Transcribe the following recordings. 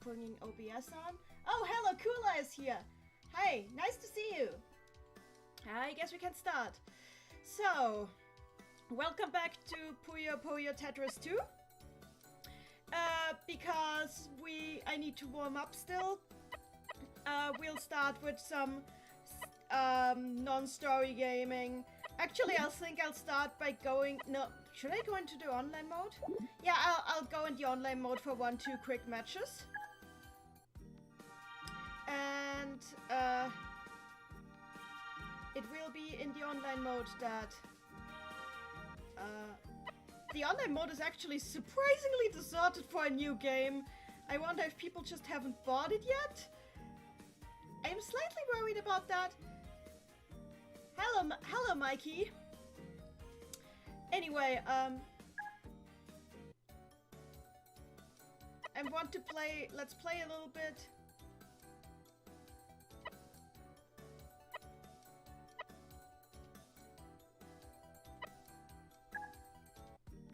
bringing OBS on. Oh, hello, Kula is here. Hi, nice to see you. I guess we can start. So, welcome back to Puyo Tetris 2. Because I need to warm up still. We'll start with some non-story gaming. Actually, I think I'll start by going... No, should I go into the online mode? Yeah, I'll go in the online mode for 1-2 quick matches. And it will be in the online mode that... the online mode is actually surprisingly deserted for a new game. I wonder if people just haven't bought it yet? I'm slightly worried about that. Hello, Mikey. Anyway, I want to play. Let's play a little bit.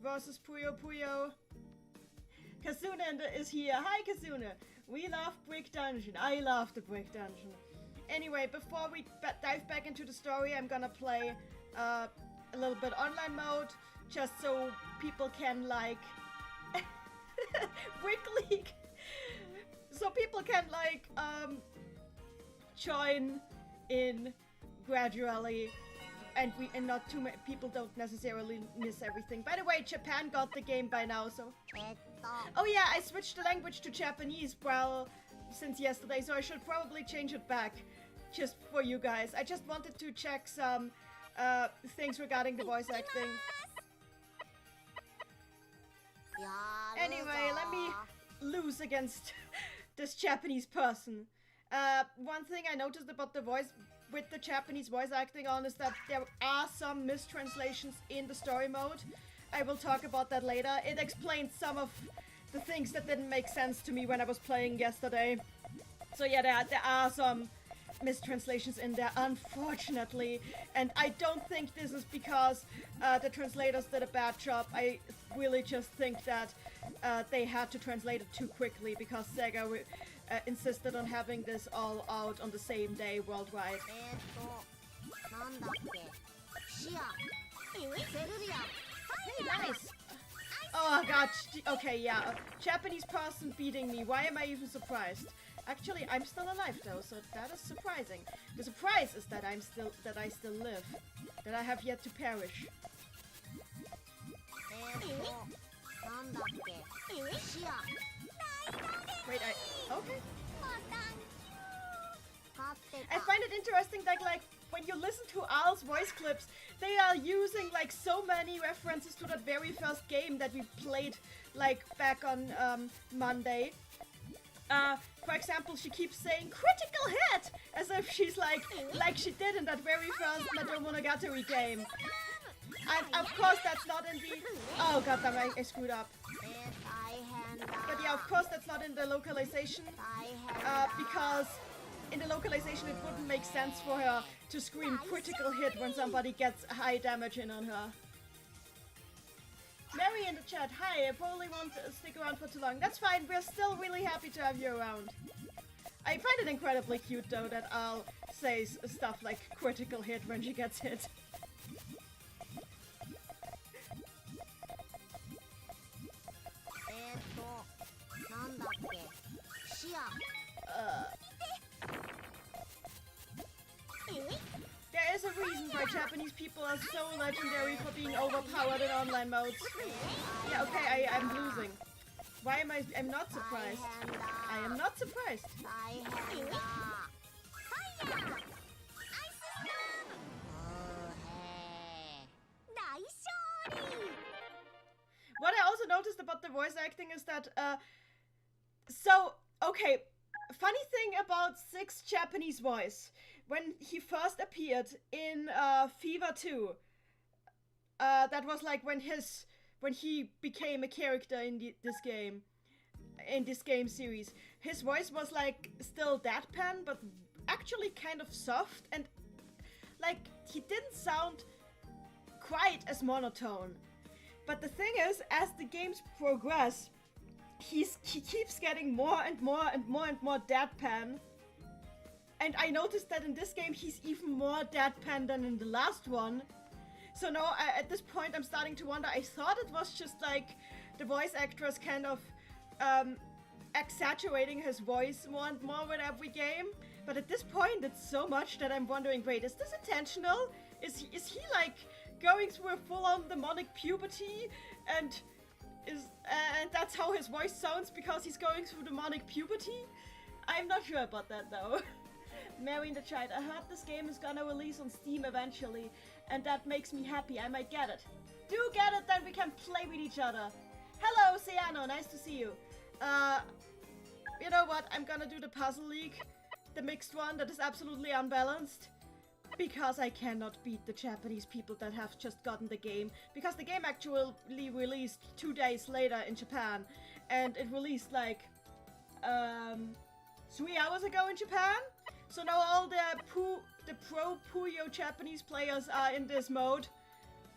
Versus Puyo. Kazuna is here. Hi, Kazuna. We love Brick Dungeon. I love the Brick Dungeon. Anyway, before we dive back into the story, I'm gonna play a little bit online mode, just so people can like Brick League, so people can like join in gradually, and not too many people don't necessarily miss everything. By the way, Japan got the game by now, so. Oh yeah, I switched the language to Japanese since yesterday, so I should probably change it back, just for you guys. I just wanted to check some things regarding the voice acting. Anyway, let me lose against this Japanese person. One thing I noticed about the voice with the Japanese voice acting on is that there are some mistranslations in the story mode. I will talk about that later. It explains some of the things that didn't make sense to me when I was playing yesterday. So yeah, there are some mistranslations in there, unfortunately. And I don't think this is because the translators did a bad job. I really just think that they had to translate it too quickly because Sega insisted on having this all out on the same day worldwide. Hey, nice! Oh god, okay, yeah, a Japanese person beating me. Why am I even surprised? Actually, I'm still alive though, so that is surprising. The surprise is that I still live, that I have yet to perish. Wait, okay. I find it interesting that, like, when you listen to Al's voice clips, they are using, like, so many references to that very first game that we played, like, back on Monday. For example, she keeps saying critical hit, as if she's like she did in that very first Metal Monogatari game. And of course that's not in the... Oh god damn, I screwed up. But yeah, of course that's not in the localization, because in the localization it wouldn't make sense for her to scream critical hit when somebody gets high damage in on her. Mary in the chat, hi, I probably won't stick around for too long. That's fine, we're still really happy to have you around. I find it incredibly cute though that Al says stuff like critical hit when she gets hit. There is a reason why Japanese people are so legendary for being overpowered in online modes. Yeah, okay, I'm losing. Why am I'm not surprised. I am not surprised. What I also noticed about the voice acting is that, okay, funny thing about Six's Japanese voice. When he first appeared in Fever 2, that was like when he became a character in this game series. His voice was like still deadpan, but actually kind of soft, and like he didn't sound quite as monotone. But the thing is, as the games progress, he keeps getting more and more and more and more deadpan. And I noticed that in this game he's even more deadpan than in the last one. So now at this point I'm starting to wonder, I thought it was just like the voice actress kind of exaggerating his voice more and more with every game. But at this point it's so much that I'm wondering, wait, is this intentional? Is he like going through a full-on demonic puberty and that's how his voice sounds because he's going through demonic puberty? I'm not sure about that though. Mary in the chat, I heard this game is gonna release on Steam eventually, and that makes me happy. I might get it. Do get it, then we can play with each other. Hello, Ciano, nice to see you. You know what? I'm gonna do the Puzzle League, the mixed one that is absolutely unbalanced, because I cannot beat the Japanese people that have just gotten the game, because the game actually released 2 days later in Japan, and it released like 3 hours ago in Japan. So now all the pro Puyo Japanese players are in this mode,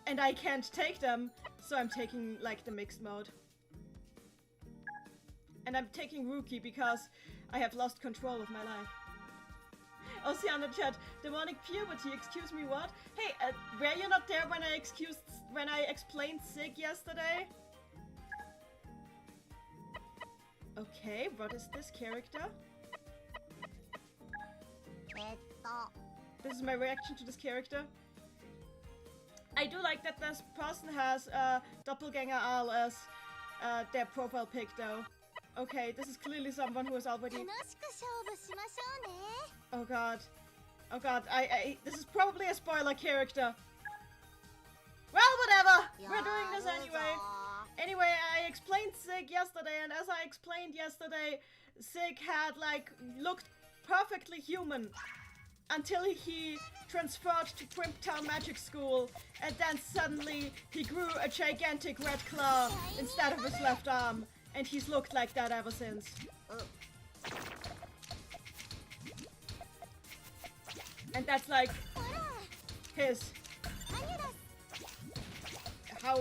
and I can't take them, so I'm taking like the mixed mode. And I'm taking Rookie because I have lost control of my life. Oh, see on the chat, demonic puberty, excuse me, what? Hey, were you not there when I explained Sig yesterday? Okay, what is this character? This is my reaction to this character. I do like that this person has Doppelganger Al as their profile pic though. Okay, this is clearly someone who is already... Oh god. Oh god, this is probably a spoiler character. Well, whatever! We're doing this anyway. Anyway, I explained Sig yesterday, and as I explained yesterday, Sig had, like, looked perfectly human until he transferred to Primptown Magic School, and then suddenly he grew a gigantic red claw instead of his left arm, and he's looked like that ever since. And that's like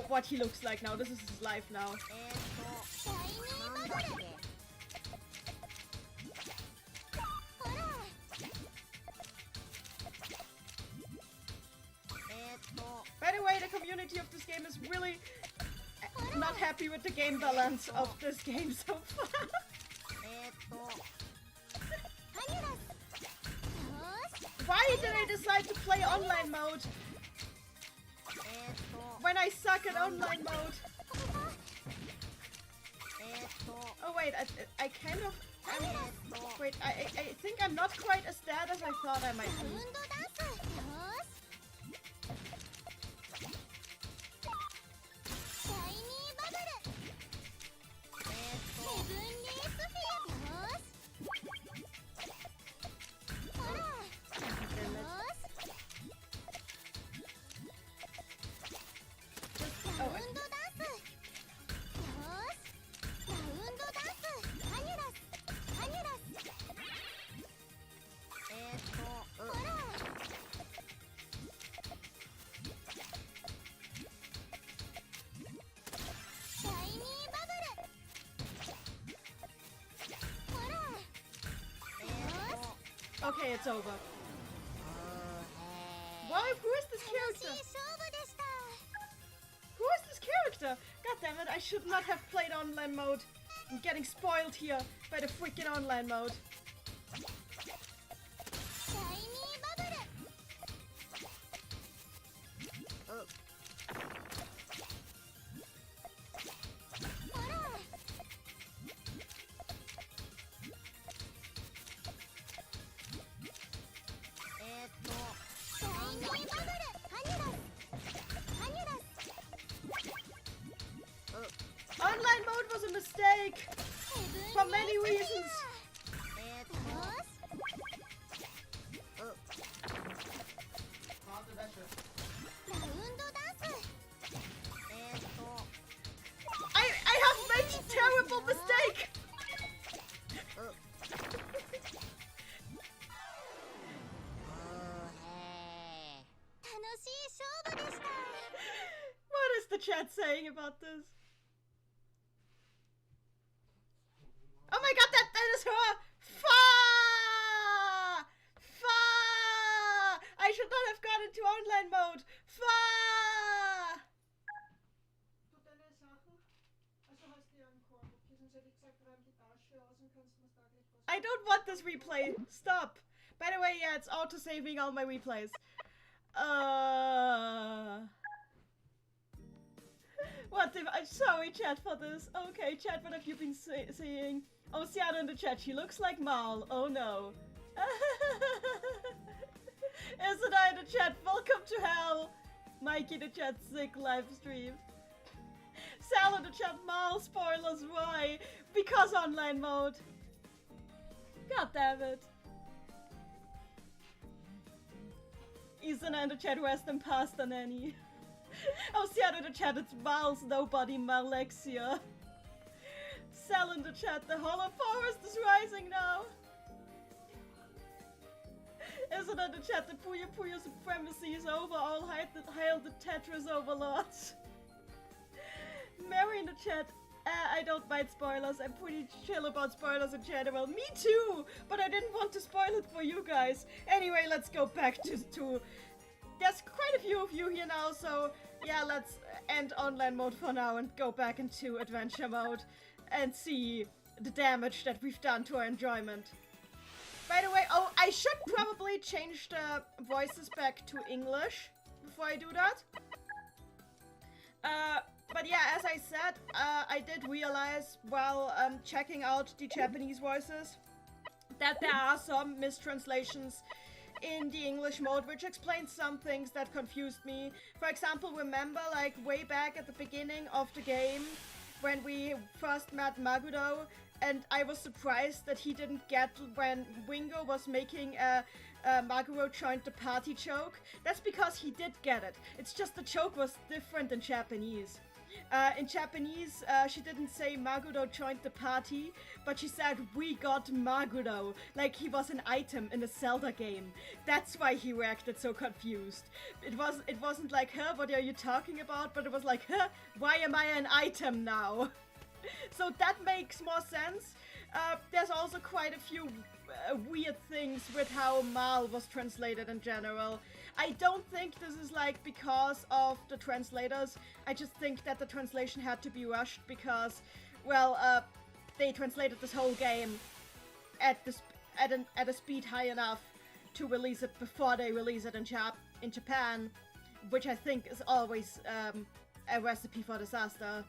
what he looks like now. This is his life now. By the way, the community of this game is really not happy with the game balance of this game so far. Why did I decide to play online mode when I suck at online mode? Oh wait, I kind of... wait, I think I'm not quite as dead as I thought I might be. Okay, it's over. Why? Who is this character? Who is this character? God damn it, I should not have played online mode. I'm getting spoiled here by the freaking online mode. Online mode was a mistake! For many reasons! I have made a terrible mistake! What is the chat saying about this? I don't want this replay. Stop. By the way, yeah, it's auto-saving all my replays. What if... I'm sorry, chat, for this. Okay, chat, what have you been seeing? Oh, Seattle in the chat. She looks like Mal. Oh, no. Isn't I in the chat? Welcome to hell. Mikey in the chat. Sick live stream. Sal in the chat. Mal spoilers. Why? Because online mode. God damn it. Isn't I in the chat? Rest in pasta, Neni. Oh, Seattle in the chat. It's Mal's nobody, Malexia. Sal in the chat. The Hollow Forest is rising now. Isn't in the chat? The Puyo supremacy is over. All hail the Tetris overlords. Mary in the chat. I don't mind spoilers. I'm pretty chill about spoilers in general. Me too! But I didn't want to spoil it for you guys. Anyway, let's go back to... There's quite a few of you here now, so... Yeah, let's end online mode for now and go back into adventure mode. And see the damage that we've done to our enjoyment. By the way, oh, I should probably change the voices back to English before I do that. But yeah, as I said, I did realize while checking out the Japanese voices that there are some mistranslations in the English mode, which explains some things that confused me. For example, remember, like, way back at the beginning of the game, when we first met Magudo, and I was surprised that he didn't get when Wingo was making a Maguro joined the party joke. That's because he did get it. It's just the joke was different in Japanese. In Japanese, she didn't say Magudo joined the party, but she said we got Magudo, like he was an item in a Zelda game. That's why he reacted so confused. It wasn't like, huh, what are you talking about? But it was like, huh, why am I an item now? So that makes more sense. There's also quite a few weird things with how Mal was translated in general. I don't think this is like because of the translators. I just think that the translation had to be rushed because, well, they translated this whole game at a speed high enough to release it before they release it in Japan, which I think is always a recipe for disaster.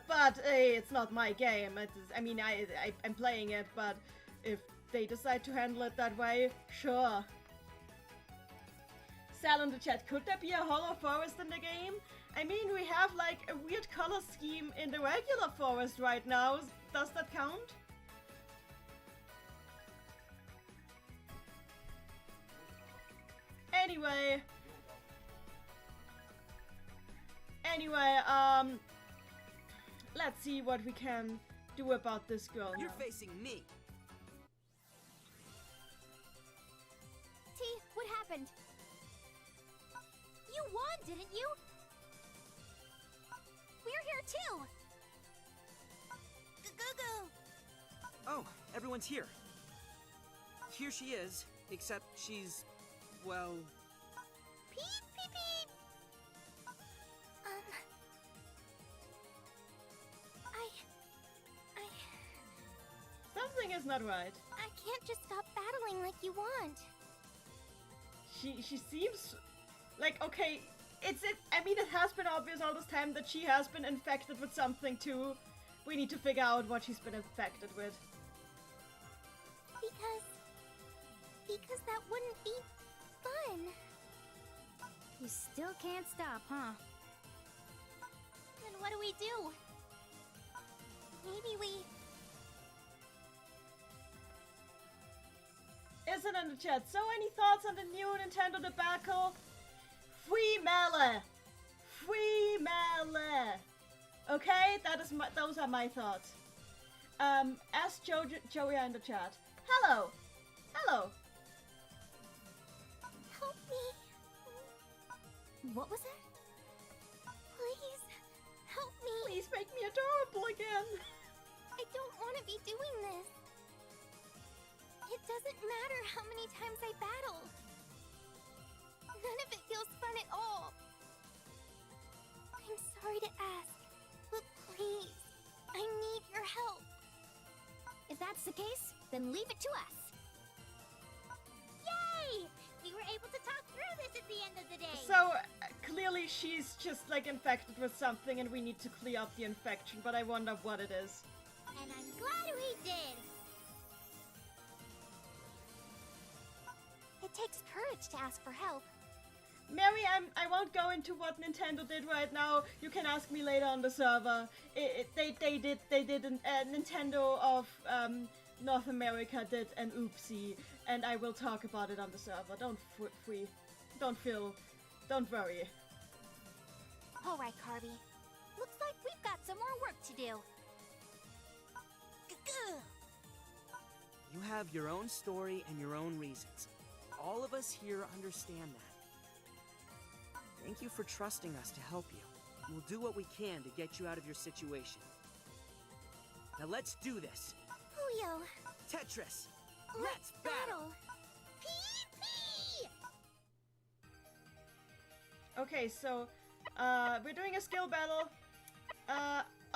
But hey, it's not my game. I mean, I'm playing it, but if they decide to handle it that way, sure. Sal in the chat, could there be a hollow forest in the game? I mean, we have like a weird color scheme in the regular forest right now. Does that count? Anyway, let's see what we can do about this girl You're now. facing me. T, what happened? You won, didn't you? We're here too! Go-go-go! Oh, everyone's here. Here she is, except she's, well... Peep, peep, peep! Something is not right. I can't just stop battling like you want. She seems like, okay, I mean, it has been obvious all this time that she has been infected with something too. We need to figure out what she's been infected with. Because that wouldn't be fun. You still can't stop, huh? Then what do we do? Maybe we... Isn't in the chat. So any thoughts on the new Nintendo debacle? Free Melee! Free Melee! Okay, those are my thoughts. Ask Joey in the chat. Hello! Hello! Help me. What was that? Please, help me. Please make me adorable again! I don't want to be doing this. It doesn't matter how many times I battle. None of it feels fun at all. I'm sorry to ask, but please, I need your help. If that's the case, then leave it to us. Yay! We were able to talk through this at the end of the day. So, clearly she's just, like, infected with something and we need to clear up the infection, but I wonder what it is. And I'm glad we did. It takes courage to ask for help. Mary, I won't go into what Nintendo did right now. You can ask me later on the server. They did Nintendo of North America did an oopsie, and I will talk about it on the server. Don't worry. All right, Carby. Looks like we've got some more work to do. You have your own story and your own reasons. All of us here understand that. Thank you for trusting us to help you. We'll do what we can to get you out of your situation. Now let's do this. Puyo, Tetris, let's battle. Pee-pee! Okay, so we're doing a skill battle.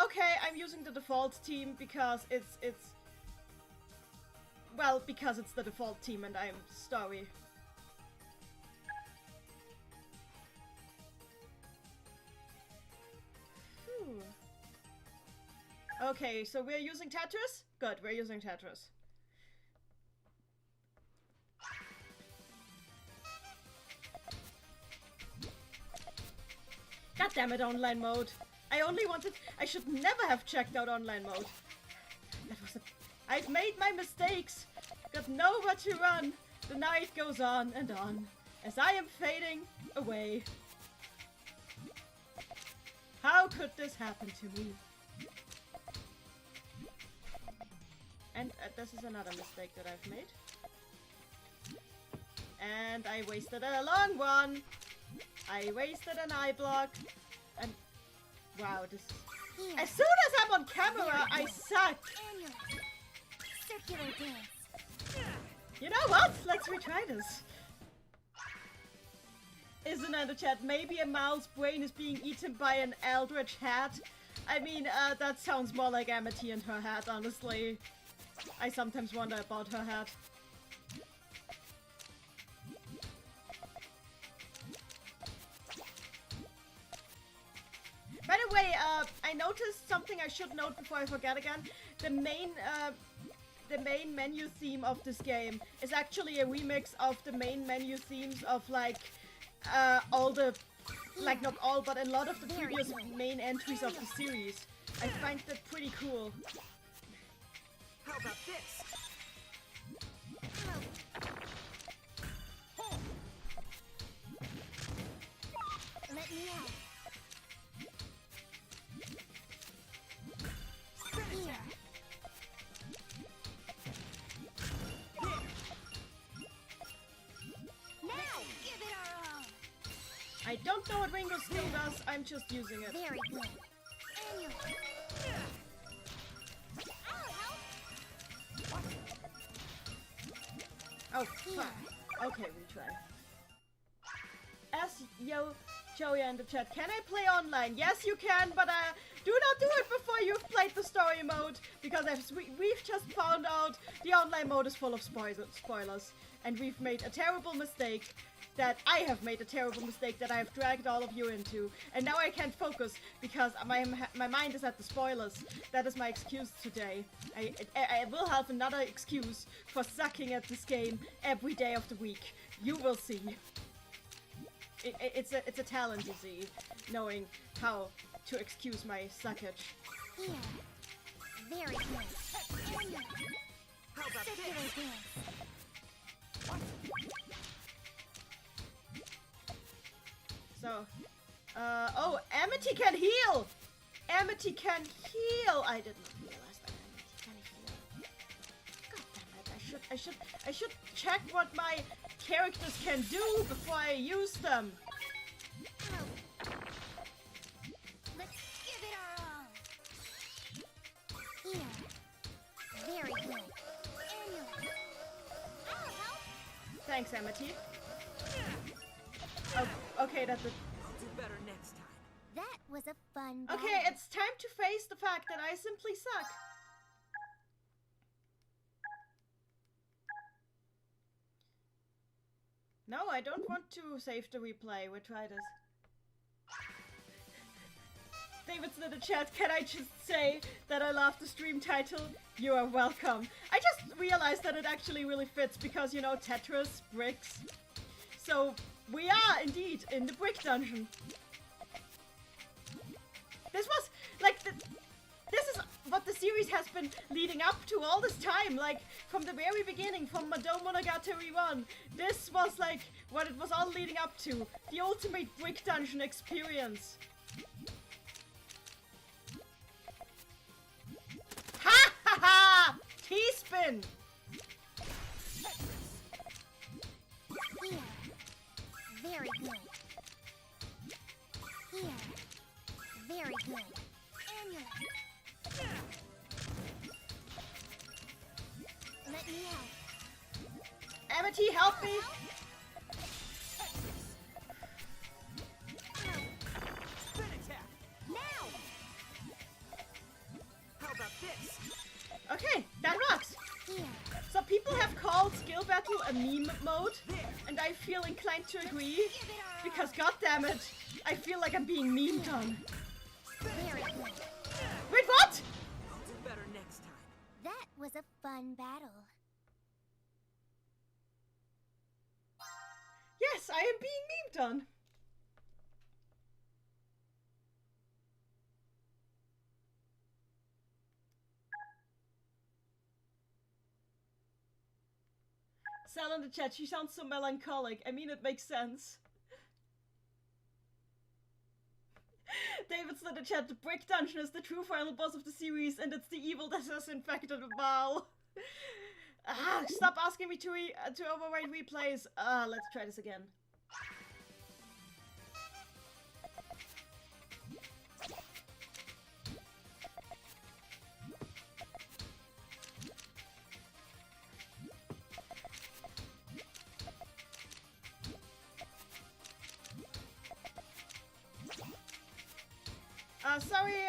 Okay, I'm using the default team because it's the default team and I'm sorry. Okay, so we're using Tetris? Good, we're using Tetris. God damn it, online mode. I should never have checked out online mode. I've made my mistakes. Got nowhere to run. The night goes on and on as I am fading away. How could this happen to me? And this is another mistake that I've made. And I wasted a long one. I wasted an eye block. And wow, this is... As soon as I'm on camera, I suck. Circular dance. You know what? Let's retry this. Isn't it a chat? Maybe a mouse's brain is being eaten by an eldritch hat. I mean, that sounds more like Amity and her hat, honestly. I sometimes wonder about her hat. By the way, I noticed something I should note before I forget again. The main menu theme of this game is actually a remix of the main menu themes of, like, all the... Like, not all, but a lot of the previous main entries of the series. I find that pretty cool. How about this? Let me out. Here. Now, give it our all. I don't know what Ringo's skill does, I'm just using it. Very good. Oh, fuck. Okay, retry. Ask Joey in the chat, can I play online? Yes, you can, but do not do it before you've played the story mode, because we've just found out the online mode is full of spoilers, and we've made a terrible mistake that I have made a terrible mistake that I have dragged all of you into, and now I can't focus because my mind is at the spoilers. That is my excuse today. I will have another excuse for sucking at this game every day of the week. You will see. It's a talent, you see, knowing how to excuse my suckage. Here. Very good. How about Circular this? dance. So, oh, Amity can heal! Amity can heal! I did not realize that Amity can heal. God damn it, I should check what my characters can do before I use them. Let's give it our all. Here. Very good. I'll help. Thanks, Amity. Oh, okay, that's it. I'll do better next time. That was a fun battle. Okay, it's time to face the fact that I simply suck. No, I don't want to save the replay. We'll try this. David's in the chat. Can I just say that I love the stream title? You are welcome. I just realized that it actually really fits because, you know, Tetris, bricks. So, we are indeed in the brick dungeon. This was, like, this is what the series has been leading up to all this time. Like, from the very beginning, from Mado Monogatari 1. This was, like, what it was all leading up to. The ultimate brick dungeon experience. Ha ha ha! T-spin! Here. Very good. Here. Very good. Amulet. Let me help. Amity, help me! Spin attack! Now! How about this? Okay, that works! Here. So people have called Skill Battle a meme mode, and I feel inclined to agree, because goddammit, I feel like I'm being memed on. Very good. Wait, what?! I'll do better next time. That was a fun battle. Yes, I am being memed on. Sal in the chat, she sounds so melancholic. I mean, it makes sense. David's in the chat, the Brick Dungeon is the true final boss of the series, and it's the evil that has infected Mal. Stop asking me to override replays. Let's try this again. Sorry,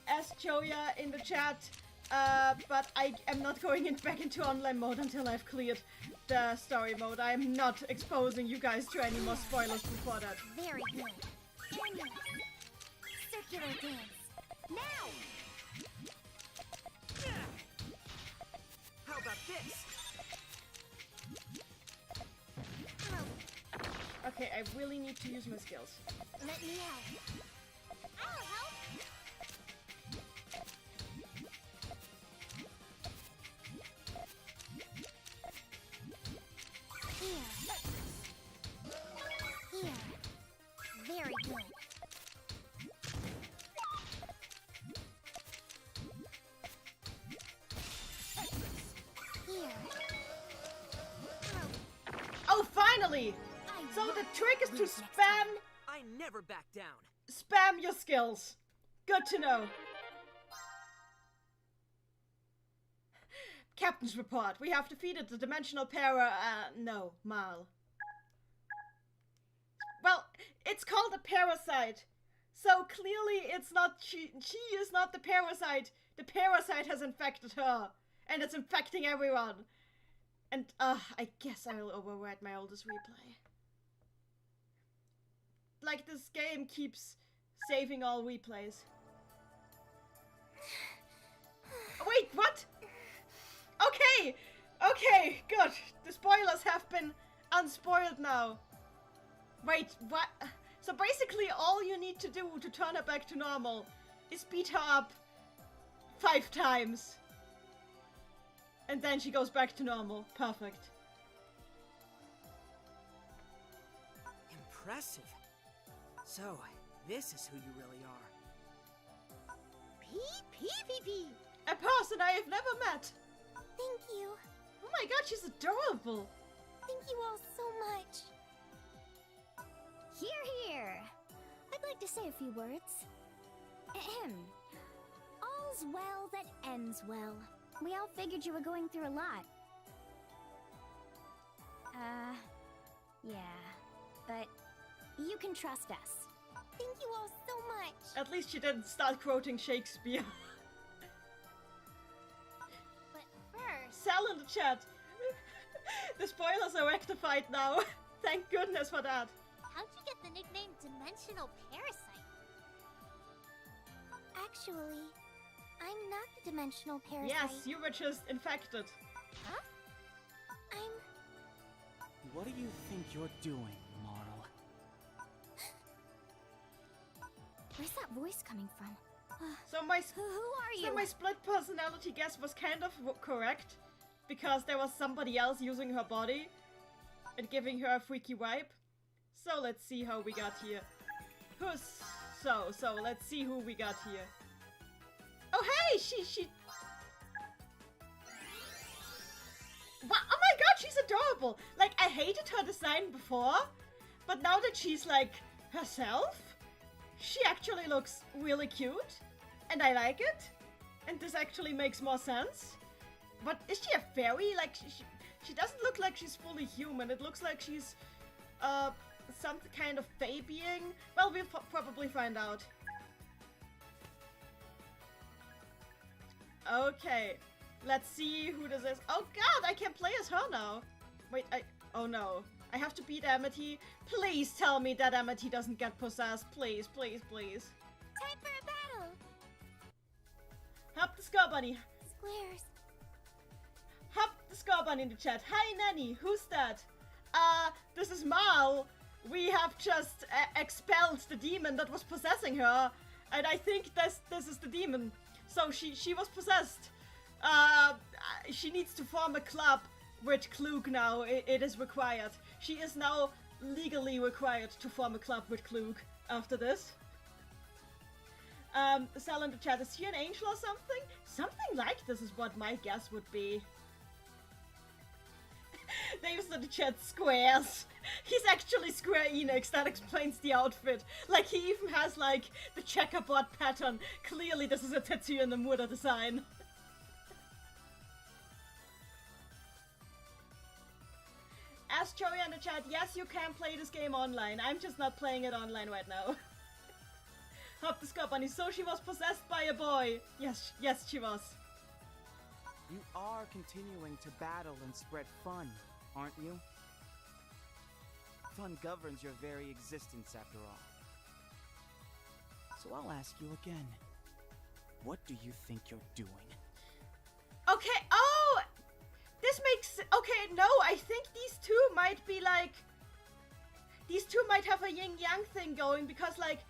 asked Joya in the chat, but I am not going back into online mode until I've cleared the story mode. I am not exposing you guys to any more spoilers before that. Very good. Amulet. Circular dance. Now! How about this? Okay, I really need to use my skills. Let me help. I'll help. Here. Here. Very good. Here. Oh, finally! So the trick is to spam I never back down. spam your skills. Good to know. Captain's report. We have defeated the dimensional para, no, Mal. Well, it's called a parasite. So clearly it's not, she is not the parasite. The parasite has infected her. And it's infecting everyone. And, I guess I will override my oldest replay. Like, this game keeps saving all replays. Wait, what? Okay! Okay, good. The spoilers have been unspoiled now. Wait, what? So basically all you need to do to turn her back to normal is beat her up 5 times. And then she goes back to normal. Perfect. Impressive. So, this is who you really are. P. A person I have never met. Thank you. Oh my god, she's adorable. Thank you all so much. Here. I'd like to say a few words. Ahem. All's well that ends well. We all figured you were going through a lot. Yeah. But you can trust us. Thank you all so much. At least she didn't start quoting Shakespeare. But first, Sal in chat. The spoilers are rectified now. Thank goodness for that. How'd you get the nickname Dimensional Parasite? Actually, I'm not the Dimensional Parasite. Yes, you were just infected. Huh? What do you think you're doing, Marl? Where's that voice coming from? So my Who are you? so my split personality guess was kind of correct, because there was somebody else using her body and giving her a freaky vibe. So let's see how we got here. So let's see who we got here. Oh hey, she. Wow, oh my god, she's adorable! Like, I hated her design before, but now that she's, like, herself, she actually looks really cute, and I like it, and this actually makes more sense. But is she a fairy? Like, she doesn't look like she's fully human. It looks like she's, some kind of fae being. Well, we'll probably find out. Okay. Let's see who this is. Oh god, I can play as her now. Wait, oh no. I have to beat Amity. Please tell me that Amity doesn't get possessed. Please, please, please. Time for a battle! Hop the Score Bunny. Squares. Hop the Score Bunny in the chat. Hi, Neni. Who's that? This is Mal. We have just expelled the demon that was possessing her. And I think this is the demon. So she was possessed. She needs to form a club with Klug now. It is required. She is now legally required to form a club with Klug after this. Sal in the chat, is she an angel or something? Something like this is what my guess would be. Names in the chat, Squares. He's actually Square Enix, that explains the outfit. Like, he even has, like, the checkerboard pattern. Clearly this is a Tetsuya Nomura design. Ask Joey in the chat, yes, you can play this game online. I'm just not playing it online right now. Hop the Score Bunny. So she was possessed by a boy. Yes, she was. You are continuing to battle and spread fun, aren't you? Fun governs your very existence, after all. So I'll ask you again. What do you think you're doing? Okay, oh! This makes... Okay, no, I think these two might be like... These two might have a yin-yang thing going, because, like,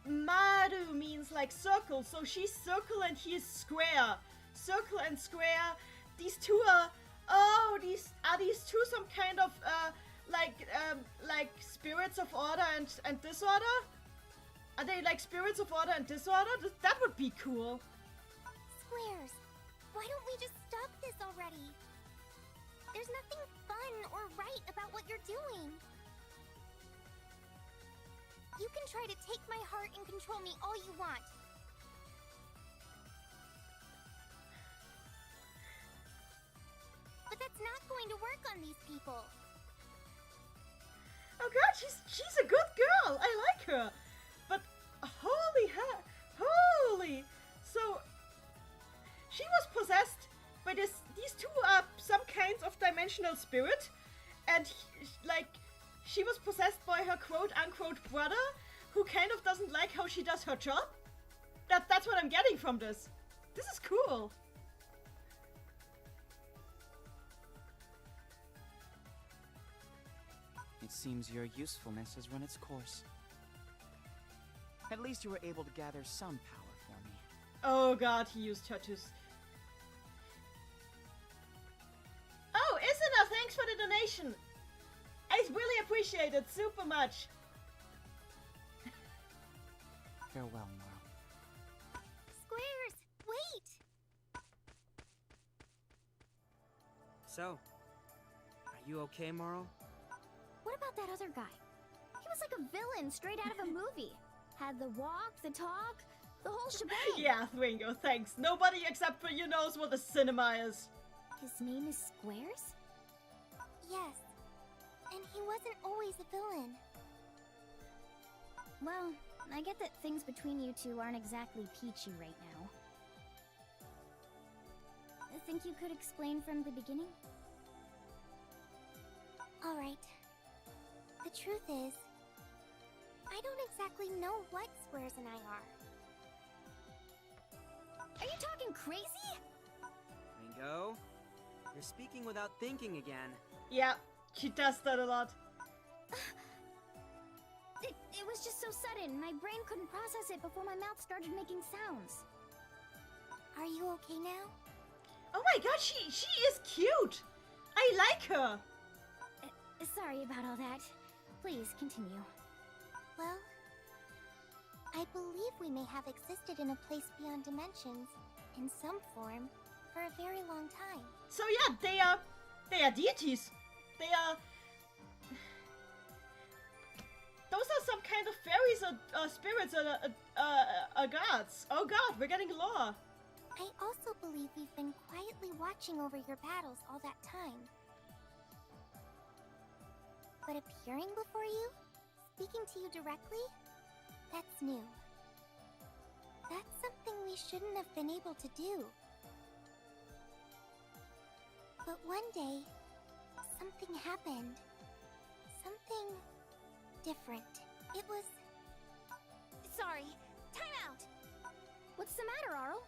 Maru means, like, circle, so she's circle and he is square. Circle and square. These two are... Oh, are these two some kind of, like spirits of order and disorder? Are they, like, spirits of order and disorder? That would be cool. Squares, why don't we just stop this already? There's nothing fun or right about what you're doing. You can try to take my heart and control me all you want. But that's not going to work on these people. Oh god, she's a good girl. I like her. But holy. So she was possessed by these two are some kinds of dimensional spirit, and she was possessed by her quote-unquote brother, who kind of doesn't like how she does her job. That's what I'm getting from this. This is cool. It seems your usefulness has run its course. At least you were able to gather some power for me. Oh god, he used her to... Oh, Isina, thanks for the donation! I really appreciate it super much! Farewell, Marl. Squares, wait! So, are you okay, Marl? What about that other guy? He was like a villain straight out of a movie. Had the walk, the talk, the whole shebang. Yeah, Thwingo, thanks. Nobody except for you knows what a cinema is. His name is Squares? Yes, and he wasn't always a villain. Well, I get that things between you two aren't exactly peachy right now. think you could explain from the beginning? Alright. The truth is, I don't exactly know what Squares and I are. Are you talking crazy? Ringo, you're speaking without thinking again. Yeah, she does that a lot. It was just so sudden. My brain couldn't process it before my mouth started making sounds. Are you okay now? Oh my god, she is cute! I like her! Sorry about all that. Please, continue. Well, I believe we may have existed in a place beyond dimensions, in some form, for a very long time. So yeah, they are deities. They are... Those are some kind of fairies or spirits or gods. Oh god, we're getting lore. I also believe we've been quietly watching over your battles all that time. But appearing before you, speaking to you directly, that's new. That's something we shouldn't have been able to do. But one day, something happened. Something different. It was... Sorry, time out! What's the matter, Arl?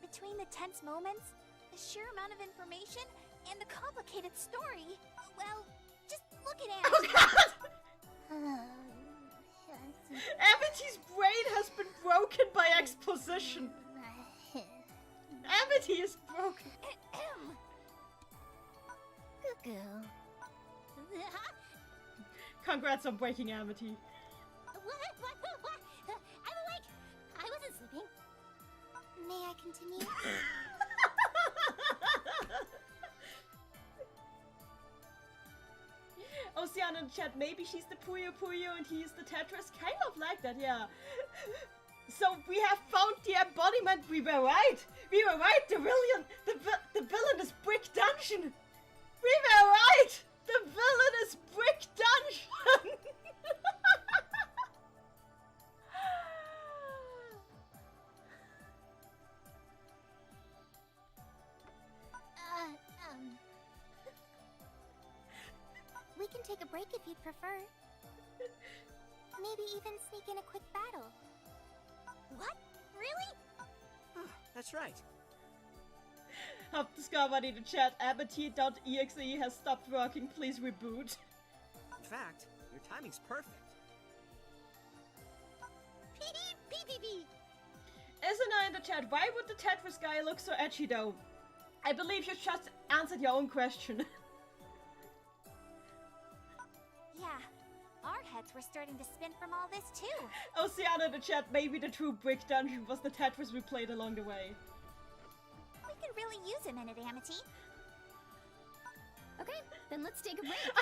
Between the tense moments, the sheer amount of information, and the complicated story, well, just look at Oh Amity. god! Amity's brain has been broken by exposition. Amity is broken. Cuckoo. Congrats on breaking Amity. What? I'm awake! I wasn't sleeping. May I continue? Oceana in chat, maybe she's the Puyo and he's the Tetris. Kind of like that, yeah. So we have found the embodiment. We were right. We were right. The villain is Brick Dungeon. We were right. The villain is Brick Dungeon. We can take a break if you'd prefer. Maybe even sneak in a quick battle. What? Really? That's right. Have discovered in the chat. Amity.exe has stopped working. Please reboot. In fact, your timing's perfect. P-P-P-P-P! Isana in the chat, why would the Tetris guy look so edgy though? I believe you just answered your own question. Yeah, our heads were starting to spin from all this too. Oceana in the chat, maybe the true Brick Dungeon was the Tetris we played along the way. We could really use a minute, Amity. Okay, then let's take a break.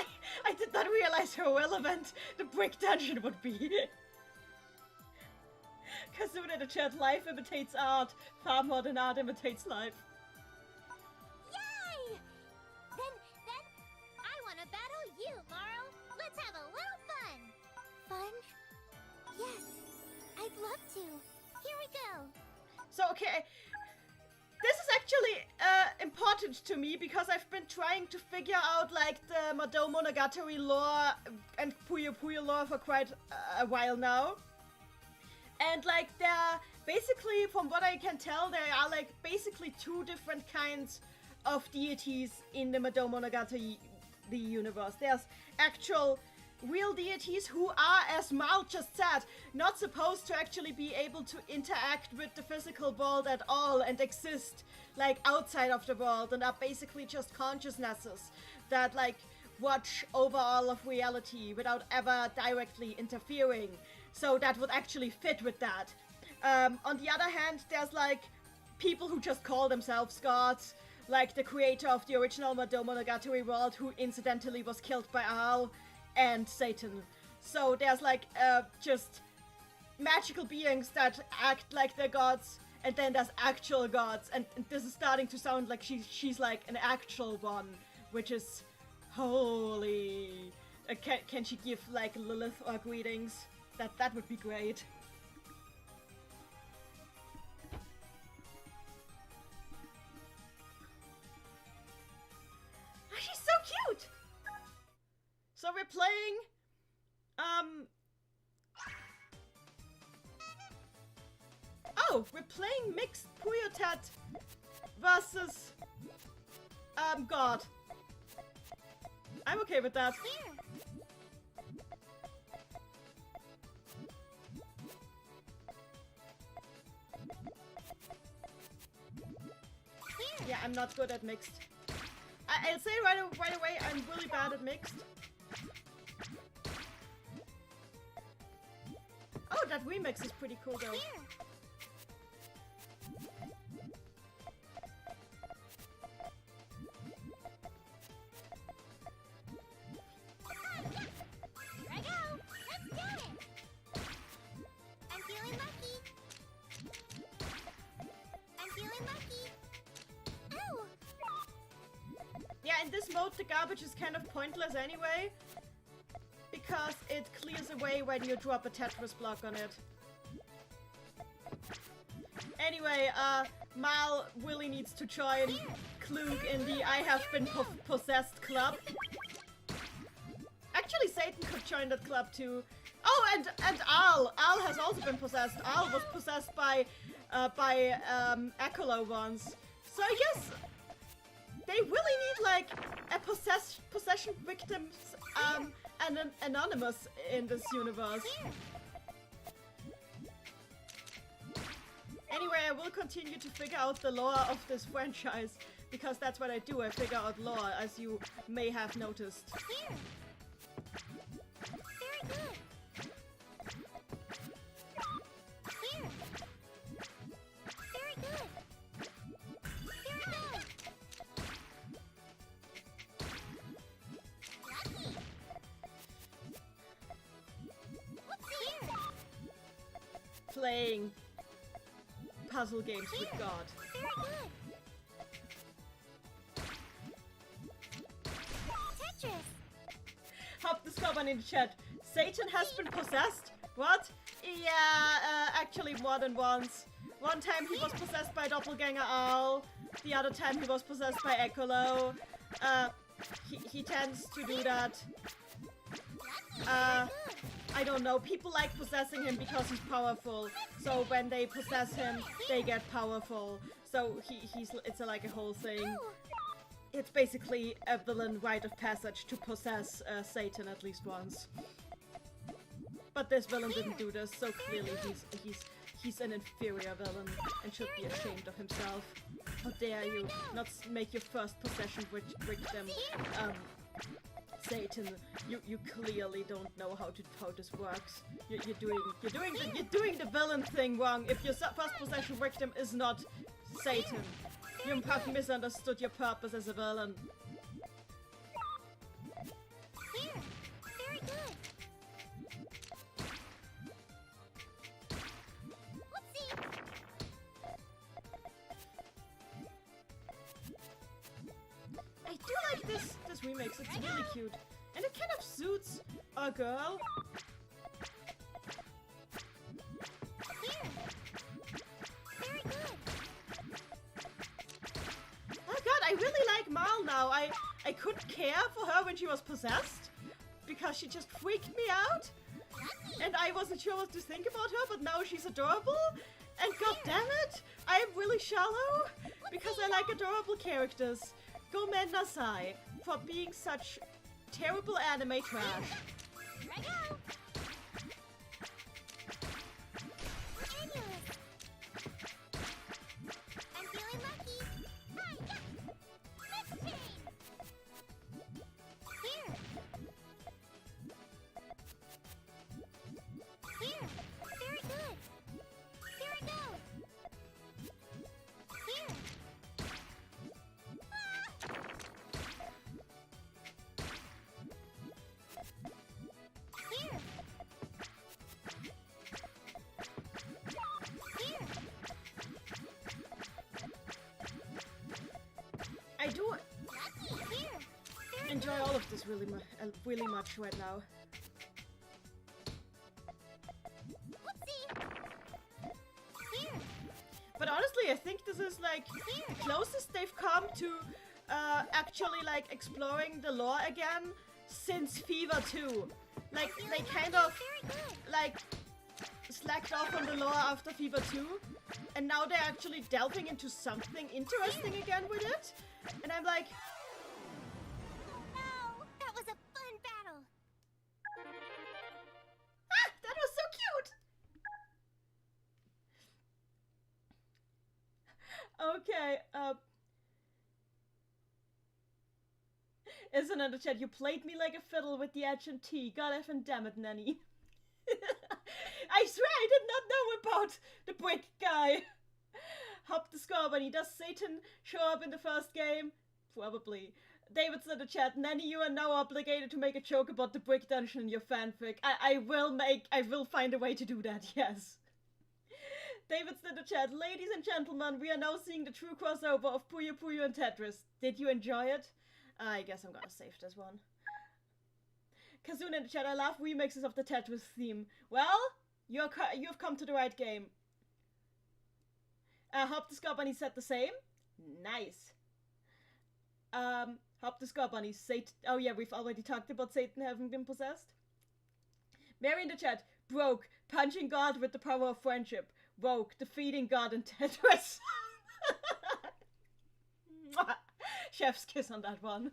I did not realize how relevant the Brick Dungeon would be. Kazuna in the chat, life imitates art far more than art imitates life. Yay! Then, I want to battle you, Laurel. Let's have a little fun. Fun? Yes, I'd love to. Here we go. So, okay, this is actually important to me because I've been trying to figure out like the Madou Monogatari lore and Puyo lore for quite a while now. And like there are basically, from what I can tell, there are like basically two different kinds of deities in the Madou Monogatari the universe. There's actual real deities who are, as Mal just said, not supposed to actually be able to interact with the physical world at all and exist like outside of the world, and are basically just consciousnesses that like watch over all of reality without ever directly interfering. So that would actually fit with that. On the other hand, there's like people who just call themselves gods, like the creator of the original Madou Monogatari world, who incidentally was killed by Aal, and Satan. So there's like just magical beings that act like they're gods, and then there's actual gods, and this is starting to sound like she's like an actual one, which is holy. Can she give like Lilith or greetings? That would be great. Oh, we're playing mixed Puyo Tet versus God. I'm okay with that. Here. Yeah, I'm not good at mixed. I'll say right away, I'm really bad at mixed. Oh, that remix is pretty cool though. Here. Here I go. Let's do it. I'm feeling lucky. I'm feeling lucky. Ow! Yeah, in this mode, the garbage is kind of pointless anyway, because it clears away when you drop a Tetris block on it. Anyway, Mal really needs to join Klug in the I have been possessed club. Actually, Satan could join that club too. Oh, and Al. Al has also been possessed. Al was possessed by Ecolo once. So I guess they really need like a possession victims and an anonymous in this universe. Anyway, I will continue to figure out the lore of this franchise because that's what I do. I figure out lore, as you may have noticed. Here. Very good. Here. Very good. Very good. Lucky. What's here? Playing puzzle games with God. Very good. Tetris. Hop discovered in the chat. Satan has been possessed? What? Yeah, actually more than once. One time he was possessed by Doppelganger Owl. The other time he was possessed by Ecolo. He tends to do that. I don't know. People like possessing him because he's powerful. So when they possess him, they get powerful. So it's like a whole thing. It's basically a villain rite of passage to possess Satan at least once. But this villain didn't do this, so clearly he's an inferior villain and should be ashamed of himself. How dare you not make your first possession victim Satan? You clearly don't know how this works. You're doing the villain thing wrong. If your first possession victim is not Satan, you have misunderstood your purpose as a villain. Here. Very good. Let's see. I do like this remix. It's really cute, and it kind of suits a girl. Here. Very good. Oh god, I really like Mal now. I couldn't care for her when she was possessed because she just freaked me out, and I wasn't sure what to think about her. But now she's adorable, and god damn it, I am really shallow because I like adorable characters. Gomen Nasai for being such terrible anime trash. Here I go. Fabulous. I'm feeling lucky. Hi-ya. Next chain. Here. Here. Very good. Here I go. Here. Here. Here. I do Lucky. Here. Very enjoy all of this really much right now. Whoopsie. Here. But honestly, I think this is like the closest they've come to actually like exploring the lore again since Fever 2. Like they kind of Very good. like slacked off on the lore after Fever 2, and now they're actually delving into something interesting again with it. And I'm like, No! That was a fun battle! ah, that was so cute! Okay, Isn't in the chat, you played me like a fiddle with the H and T. God effing damn it, Neni. I swear I did not know about the brick guy. Hop the score bunny. Does Satan show up in the first game? Probably. David's in the chat. Neni, you are now obligated to make a joke about the brick dungeon in your fanfic. I will find a way to do that, yes. David's in the chat. Ladies and gentlemen, we are now seeing the true crossover of Puyo Puyo and Tetris. Did you enjoy it? I guess I'm gonna save this one. Kazuna in the chat, I love remixes of the Tetris theme. Well, you've come to the right game. Hop the Scar Bunny said the same. Nice. Hop the Scar Bunny, oh yeah, we've already talked about Satan having been possessed. Mary in the chat, broke, punching God with the power of friendship. Woke, defeating God in Tetris. Chef's kiss on that one.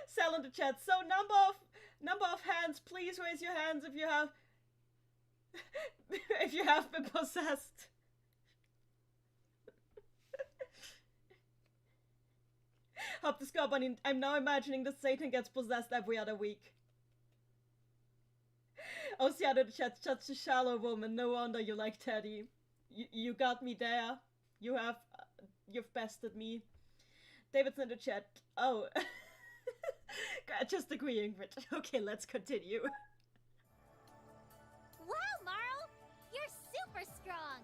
Sell in the chat. So number of hands. Please raise your hands if you have if you have been possessed. Hop the Scar Bunny. I'm now imagining that Satan gets possessed every other week. Oceano in the chat. Such a shallow woman. No wonder you like Teddy. You got me there. You've bested me. David's in the chat. Oh. Just agreeing with. Okay, let's continue. Wow, Marl! You're super strong!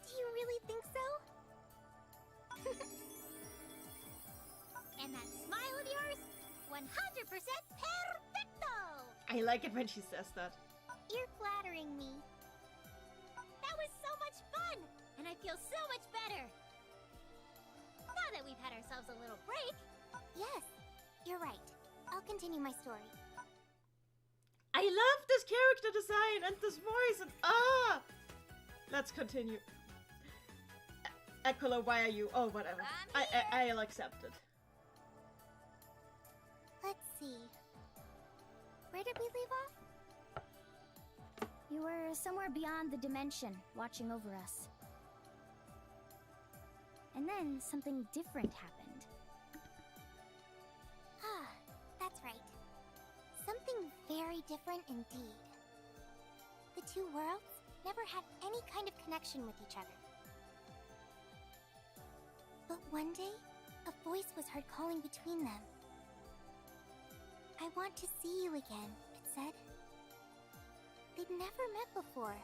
Do you really think so? And that smile of yours? 100% perfecto! I like it when she says that. You're flattering me. That was so much fun! And I feel so much better! Now that we've had ourselves a little break... Yes, you're right. I'll continue my story. I love this character design and this voice and let's continue. Ecolo, why are you? Oh, whatever. I'll accept it. Let's see. Where did we leave off? You were somewhere beyond the dimension, watching over us. And then something different happened. Ah, that's right. Something very different indeed. The two worlds never had any kind of connection with each other. But one day, a voice was heard calling between them. I want to see you again, it said. They'd never met before,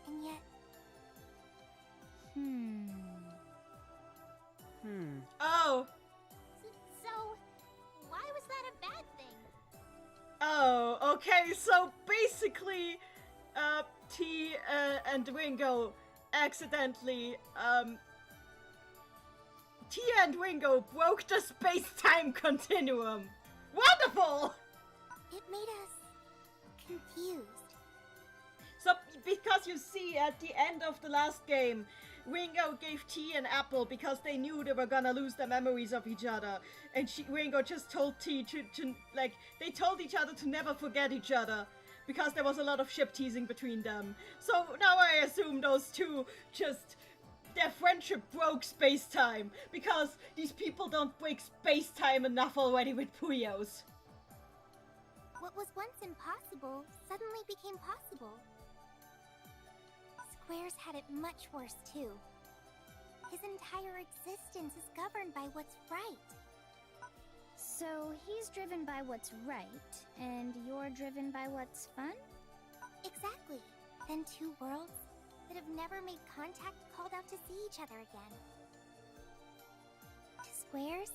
and yet... Oh! So, why was that a bad thing? Oh, okay, so basically, T and Ringo accidentally, T and Ringo broke the space-time continuum. Wonderful! It made us... confused. So, because you see, at the end of the last game, Ringo gave T an apple because they knew they were gonna lose their memories of each other. And Ringo just told T to, like, they told each other to never forget each other. Because there was a lot of ship teasing between them. So now I assume those two just... their friendship broke space-time. Because these people don't break space-time enough already with Puyos. What was once impossible suddenly became possible. Squares had it much worse too. His entire existence is governed by what's right. So he's driven by what's right, and you're driven by what's fun? Exactly. Then two worlds that have never made contact called out to see each other again. To Squares,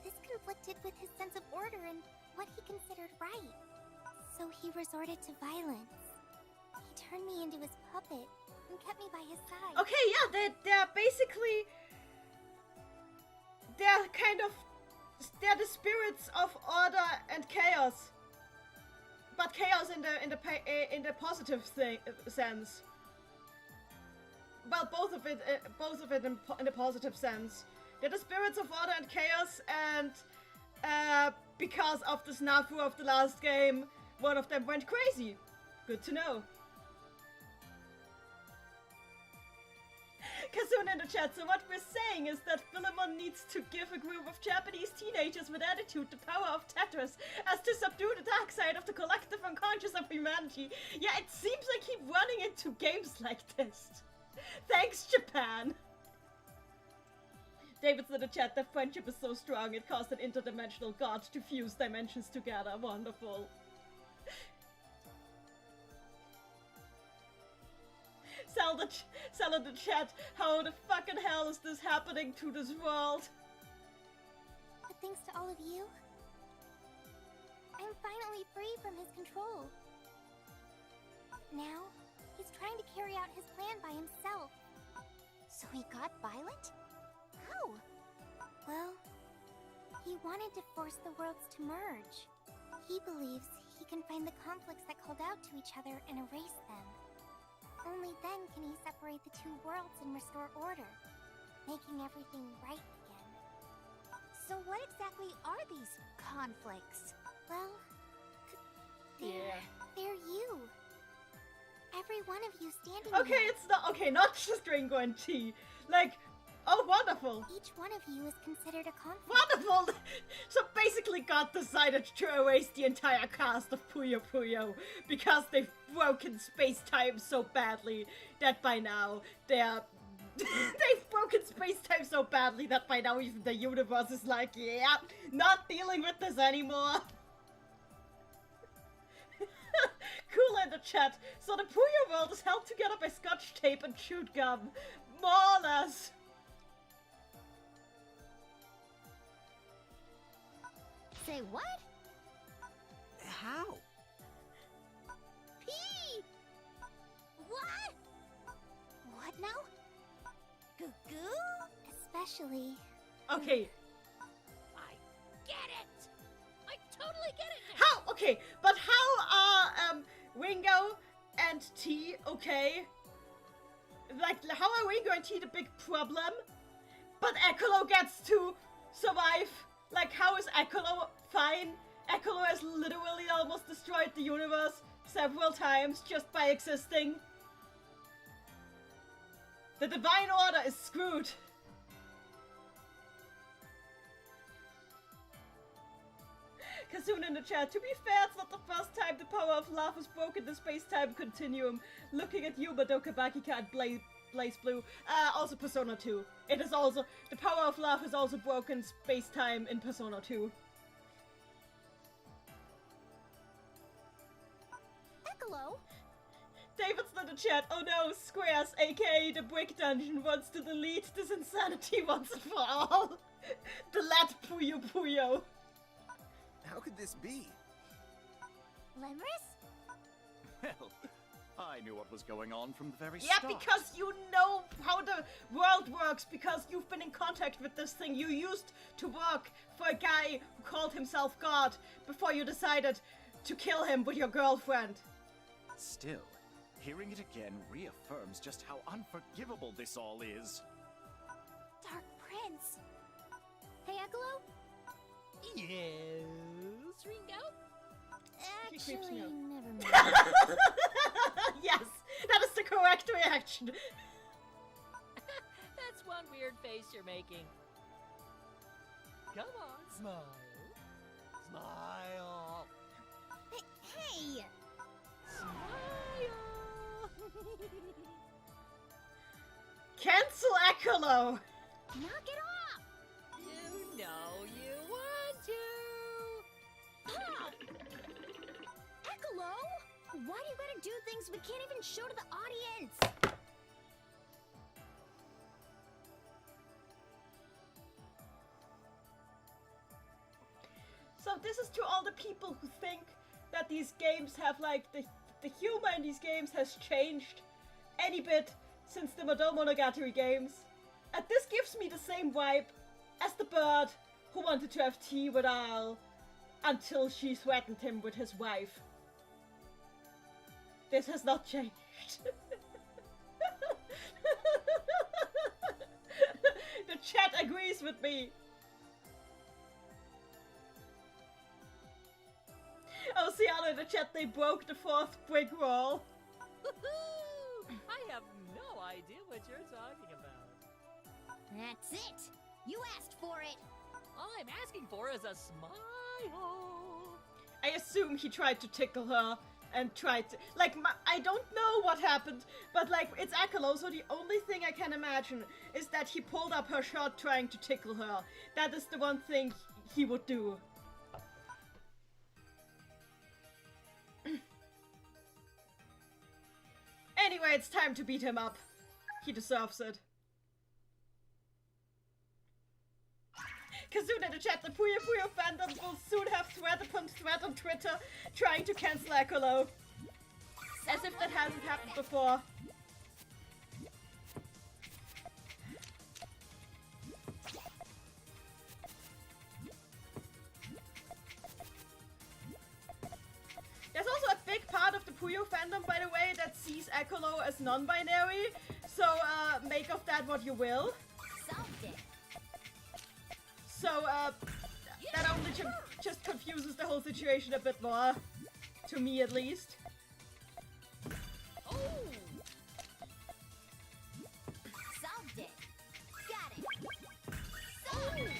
this conflicted with his sense of order and what he considered right. So he resorted to violence. He turned me into his puppet and kept me by his side. Okay, yeah, they're basically... they're kind of... they're the spirits of order and chaos. but chaos in the positive sense. Well, both of it in the positive sense. They're the spirits of order and chaos, and because of the snafu of the last game, one of them went crazy. Good to know. Kazuna in the chat, so what we're saying is that Philemon needs to give a group of Japanese teenagers with attitude the power of Tetris as to subdue the dark side of the collective unconscious of humanity. Yeah, it seems I keep running into games like this. Thanks, Japan! David's in the chat, their friendship is so strong it caused an interdimensional god to fuse dimensions together. Wonderful. Sell in the chat, how the fucking hell is this happening to this world? But thanks to all of you, I'm finally free from his control. Now, he's trying to carry out his plan by himself. So he got violent? How? Well, he wanted to force the worlds to merge. He believes he can find the conflicts that called out to each other and erase them. Only then can he separate the two worlds and restore order, making everything right again. So what exactly are these conflicts? Well, they're you. Every one of you standing Okay, here. it's not- okay, not just Ringo and T. Like, oh, wonderful. Each one of you is considered a conflict. Wonderful! So basically God decided to erase the entire cast of Puyo Puyo because they've broken space-time so badly that by now they're... they've broken space-time so badly that by now even the universe is like, yeah, not dealing with this anymore. Cool in the chat. So the Puyo world is held together by scotch tape and chewed gum. More or less. Say what? How? P! What? What now? Goo goo? Especially... Okay. I get it! I totally get it now! How? Okay, but how are Ringo and T okay? Like, how are Ringo and T the big problem? But Ekolo gets to survive. Like, how is Ekolo fine? Ekolo has literally almost destroyed the universe several times just by existing. The Divine Order is screwed. Kazuna in the chat. To be fair, it's not the first time the power of love has broken the space-time continuum. Looking at you, Madoka Bakika and Blaze Blue. Also Persona 2. It is also... The power of love has also broken space-time in Persona 2. Ekolo? David's in the chat. Oh no, Squares, aka the Brick Dungeon, wants to delete this insanity once and for all. Delete Puyo Puyo. How could this be? Lemris? Well, I knew what was going on from the very Yeah, start. because you know how the world works, because you've been in contact with this thing. You used to work for a guy who called himself God before you decided to kill him with your girlfriend. Still, hearing it again reaffirms just how unforgivable this all is. Dark Prince. Hey, Ekolo? Yes, Ringo? He creeps Actually, me out. never mind. Yes, that is the correct reaction. That's one weird face you're making. Come on, smile. Smile. Hey! Smile. Cancel Ekolo. Knock it off! You know you want to. Ah! Ekolo? Why do you gotta do things we can't even show to the audience? So this is to all the people who think that these games have, like, the humor in these games has changed any bit since the Monogatari games. And this gives me the same vibe as the bird who wanted to have tea with Al until she threatened him with his wife. This has not changed. The chat agrees with me. Oh, see, out of the chat, they broke the fourth brick wall. I have no idea what you're talking about. That's it! You asked for it! All I'm asking for is a smile. I assume he tried to tickle her and tried to... Like, I don't know what happened, but, like, it's Akalo, so the only thing I can imagine is that he pulled up her shirt trying to tickle her. That is the one thing he would do. Anyway, it's time to beat him up. He deserves it. Kazuna in the chat, the Puyo Puyo fandom will soon have thread upon thread on Twitter trying to cancel Akolo. As if that hasn't happened before. There's also a big part of the Puyo fandom, by the way, that sees Akolo as non-binary, so make of that what you will. So, that only just confuses the whole situation a bit more. To me, at least. Oh! Solved it! Got it! Solved it!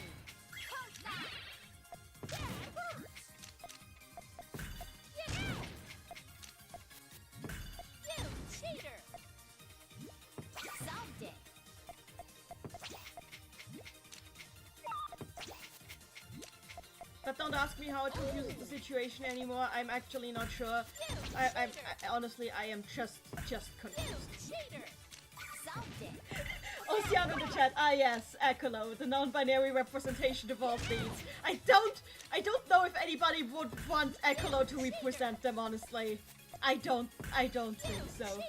That hurts! Get out! You cheater! Solved it! But don't ask me how it confuses the situation anymore. I'm actually not sure. I honestly, I am just confused. Ocean in the chat. Ah yes, Akolo, the non-binary representation of all things. I don't know if anybody would want Akolo to represent them. Honestly, I don't think so.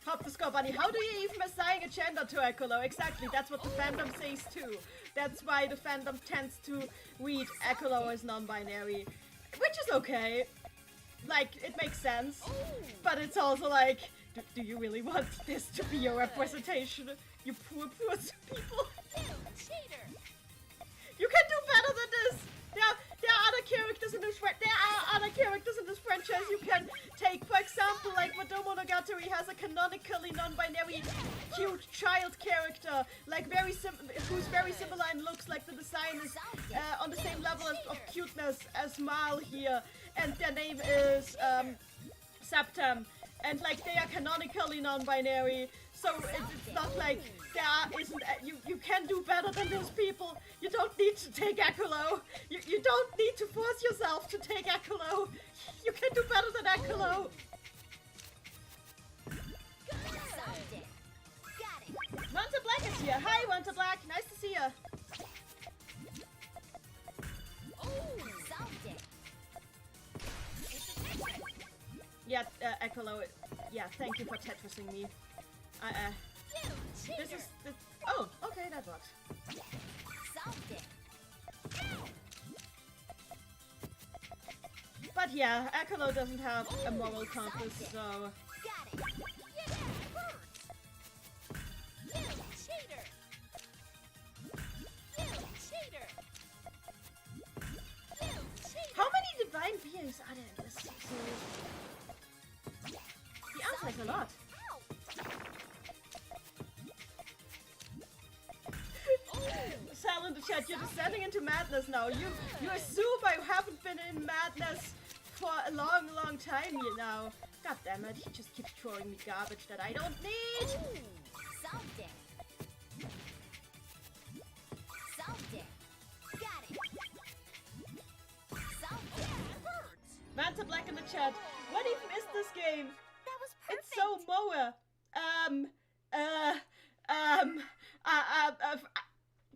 Hop the score, buddy. How do you even assign a gender to Akolo? Exactly, that's what the fandom says too. That's why the fandom tends to read Akolo as non-binary. Which is okay. Like, it makes sense. But it's also like, do you really want this to be your representation? You poor people. You can do better than this! There are other characters in this franchise you can take. For example, like Monogatari has a canonically non-binary cute child character, like who's very similar in looks. Like the design is on the same level of cuteness as Mal here, and their name is Septem, and like they are canonically non-binary. So it's not like there isn't. You can do better than those people. You don't need to take Akolo. You don't need to force yourself to take Akolo. You can do better than Akolo. Wanta Black is here. Hi, Wanta Black. Nice to see you. Yeah, Akolo. Yeah, thank you for Tetrising me. This is the. Oh, okay, that works. But yeah, Akolo doesn't have a moral compass, so. How many divine beings are there in this series? The answer is a lot. Sal in the chat, you're descending into madness now. You assume I haven't been in madness for a long time now. God damn it, he just keeps throwing me garbage that I don't need. Solved it. Solved it. Got it. Solved it. Manta Black in the chat. What even is this game? That was perfect. It's so Moa.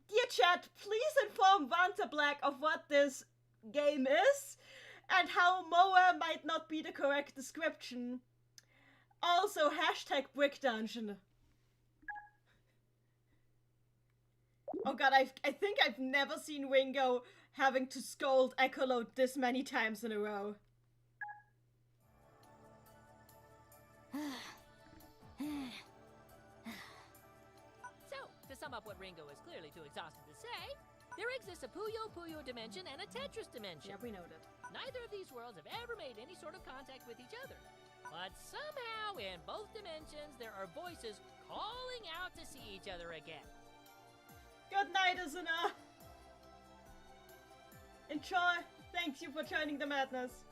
Dear chat, please inform Vanta Black of what this game is and how Moa might not be the correct description. Also, hashtag Brick Dungeon. Oh god, I think I've never seen Ringo having to scold Echoload this many times in a row. sum up what Ringo is clearly too exhausted to say, there exists a Puyo dimension and a Tetris dimension. Yeah, we know that. Neither of these worlds have ever made any sort of contact with each other. But somehow, in both dimensions, there are voices calling out to see each other again. Good night, Asuna. Enjoy. Thank you for joining the madness.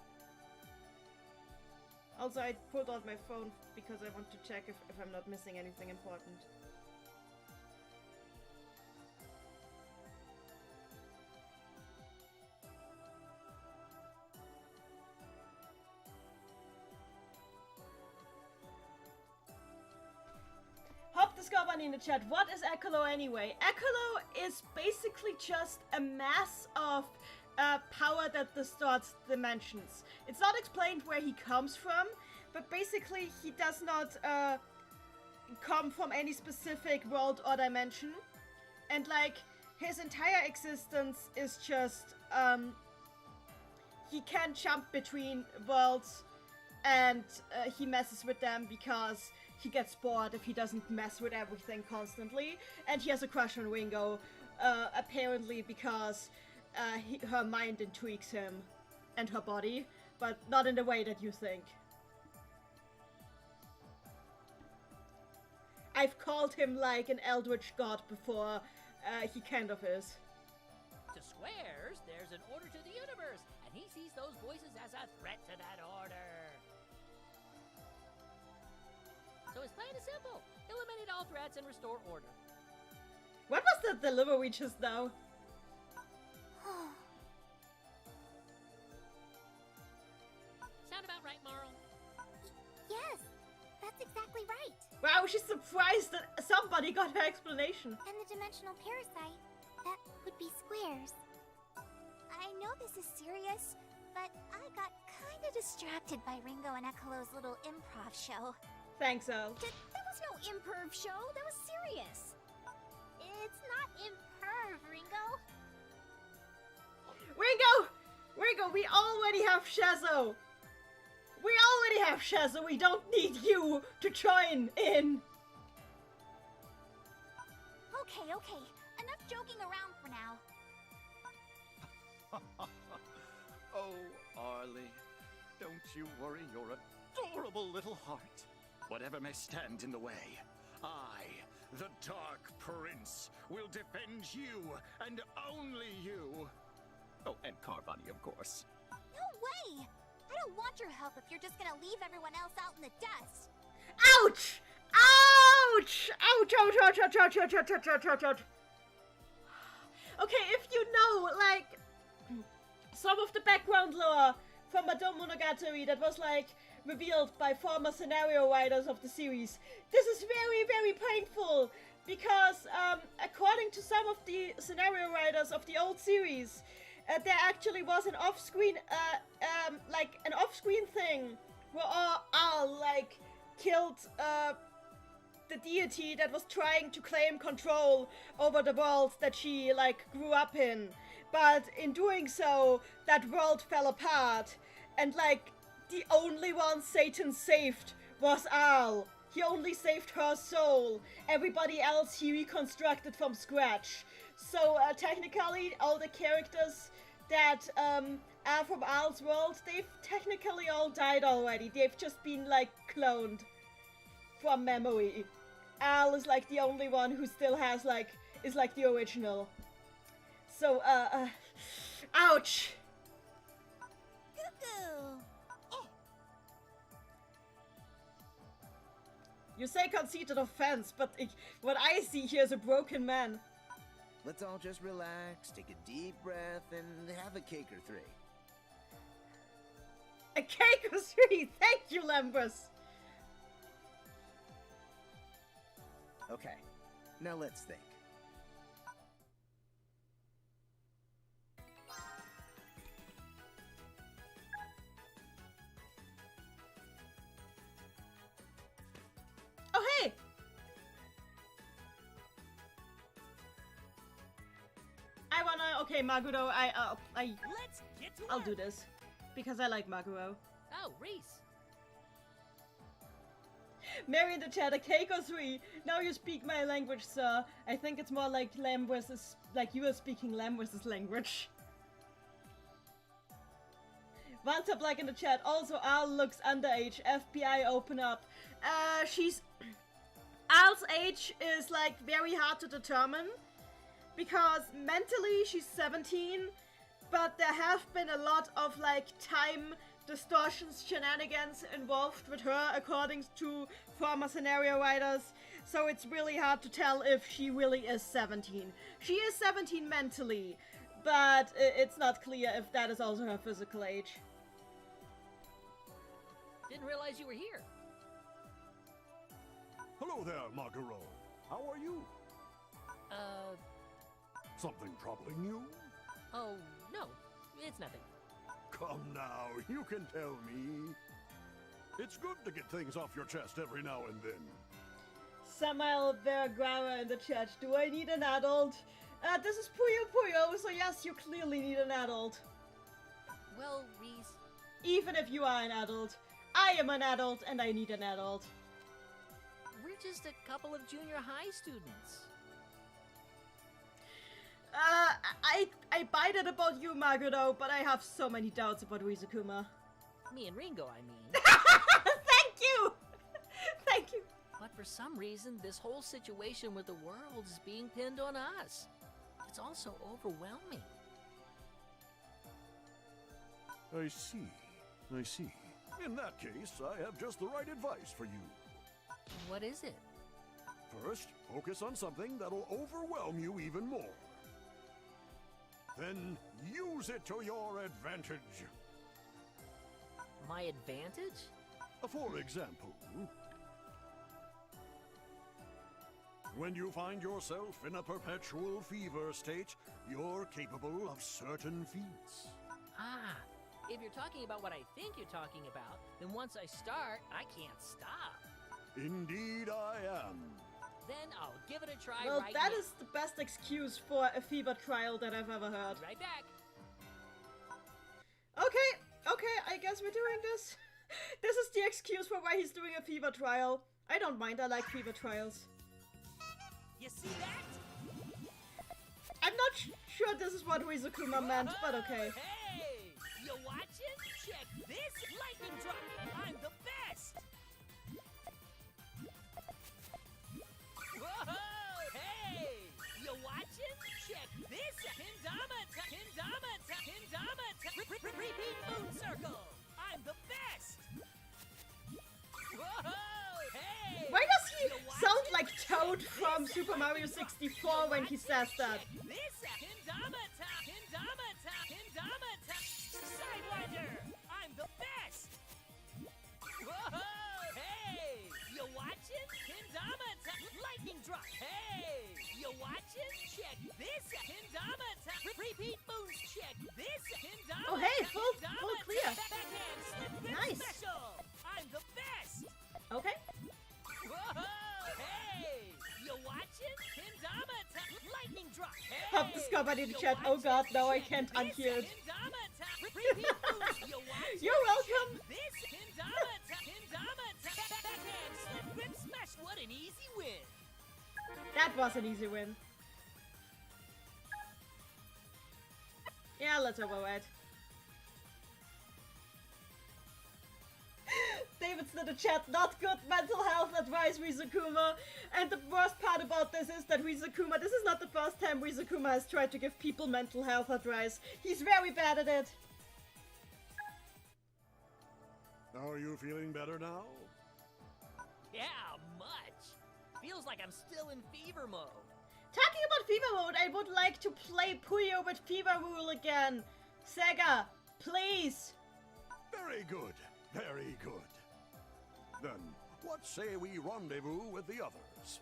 Also, I pulled out my phone because I want to check if I'm not missing anything important. Hop Discovery in the chat. What is Ecolo anyway? Ecolo is basically just a mass of power that distorts dimensions. It's not explained where he comes from, but basically he does not come from any specific world or dimension. And like, his entire existence is just, he can jump between worlds and he messes with them because he gets bored if he doesn't mess with everything constantly. And he has a crush on Ringo, apparently because her mind intrigues him and her body, but not in the way that you think. I've called him like an eldritch god before, he kind of is. To squares, there's an order to the universe, and he sees those voices as a threat to that order. So his plan is simple. Eliminate all threats and restore order. What was the delivery just now? Sound about right, Marl? Yes, that's exactly right. Wow, she's surprised that somebody got her explanation. And the dimensional parasite, that would be squares. I know this is serious, but I got kinda distracted by Ringo and Ecolo's little improv show. Thanks, Al. That was no improv show. That was serious. It's not imperv, Ringo. Ringo, we already have Shazo. We don't need you to join in. Okay. Enough joking around for now. Oh, Arlie, don't you worry your adorable little heart. Whatever may stand in the way, I, the Dark Prince, will defend you and only you. Oh, and Carvani, of course. No way! I don't want your help if you're just gonna leave everyone else out in the dust. Ouch! Ouch! Ouch! Okay, if you know, like, some of the background lore from Madame Monogatari that was, like, revealed by former scenario writers of the series, this is very, very painful, because, according to some of the scenario writers of the old series, there actually was an off-screen, an off-screen thing where Al, like, killed, the deity that was trying to claim control over the world that she, like, grew up in. But in doing so, that world fell apart, and, like, the only one Satan saved was Al. He only saved her soul. Everybody else he reconstructed from scratch. So, technically, all the characters that, are from Al's world, they've technically all died already. They've just been, like, cloned from memory. Al is, like, the only one who still has, like, is, like, the original. So, ouch! Cuckoo! You say conceited offense, but what I see here is a broken man. Let's all just relax, take a deep breath, and have a cake or three. A cake or three! Thank you, Lembus! Okay, now let's think. Oh, hey! I wanna... Okay, Maguro, Let's get to I'll work. do this. Because I like Maguro. Oh, Reese. Mary in the chat, a Keiko 3. Now you speak my language, sir. I think it's more like lamb versus, like you are speaking lamb versus language. Once up like in the chat. Also, Al looks underage. FBI open up. Al's age is like very hard to determine because mentally she's 17, but there have been a lot of like time distortions, shenanigans involved with her according to former scenario writers, so it's really hard to tell if she really is 17. She is 17 mentally, but it's not clear if that is also her physical age. Didn't realize you were here. Hello there, Maguro. How are you? Something troubling you? Oh, no. It's nothing. Come now, you can tell me. It's good to get things off your chest every now and then. Samael Vergara in the chat. Do I need an adult? This is Puyo, so yes, you clearly need an adult. Well, Reese... Even if you are an adult. I am an adult and I need an adult. We're just a couple of junior high students. I bite it about you, Magodo, but I have so many doubts about Rizukuma. Me and Ringo, I mean. Thank you! Thank you. But for some reason, this whole situation with the world is being pinned on us. It's all so overwhelming. I see. In that case, I have just the right advice for you. What is it? First, focus on something that'll overwhelm you even more. Then use it to your advantage. My advantage? For example, when you find yourself in a perpetual fever state, you're capable of certain feats. Ah, if you're talking about what I think you're talking about, then once I start, I can't stop. Indeed I am. Then I'll give it a try Well, right that now. is the best excuse for a fever trial that I've ever heard. Right back. Okay, I guess we're doing this. This is the excuse for why he's doing a fever trial. I don't mind, I like fever trials. You see that? I'm not sure this is what Rizukuma meant, but okay. Hey! You watching? Check this lightning drop! I'm the best! Whoa! Hey! You watching? Check this! Kendama! Repeat moon circle! I'm the best! Whoa! Hey! Why does he sound like Toad from Super Mario 64 when he says that? This Kendama! Sidewinder! I'm the best! Whoa! Hey! You watching? Kendama! Lightning drop! Hey! You watching? Check this! Kendama! Repeat moons! Check this! Kendama! Oh hey, full clear. Backhand slip grip Nice. special! I'm the best! Okay. Whoa! Hey! You watching? Kendama! Lightning drop! Hey! Have discovered in the chat. Oh god, no, I can't unhear it. You're welcome. This Kendama! Backhand slip grip smash! What an easy win! That was an easy win. Yeah, let's override. David's in the chat, not good mental health advice, Rizukuma. And the worst part about this is that Rizukuma, this is not the first time Rizukuma has tried to give people mental health advice. He's very bad at it. Are you feeling better now? Yeah, much! Feels like I'm still in fever mode. Talking about fever mode, I would like to play Puyo with Fever Rule again. Sega, please. Very good. Very good. Then, what say we rendezvous with the others?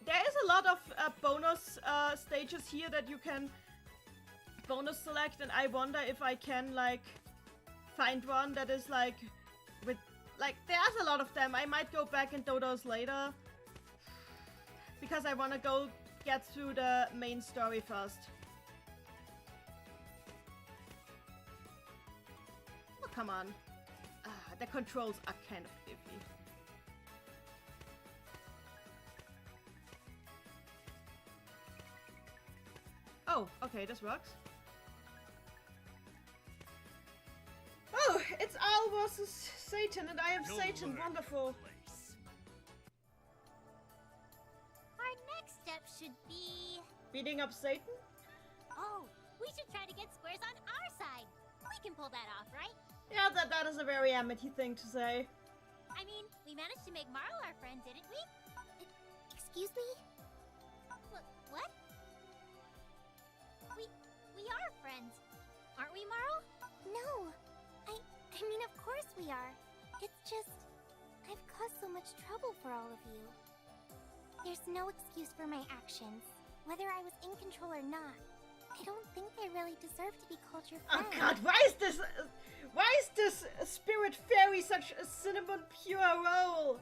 There is a lot of bonus stages here that you can bonus select, and I wonder if I can, like, find one that is, like, with, like, there's a lot of them. I might go back and do those later, because I want to go get through the main story first. Oh, come on. The controls are kind of iffy. Oh, okay, this works. Oh, it's Al versus Satan, and I am Satan. Wonderful. Our next step should be... Beating up Satan? Oh, we should try to get squares on our side. We can pull that off, right? Yeah, that is a very Amity thing to say. I mean, we managed to make Marl our friend, didn't we? Excuse me? What? We are friends, aren't we, Marl? No. I mean, of course we are. It's just... I've caused so much trouble for all of you. There's no excuse for my actions, whether I was in control or not. I don't think I really deserve to be called your friend. Oh god, why is this spirit fairy such a cinnamon pure roll?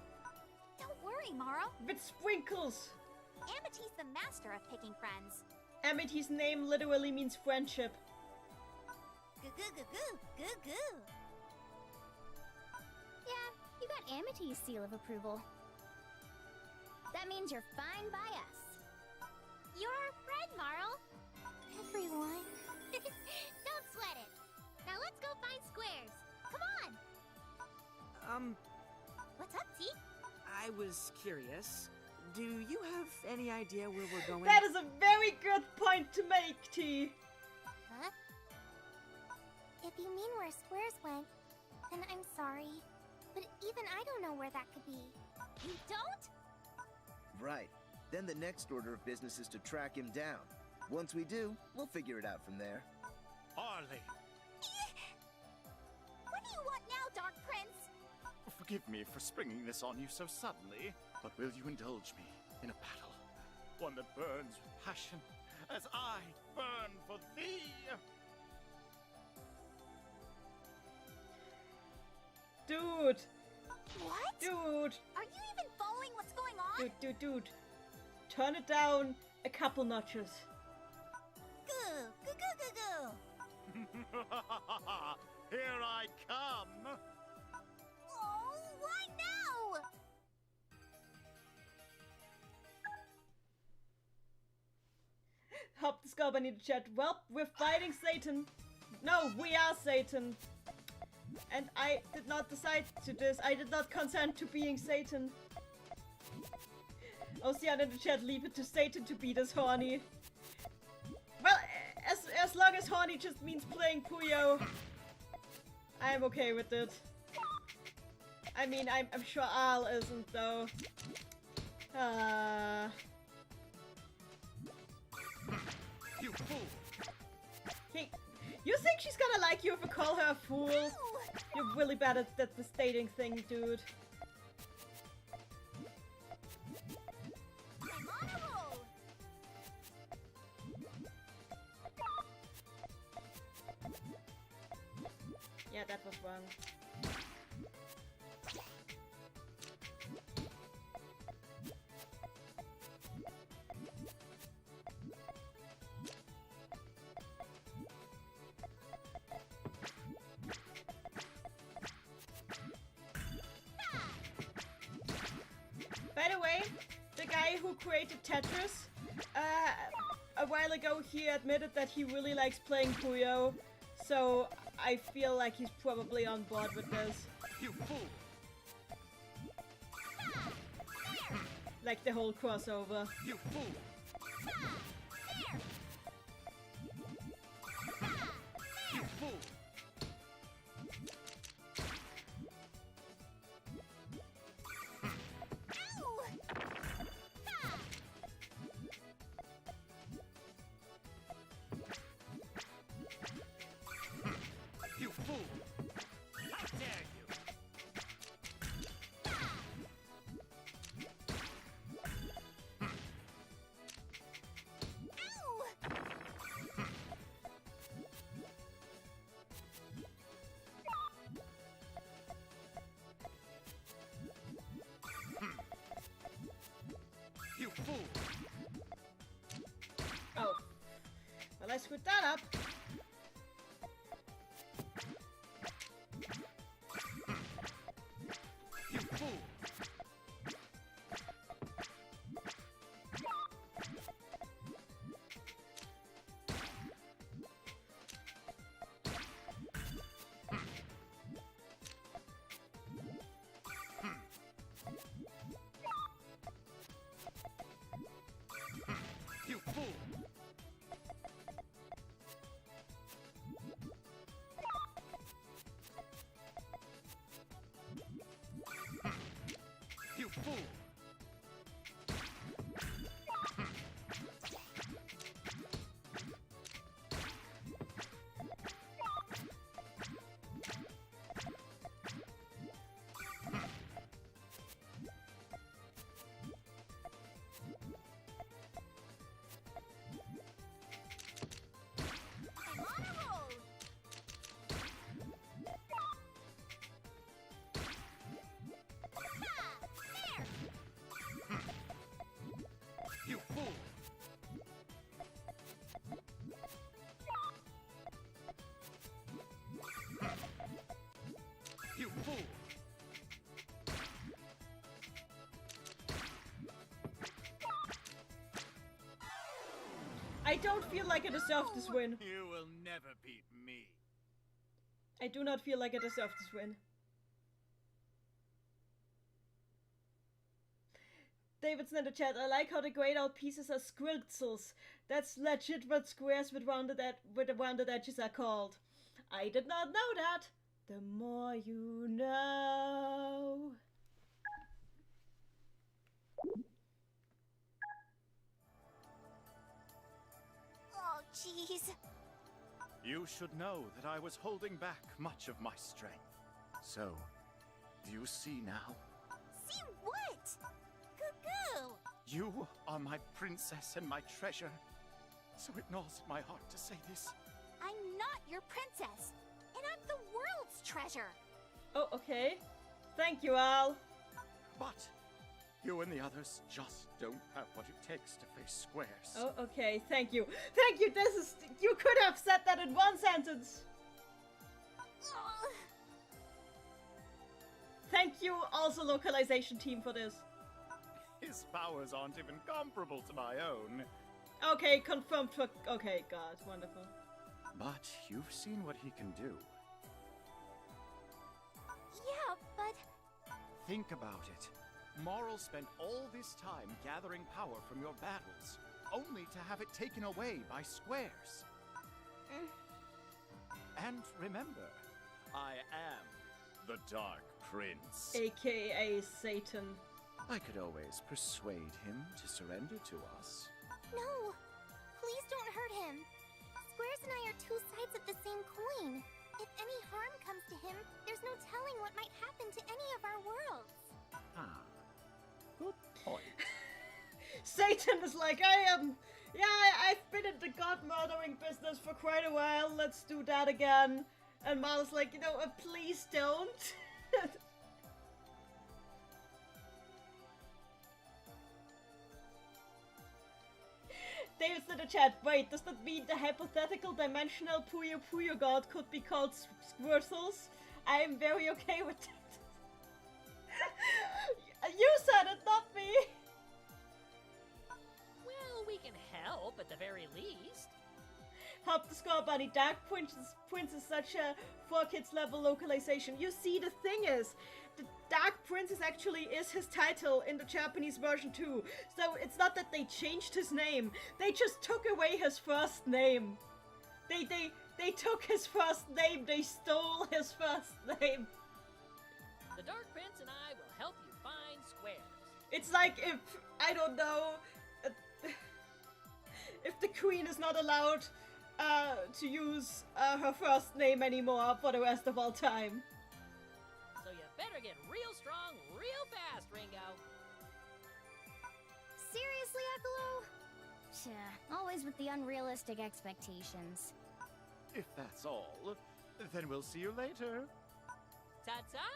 Don't worry, Marl. With sprinkles. Amity's the master of picking friends. Amity's name literally means friendship. Goo goo goo goo goo goo. Yeah, you got Amity's seal of approval. That means you're fine by us. You're our friend, Marl. Everyone. Don't sweat it. Now let's go find squares. Come on. What's up, T? I was curious. Do you have any idea where we're going? That is a very good point to make, T. Huh? If you mean where squares went, then I'm sorry. But even I don't know where that could be. You don't? Right. Then the next order of business is to track him down. Once we do, we'll figure it out from there. Arlie, What do you want now, Dark Prince? forgive me for springing this on you so suddenly, but will you indulge me in a battle? One that burns with passion, as I burn for thee. Dude. What? Dude. Are you even following what's going on? Dude. Turn it down a couple notches. Goo, goo goo goo goo. Here I come. Oh, why now? Hop the scope, I need to chat. Well, we're fighting Satan. No, we are Satan. And I did not decide to this. I did not consent to being Satan. Ocean in the chat, leave it to Satan to beat us, horny. Well, as long as horny just means playing Puyo, I'm okay with it. I mean, I'm sure Al isn't, though. You fool! Hey, you think she's gonna like you if I call her a fool? Ow! You're really bad at the stating thing, dude. I'm on a roll. Yeah, that was wrong. By the way, the guy who created Tetris, a while ago he admitted that he really likes playing Puyo, so I feel like he's probably on board with this. You fool! Like the whole crossover. You fool! You fool! You fool! How dare you! You fool! Oh. Well, I screwed that up. I don't feel like I deserve this win. You will never beat me. I do not feel like I deserve this win. David's in the chat. I like how the grayed out pieces are squiltzels. That's legit what squares with the rounded edges are called. I did not know that. The more you know. Oh, jeez. You should know that I was holding back much of my strength. So, do you see now? See what? Goo-goo! You are my princess and my treasure. So it gnaws at my heart to say this. I'm not your princess, and I'm the world's treasure. Oh, okay. Thank you, Al. But you and the others just don't have what it takes to face squares. Oh, okay. Thank you. Thank you. You could have said that in one sentence. Ugh. Thank you, also localization team, for this. His powers aren't even comparable to my own. Okay, confirmed for... Okay, God, wonderful. But you've seen what he can do. Yeah, but... Think about it. Marl spent all this time gathering power from your battles, only to have it taken away by squares. And remember, I am the Dark Prince. AKA Satan. I could always persuade him to surrender to us. No! Please don't hurt him. Squares and I are two sides of the same coin. If any harm comes to him, there's no telling what might happen to any of our worlds. Ah, good point. Satan is like, I've been in the god murdering business for quite a while. Let's do that again. And Marl's like, please don't. David's in the chat. Wait, does that mean the hypothetical dimensional Puyo Puyo god could be called Squirtles? I am very okay with that. You said it, not me. Well, we can help at the very least. Help the score, buddy. Dark Prince is such a 4Kids level localization. You see, the thing is, the Dark Prince actually is his title in the Japanese version too. So it's not that they changed his name. They just took away his first name. They took his first name. They stole his first name. The Dark Prince and I will help you find squares. It's like if, I don't know, if the queen is not allowed to use her first name anymore for the rest of all time. So you better get real strong real fast, Ringo. Seriously, Eccolo? Psha, always with the unrealistic expectations. If that's all, then we'll see you later. Ta-ta!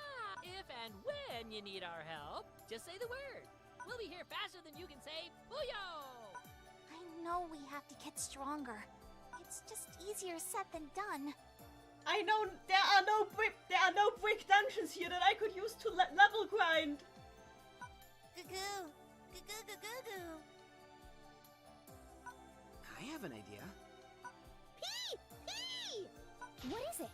If and when you need our help, just say the word. We'll be here faster than you can say Puyo! I know we have to get stronger. It's just easier said than done. I know there are no brick dungeons here that I could use to level grind. Goo-goo! Goo-goo-goo-goo-goo! I have an idea. Pee! Pee! What is it?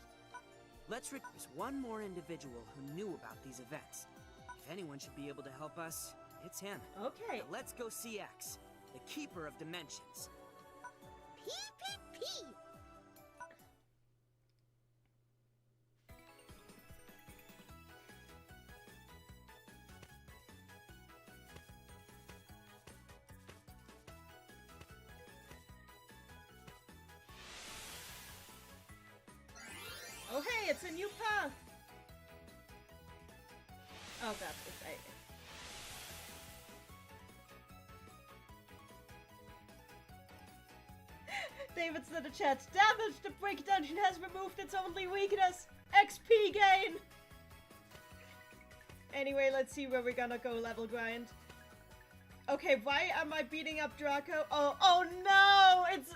There's one more individual who knew about these events. If anyone should be able to help us, it's him. Okay. Now let's go see X, the Keeper of Dimensions. Pee! Pee! Pee! Oh hey, it's a new path. Oh god, it's David's in the chat. Damn it, the brick dungeon has removed its only weakness. XP gain! Anyway, let's see where we're gonna go level grind. Okay, why am I beating up Draco? Oh no! It's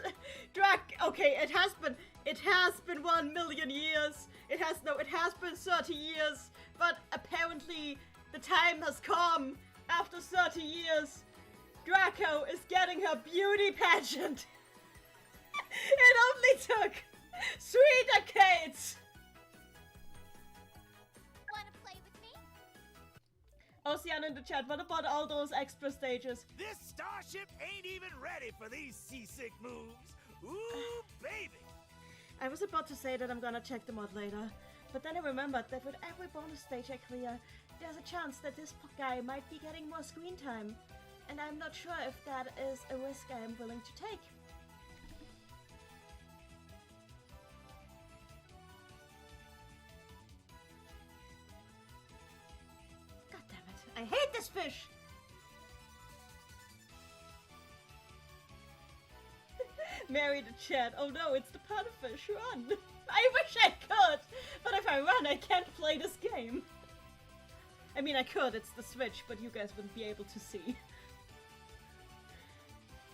okay, it has been 1 million years. It has been 30 years. But apparently the time has come. After 30 years, Draco is getting her beauty pageant. It only took 3 decades! Wanna play with me? Ocean in the chat, what about all those extra stages? This starship ain't even ready for these seasick moves. Ooh, baby! I was about to say that I'm gonna check the mod later, but then I remembered that with every bonus stage I clear, there's a chance that this guy might be getting more screen time, and I'm not sure if that is a risk I am willing to take. God damn it, I hate this fish! Mary the chat. Oh no, it's the pufferfish. Run! I wish I could, but if I run, I can't play this game. I mean, I could. It's the Switch, but you guys wouldn't be able to see.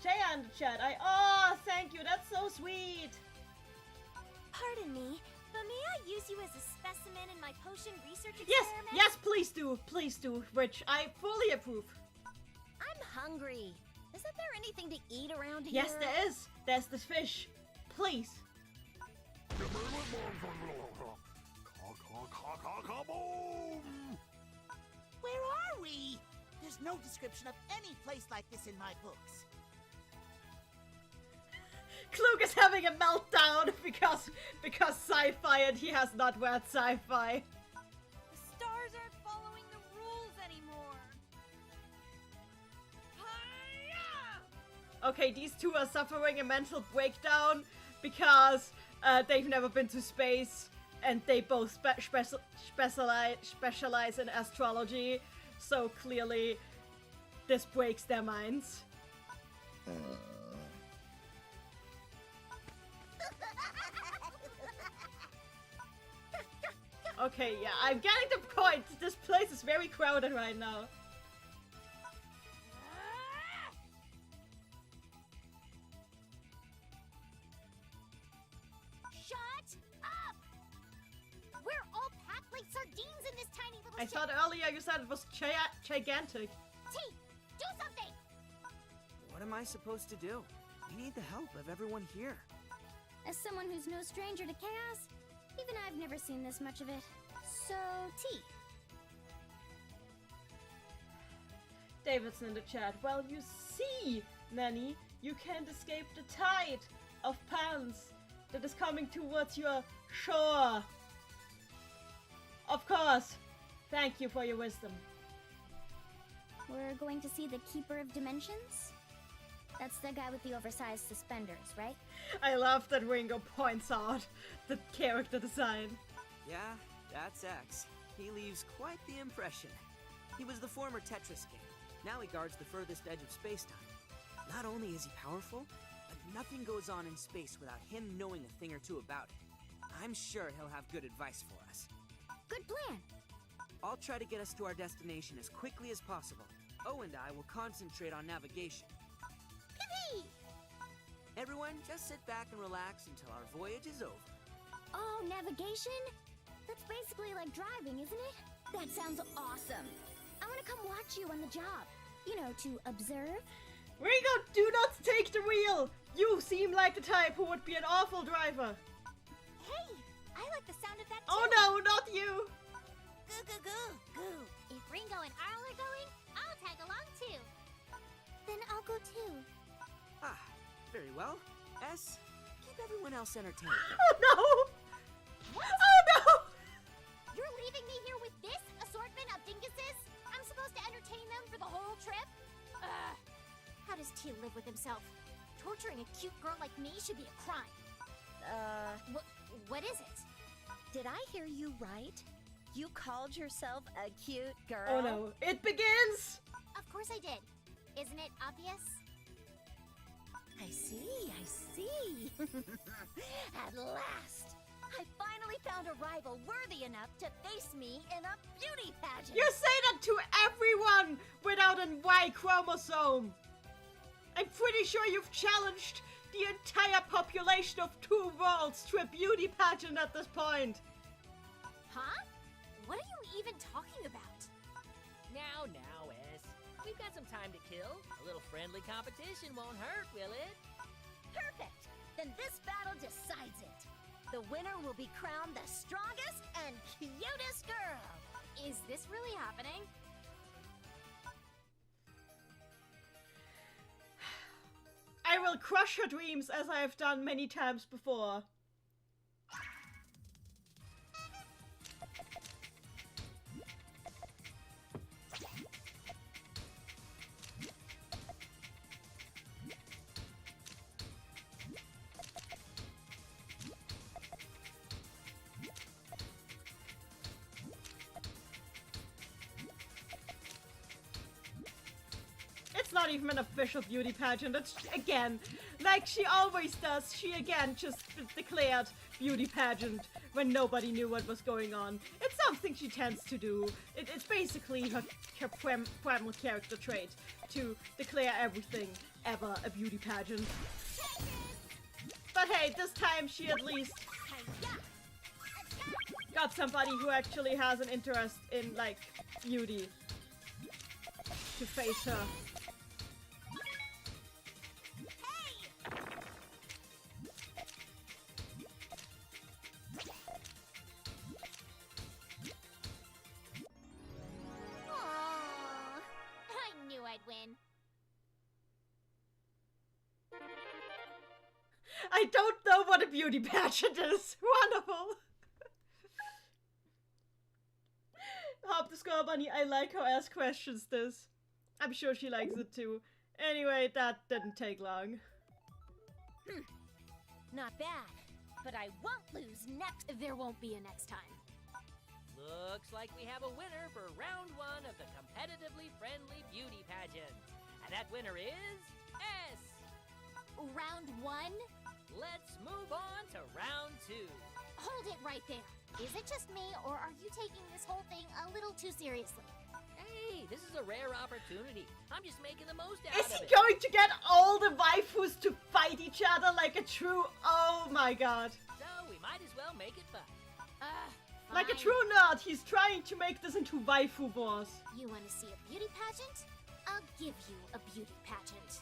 Jaya in the chat. Oh, thank you. That's so sweet. Pardon me, but may I use you as a specimen in my potion research Yes, experiment? yes, please do. Which I fully approve. I'm hungry. Isn't there anything to eat around here? Yes, there is. There's this fish. Please. Where are we? There's no description of any place like this in my books. Klug is having a meltdown because sci-fi and he has not read sci-fi. The stars aren't following the rules anymore. Hi-ya! Okay, these two are suffering a mental breakdown because they've never been to space and they both specialize in astrology, so clearly this breaks their minds. Okay, yeah, I'm getting the point. This place is very crowded right now. Shut up! We're all packed like sardines in this tiny little I ship. thought earlier you said it was gigantic. T, do something! What am I supposed to do? We need the help of everyone here. As someone who's no stranger to chaos, even I've never seen this much of it. So, T. Davidson in the chat. Well, you see, Neni, you can't escape the tide of pans that is coming towards your shore. Of course. Thank you for your wisdom. We're going to see the Keeper of Dimensions? That's the guy with the oversized suspenders, right? I love that Ringo points out the character design. Yeah, that's X. He leaves quite the impression. He was the former Tetris king. Now he guards the furthest edge of space-time. Not only is he powerful, but nothing goes on in space without him knowing a thing or two about it. I'm sure he'll have good advice for us. Good plan. I'll try to get us to our destination as quickly as possible. O and I will concentrate on navigation. Yippee! Everyone, just sit back and relax until our voyage is over. Oh, navigation? That's basically like driving, isn't it? That sounds awesome. I want to come watch you on the job. You know, to observe. Ringo, do not take the wheel! You seem like the type who would be an awful driver. Hey, I like the sound of that too. Oh no, not you! Goo goo goo goo. If Ringo and Arl are going, I'll tag along too. Then I'll go too. Ah, very well. S, keep everyone else entertained. Oh no! What? Oh no! You're leaving me here with this assortment of dinguses? I'm supposed to entertain them for the whole trip? Ugh. How does T live with himself? Torturing a cute girl like me should be a crime. What is it? Did I hear you right? You called yourself a cute girl? Oh no, it begins! Of course I did. Isn't it obvious? I see. At last! I finally found a rival worthy enough to face me in a beauty pageant! You say that to everyone without a Y chromosome! I'm pretty sure you've challenged the entire population of 2 worlds to a beauty pageant at this point! Huh? What are you even talking about? Now, S. We've got some time to kill. A little friendly competition won't hurt, will it? Perfect! then this battle decides it. The winner will be crowned the strongest and cutest girl. Is this really happening? I will crush her dreams as I have done many times before. It's not even an official beauty pageant. It's, again, like she always does, she again just declared beauty pageant when nobody knew what was going on. It's something she tends to do. It's basically her primal character trait to declare everything ever a beauty pageant. But hey, this time she at least got somebody who actually has an interest in, like, beauty to face her. Win. I don't know what a beauty pageant is. Wonderful. Hop the Score Bunny, I like how Ask questions this. I'm sure she likes it too. Anyway, that didn't take long. Not bad, but I won't lose next. There won't be a next time. Looks like we have a winner for round 1 of the competitively friendly beauty pageant. And that winner is S. Round 1? Let's move on to round 2. Hold it right there. Is it just me, or are you taking this whole thing a little too seriously? Hey, this is a rare opportunity. I'm just making the most out of it. Is he going to get all the waifus to fight each other like a true... Oh my god. So we might as well make it fun. Like a Fine. true nerd, he's trying to make this into waifu wars. You want to see a beauty pageant? I'll give you a beauty pageant.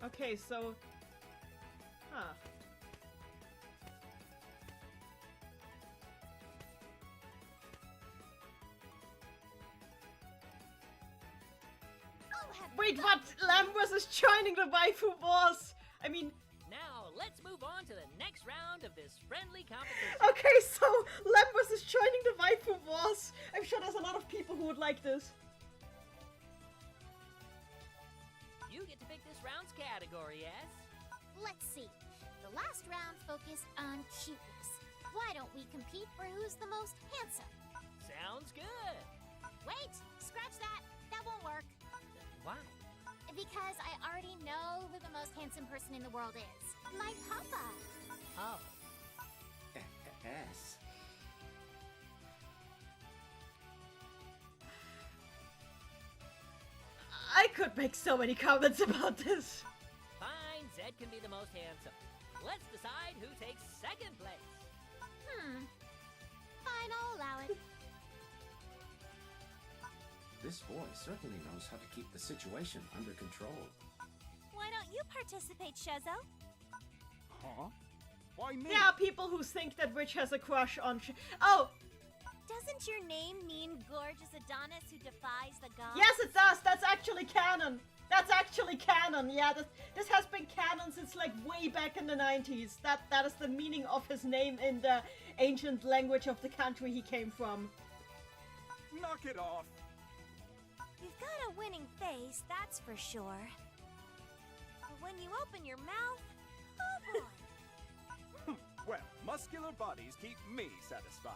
Okay, so... Huh. Wait, what? Lamb is joining the waifu wars! I mean... Now, let's move on to the next round of this friendly competition. Okay, so Lamb is joining the waifu wars! I'm sure there's a lot of people who would like this. You get to pick this round's category, yes? Let's see. The last round focused on cuteness. Why don't we compete for who's the most handsome? Sounds good. Wait! Scratch that! That won't work. Why? Because I already know who the most handsome person in the world is. My papa. Oh. S. I could make so many comments about this. Fine, Zed can be the most handsome. Let's decide who takes second place. Fine, I'll allow it. This boy certainly knows how to keep the situation under control. Why don't you participate, Shozo? Huh? Why me? There are people who think that Witch has a crush on Oh! Doesn't your name mean gorgeous Adonis who defies the gods? Yes, it does! That's actually canon! That's actually canon, yeah. This has been canon since, like, way back in the 90s. That is the meaning of his name in the ancient language of the country he came from. Knock it off. You've got a winning face, that's for sure. But when you open your mouth, oh boy. Well, muscular bodies keep me satisfied.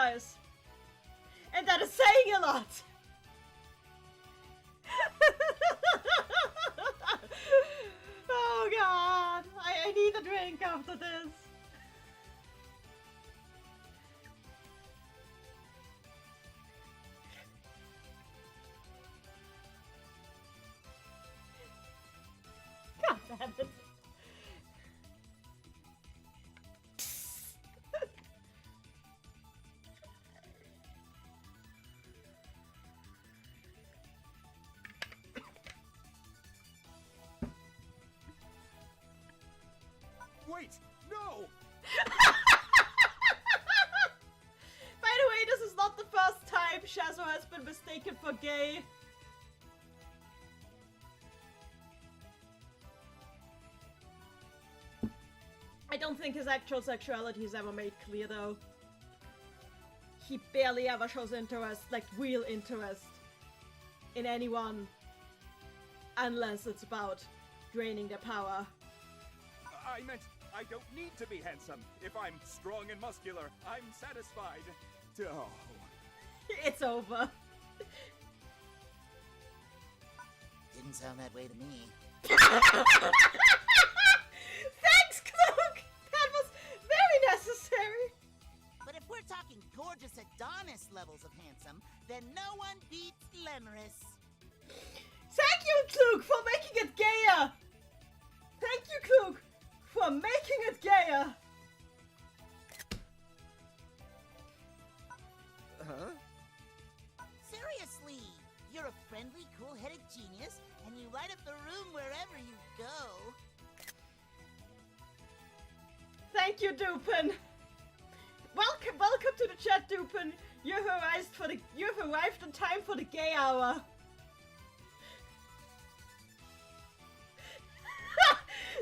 guys. And that is saying a lot. Oh god, I need a drink after this. God damn it. Wait, no! By the way, this is not the first time Shazo has been mistaken for gay. I don't think his actual sexuality is ever made clear though. He barely ever shows interest, like real interest, in anyone. Unless it's about draining their power. I meant I don't need to be handsome. If I'm strong and muscular, I'm satisfied. Oh. It's over. Didn't sound that way to me. Thanks, Cloak! That was very necessary. But if we're talking gorgeous Adonis levels of handsome, then no one beats Lemurus. Thank you, Cloak, for making it gayer! Thank you, Cloak, for making it gayer! Huh? Seriously, you're a friendly, cool-headed genius, and you light up the room wherever you go. Thank you, Dupin. Welcome to the chat, Dupin. You've arrived in time for the gay hour.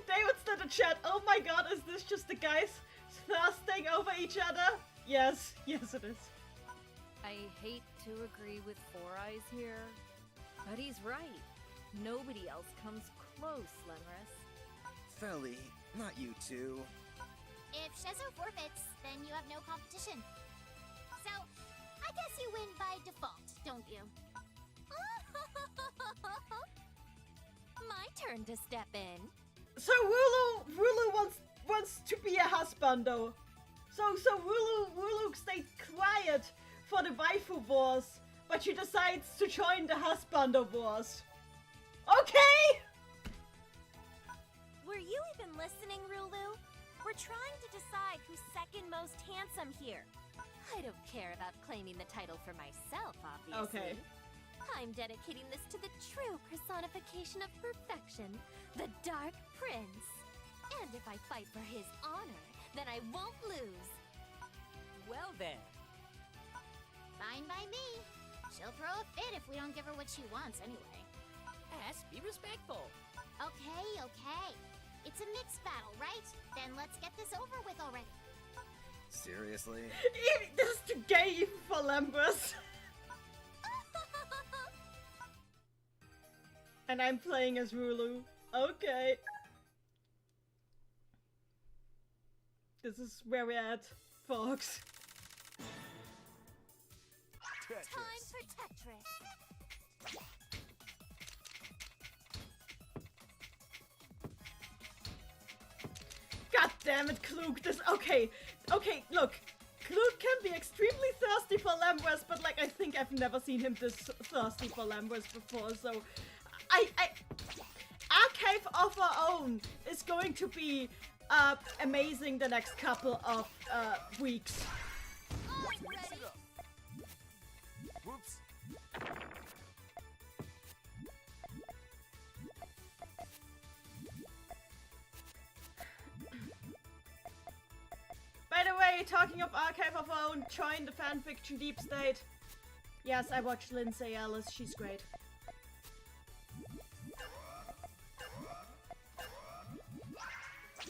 David's in the chat. Oh my god, is this just the guys thirsting over each other? Yes, yes it is. I hate to agree with Four Eyes here, but he's right. Nobody else comes close, Lemurus. Felly, not you two. If Shezo forfeits, then you have no competition. So, I guess you win by default, don't you? My turn to step in. So Rulu wants to be a husbando. So Rulu stayed quiet for the waifu wars, but she decides to join the husbando wars. Okay! Were you even listening, Rulu? We're trying to decide who's second most handsome here. I don't care about claiming the title for myself, obviously. Okay. I'm dedicating this to the true personification of perfection, the Dark Prince. And if I fight for his honor, then I won't lose. Well then. Fine by me. She'll throw a fit if we don't give her what she wants anyway. Ask, be respectful. Okay, okay. It's a mixed battle, right? Then let's get this over with already. Seriously? This is too gay even for Lambus. And I'm playing as Rulu. Okay. This is where we're at, folks. Time for Tetris. God damn it, Klug. Okay, look. Klug can be extremely thirsty for Lambus, but like I think I've never seen him this thirsty for Lambus before, so Archive of Our Own is going to be amazing the next couple of weeks. Whoops. By the way, talking of Archive of Our Own, join the fanfiction Deep State. Yes, I watched Lindsay Ellis, she's great.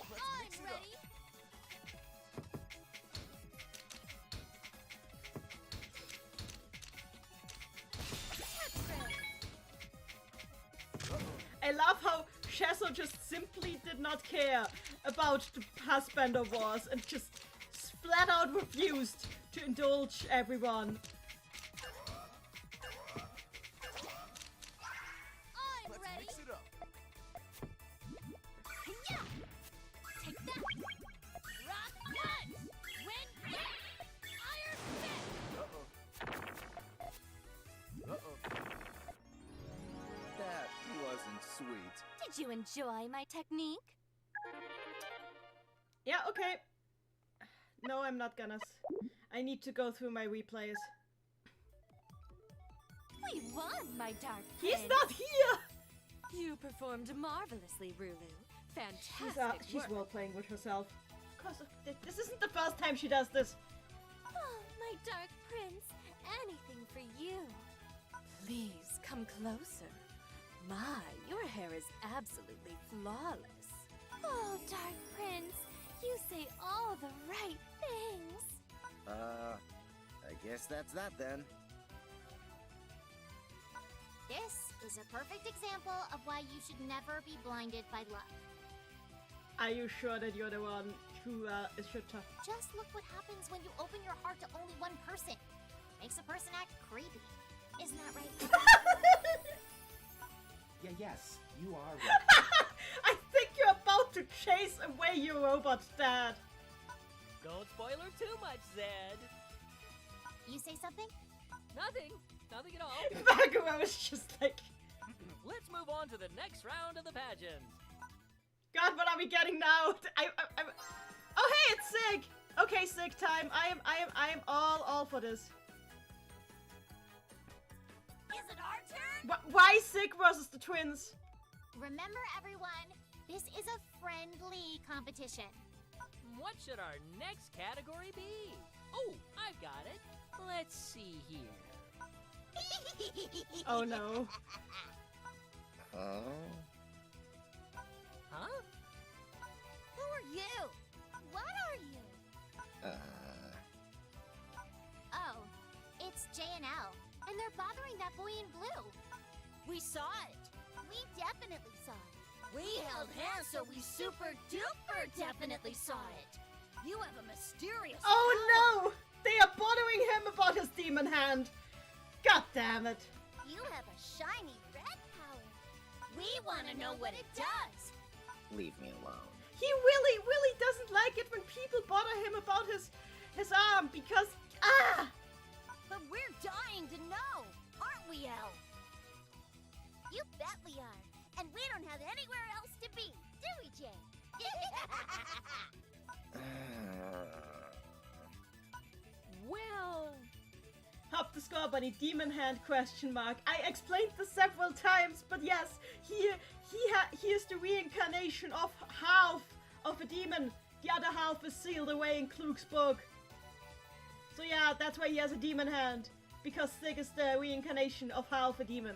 I'm ready. I love how Shazo just simply did not care about the husband wars and just flat out refused to indulge everyone. I'm ready. Mix it up. Yeah. Take that. Rock punch. Wind kick. Iron fist. Uh-oh. That wasn't sweet. Did you enjoy my technique? Yeah, okay. No, I'm not gonna. I need to go through my replays. We won, my dark He's prince. not here! You performed marvelously, Rulu. Fantastic She's work. role-playing with herself. Of course, this isn't the first time she does this. Oh, my dark prince, anything for you. Please come closer. My, your hair is absolutely flawless. Oh, dark prince, you say all the right things. I guess that's that then. This is a perfect example of why you should never be blinded by love. Are you sure that you're the one who should talk? Just look what happens when you open your heart to only one person. Makes a person act creepy. Isn't that right? Yeah, yes, you are right. I think you're about to chase away your robot dad. Don't spoil her too much, Zed. You say something? Nothing. Nothing at all. Baguro is just like... Let's move on to the next round of the pageant. God, what are we getting now? Oh, hey, it's Sig. Okay, Sig time. I am all for this. Is it our turn? Why Sig versus the twins? Remember, everyone, this is a friendly competition. What should our next category be? Oh, I've got it. Let's see here. Oh no. Oh? Huh? Who are you? What are you? Oh, it's J and L, and they're bothering that boy in blue. We saw it. We definitely saw it. We held hands, so we super duper definitely saw it. You have a mysterious Oh power. no! They are bothering him about his demon hand. God damn it. You have a shiny red power. We want to know what it does. Leave me alone. He really doesn't like it when people bother him about his arm because But we're dying to know, aren't we, Elle? You bet we are. And we don't have anywhere else to be, do we, Jay? Well... Hop the score, buddy. Demon hand question mark. I explained this several times, but yes, he is the reincarnation of half of a demon. The other half is sealed away in Klug's book. So yeah, that's why he has a demon hand. Because Sig is the reincarnation of half a demon.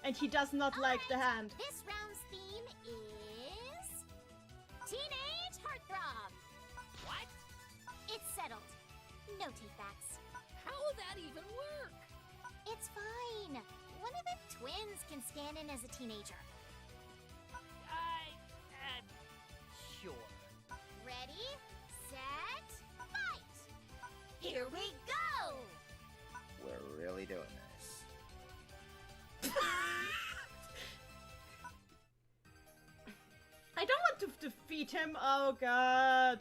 And he does not like the hand. This round's theme is... Teenage Heartthrob. What? It's settled. No take-backs. How will that even work? It's fine. One of the twins can stand in as a teenager. Sure. Ready, set, fight! Here we go! We're really doing this. I don't want to defeat him. Oh god.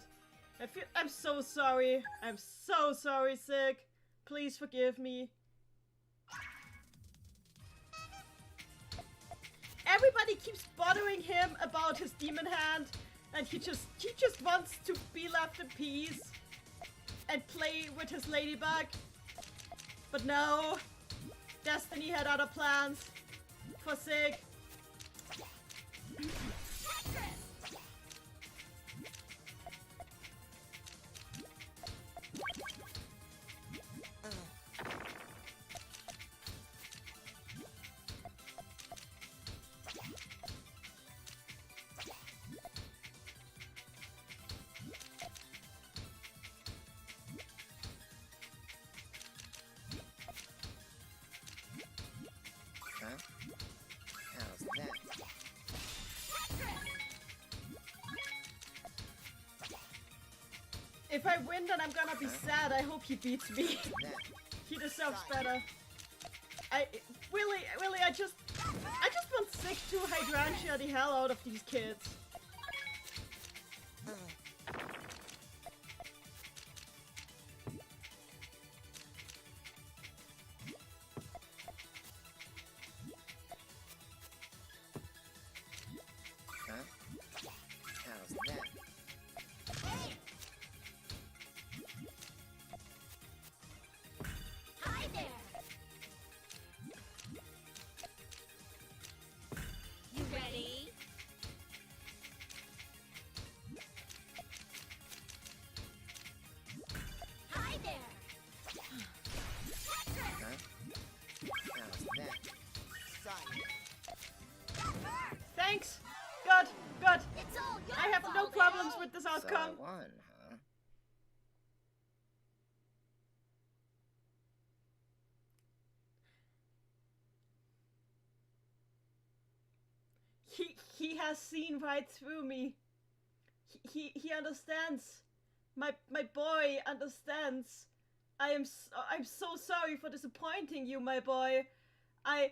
I'm so sorry. I'm so sorry, Sig. Please forgive me. Everybody keeps bothering him about his demon hand, and he just wants to be left in peace and play with his ladybug. But no, Destiny had other plans for Sig. Tetris! Huh? How If I win, then I'm gonna be sad. I hope he beats me. He deserves better. Really, I just want sick to hydrangea the hell out of these kids. How's that? Hi there! You ready? Hi there! Huh? How's that? Thanks. Good. It's all your I have no fault, problems eh? with this So I outcome. won, huh? He has seen right through me. He understands. My boy understands. I'm so sorry for disappointing you, my boy. I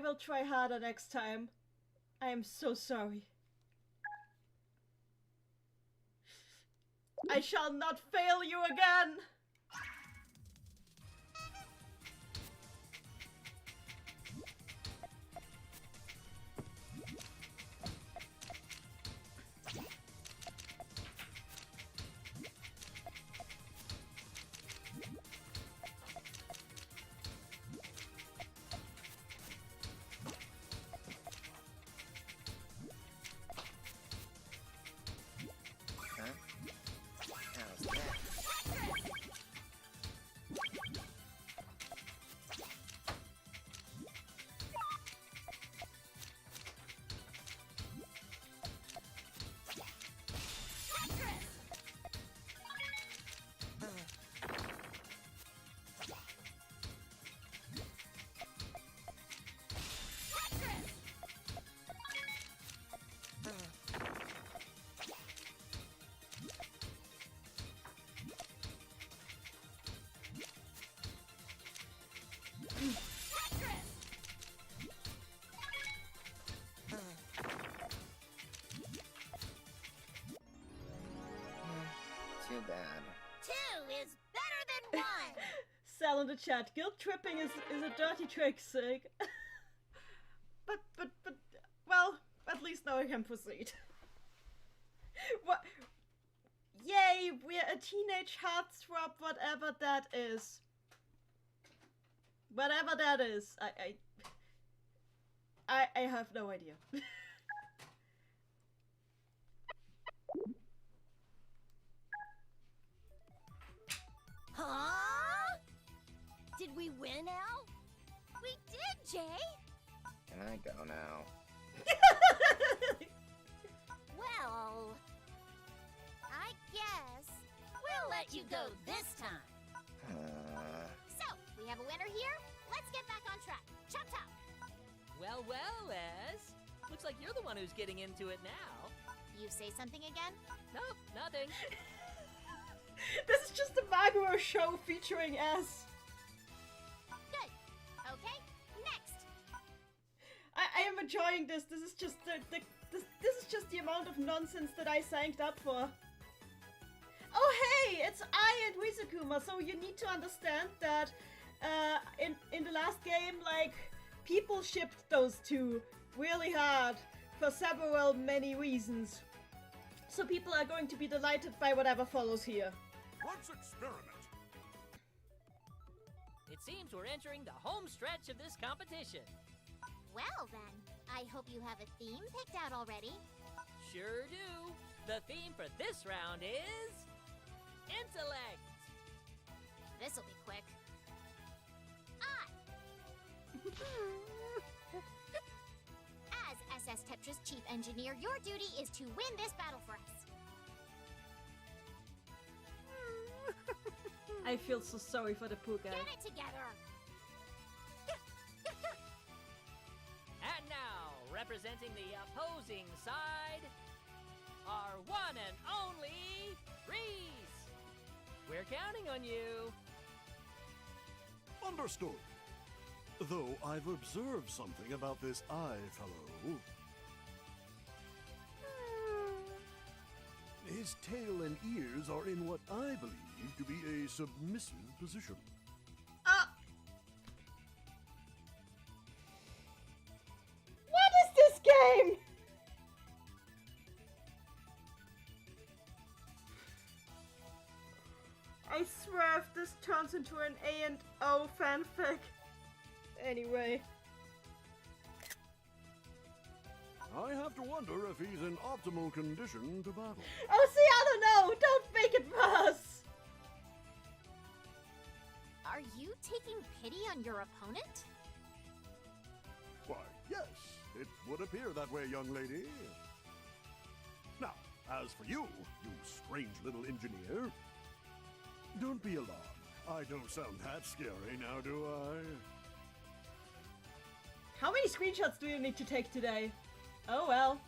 will try harder next time. I am so sorry. I shall not fail you again. Huh? How's that? Too bad. 2 is better than 1! Sal in the chat. Guilt tripping is a dirty trick, Sig. but well, at least now I can proceed. What? Yay, we're a teenage heartthrob, whatever that is. Whatever that is, I have no idea. Huh? Did we win, Al? We did, Jay! Can I go now? Well, I guess we'll let you go this time. So, we have a winner here. Let's get back on track. Chop chop! Well, Les. Looks like you're the one who's getting into it now. You say something again? Nope, nothing. This is just a Maguro show featuring S. Good. Okay, next. I am enjoying this. This is just this is just the amount of nonsense that I signed up for. Oh hey, it's I and Rizukuma. So you need to understand that in the last game, like, people shipped those two really hard for several many reasons. So people are going to be delighted by whatever follows here. Let's experiment. It seems we're entering the home stretch of this competition. Well then, I hope you have a theme picked out already. Sure do. The theme for this round is intellect. This'll be quick. As SS Tetris Chief Engineer, your duty is to win this battle for us. I feel so sorry for the poor guy. Get it together! And now, representing the opposing side, our one and only counting on you. Understood. Though I've observed something about this eye fellow. His tail and ears are in what I believe to be a submissive position. What is this game? I swear if this turns into an A&O fanfic. Anyway. I have to wonder if he's in optimal condition to battle. Oh, see, I don't know. Don't make it worse. Are you taking pity on your opponent? Why, yes, it would appear that way, young lady. Now, as for you, you strange little engineer, don't be alarmed. I don't sound that scary now, do I? How many screenshots do you need to take today? Oh well.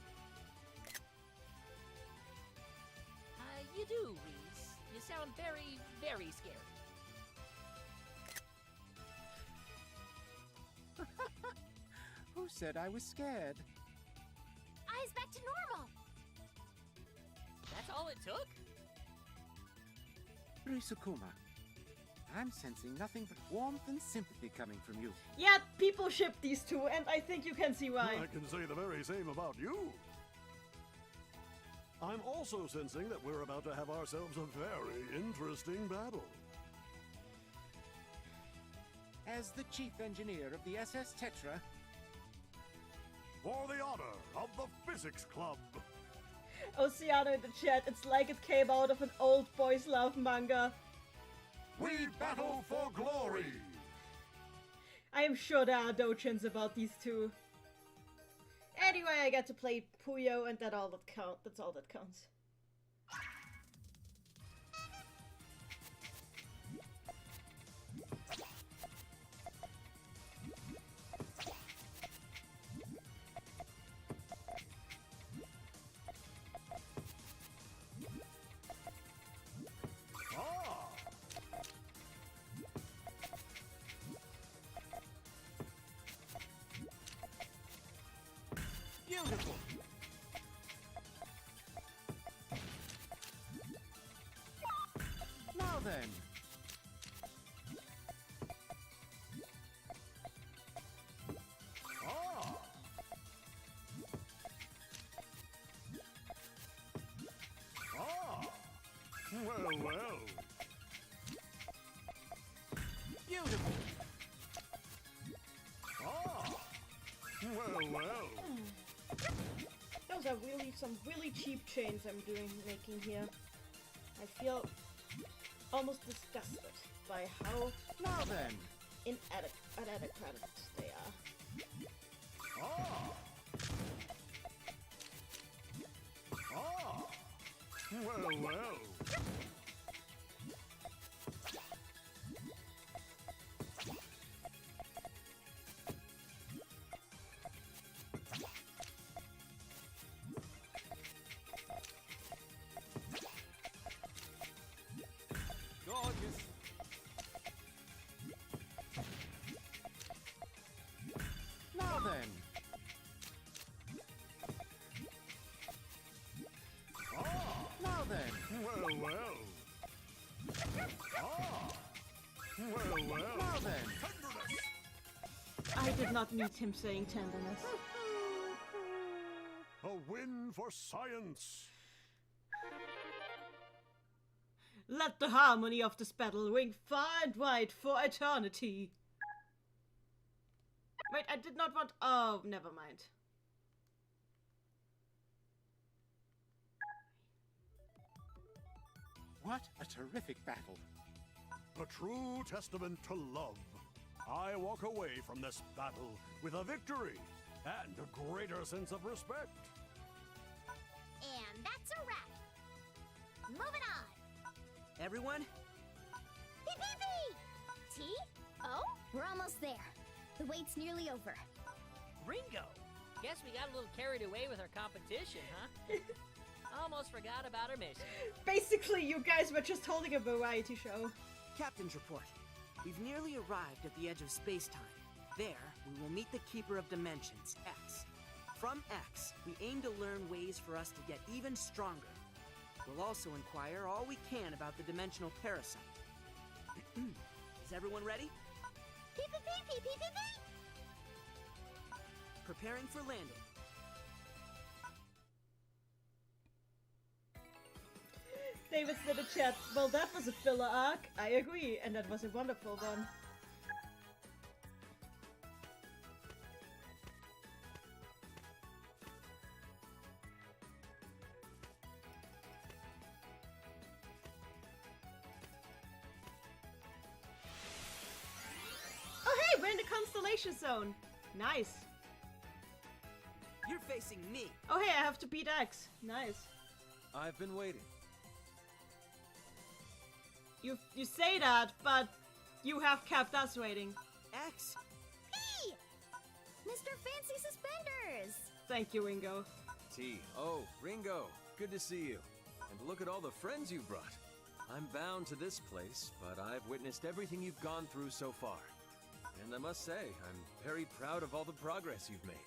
You do, Reese. You sound very, very scary. Who said I was scared? Eyes back to normal. That's all it took? Risukuma, I'm sensing nothing but warmth and sympathy coming from you. Yeah, people ship these two, and I think you can see why. I can say the very same about you. I'm also sensing that we're about to have ourselves a very interesting battle. As the chief engineer of the SS Tetra, for the honor of the Physics Club. Oceano in the chat, it's like it came out of an old boys love manga. We battle for glory! I am sure there are dojins about these two. Anyway, I get to play Puyo, and that's all that counts. beautiful. Now then. Ah. Ah. Well, well. Beautiful. Ah. Well, well. Those are some really cheap chains I'm making here. I feel almost disgusted by how now then inadequate they are. Ah. Ah. Well, well. gorgeous. Now then. Ah. Now then. Well, well. Ah. Well, well. Now then. I did not meet him saying tenderness. A win for science. Let the harmony of this battle ring far and wide for eternity. Wait, I did not want... Oh, never mind. What a terrific battle. A true testament to love. I walk away from this battle with a victory and a greater sense of respect. And that's a wrap. Moving on. Everyone? P-P-P! T? O? We're almost there. The wait's nearly over. Ringo! Guess we got a little carried away with our competition, huh? Almost forgot about our mission. Basically, you guys were just holding a variety show. Captain's report. We've nearly arrived at the edge of space-time. There, we will meet the Keeper of Dimensions, X. From X, we aim to learn ways for us to get even stronger. We'll also inquire all we can about the dimensional parasite. Is everyone ready? Preparing for landing. David said in the chat, well, that was a filler arc. I agree, and that was a wonderful one. Oh hey, we're in the Constellation Zone. Nice. You're facing me. Oh hey, I have to beat X. Nice. I've been waiting. You say that, but you have kept us waiting. X. Hey! Mr. Fancy Suspenders! Thank you, Ringo. T. Oh, Ringo. Good to see you. And look at all the friends you brought. I'm bound to this place, but I've witnessed everything you've gone through so far. And I must say, I'm very proud of all the progress you've made.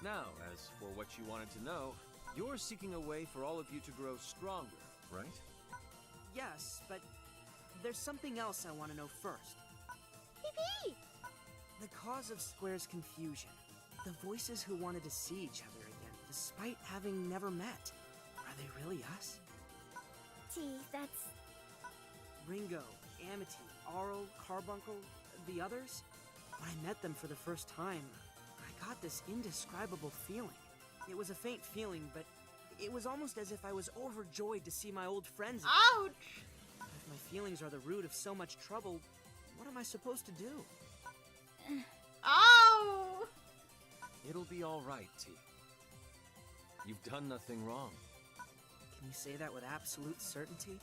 Now, as for what you wanted to know, you're seeking a way for all of you to grow stronger, right? Yes, but there's something else I want to know first. Pee-pee! The cause of Square's confusion. The voices who wanted to see each other again, despite having never met. Are they really us? T, that's... Ringo, Amity, Arl, Carbuncle, the others? When I met them for the first time, I got this indescribable feeling. It was a faint feeling, but it was almost as if I was overjoyed to see my old friends again. Ouch! If my feelings are the root of so much trouble, what am I supposed to do? Ow! It'll be all right, T. You've done nothing wrong. Can you say that with absolute certainty?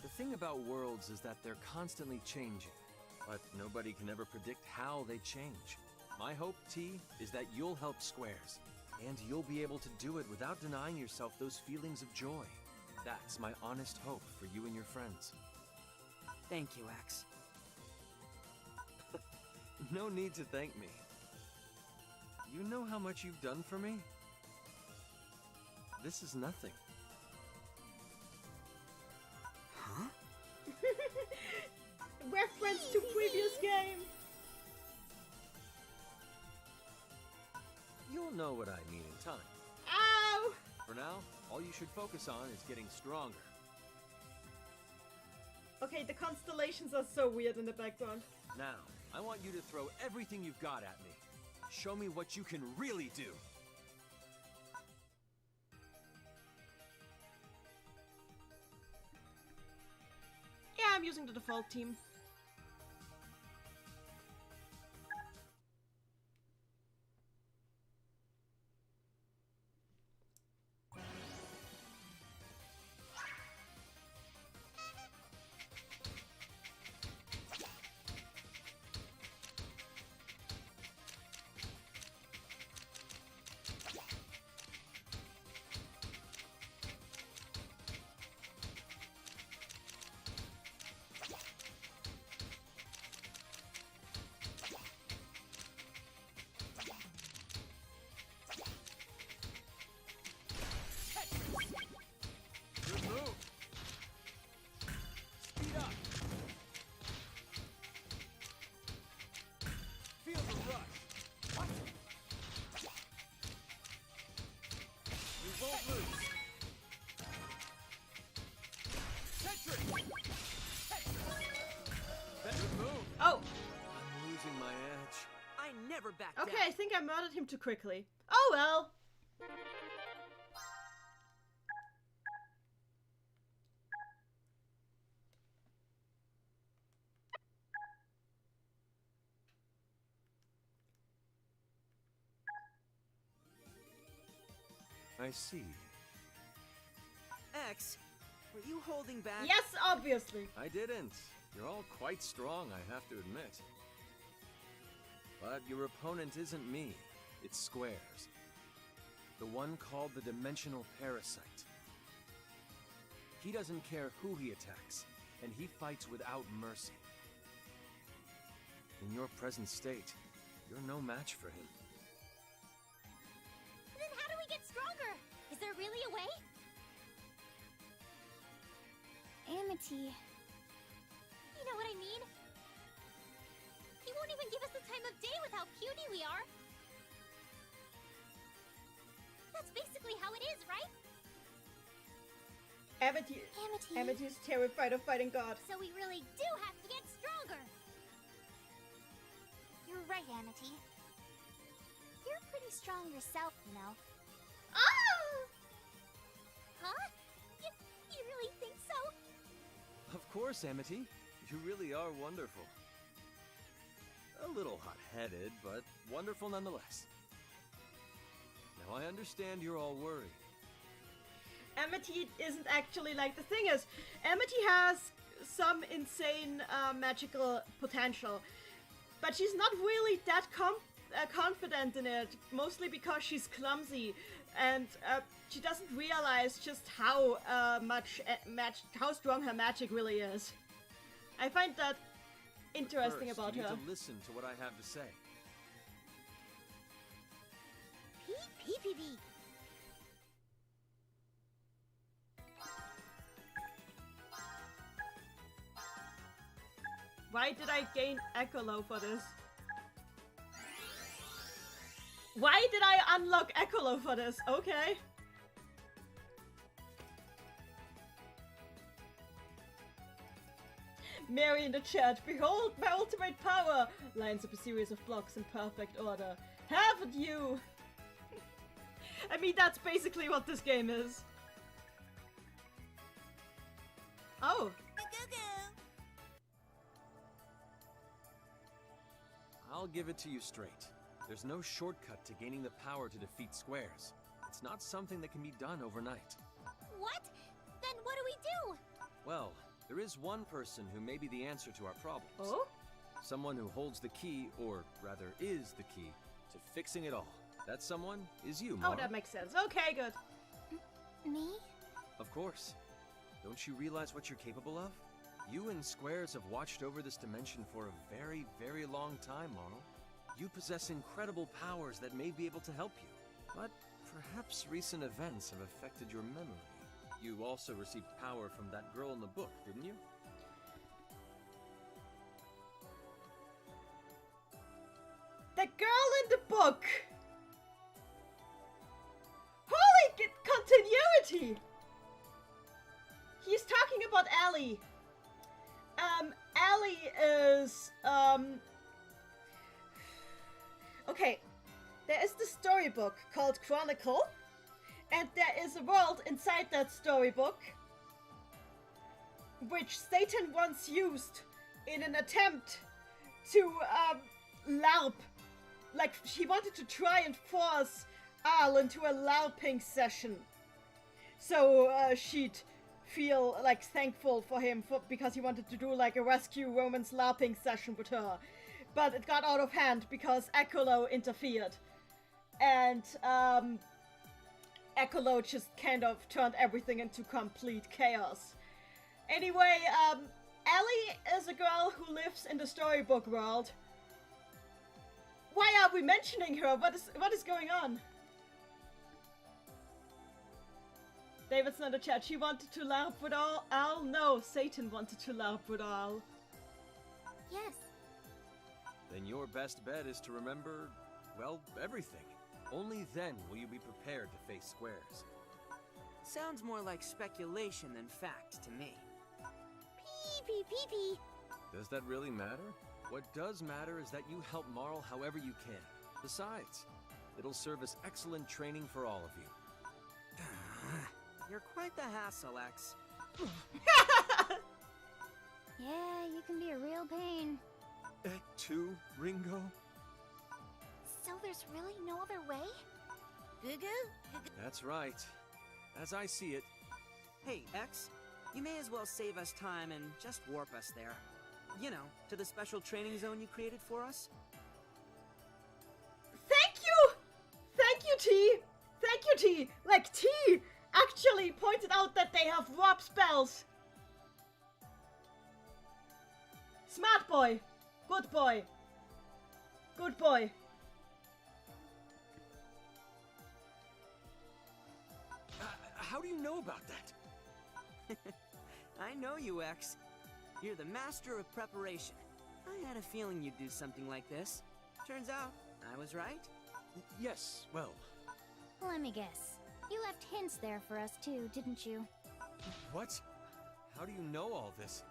The thing about worlds is that they're constantly changing, but nobody can ever predict how they change. My hope, T, is that you'll help Squares, and you'll be able to do it without denying yourself those feelings of joy. That's my honest hope for you and your friends. Thank you, X. No need to thank me. You know how much you've done for me? This is nothing. Huh? Reference to previous game. You'll know what I mean in time. Ow! For now, all you should focus on is getting stronger. Okay, the constellations are so weird in the background. Now, I want you to throw everything you've got at me. Show me what you can really do. Yeah, I'm using the default team. Oh! I'm losing my edge. I never back Okay, down. I think I murdered him too quickly. Oh well! I see. X, were you holding back? Yes, obviously! I didn't. You're all quite strong, I have to admit. But your opponent isn't me. It's Squares. The one called the Dimensional Parasite. He doesn't care who he attacks, and he fights without mercy. In your present state, you're no match for him. Then how do we get stronger? Is there really a way? Amity. You know what I mean? He won't even give us the time of day with how puny we are. That's basically how it is, right? Amity is terrified of fighting God. So we really do have to get stronger. You're right, Amity. You're pretty strong yourself, you know. Oh! Huh? You really think so? Of course, Amity. You really are wonderful. A little hot-headed, but wonderful nonetheless. Now I understand you're all worried. Amity isn't actually like, the thing is, Amity has some insane magical potential, but she's not really that confident in it, mostly because she's clumsy, and she doesn't realize just how how strong her magic really is. I find that interesting First, about you need her. to listen to what I have to say. P. Why did I gain Echolo for this? Why did I unlock Echolo for this? Okay. Mary in the chat, behold my ultimate power! Lines up a series of blocks in perfect order. Haven't you? I mean, that's basically what this game is. Oh. I'll give it to you straight. There's no shortcut to gaining the power to defeat squares. It's not something that can be done overnight. What? Then what do we do? Well, there is one person who may be the answer to our problems. Oh? Someone who holds the key, or rather is the key, to fixing it all. That someone is you, Mara. Oh, that makes sense. Okay, good. Me? Of course. Don't you realize what you're capable of? You and Squares have watched over this dimension for a very, very long time, Marl. You possess incredible powers that may be able to help you. But perhaps recent events have affected your memory. You also received power from that girl in the book, didn't you? The girl in the book! Holy continuity! He's talking about Allie. Allie is, okay, there is the storybook called Chronicle, and there is a world inside that storybook which Satan once used in an attempt to, LARP. Like, he wanted to try and force Al into a LARPing session. So, she'd feel, like, thankful for him because he wanted to do, like, a rescue romance LARPing session with her. But it got out of hand because Echolo interfered. And, Echolo just kind of turned everything into complete chaos. Anyway, Ellie is a girl who lives in the storybook world. Why are we mentioning her? What is going on? David's not a chat. She wanted to LARP with Al? No, Satan wanted to LARP with Al. Yes. Then your best bet is to remember, well, everything. Only then will you be prepared to face Squares. Sounds more like speculation than fact to me. Pee. Does that really matter? What does matter is that you help Marl however you can. Besides, it'll serve as excellent training for all of you. You're quite the hassle, X. Yeah, you can be a real pain. Too, Ringo? So there's really no other way? Gugu? That's right. As I see it. Hey, X, you may as well save us time and just warp us there. You know, to the special training zone you created for us. Thank you! Thank you, T! Thank you, T! Like, T! actually pointed out that they have warp spells. Smart boy. Good boy. Good boy. How do you know about that? I know you, X. You're the master of preparation. I had a feeling you'd do something like this. Turns out, I was right. Yes, well... Let me guess. You left hints there for us too, didn't you? What? How do you know all this?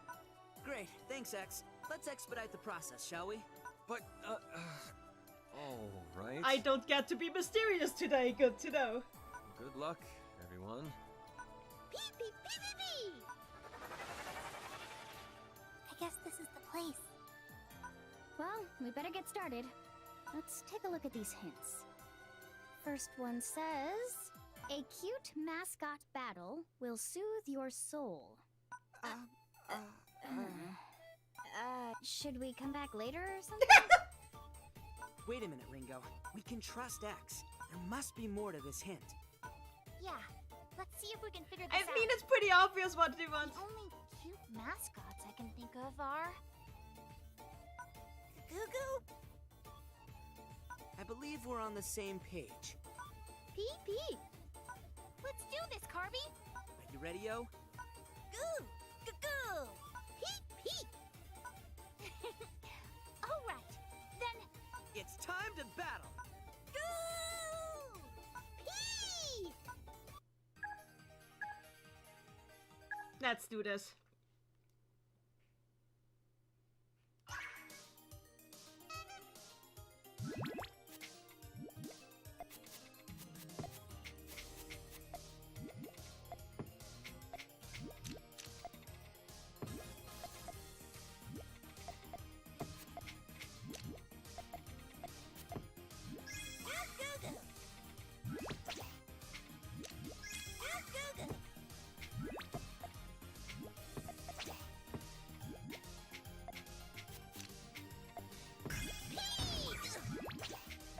Great, thanks, X. Let's expedite the process, shall we? But, all right. I don't get to be mysterious today, good to know. Good luck, everyone. Pee pee pee pee pee! I guess this is the place. Well, we better get started. Let's take a look at these hints. First one says, a cute mascot battle will soothe your soul. Should we come back later or something? Wait a minute, Ringo. We can trust X. There must be more to this hint. Yeah, let's see if we can figure this out. I mean, it's pretty obvious what they want. The only cute mascots I can think of are... Goo Goo? I believe we're on the same page. Pee pee! Let's do this, Carby! Are you ready, Yo? Goo! Goo goo! Pee pee! Alright, then... It's time to battle! Goo! Pee! Let's do this.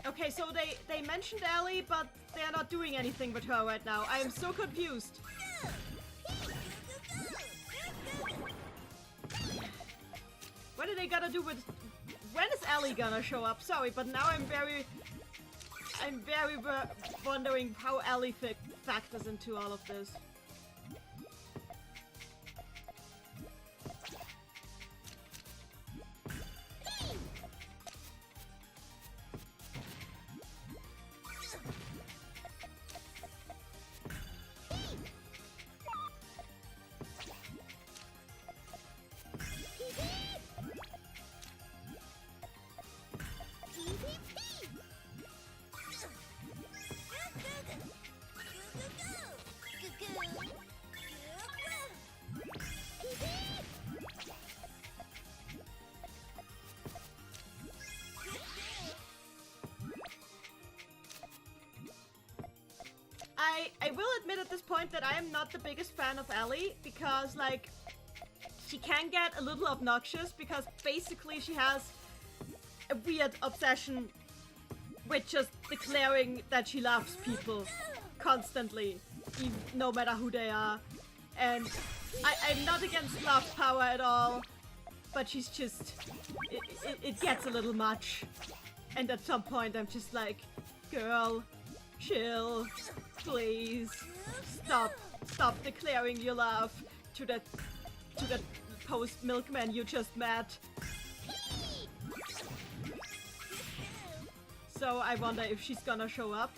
Okay, so they mentioned Ellie, but they're not doing anything with her right now. I am so confused. What are they gonna do with... When is Ellie gonna show up? Sorry, but now I'm very wondering how Ellie factors into all of this. I will admit at this point that I am not the biggest fan of Ellie, because, like, she can get a little obnoxious, because basically she has a weird obsession with just declaring that she loves people constantly, no matter who they are. And I'm not against love power at all, but she's just... It gets a little much. And at some point I'm just like, girl, chill. Please stop declaring your love to that post milkman you just met. So I wonder if she's gonna show up.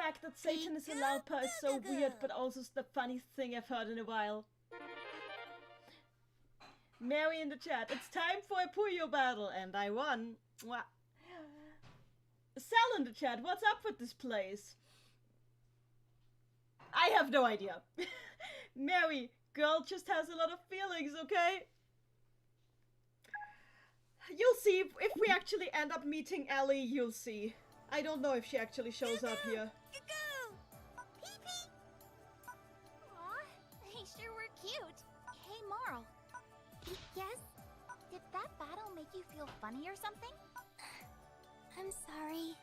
fact that Satan is a Lalpa is so weird, but also the funniest thing I've heard in a while. Mary in the chat, it's time for a Puyo battle, and I won. Mwah. Sal in the chat, what's up with this place? I have no idea. Mary, girl just has a lot of feelings, okay? You'll see. If we actually end up meeting Ellie, you'll see. I don't know if she actually shows up here. Aw, they sure were cute. Hey, Marl. Yes? Did that battle make you feel funny or something? I'm sorry.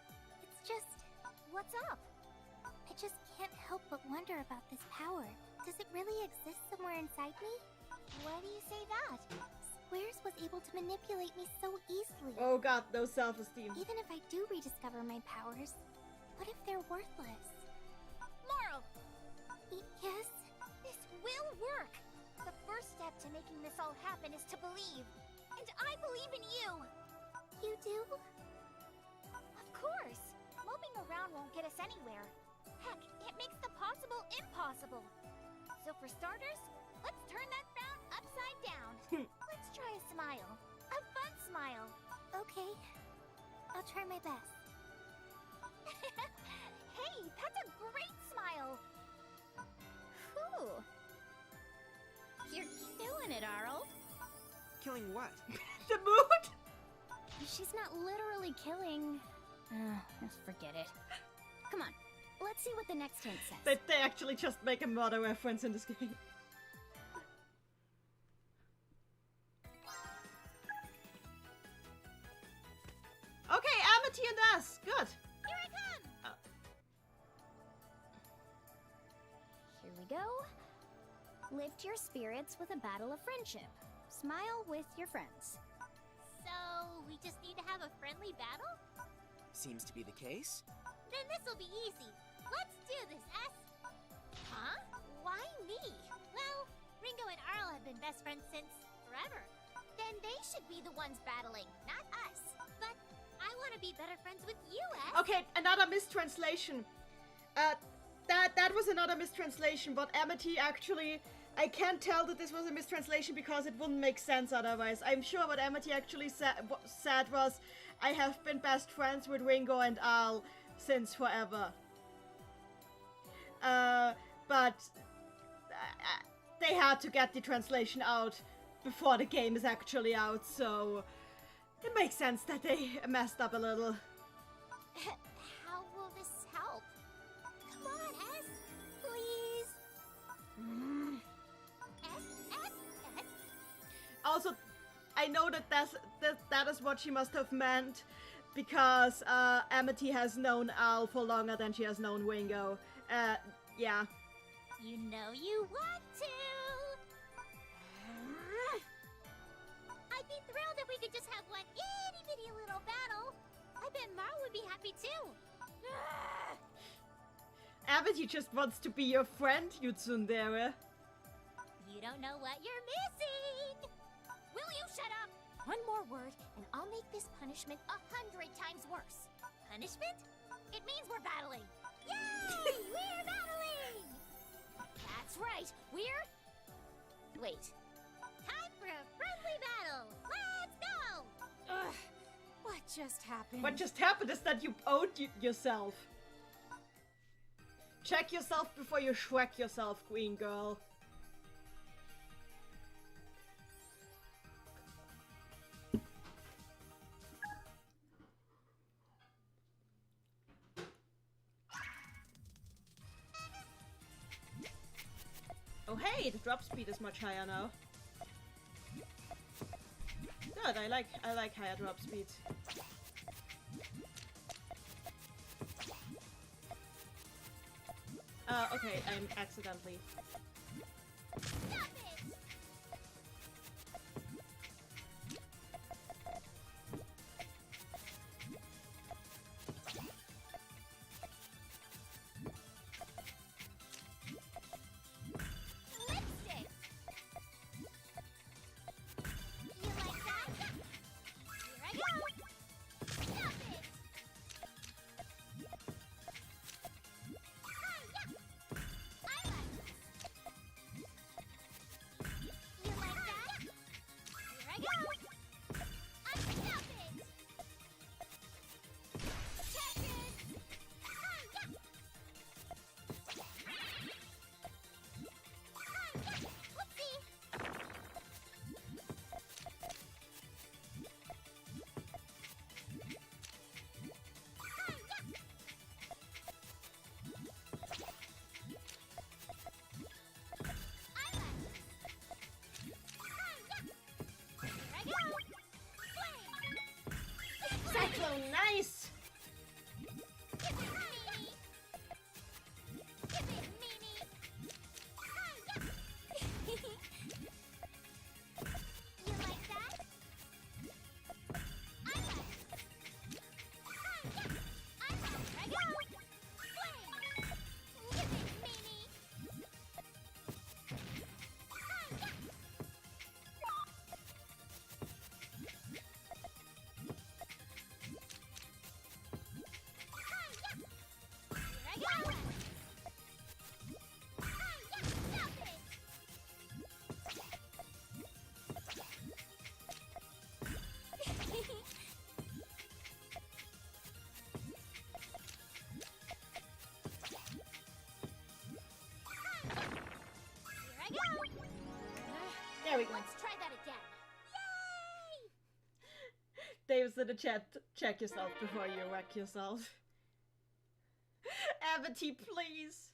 It's just... What's up? I just can't help but wonder about this power. Does it really exist somewhere inside me? Why do you say that? Squares was able to manipulate me so easily. Oh god, no self-esteem. Even if I do rediscover my powers, what if they're worthless? Morrow! Yes? This will work! The first step to making this all happen is to believe. And I believe in you! You do? Of course! Moping around won't get us anywhere. Heck, it makes the possible impossible. So for starters, let's turn that frown upside down. Let's try a smile. A fun smile. Okay. I'll try my best. Hey, that's a great smile! Whew. You're killing it, Arl. Killing what? The mood? She's not literally killing. Just forget it. Come on, let's see what the next hint says. They actually just make a murder reference in this game. Okay, Amity and us. Good. Here I come! Here we go. Lift your spirits with a battle of friendship. Smile with your friends. So, we just need to have a friendly battle? Seems to be the case. Then this'll be easy. Let's do this, S. Huh? Why me? Well, Ringo and Arl have been best friends since forever. Then they should be the ones battling, not us. But I want to be better friends with you, S. Okay, another mistranslation. That was another mistranslation, but Amity actually... I can't tell that this was a mistranslation because it wouldn't make sense otherwise. I'm sure what Amity actually said was, I have been best friends with Ringo and Al since forever. But they had to get the translation out before the game is actually out, so it makes sense that they messed up a little. How will this help? Come on, S, please. S. Also, I know that that is what she must have meant, because Amity has known Al for longer than she has known Ringo. Yeah. You know you want to. I'd be thrilled if we could just have one itty-bitty little battle. I bet Mar would be happy too. Amity just wants to be your friend, you tsundere. You don't know what you're missing. Will you shut up? One more word, and I'll make this punishment 100 times worse. Punishment? It means we're battling. Yay! We're battling! That's right. Wait. Time for a friendly battle. Let's go! Ugh. What just happened? What just happened is that you owed yourself. Check yourself before you Shrek yourself, Queen Girl. Oh hey, the drop speed is much higher now. Good, I like higher drop speeds. Okay, I'm accidentally. Stop it! Lipstick! You like that? Here I go! Stop it! we go! There we go. Let's try that again. Dave's in the chat. Check yourself before you wreck yourself. Amity, please.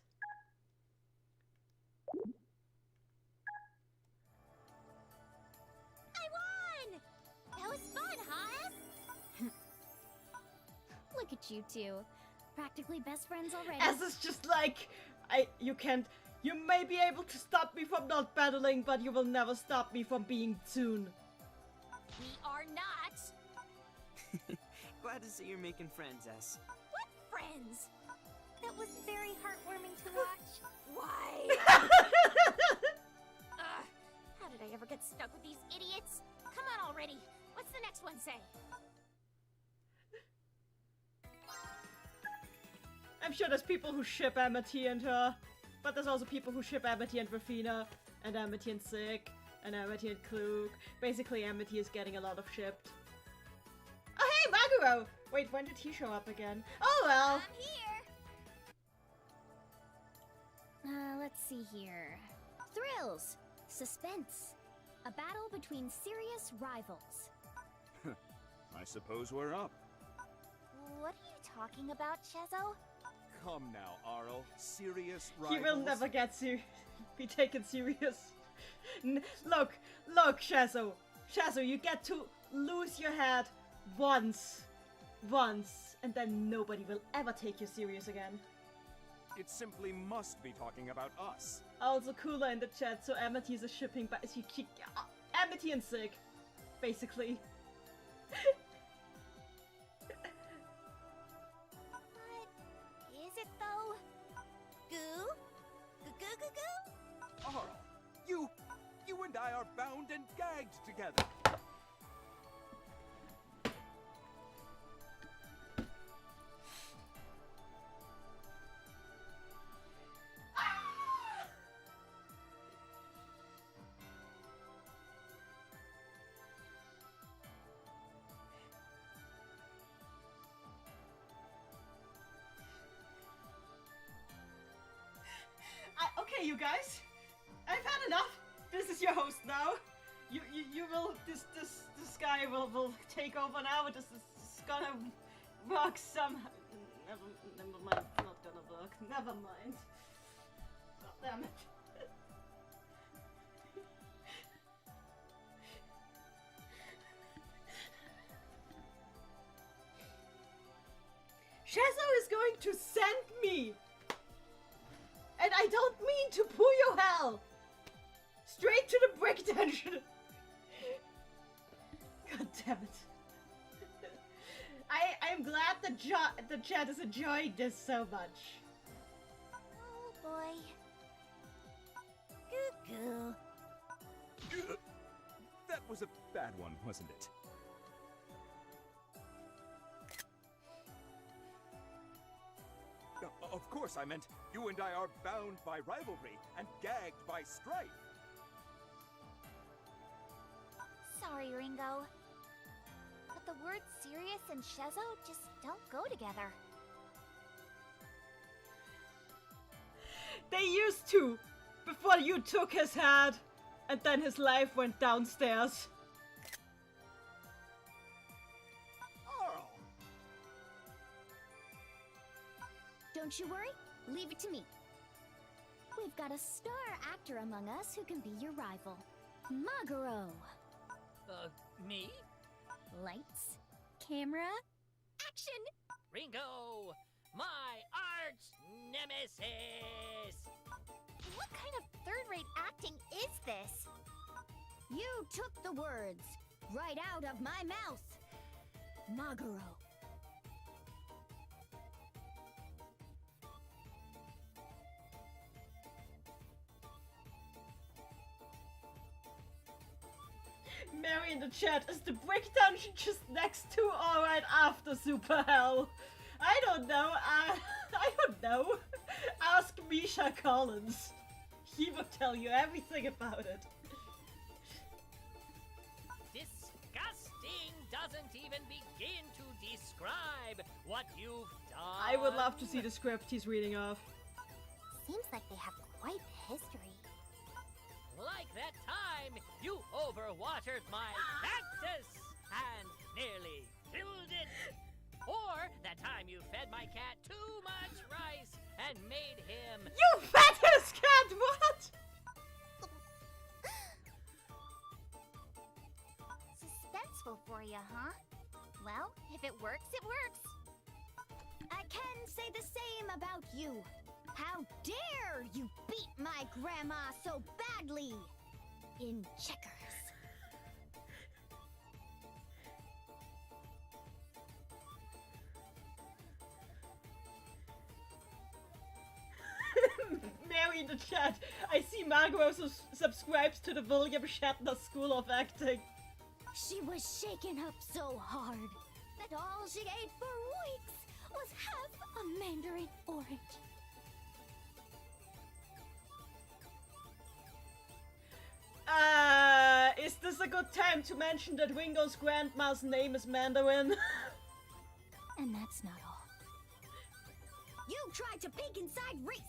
I won! That was fun, huh? Look at you two. Practically best friends already. As is just like, you can't, you may be able to stop me from not battling, but you will never stop me from being Toon. We are not. Glad to see you're making friends, S. What friends? That was very heartwarming to watch. Why? How did I ever get stuck with these idiots? Come on already. What's the next one say? I'm sure there's people who ship Amity and her, but there's also people who ship Amity and Rafina, and Amity and Sick, and Amity and Klug. Basically, Amity is getting a lot of shipped. Oh hey, Maguro! Wait, when did he show up again? Oh well! I'm here! Let's see here. Thrills! Suspense! A battle between serious rivals. I suppose we're up. What are you talking about, Chezo? Come now, Arl. Serious He rivals? will never be taken serious. Look, Shazo. Shazo, you get to lose your head once, and then nobody will ever take you serious again. It simply must be talking about us. Also, Cooler in the chat, so Amity is a shipping, but Amity and Sig, basically. Is it though? Goo? Goo? Arl, you and I are bound and gagged together. Okay, you guys, I've had enough. This is your host now. You will, this guy will take over now. This is gonna work somehow. Never mind, it's not gonna work. Never mind. God damn it. Shazo is going to send me! And I don't mean to Puyo hell! Straight to the brick dungeon! God damn it. I'm glad the chat is enjoying this so much. Oh boy. Goo. That was a bad one, wasn't it? Of course I meant you and I are bound by rivalry and gagged by strife. Sorry, Ringo. But the words serious and Chezo just don't go together. They used to! Before you took his head, and then his life went downstairs. Arl! Don't you worry, leave it to me. We've got a star actor among us who can be your rival. Maguro. Me? Lights, camera, action! Ringo, my arch nemesis! What kind of third-rate acting is this? You took the words right out of my mouth. Maguro. Mary in the chat, is the brick dungeon just next to or right after Super Hell? I don't know. I don't know. Ask Misha Collins. He will tell you everything about it. Disgusting doesn't even begin to describe what you've done. I would love to see the script he's reading off. Seems like they have quite a history. overwatered my cactus and nearly killed it. Or that time you fed my cat too much rice and made him... You fed his cat, what? Suspenseful for you, huh? Well, if it works, it works. I can say the same about you. How dare you beat my grandma so badly in checkers? Mary in the chat. I see Margot subscribes to the William Shatner School of Acting. She was shaken up so hard that all she ate for weeks was half a mandarin orange. Is this a good time to mention that Ringo's grandma's name is Mandarin? And that's not all. You tried to peek inside Reese,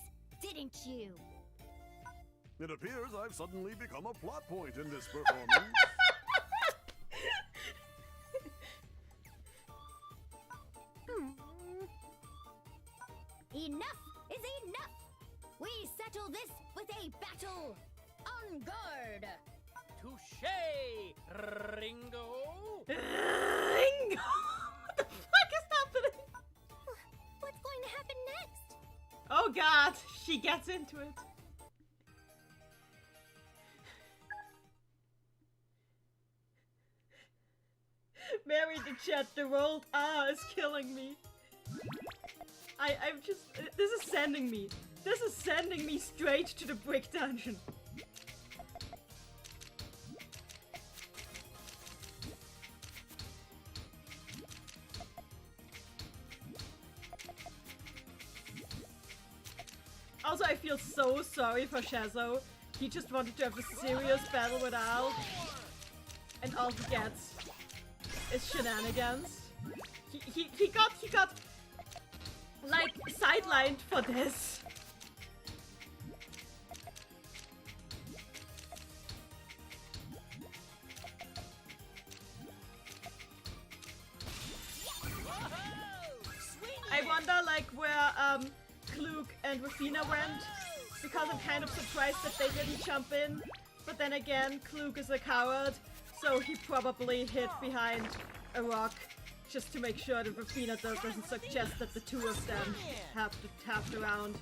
didn't you? It appears I've suddenly become a plot point in this performance. Enough is enough! We settle this with a battle! On guard! Touché, Ringo! Ringo! What the fuck is happening? What's going to happen next? Oh god, she gets into it. Mary the chat, the rolled R is killing me. I'm just, this is sending me. This is sending me straight to the brick dungeon. Also, I feel so sorry for Shazo. He just wanted to have a serious battle with Al. And all he gets is shenanigans. He got like sidelined for this. I wonder like where Klug and Rafina went, because I'm kind of surprised that they didn't jump in. But then again, Klug is a coward, so he probably hid behind a rock just to make sure that Rafina doesn't suggest that the two of them have the round.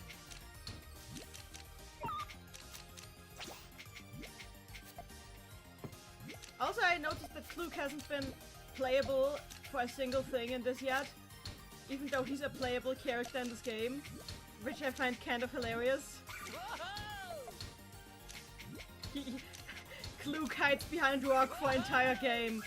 Also, I noticed that Klug hasn't been playable for a single thing in this yet, even though he's a playable character in this game, which I find kind of hilarious. Klug hides behind rock for entire game.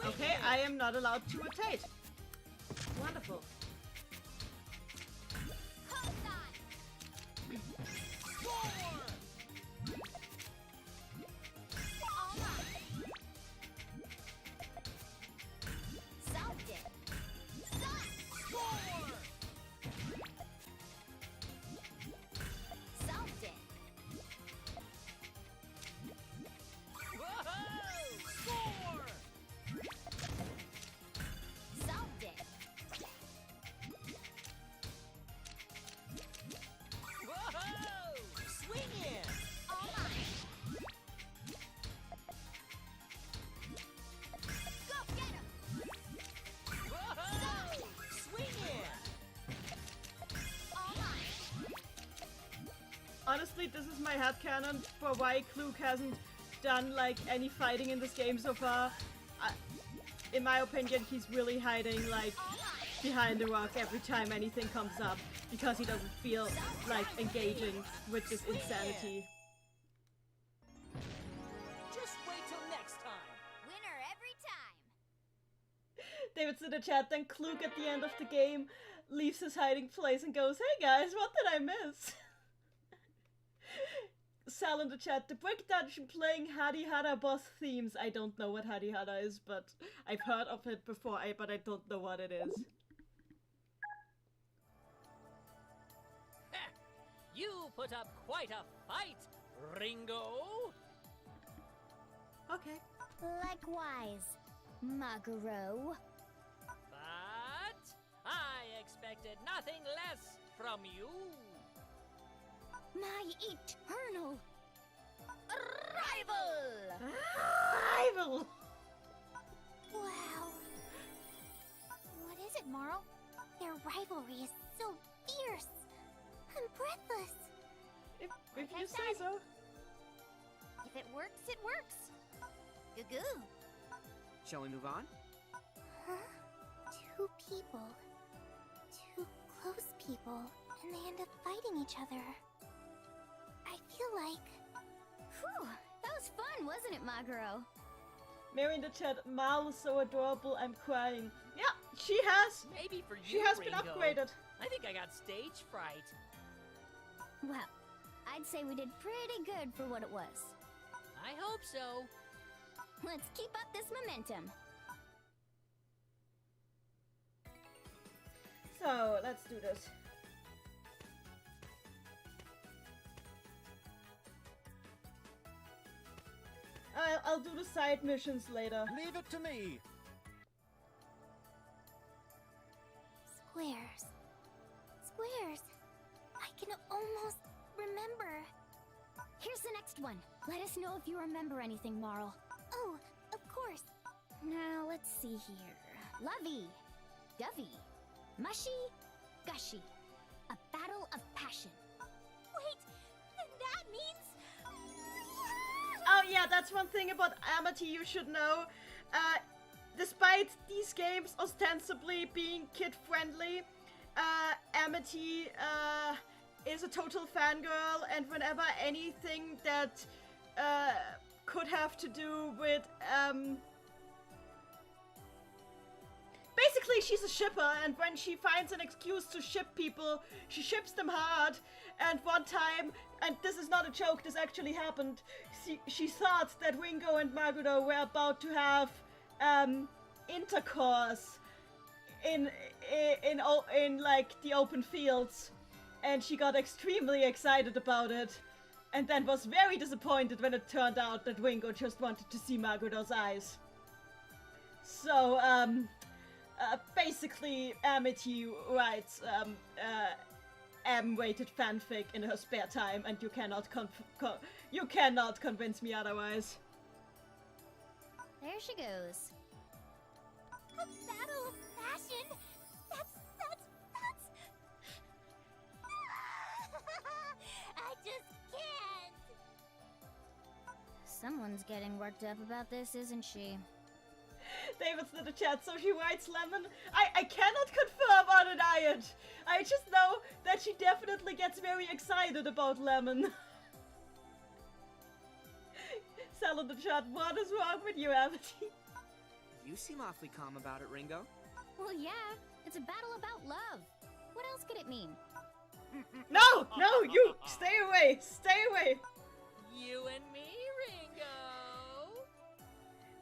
Okay, I am not allowed to rotate. Wonderful. Honestly, this is my headcanon for why Klug hasn't done like any fighting in this game so far. In my opinion, he's really hiding like behind the rock every time anything comes up because he doesn't feel like engaging with this insanity. Just wait till next time. Winner every time. David's in the chat, then Klug at the end of the game leaves his hiding place and goes, "Hey guys, what did I miss?" Sal in the chat, the Brick Dungeon playing Harihara boss themes. I don't know what Harihara is, but I've heard of it before, but I don't know what it is. You put up quite a fight, Ringo. Okay. Likewise, Maguro. But I expected nothing less from you. My eternal rival! Rival! Wow. What is it, Marl? Their rivalry is so fierce. I'm breathless. If Like I you say said. so. If it works, it works. Goo-goo. Shall we move on? Huh? Two people. Two close people. And they end up fighting each other. I feel like... Whew, that was fun, wasn't it, Maguro? Mary in the chat, Mal is so adorable, I'm crying. Yeah, she has. Maybe for you, She has been Ringo. upgraded. I think I got stage fright. Well, I'd say we did pretty good for what it was. I hope so. Let's keep up this momentum. So, let's do this. I'll do the side missions later. Leave it to me. Squares. Squares. I can almost remember. Here's the next one. Let us know if you remember anything, Marl. Oh, of course. Now, let's see here. Lovey, Dovey, Mushy, Gushy. A battle of passion. Wait, then that means... Oh yeah, that's one thing about Amity you should know. Despite these games ostensibly being kid-friendly, Amity is a total fangirl, and whenever anything that could have to do with... Basically, she's a shipper, and when she finds an excuse to ship people, she ships them hard. And one time, and this is not a joke, this actually happened, she thought that Ringo and Maguro were about to have intercourse in like the open fields, and she got extremely excited about it, and then was very disappointed when it turned out that Ringo just wanted to see Maguro's eyes. So, basically, Amity writes M-rated fanfic in her spare time, and you cannot convince me otherwise. There she goes. A battle of passion? That's... I just can't! Someone's getting worked up about this, isn't she? David's in the chat, so she writes Lemon. I cannot confirm or deny it. I just know that she definitely gets very excited about Lemon. Sal in the chat, what is wrong with you, Amity? You seem awfully calm about it, Ringo. Well, yeah, it's a battle about love. What else could it mean? No, you stay away, stay away. You and me, Ringo.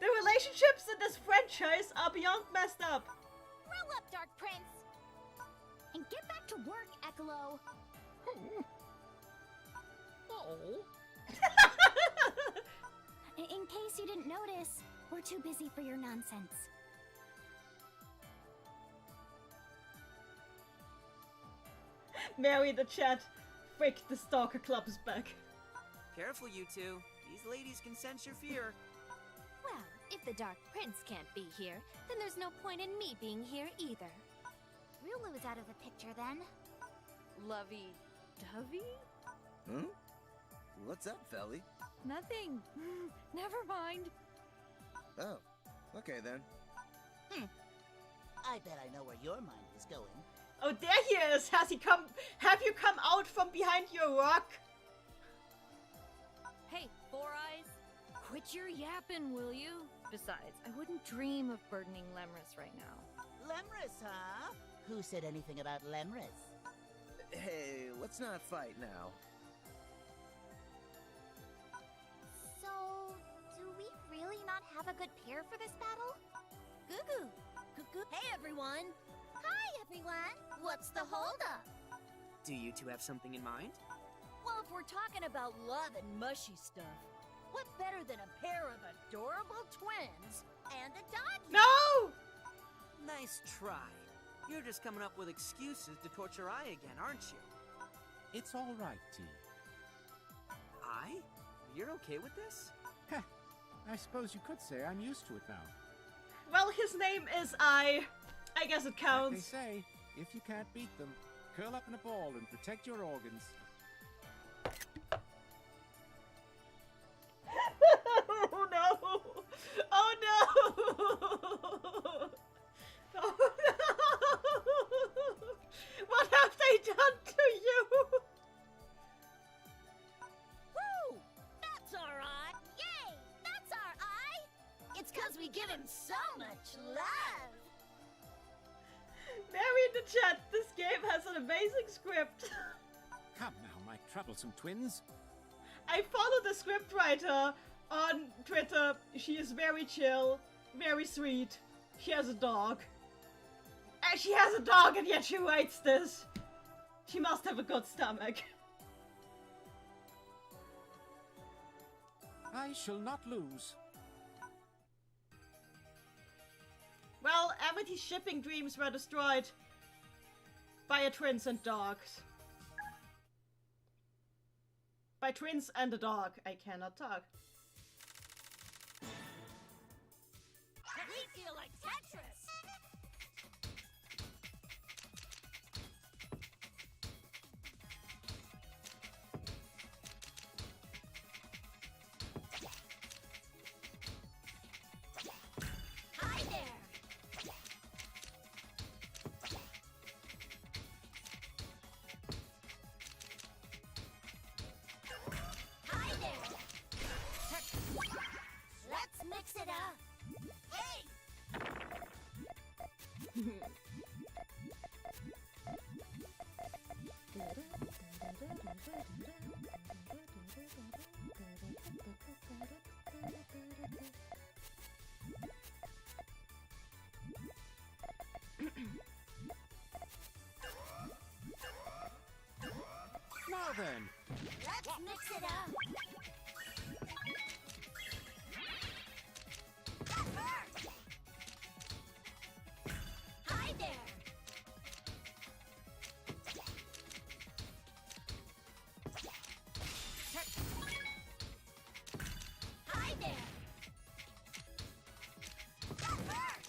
The relationships in this franchise are beyond messed up. Roll up, Dark Prince! And get back to work, Ekalo. Oh. In case you didn't notice, we're too busy for your nonsense. Mary in the chat, frick, the Stalker Club is back. Careful, you two. These ladies can sense your fear. Well, if the Dark Prince can't be here, then there's no point in me being here either. Rulu's out of the picture then. Lovey-dovey? Hmm? What's up, Felly? Nothing. Never mind. Oh, okay then. I bet I know where your mind is going. Oh, there he is! Have you come out from behind your rock? Hey, Four Eyes, quit your yapping, will you? Besides, I wouldn't dream of burdening Lemris right now. Lemris, huh? Who said anything about Lemris? Hey, let's not fight now. So, do we really not have a good pair for this battle? Goo Goo. Hey, everyone. Hi, everyone. What's the holdup? Do you two have something in mind? Well, if we're talking about love and mushy stuff, what better than a pair of adorable twins and a doggy? No! Nice try. You're just coming up with excuses to torture I again, aren't you? It's all right, T. I? You're okay with this? Heh, I suppose you could say I'm used to it now. Well, his name is I guess it Like they counts. say, if you can't beat them, curl up in a ball and protect your organs. Oh no! Oh no! Oh no! What have they done to you? Woo! That's all right. Yay! That's our eye! It's because we give him so much love! Mary in the chat, this game has an amazing script. Come now, my troublesome twins. I follow the scriptwriter on Twitter. She is very chill, very sweet. She has a dog. And she has a dog and yet she writes this. She must have a good stomach. I shall not lose. Well, Amity's shipping dreams were destroyed by a twins and dogs. By twins and a dog. I cannot talk. We feel like Tetris. Hi there! Hi there! Let's mix it up! Hey! Now then, Let's mix it up! That hurt! Hi there! Hi there! That hurt!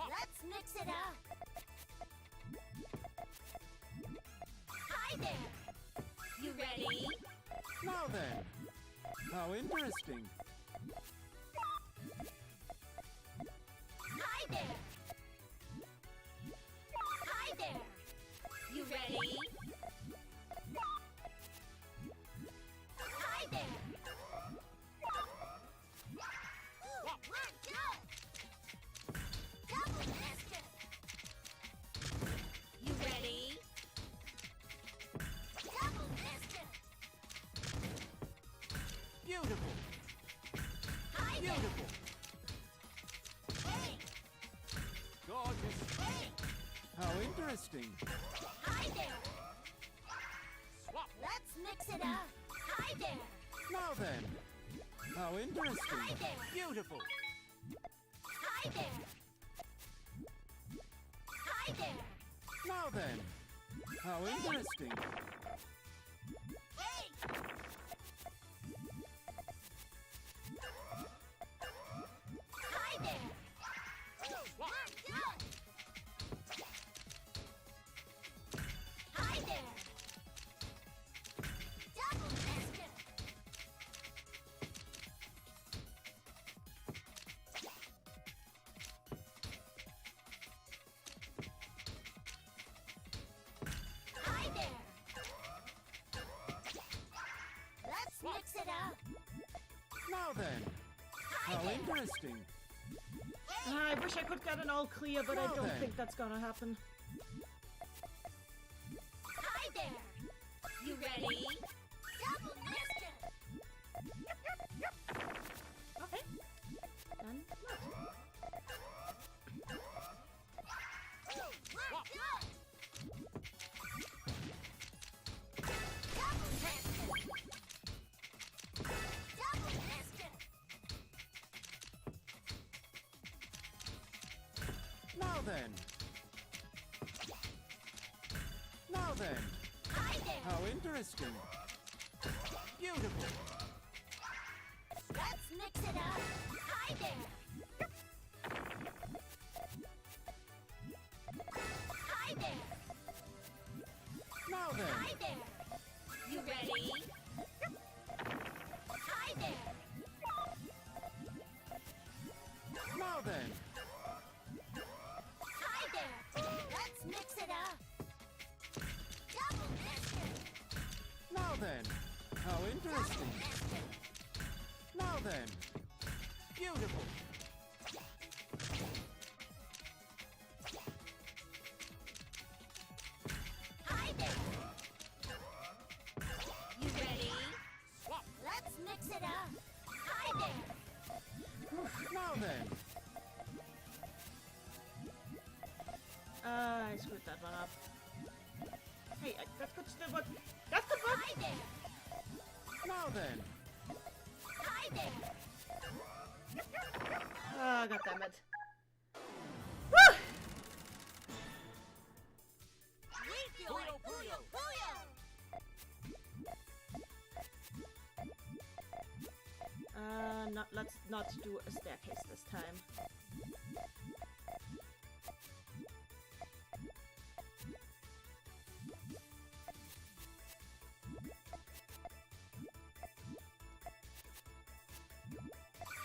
Let's mix it up! Hi there! You ready? now then. How interesting. Hi there! Hi there! You ready? Hi there! Ooh, we're good! Double mischief! You ready? Double mischief! Beautiful. Hi there! Beautiful. Hey! Gorgeous. Hey! How interesting. Hi there! Let's mix it up! Hi there! Now then. How interesting. Hi there! Beautiful. Hi there! Hi there! Now then. How interesting. Hey! Hi there! We're done! Hi there! Double mischief! Hi there! interesting. I wish I could get an all clear, but I don't think that's gonna happen. Hi there! You ready? Double mischief! Okay. Done. We're good! Double mischief! Double mischief! Now then. Now then. Hi there! How interesting. Beautiful. Let's mix it up! Hi there! Hi there! Now then. Hi there! You ready? Hi there! Now then. Hi there! Let's mix it up! Double mischief! Now then. How interesting. Now then. Beautiful. Hi there! You ready? Let's mix it up! Hi there! Now then. I screwed that one up. Hey, that's good still, but that's the book! Hi there! Now then. Hi there! Ah, goddammit. Woo! We feel like Puyo! Puyo! Let's not do a staircase this time.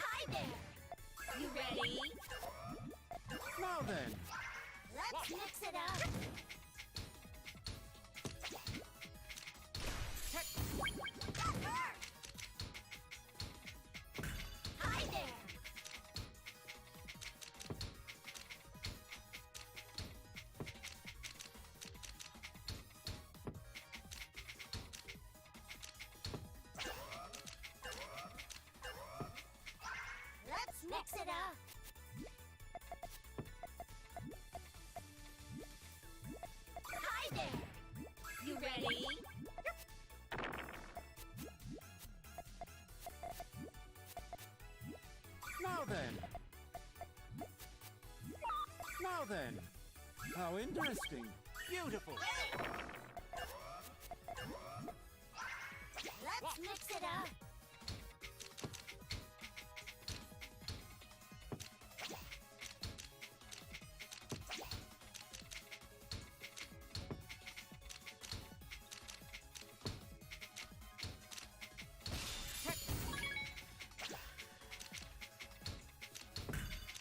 Hi there! You ready? Now then. Let's mix it up! That hurt! Hi there! Let's mix it up! Hi there! You ready? Now then. Now then. How interesting. Beautiful. Let's mix it up!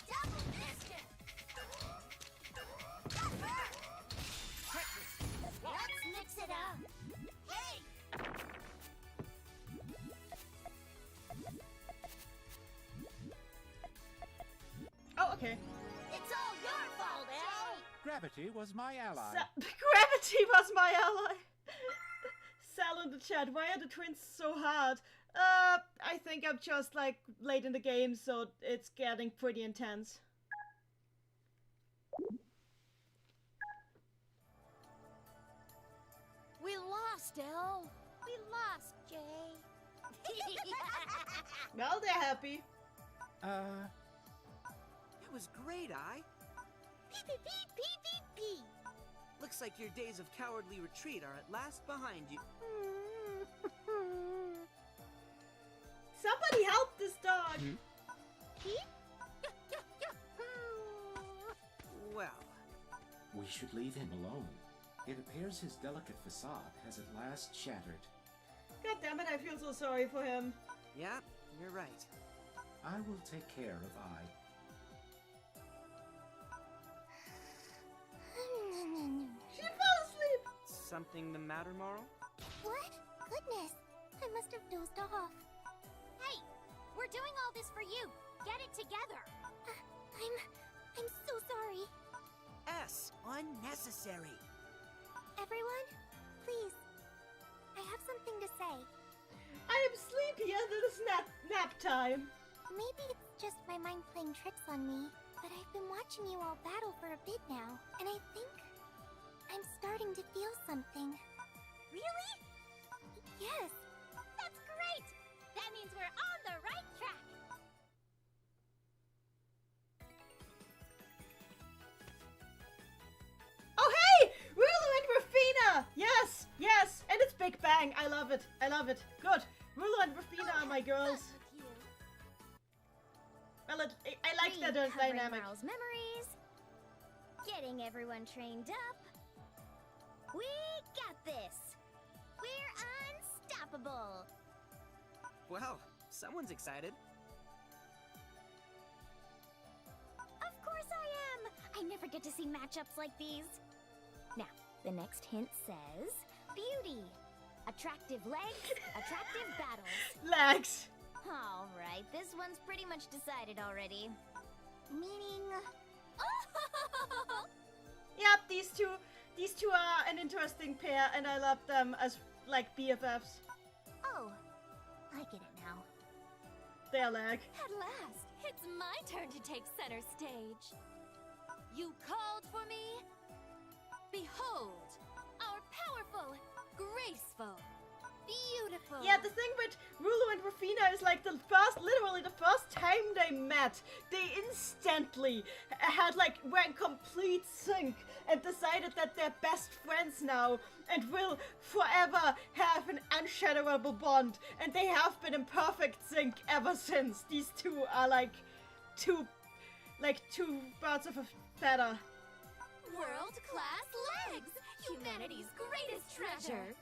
Double mischief! That hurt! Let's mix it up! Hey! Oh, okay. It's all your fault, eh? Gravity was my ally. Gravity was my ally! Sal in the chat, why are the twins so hard? I think I'm just like late in the game, so it's getting pretty intense. We lost, Elle. We lost, Jay. Well, they're happy. That was great, I. Pee pee pee pee pee pee. Looks like your days of cowardly retreat are at last behind you. Somebody help this dog! Well, We should leave him alone. It appears his delicate facade has at last shattered. God damn it, I feel so sorry for him. yeah, you're right. I will take care of I. She fell asleep! Something the matter, Marl? What? Goodness, I must have dozed off. Hey, we're doing all this for you. Get together. I'm so sorry. S. Unnecessary. Everyone, please. I have something to say. I am sleepy and it is nap time. Maybe it's just my mind playing tricks on me, but I've been watching you all battle for a bit now, and I think I'm starting to feel something. Really? Yes. That's great! That means we're on the right track! Oh hey! Rulu and Rafina! Yes! Yes! And it's Big Bang! I love it! I love it! Good! Rulu and Rafina are my girls. Well, I like that Recovering dynamic. Marl's memories. Getting everyone trained up. We got this. We're unstoppable. Well, someone's excited. Of course I am. I never get to see matchups like these. Now, the next hint says beauty. Attractive legs, attractive battles. Legs. All right, this one's pretty much decided already. Meaning... Yep, these two are an interesting pair, and I love them as like BFFs. Oh, I get it now. Their leg. At last, it's my turn to take center stage. You called for me? Behold, our powerful, graceful, beautiful... Yeah, the thing with Rulu and Rafina is like literally the first time they met, they instantly were in complete sync and decided that they're best friends now and will forever have an unshadowable bond, and they have been in perfect sync ever since. These two are like two birds of a feather. World-class legs! Humanity's greatest treasure!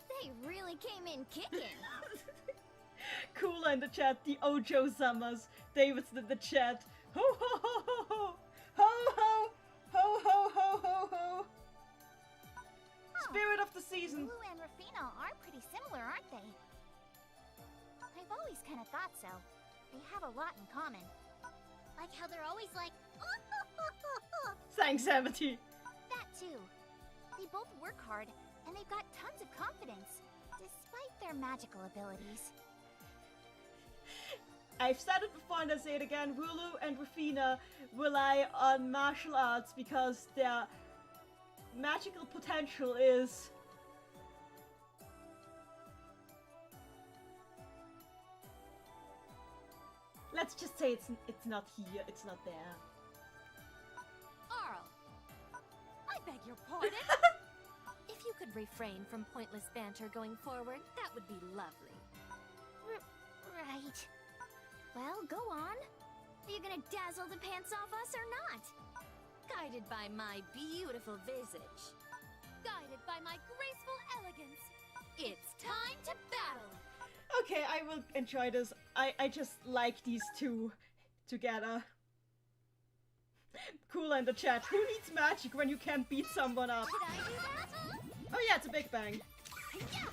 They really came in kicking. Cooler in the chat, the Ojo Summers. David's in the chat. Ho ho ho ho ho! Ho ho! Ho ho ho ho ho! Spirit of the season. Lulu and Rafina are pretty similar, aren't they? I've always kind of thought so. They have a lot in common. Like how they're always like, Thanks, Amity. That too. They both work hard, and they've got tons of confidence, despite their magical abilities. I've said it before and I say it again, Rulu and Rafina rely on martial arts because their magical potential is... Let's just say it's not here, it's not there. Arl, I beg your pardon? If you could refrain from pointless banter going forward, that would be lovely. Right. Well, go on. Are you gonna dazzle the pants off us or not? Guided by my beautiful visage, guided by my graceful elegance, it's time to battle! Okay, I will enjoy this. I just like these two together. Cool in the chat. Who needs magic when you can't beat someone up? Did I do that? Oh yeah, it's a Big Bang. Take that!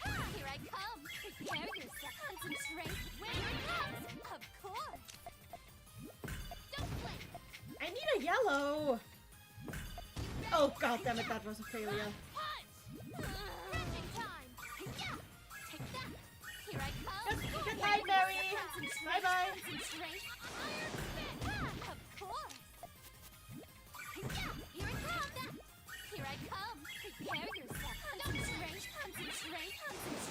Ha! Here I come! Prepare yourself! Concentrate! Where it comes! Of course! Don't blink! I need a yellow! Oh god damn it, that was a failure. Stretching time! Yeah! Take that! Here I come! Good night, Mary! Bye bye! Concentrate! Iron Fist! Of course! Yeah! Here it comes! Here I come! Prepare yourself! Concentrate! Concentrate! Concentrate! Iron Fist!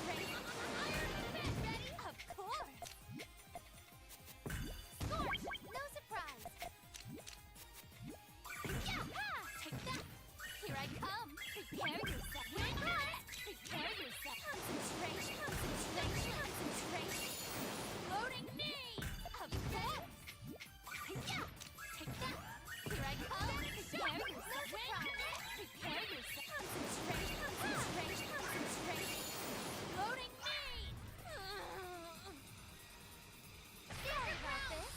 Ready? Of course! Scorch! No surprise! Yeah! Ha! Take that! Here I come! Prepare yourself! Wait for it! Prepare yourself! Concentrate! Concentrate! Concentrate! Loading knee! Of course! Yeah! Take that! Here I come! Prepare yourself! Wait for it! Prepare yourself! Concentrate! Concentrate! Concentrate! Loading knee! Sorry about this.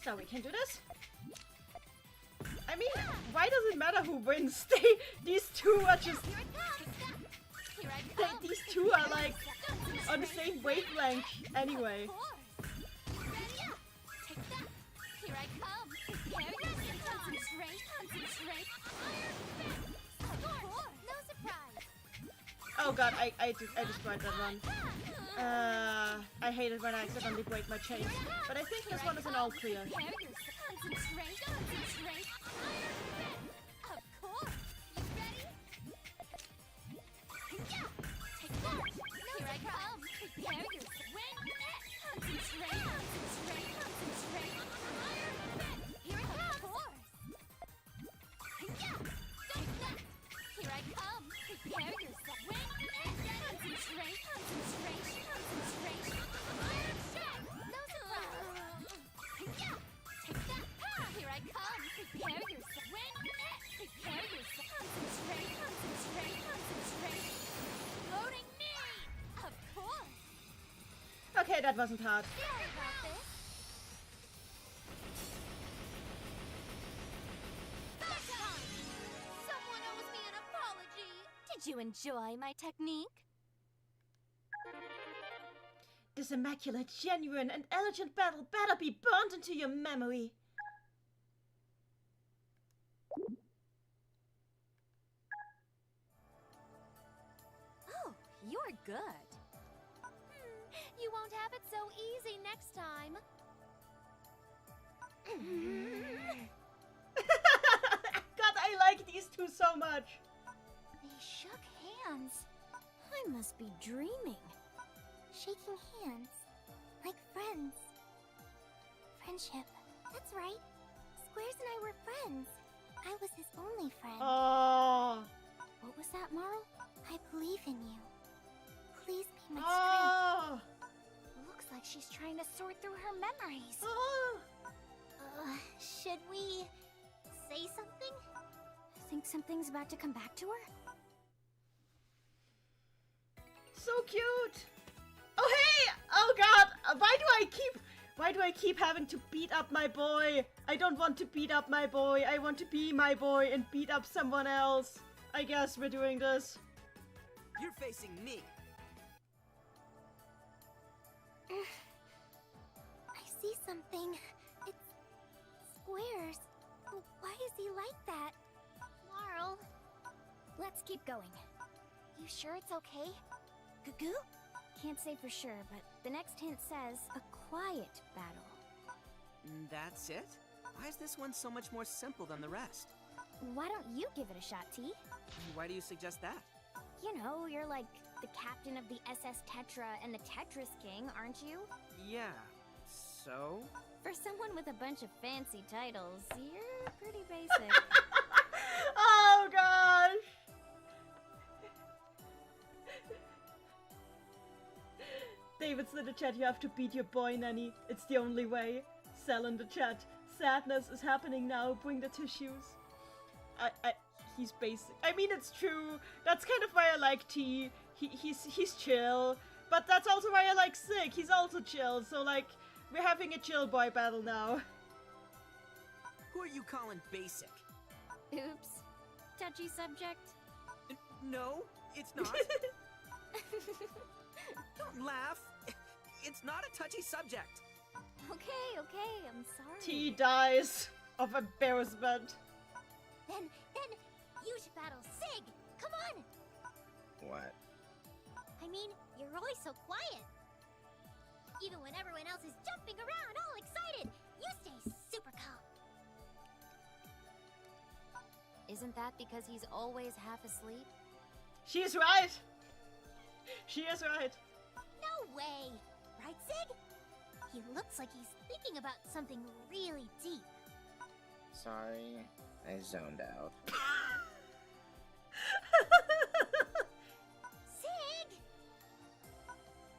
So we can do this? I mean, why does it matter who wins? These two are just... Here it comes! Here I come! These two are like on the same wavelength anyway. Take that. Here I come. Prepare yourself. Concentrate. Concentrate. Of course. No surprise. Oh god, I destroyed that one. I hate it when I accidentally break my chain. But I think this one is an all clear. Concentrate. Concentrate. Of course. You ready? Yeah. Take that. Here I come. Prepare yourself. Concentrate. Concentrate. Concentrate. Here it comes. Of course. Yeah. Take that. Here I come. Prepare yourself. Concentrate. Concentrate. Concentrate. No surprise. Yeah. Take that. Here I come. Prepare yourself. Prepare yourself. Concentrate. Concentrate. Concentrate. Loading knee. Of course. Okay, that wasn't hard. Sorry about this. Back on. Someone owes me an apology. Did you enjoy my technique? This immaculate, genuine, and elegant battle better be burned into your memory. Oh, you're good. You won't have it so easy next time. God, I like these two so much. They shook hands. I must be dreaming. Shaking hands. Like friends. Friendship. That's right. Squares and I were friends. I was his only friend. Oh. What was that, Marl? I believe in you. Please be my Oh. strength. Looks like she's trying to sort through her memories. Oh. Should we say something? Think something's about to come back to her? So cute. Oh hey! Oh god! Why do I keep having to beat up my boy? I don't want to beat up my boy. I want to be my boy and beat up someone else. I guess we're doing this. You're facing me. I see something. It's squares. Why is he like that? Marl, Let's keep going. you sure it's okay? Goo? Can't say for sure, but the next hint says a quiet battle. That's it? Why is this one so much more simple than the rest? Why don't you give it a shot, T? Why do you suggest that? You know, you're like the captain of the SS Tetra and the Tetris King, aren't you? Yeah, so? For someone with a bunch of fancy titles, you're pretty basic. Oh gosh! David's in the chat, you have to beat your boy, Neni. It's the only way. Cell in the chat. Sadness is happening now. Bring the tissues. He's basic. I mean, it's true. That's kind of why I like T. He's chill. But that's also why I like Sig. He's also chill. So, like, we're having a chill boy battle now. Who are you calling basic? Oops. Touchy subject? No, it's not. Don't laugh. It's not a touchy subject. Okay, I'm sorry. T dies of embarrassment. Then, you should battle Sig! Come on! What? I mean, you're always so quiet. Even when everyone else is jumping around, all excited, you stay super calm. Isn't that because he's always half asleep? She is right. She is right. No way! Right, Sig? He looks like he's thinking about something really deep. Sorry, I zoned out. Sig!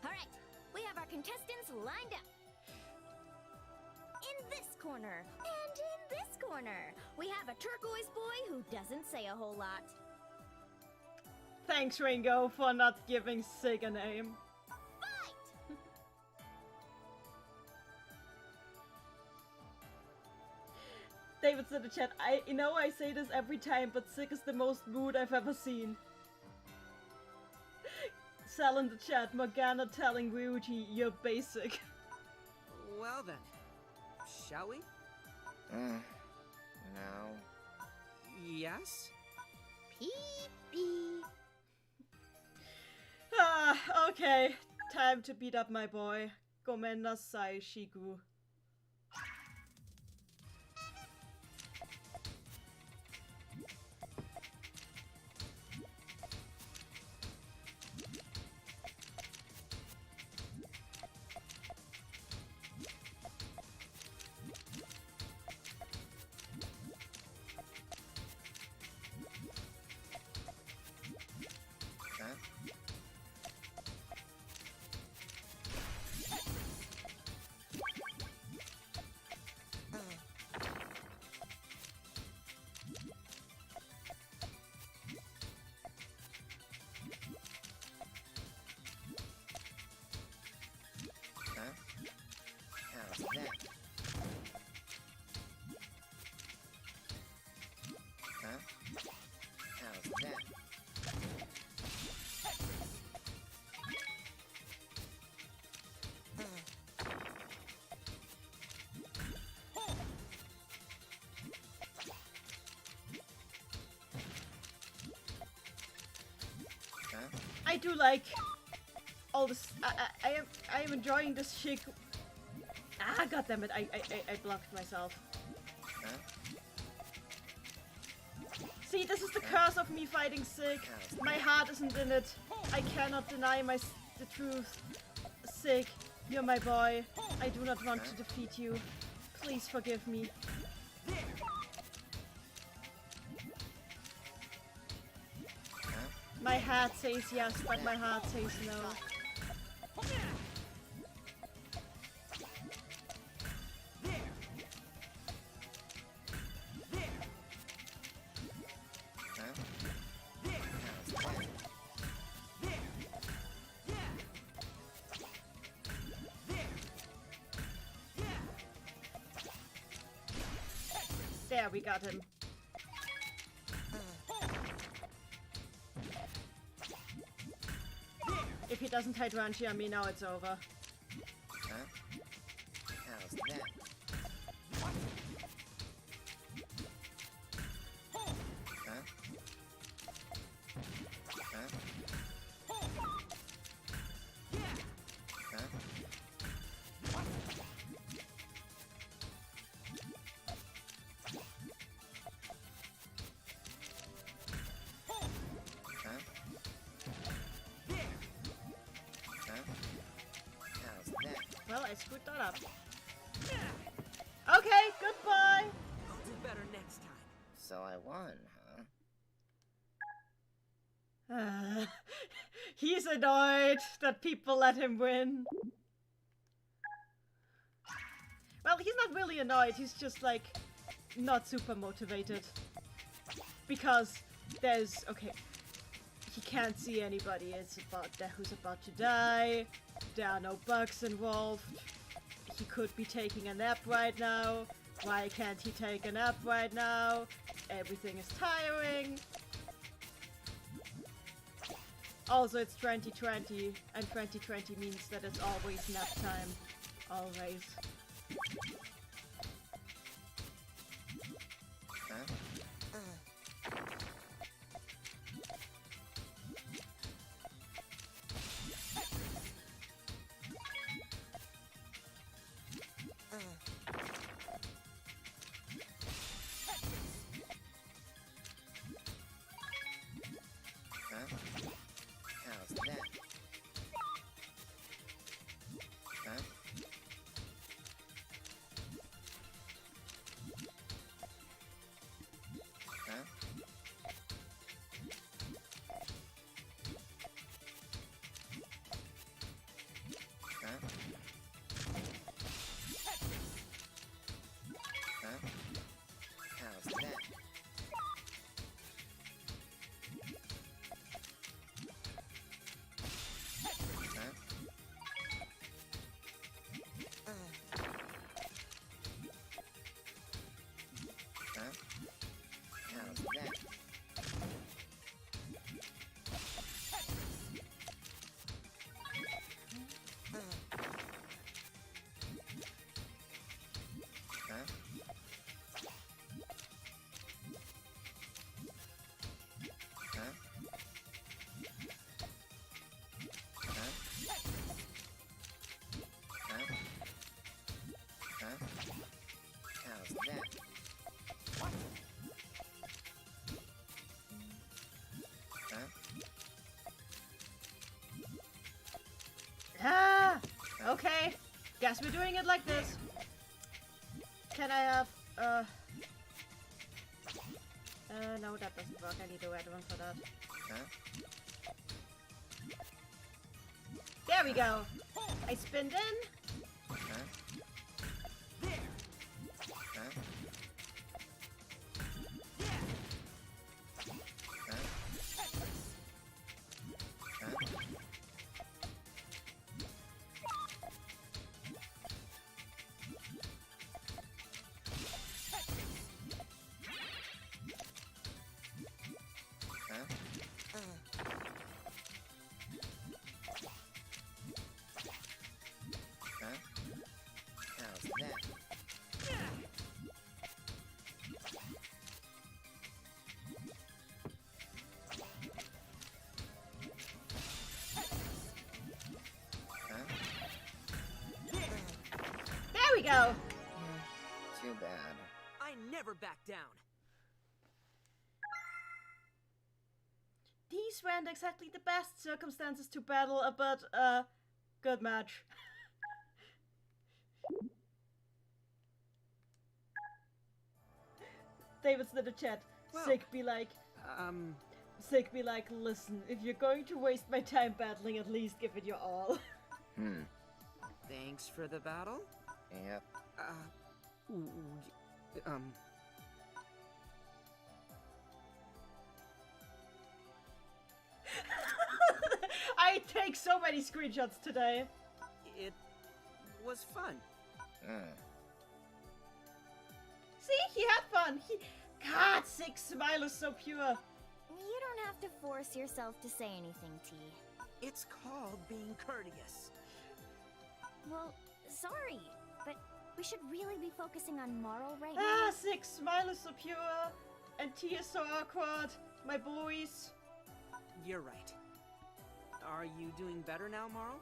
Alright, we have our contestants lined up. In this corner, and in this corner, we have a turquoise boy who doesn't say a whole lot. Thanks, Ringo, for not giving Sig a name. David's in the chat. I say this every time, but Sig is the most mood I've ever seen. Cell in the chat, Morgana telling Ryuji you're basic. Well then, shall we? No. Yes? Pee-pee. Okay. Time to beat up my boy. Gomen nasai, Shigu. How's that? Huh? How's that? I do like all this. I am enjoying this chick. Ah, goddammit! I blocked myself. Huh? See, this is the curse of me fighting Sig. My heart isn't in it. I cannot deny the truth. Sig, you're my boy. I do not want to defeat you. Please forgive me. My heart says yes, but my heart says no. There, we got him. If he doesn't hydrangea me now, it's over. Huh? How's that? Huh? Huh? Huh? Well, I screwed that up. Okay, goodbye! I'll do better next time. So I won, huh? He's annoyed that people let him win. Well, he's not really annoyed, he's just like not super motivated. Because there's, okay, he can't see anybody who's about to die. There are no bugs involved. He could be taking a nap right now. Why can't he take a nap right now? Everything is tiring. Also, it's 2020, and 2020 means that it's always nap time. Always. Huh? How's that? Huh? Okay, guess we're doing it like this. Can I have, no, that doesn't work. I need a red one for that. Huh? There we go. I spinned in. Huh? There. Huh? There we go. Too bad. I never back down. These weren't exactly the best circumstances to battle, but, good match. David's in the chat. Well, Sick be like, listen, if you're going to waste my time battling, at least give it your all. Thanks for the battle? Yep. I take so many screenshots today. It was fun. See, he had fun. God, Sick's smile is so pure. You don't have to force yourself to say anything, T. It's called being courteous. Well, sorry, but we should really be focusing on Marl right now. Ah, Sick's smile is so pure, and T is so awkward. My boys. You're right. Are you doing better now, Marl?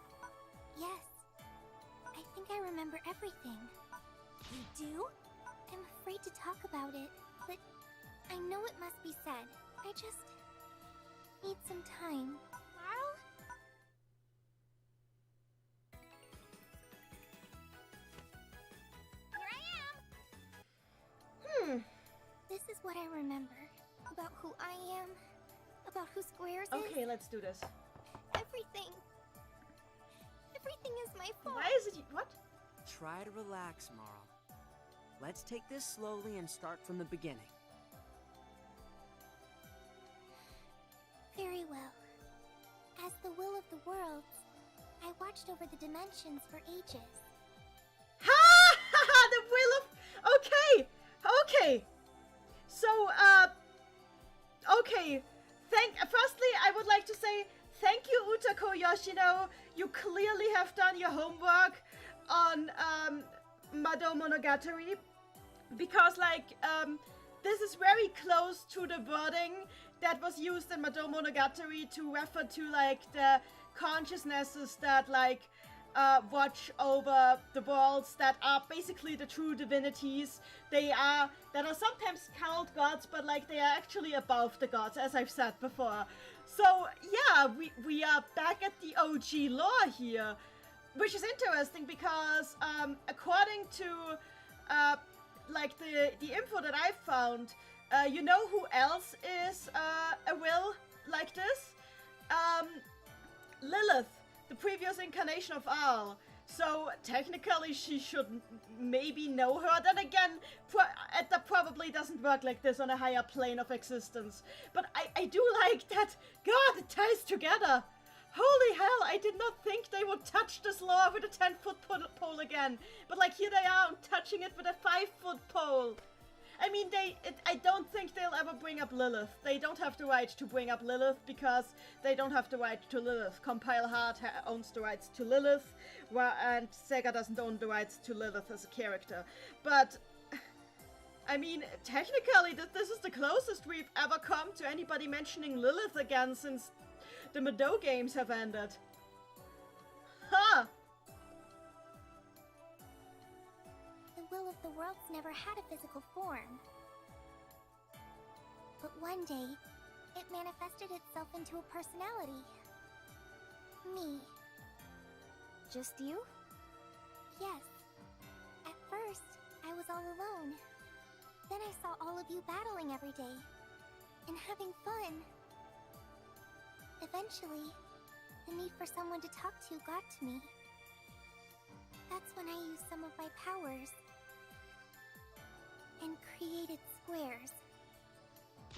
Yes. I think I remember everything. You do? I'm afraid to talk about it, but I know it must be said. I just need some time. Marl? Here I am! This is what I remember. About who I am. About who Squares is. Okay, let's do this. Everything. Everything is my fault. Why is it what? Try to relax, Marl. Let's take this slowly and start from the beginning. Very well. As the will of the worlds, I watched over the dimensions for ages. Ha! The will of... Okay! Okay! So, okay. Firstly, I would like to say thank you, Utako Yoshino. You clearly have done your homework on, Mado Monogatari. Because, like, this is very close to the wording that was used in Mado Monogatari to refer to, like, the consciousnesses that, like, watch over the worlds, that are basically the true divinities. That are sometimes called gods, but, like, they are actually above the gods, as I've said before. So, yeah, we are back at the OG lore here, which is interesting because, according to, like, the info that I've found, you know who else is, a will like this? Lilith, the previous incarnation of Al. So, technically, she should maybe know her. Then again, that probably doesn't work like this on a higher plane of existence. But I do like that. God, it ties together. Holy hell, I did not think they would touch this lore with a 10-foot pole again. But, like, here they are touching it with a 5-foot pole. I mean, I don't think they'll ever bring up Lilith. They don't have the right to bring up Lilith because they don't have the right to Lilith. Compile Heart owns the rights to Lilith, and Sega doesn't own the rights to Lilith as a character. But, I mean, technically, this is the closest we've ever come to anybody mentioning Lilith again since the Mado games have ended. Huh! The will of the worlds never had a physical form. But one day, it manifested itself into a personality. Me. Just you? Yes. At first, I was all alone. Then I saw all of you battling every day. And having fun. Eventually, the need for someone to talk to got to me. That's when I used some of my powers. And created squares.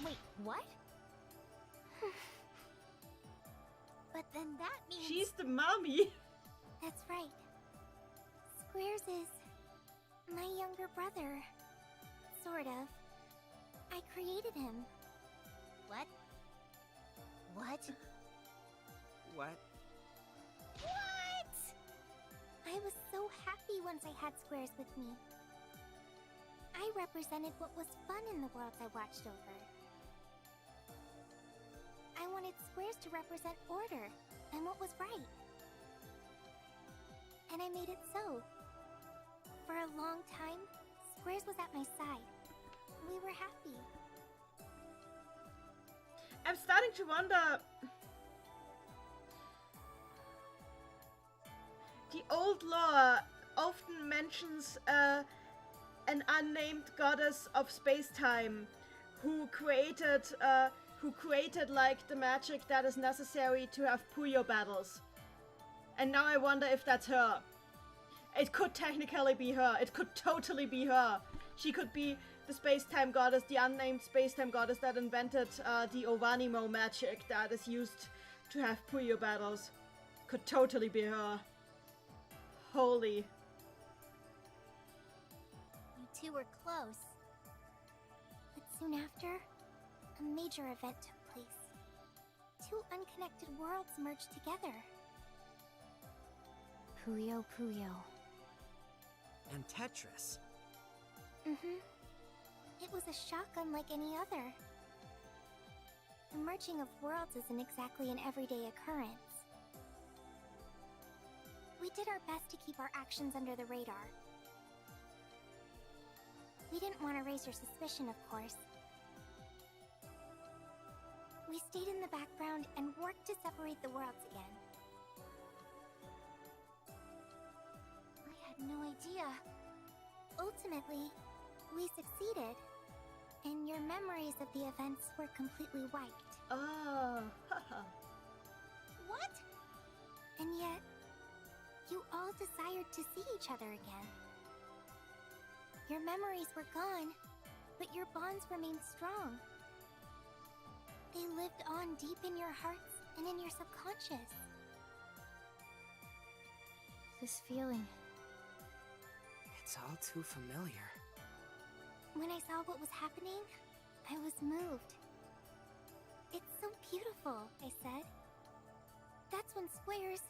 Wait, what? But then that means... She's the mommy. That's right. Squares is my younger brother. Sort of. I created him. What? What? What? What? I was so happy once I had Squares with me. I represented what was fun in the worlds I watched over. I wanted Squares to represent order and what was right. And I made it so. For a long time, Squares was at my side. We were happy. I'm starting to wonder... The old lore often mentions an unnamed goddess of space-time who created like the magic that is necessary to have Puyo battles. And now I wonder if that's her. It could technically be her. It could totally be her. She could be the space-time goddess, the unnamed space-time goddess that invented the Ovanimo magic that is used to have Puyo battles. Could totally be her. Holy. You two were close. But soon after, a major event took place. Two unconnected worlds merged together. Puyo Puyo. And Tetris. Mm-hmm. It was a shock unlike any other. The merging of worlds isn't exactly an everyday occurrence. We did our best to keep our actions under the radar. We didn't want to raise your suspicion, of course. We stayed in the background and worked to separate the worlds again. I had no idea. Ultimately, we succeeded. And your memories of the events were completely wiped. Oh, What? And yet, you all desired to see each other again. Your memories were gone, but your bonds remained strong. They lived on deep in your hearts and in your subconscious. This feeling. It's all too familiar. When I saw what was happening, I was moved. It's so beautiful, I said. That's when Squares...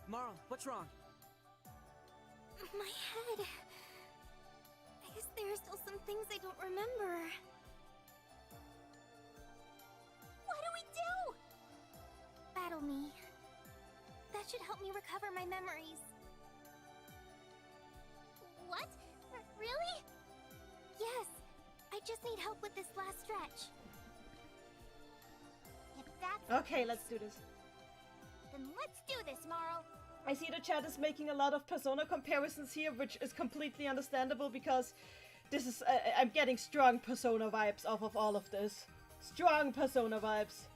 Marl, what's wrong? My head... I guess there are still some things I don't remember. What do we do? Battle me. That should help me recover my memories. What? Really? Yes. I just need help with this last stretch. If that's... okay, let's do this. Then let's do this, Marl. I see the chat is making a lot of Persona comparisons here, which is completely understandable because this is... I'm getting strong Persona vibes off of all of this. Strong Persona vibes.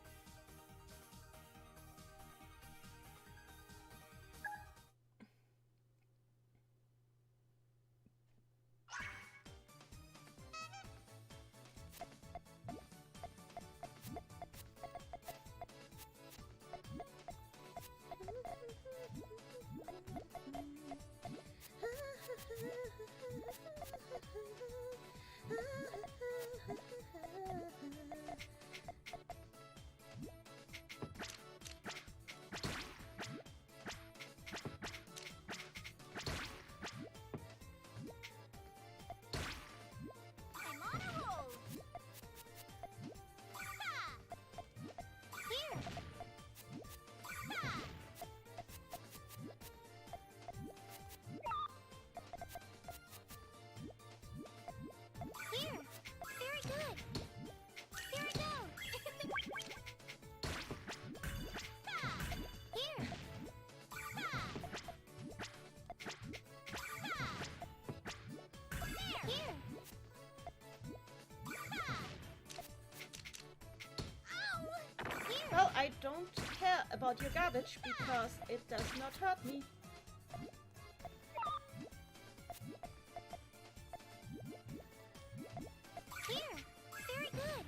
I don't care about your garbage because it does not hurt me. Here, very good.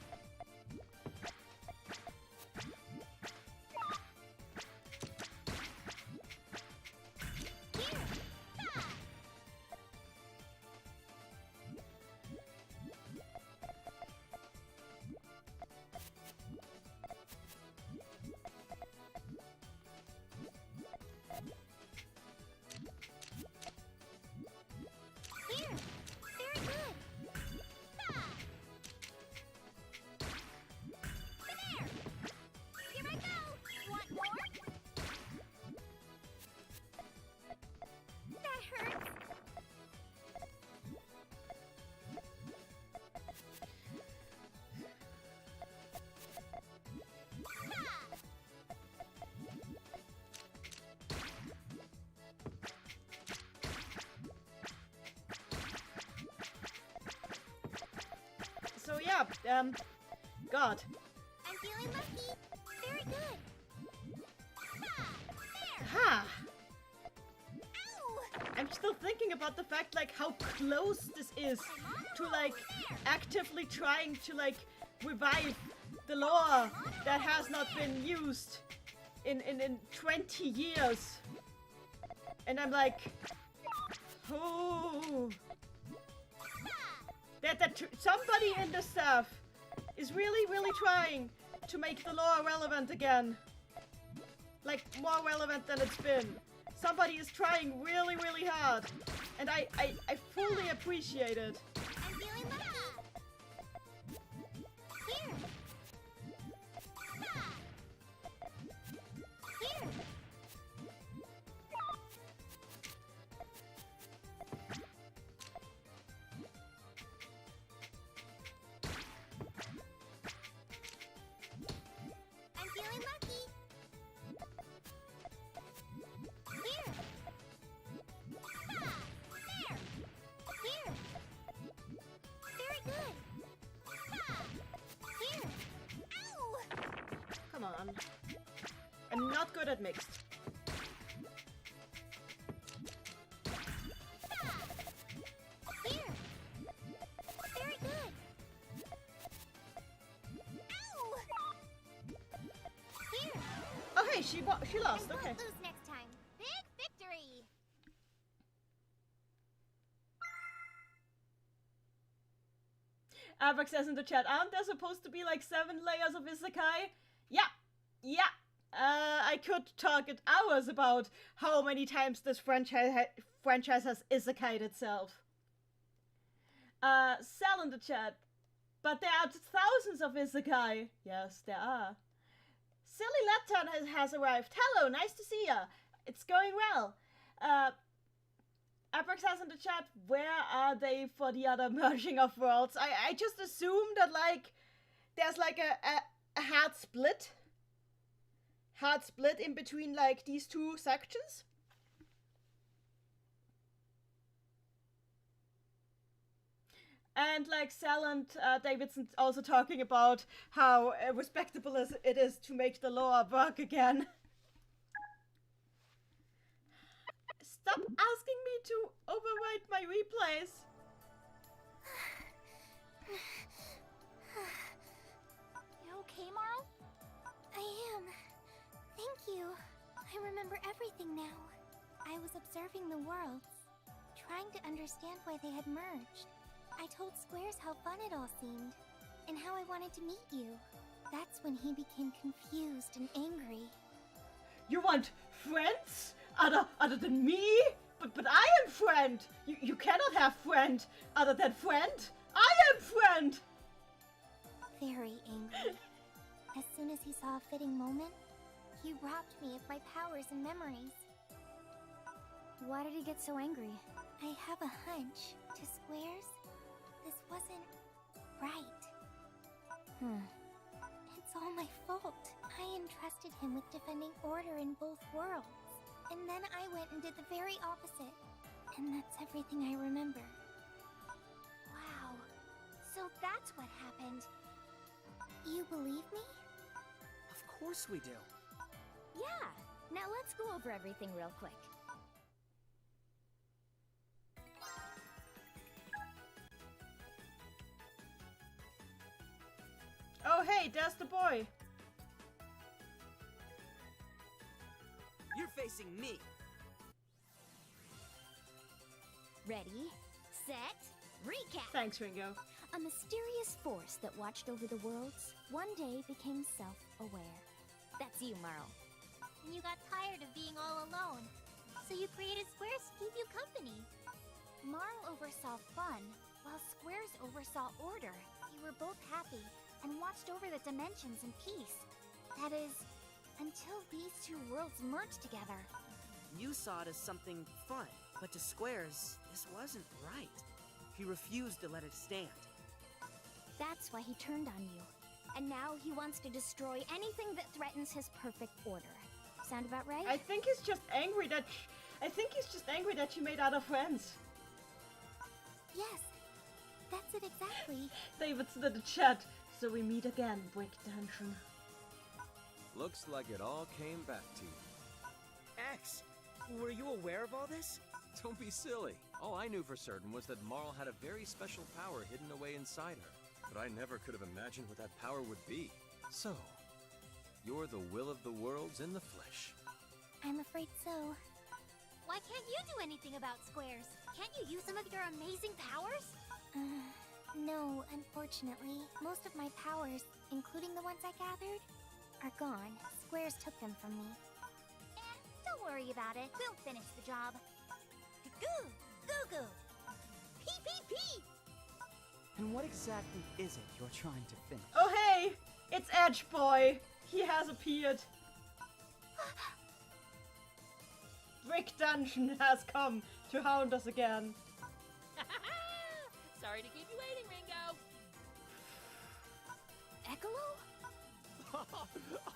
Here, very good. There. Here I go. Want more? That hurts. So yeah, God. I'm feeling lucky. Very good. There. Ha! Ow! I'm still thinking about the fact like how close this is to like actively trying to like revive the lore that has not been used in 20 years. And I'm like, oh, that somebody in the staff is really trying to make the lore relevant again. Like, more relevant than it's been. Somebody is trying really hard. And I fully appreciate it. I'm feeling lucky. Here. Here. I'm feeling lucky. Here. There. Here. Very good. Here. Ow! Come on. I'm not good at mixed. Here. Very good. Ow! Here. Oh hey, she lost, I okay. won't lose next time. Big victory! Abrax says in the chat, aren't there supposed to be like 7 layers of isekai? Yeah. I could talk at hours about how many times this franchise has isekai'd itself. Sal in the chat, but there are thousands of isekai. Yes, there are. Silly Lapton has arrived. Hello, nice to see ya. It's going well. Abrax says in the chat, where are they for the other merging of worlds? I just assume that like there's like a hard split in between like these two sections. And like Sal and Davidson also talking about how respectable it is to make the lore work again. Stop asking me to overwrite my replays. You okay, Marl? I am. Thank you. I remember everything now. I was observing the worlds, trying to understand why they had merged. I told Squares how fun it all seemed, and how I wanted to meet you. That's when he became confused and angry. You want friends? Other than me? But I am friend! You cannot have friend other than friend! I am friend! Very angry. As soon as he saw a fitting moment, he robbed me of my powers and memories. Why did he get so angry? I have a hunch. To Squares, this wasn't right. It's all my fault. I entrusted him with defending order in both worlds. And then I went and did the very opposite. And that's everything I remember. Wow. So that's what happened. You believe me? Of course we do. Yeah. Now let's go over everything real quick. Oh, hey, there's the boy. You're facing me. Ready, set, recap! Thanks, Ringo. A mysterious force that watched over the worlds one day became self-aware. That's you, Marl. And you got tired of being all alone, so you created Squares to keep you company. Marl oversaw fun, while Squares oversaw order. You were both happy and watched over the dimensions in peace. That is, until these two worlds merged together. You saw it as something fun, but to Squares, this wasn't right. He refused to let it stand. That's why he turned on you. And now he wants to destroy anything that threatens his perfect order. Sound about right? I think he's just angry that you made other friends. Yes, that's it exactly. David's in the chat. So we meet again, Brick Dungeon. Looks like it all came back to you. X, were you aware of all this? Don't be silly. All I knew for certain was that Marl had a very special power hidden away inside her. But I never could have imagined what that power would be. So, you're the will of the worlds in the flesh. I'm afraid so. Why can't you do anything about Squares? Can't you use some of your amazing powers? No, unfortunately. Most of my powers, including the ones I gathered, are gone. Squares took them from me. Don't worry about it. We'll finish the job. Goo! Goo goo! Pee pee pee! And what exactly is it you're trying to finish? Oh hey! It's Edge Boy! He has appeared. Brick Dungeon has come to hound us again. Sorry to keep you waiting, Ringo. Ekolo?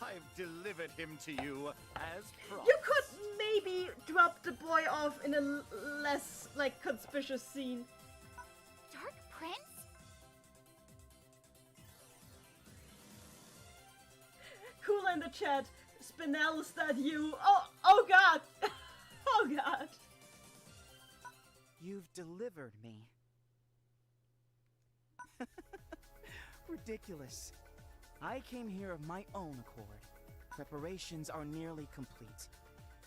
I've delivered him to you as promised. You could maybe drop the boy off in a less, like, conspicuous scene. Dark Prince? Cool in the chat. Spinel, is that you? Oh god! Oh god! You've delivered me. Ridiculous. I came here of my own accord. Preparations are nearly complete.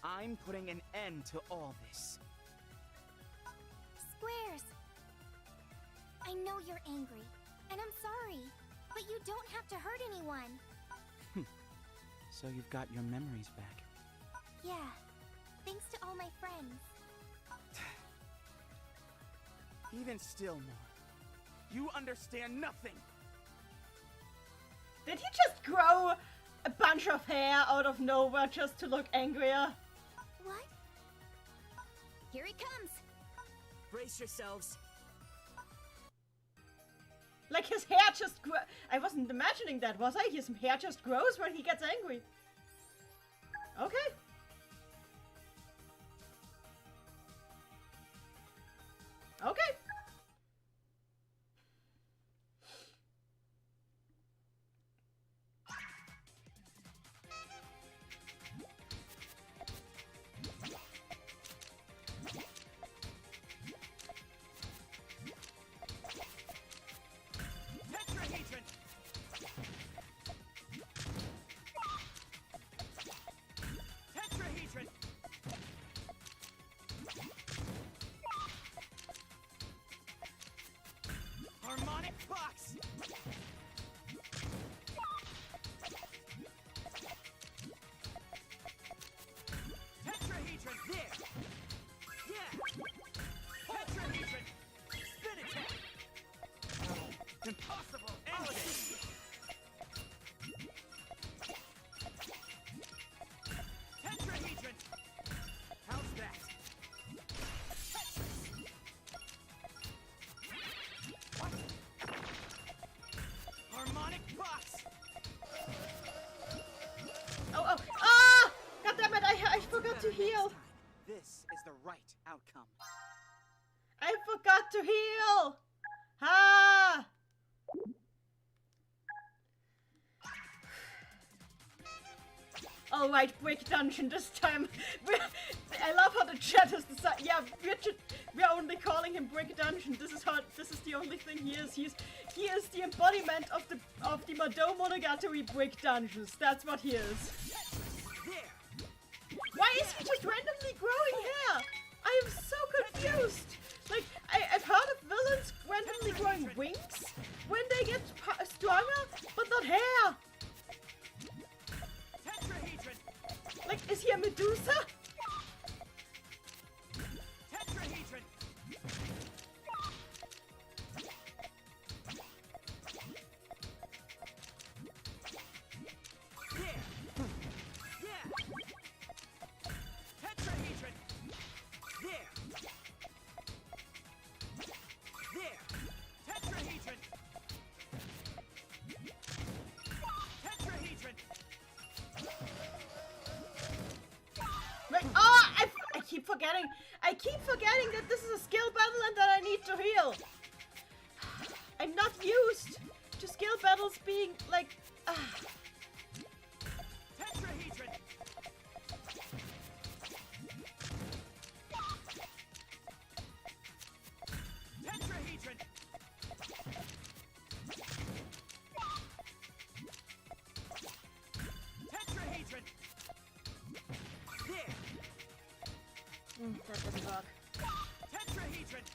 I'm putting an end to all this. Squares! I know you're angry, and I'm sorry, but you don't have to hurt anyone. So you've got your memories back. Yeah, thanks to all my friends. Even still more. You understand nothing! Did he just grow a bunch of hair out of nowhere just to look angrier? What? Here he comes! Brace yourselves. Like his hair just grew. I wasn't imagining that, was I? His hair just grows when he gets angry. Okay. Okay. Tetrahedron! Tetrahedron! Harmonic box! Tetrahedron! There! Yeah! Tetrahedron! Spin attack! Impossible! Ending! Tetrahedron! How's that? Tetris! What? Harmonic box! Oh! Ah! God damn it! I forgot to heal. This is the right outcome. I forgot to heal. Alright, brick dungeon this time. I love how the chat has decided. Yeah, we're only calling him brick dungeon. This is the only thing he is. He is the embodiment of the Mado Monogatari brick dungeons. That's what he is. Why is he just randomly growing hair? I am so confused. Like, I've heard of villains randomly growing wings when they get stronger, but not hair. Like, is he a Medusa? Tetrahedron. Like, oh, I keep forgetting that this is a skill battle and that I need to heal. I'm not used to skill battles being like, Tetrahedron. Tetrahedron. Tetrahedron. that doesn't work. Tetrahedron.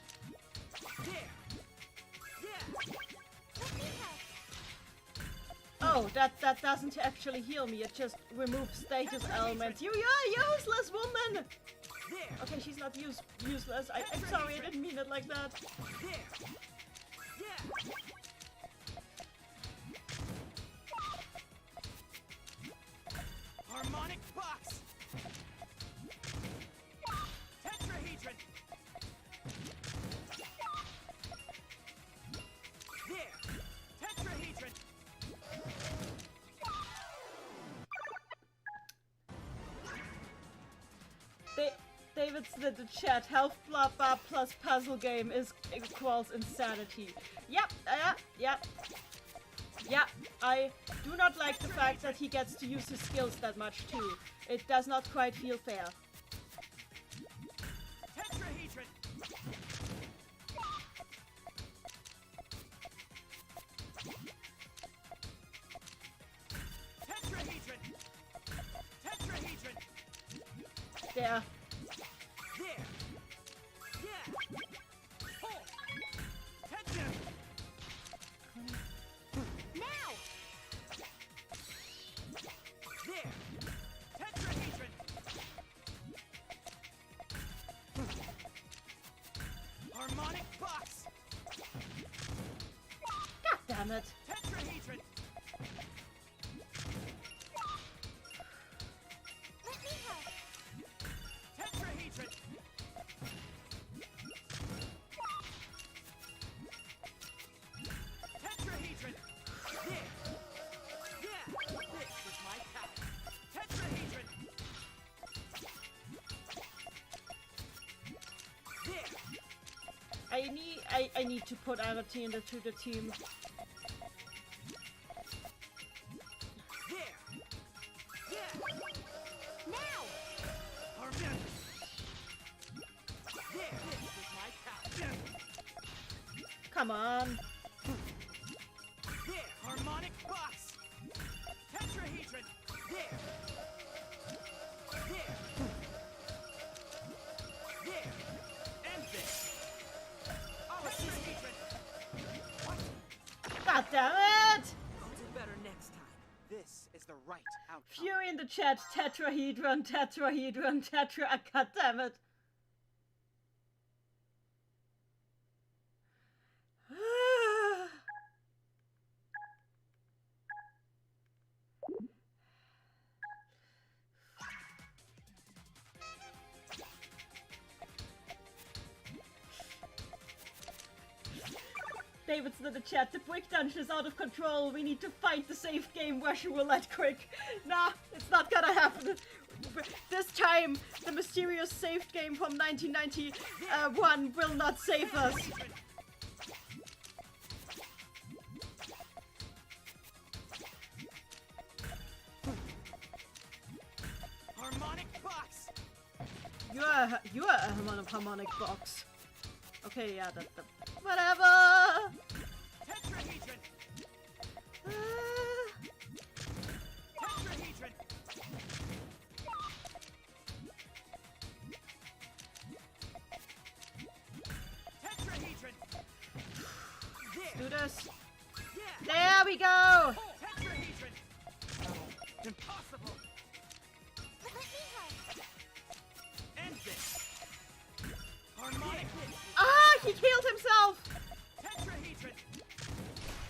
Oh, that doesn't actually heal me. It just removes status elements. You are useless, woman. Okay, she's not useless. I'm sorry, I didn't mean it like that. Harmonic box. Tetrahedron. Tetrahedron. David said the chat, health blah blah plus puzzle game is equals insanity. Yep, yep. I do not like the fact that he gets to use his skills that much too. It does not quite feel fair. Tetrahedron. Tetrahedron. Tetrahedron. There. Harmonic box. God damn it. Tetrahedron. Let me help. Tetrahedron. Tetrahedron. This is my power. Tetrahedron. I need to put Amity into the team. Now. This is my power. Come on. Harmonic box. Tetrahedron. End this. God damn it! I'll do better next time. This is the right outcome. Fury in the chat, tetrahedron, God damn it. David's in the chat, the brick dungeon is out of control. We need to find the safe game Russian roulette quick. Nah, it's not gonna happen. This time, the mysterious saved game from 1991 will not save us. harmonic box. You are a harmonic box. Okay, yeah, whatever. Tetrahedron. Uh, Tetrahedron. Tetrahedron. let's do this. Yeah. There we go. Tetrahedron. Impossible. End this. Harmonic hit. Ah, he healed himself. Tetrahedron.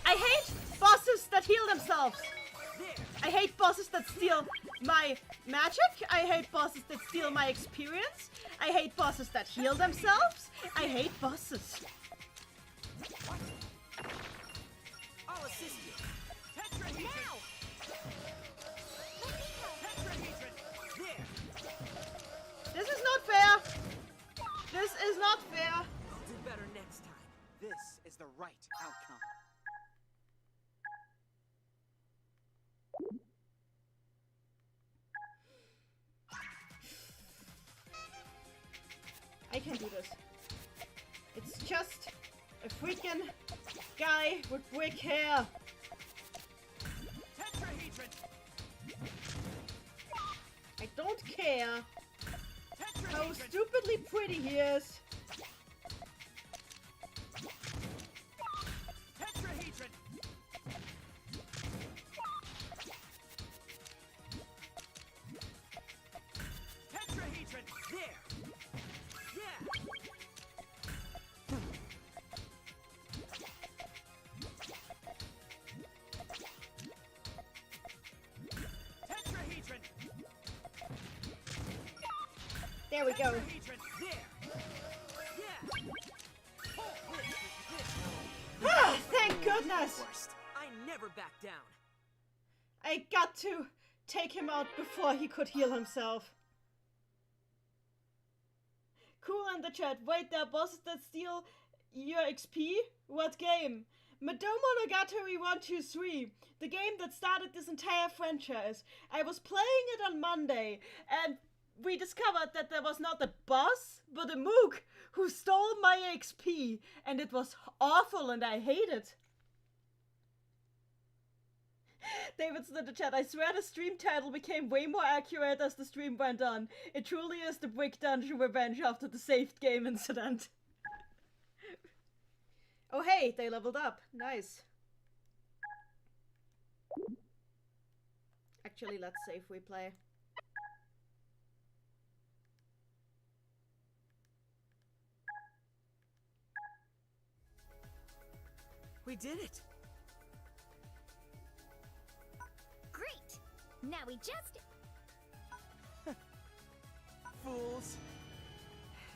I hate bosses that heal themselves. There. I hate bosses that steal my magic. I hate bosses that steal my experience. I hate bosses that heal themselves. I hate bosses. What? I'll assist you. Tetrahedron. Now. Tetrahedron. There. This is not fair. This is not fair. I'll do better next time. This is the right outcome. I can do this. It's just a freaking guy with brick hair. Tetrahedron. I don't care how stupidly pretty he is. Tetrahedron. Tetrahedron. There. Yeah. Tetrahedron. There we go. Tetrahedron. There. Yeah. Ah, thank goodness. Worst. I never back down. I got to take him out before he could heal himself. Cool in the chat. Wait, there are bosses that steal your XP? What game? Madomonogatari 123. The game that started this entire franchise. I was playing it on Monday, and we discovered that there was not a boss, but a mook who stole my XP, and it was awful and I hate it. Davidson in the chat, I swear the stream title became way more accurate as the stream went on. It truly is the Brick Dungeon Revenge after the saved game incident. Oh hey, they leveled up. Nice. Actually, let's save replay. We did it. Great! Now we just... Fools.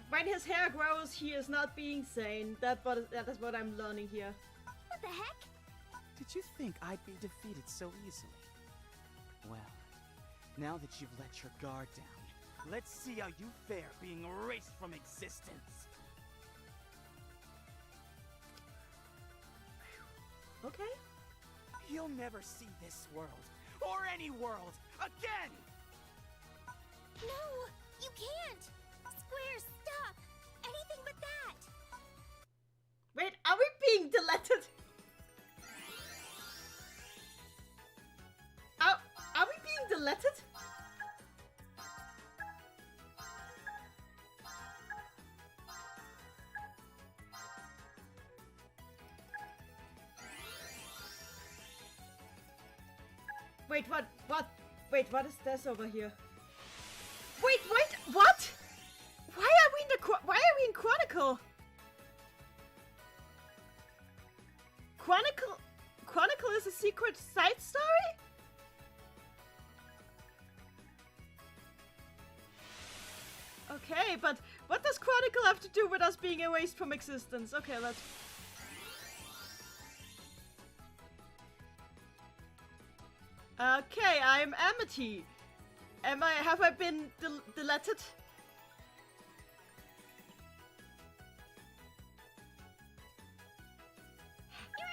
When his hair grows, he is not being sane. That is what I'm learning here. What the heck? Did you think I'd be defeated so easily? Well, now that you've let your guard down, let's see how you fare being erased from existence. Okay. You'll never see this world, or any world, again! No, you can't! Square, stop! Anything but that! Wait, are we being deleted? Are we being deleted? Wait, what? Wait, what is this over here? Wait, what? Why are we in Chronicle? Chronicle is a secret side story? Okay, but what does Chronicle have to do with us being erased from existence? Okay, let's... Okay, I'm Amity. Have I been deleted?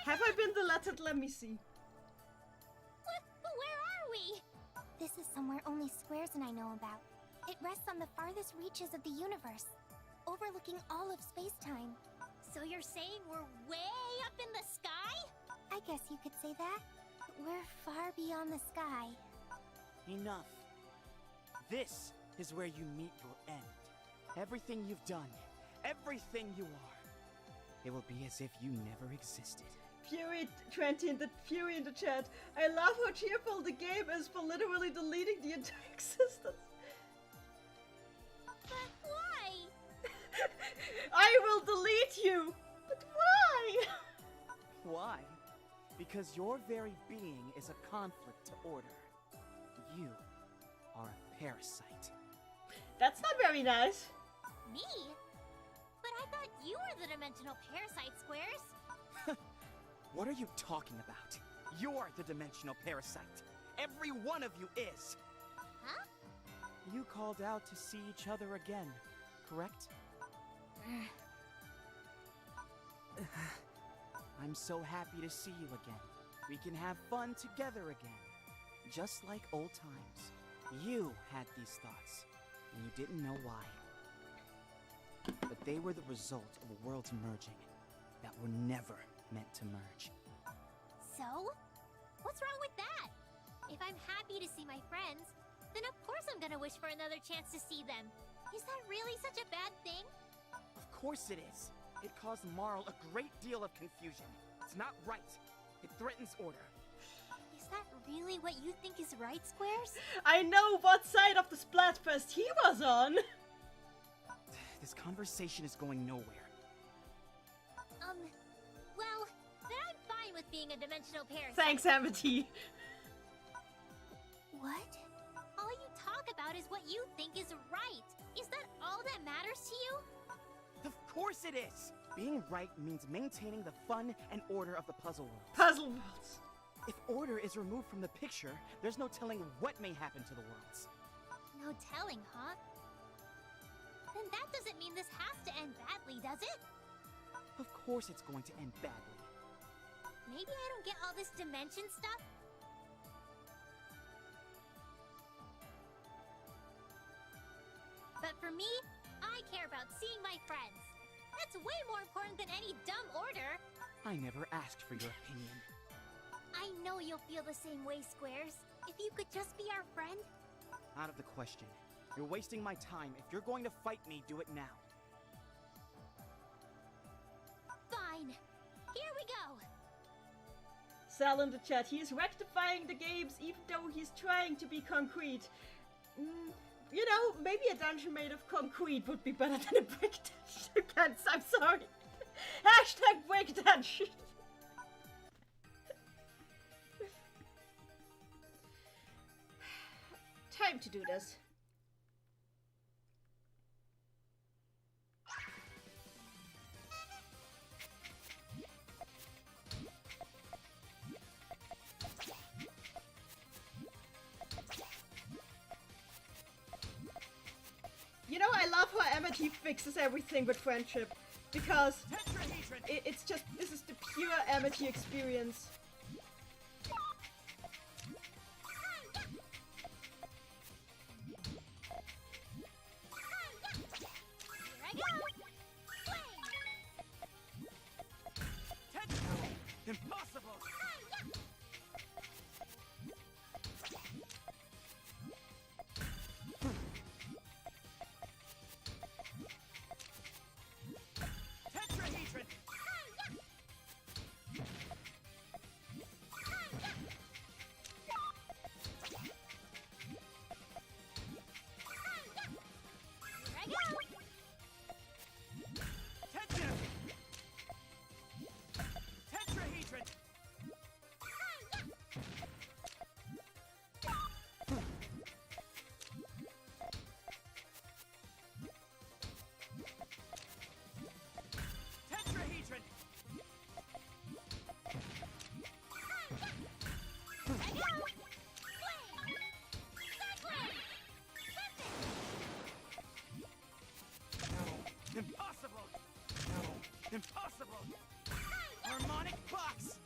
Have I been deleted? Let me see. Where are we? This is somewhere only Squares and I know about. It rests on the farthest reaches of the universe, overlooking all of space-time. So you're saying we're way up in the sky? I guess you could say that. We're far beyond the sky. Enough. This is where you meet your end. Everything you've done, everything you are, it will be as if you never existed. Fury20 in the chat. I love how cheerful the game is for literally deleting the entire existence. But why? I will delete you! But why? Why? Because your very being is a conflict to order. You are a parasite. That's not very nice. Me? But I thought you were the dimensional parasite, Squares. What are you talking about? You're the dimensional parasite. Every one of you is. Huh? You called out to see each other again, correct? I'm so happy to see you again. We can have fun together again. Just like old times. You had these thoughts, and you didn't know why. But they were the result of worlds merging that were never meant to merge. So? What's wrong with that? If I'm happy to see my friends, then of course I'm gonna wish for another chance to see them. Is that really such a bad thing? Of course it is. It caused Marl a great deal of confusion. It's not right. It threatens order. Is that really what you think is right, Squares? I know what side of the Splatfest he was on. This conversation is going nowhere. Well, then I'm fine with being a dimensional parasite. Thanks, Amity. What? All you talk about is what you think is right. Is that all that matters to you? Of course it is! Being right means maintaining the fun and order of the puzzle world. Puzzle worlds. If order is removed from the picture, there's no telling what may happen to the worlds. No telling, huh? Then that doesn't mean this has to end badly, does it? Of course it's going to end badly. Maybe I don't get all this dimension stuff? But for me, I care about seeing my friends. That's way more important than any dumb order. I never asked for your opinion. I know you'll feel the same way, Squares. If you could just be our friend. Out of the question. You're wasting my time. If you're going to fight me, do it now. Fine. Here we go. Sal in the chat. He is rectifying the games even though he's trying to be concrete. You know, maybe a dungeon made of concrete would be better than a brick dungeon. I'm sorry. Hashtag brick dungeon. Time to do this. You know, I love how Amity fixes everything with friendship, because it's just, this is the pure Amity experience. Impossible! Tetrahedron! Tetrahedron! Tetrahedron! Impossible! Impossible! Harmonic box!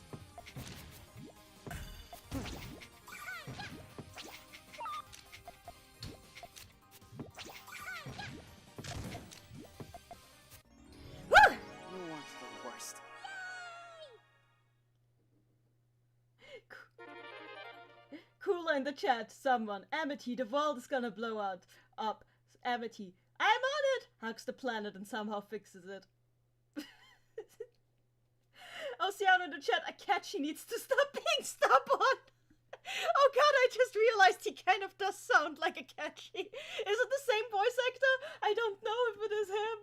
in the chat. Someone. Amity, the world is gonna blow up. Amity. I'm on it! Hugs the planet and somehow fixes it. Oceano in the chat. Akachi needs to stop being stubborn. Oh god, I just realized he kind of does sound like Akachi. Is it the same voice actor? I don't know if it is him.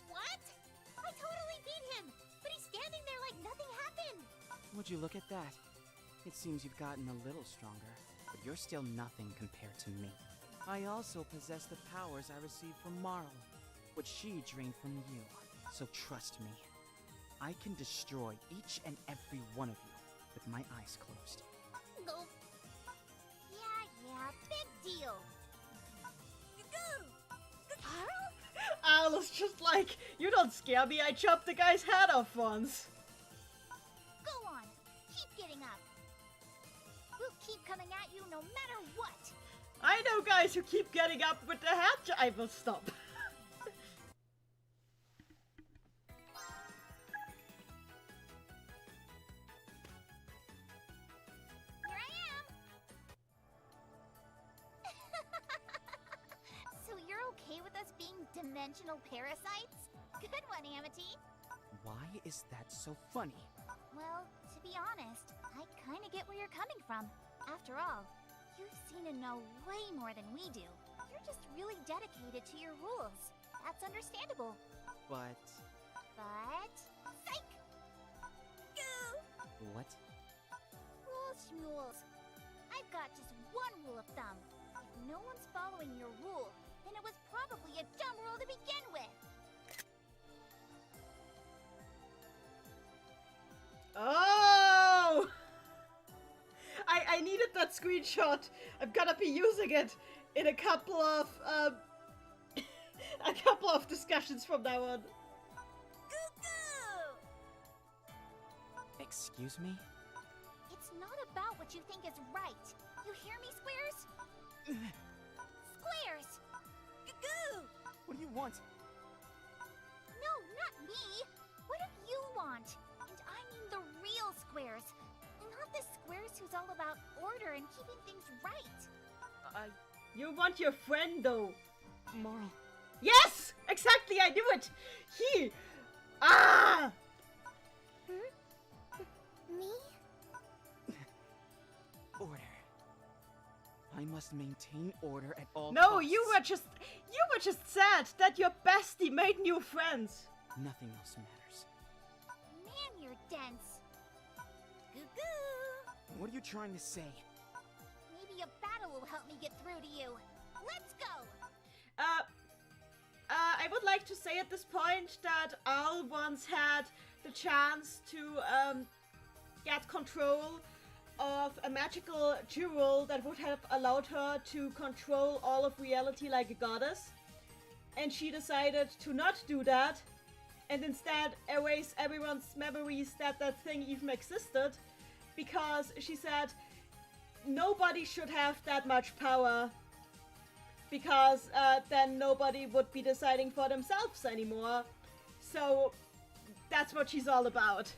What? I totally beat him, but he's standing there like nothing happened. Would you look at that? It seems you've gotten a little stronger, but you're still nothing compared to me. I also possess the powers I received from Marl, which she drained from you. So trust me, I can destroy each and every one of you with my eyes closed. No. Yeah, big deal. Al is just like, you don't scare me, I chopped the guy's head off once. Go on, keep getting up. We'll keep coming at you no matter what. I know guys who keep getting up with the head. I will stop. Here I am. So you're okay with us being dimensional parasites? Good one, Amity. Why is that so funny? Well, to be honest, I kind of get where you're coming from. After all, you've seen and know way more than we do. You're just really dedicated to your rules. That's understandable. But... Psych! what? Rules, schmules. I've got just one rule of thumb. If no one's following your rule, then it was probably a dumb rule to begin with. Oh! I needed that screenshot. I'm gonna be using it in a couple of a couple of discussions from now on. Excuse me? It's not about what you think is right. You hear me, Squares? Squares! Goo! What do you want? No, not me. What do you want? And I mean the real Squares. Not the Squares who's all about order and keeping things right. You want your friend though. Moral. Yes! Exactly, I knew it! He... Ah! Me? Order. I must maintain order at all No, costs. you were just sad that your bestie made new friends. Nothing else matters. Man, you're dense. Goo-goo! What are you trying to say? Maybe a battle will help me get through to you. Let's go! I would like to say at this point that Al once had the chance to get control of a magical jewel that would have allowed her to control all of reality like a goddess. And she decided to not do that and instead erase everyone's memories that that thing even existed, because she said nobody should have that much power, because then nobody would be deciding for themselves anymore. So that's what she's all about.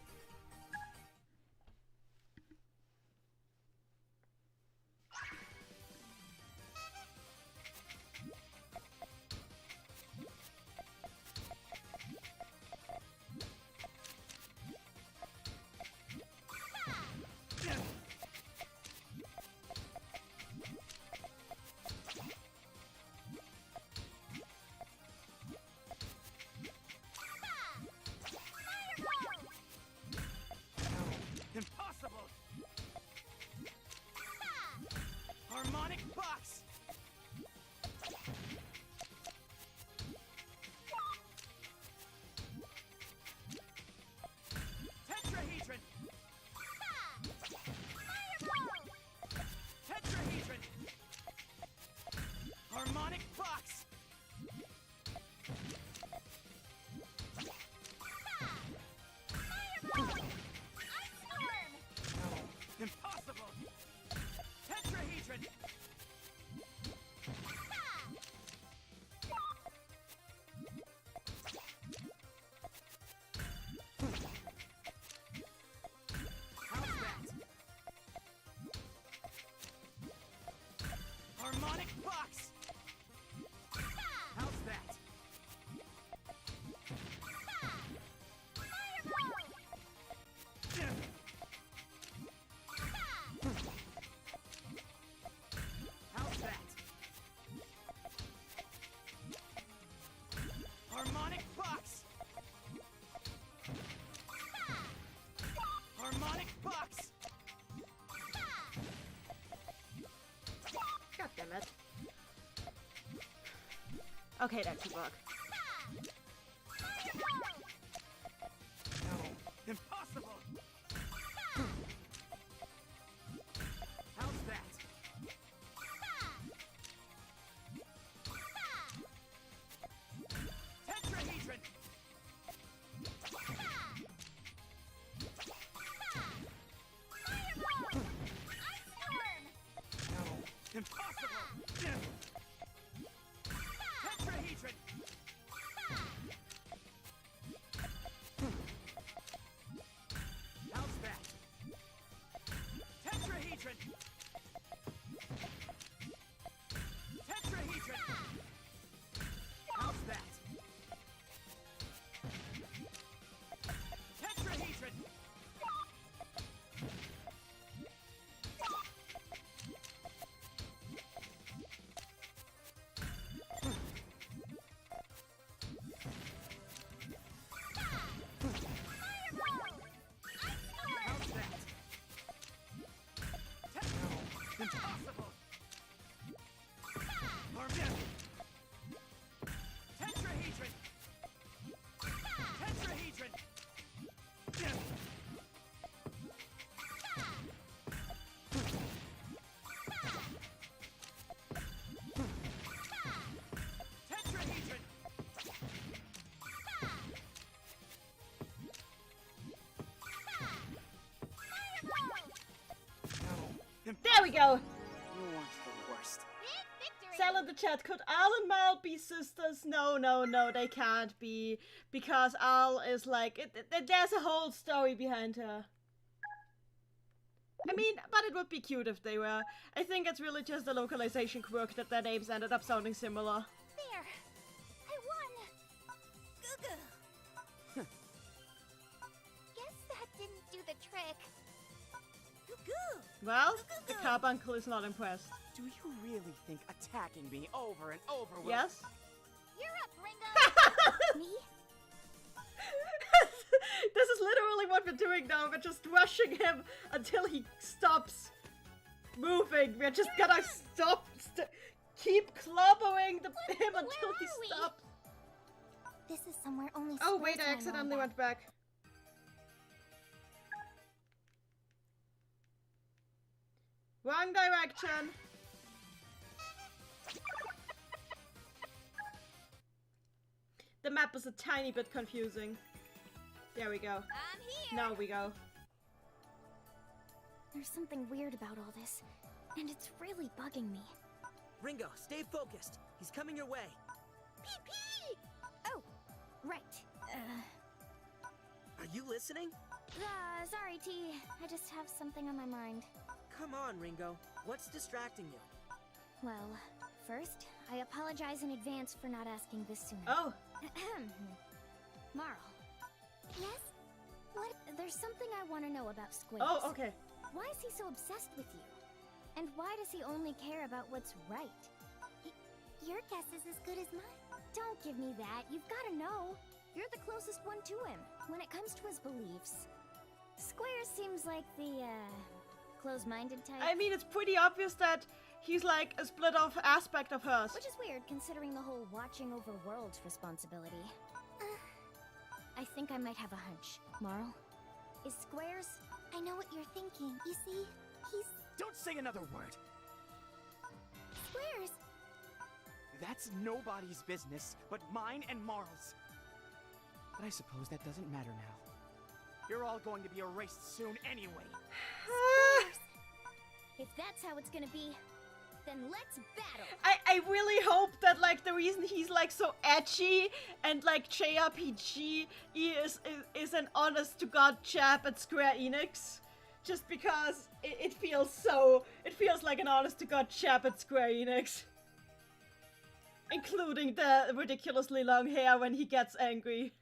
Impossible! Harmonic box! Tetrahedron! Tetrahedron! Harmonic box! Impossible! Tetrahedron! Okay, that could work. Impossible! How's that? Tetrahedron! Impossible! Tetrahedron! How's that? Tetrahedron! Tetrahedron! How's that? Tetrahedron! How's that? Impossible! Armageddon! Tetrahedron! Tetrahedron! Tetrahedron! There we go! You want the worst. Sell in the chat, could Al and Mal be sisters? No, no, no, they can't be. Because Al is like, there's a whole story behind her. I mean, but it would be cute if they were. I think it's really just a localization quirk that their names ended up sounding similar. There! I won! Goo-goo! Guess that didn't do the trick. Goo-goo! Well, the carbuncle is not impressed. Do you really think attacking me over and over will... Yes? You're up, Ringo! Me? This is literally what we're doing now. We're just rushing him until he stops moving. We're just gonna keep clobbering him until he stops. This is somewhere only Oh wait, Squares I and accidentally know went back. Wrong direction. The map is a tiny bit confusing. There we go. I'm here. Now we go. There's something weird about all this, and it's really bugging me. Ringo, stay focused. He's coming your way. Pee-pee! Oh, right. Are you listening? Sorry, T. I just have something on my mind. Come on, Ringo. What's distracting you? Well, first, I apologize in advance for not asking this sooner. Oh. Marl. Yes? What? There's something I want to know about Squares. Oh, okay. Why is he so obsessed with you? And why does he only care about what's right? Your guess is as good as mine. Don't give me that. You've got to know. You're the closest one to him when it comes to his beliefs. Squares seems like the, close-minded type. I mean, it's pretty obvious that he's like a split-off aspect of hers. Which is weird, considering the whole watching over worlds responsibility. I think I might have a hunch. Marl? Is Squares... I know what you're thinking. You see, he's... Don't say another word! Squares! That's nobody's business but mine and Marl's. But I suppose that doesn't matter now. You're all going to be erased soon anyway. If that's how it's gonna be, then let's battle! I really hope that, like, the reason he's, like, so edgy and, like, JRPG is an honest-to-God jab at Square Enix. Just because it feels so... It feels like an honest-to-God jab at Square Enix. Including the ridiculously long hair when he gets angry.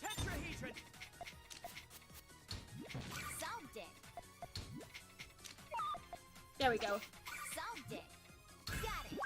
Tetrahedron! Solved it! There we go. Solved it! Got it!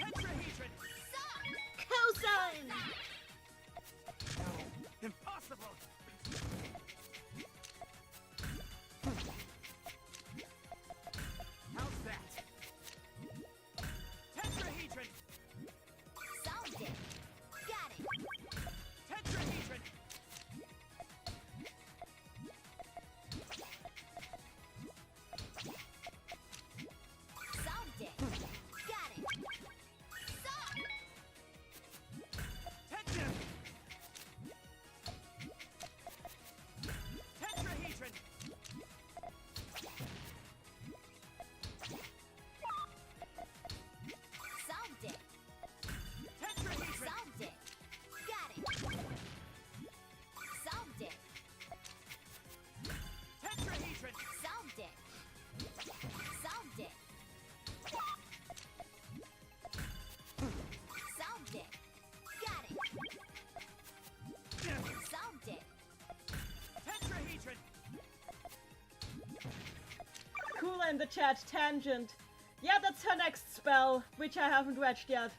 in the chat, Tangent. Yeah, that's her next spell, which I haven't watched yet.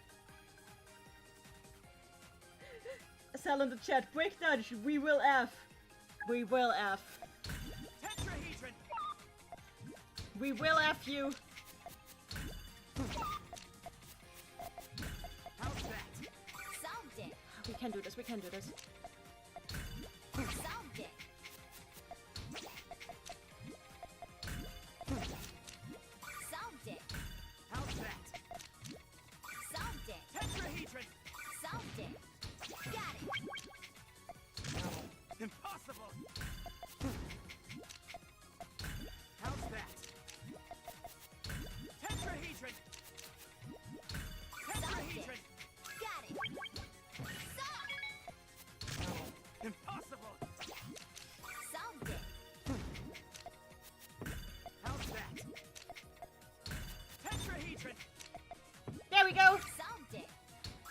Sell in the chat, break dodge, we will F. We will F. Tetrahedron! We will F you. How's that? Solved it. We can do this, we can do this. Solved it. Solved it. How's that? Solved it. Tetrahedron! Solved it. Got it. Impossible! How's that? Tetrahedron! Tetrahedron! Got it. Solved. Impossible! Solved it. How's that? Tetrahedron! There we go. Solved it.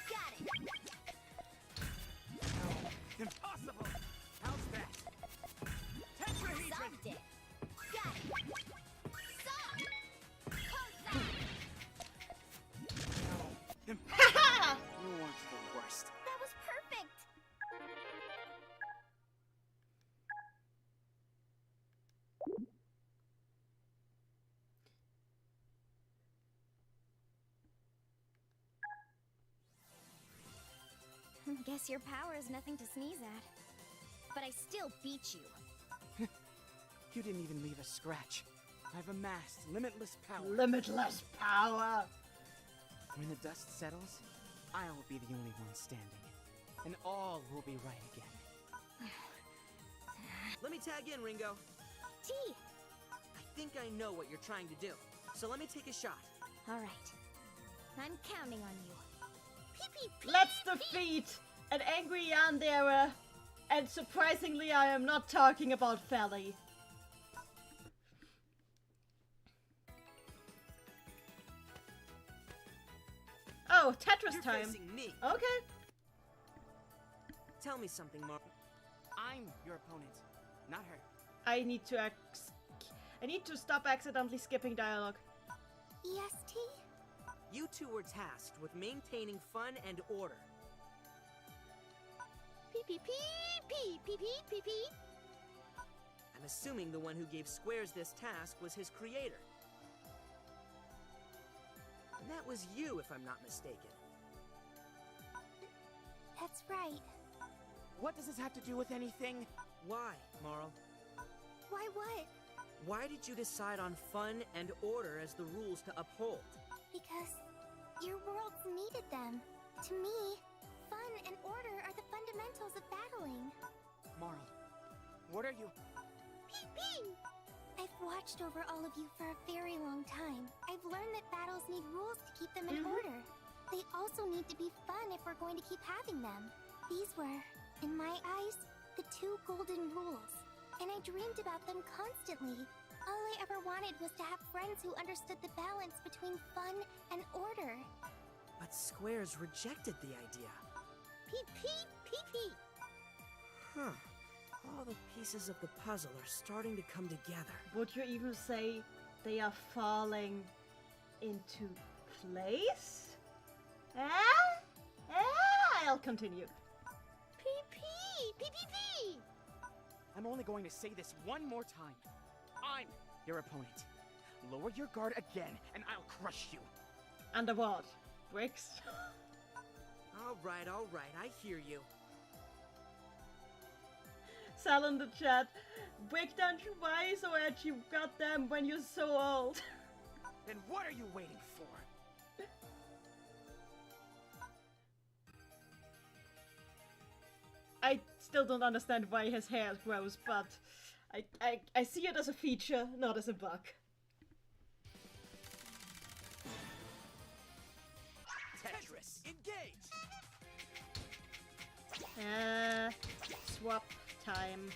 Got it. Impossible! How's that? Tetrahedron! Solved it. Got it. Solved. How's that? Impossible! You weren't the worst. That was perfect. Guess your power is nothing to sneeze at. But I still beat you. You didn't even leave a scratch. I've amassed limitless power. Limitless power. When the dust settles, I'll be the only one standing. And all will be right again. Let me tag in, Ringo. T! I think I know what you're trying to do. So let me take a shot. Alright. I'm counting on you. Let's defeat an angry yandere. And surprisingly, I am not talking about Felly. Oh, Tetris You're time. facing me. Okay. Tell me something, Mark. I'm your opponent, not her. I need to stop accidentally skipping dialogue. EST? You two were tasked with maintaining fun and order. Pee. I'm assuming the one who gave Squares this task was his creator. And that was you, if I'm not mistaken. That's right. What does this have to do with anything? Why, Marl? Why what? Why did you decide on fun and order as the rules to uphold? Because your worlds needed them. To me, fun and order are the fundamentals of battling. Marl, what are you? I've watched over all of you for a very long time. I've learned that battles need rules to keep them in order. They also need to be fun if we're going to keep having them. These were, in my eyes, the 2 golden rules. And I dreamed about them constantly. All I ever wanted was to have friends who understood the balance between fun and order. But Squares rejected the idea. Pee. Huh. All the pieces of the puzzle are starting to come together. Would you even say they are falling into place? I'll continue. Pee. I'm only going to say this one more time. I'm your opponent. Lower your guard again, and I'll crush you. And what? Bricks? All right, I hear you. Sal in the chat. Breakdown, why so edgy? Goddamn, when you're so old. Then what are you waiting for? I still don't understand why his hair grows, but I see it as a feature, not as a bug. Tetris, engage! Swap time.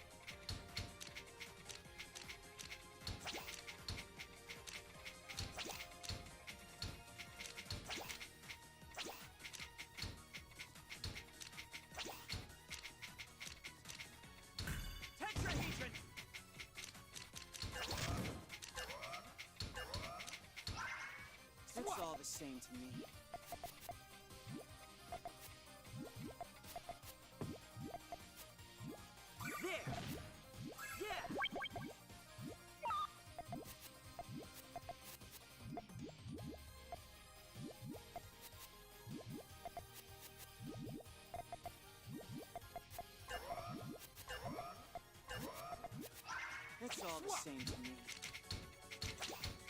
Tetrahedron! same to me. There! Yeah! It's all the same to me.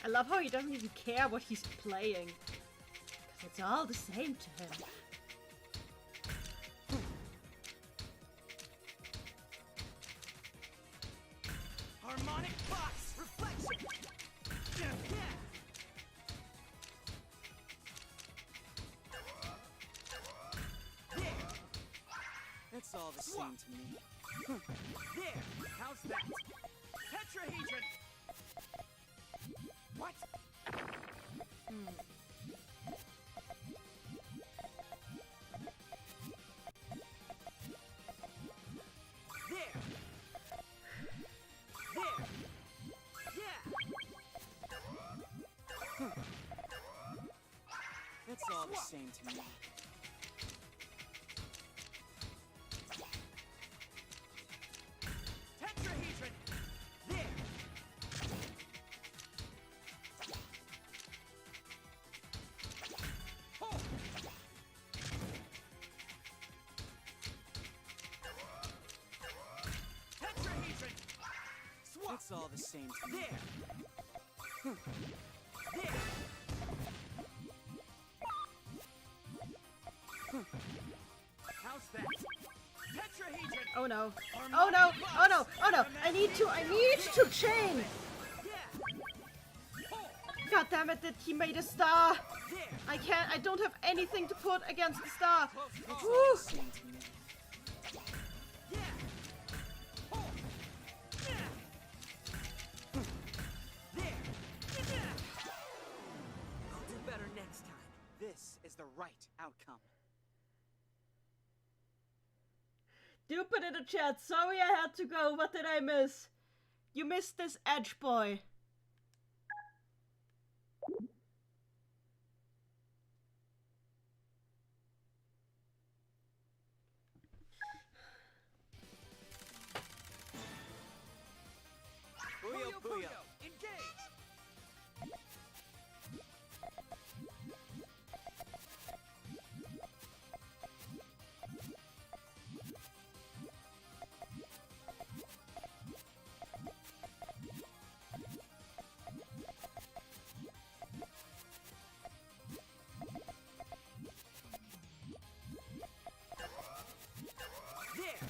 I love how he doesn't even care what he's playing. Because it's all the same to him. Harmonic box reflection! Yeah! There! It's all the same to me. There! How's that? Tetrahedron! What? There! There! Yeah! It's all the same to me. Tetrahedron! There! Oh! Tetrahedron! Swap! It's all the same to me. There! There! How's that? Tetrahedron! Oh no. Oh no. Oh no. Oh no. I need to chain. God damn it, that he made a star. I can't, I don't have anything to put against the star. Woo. I'll do better next time. This is the right outcome. Do put in the chat. Sorry I had to go. What did I miss? You missed this edge boy. Puyo, Puyo, engage! There!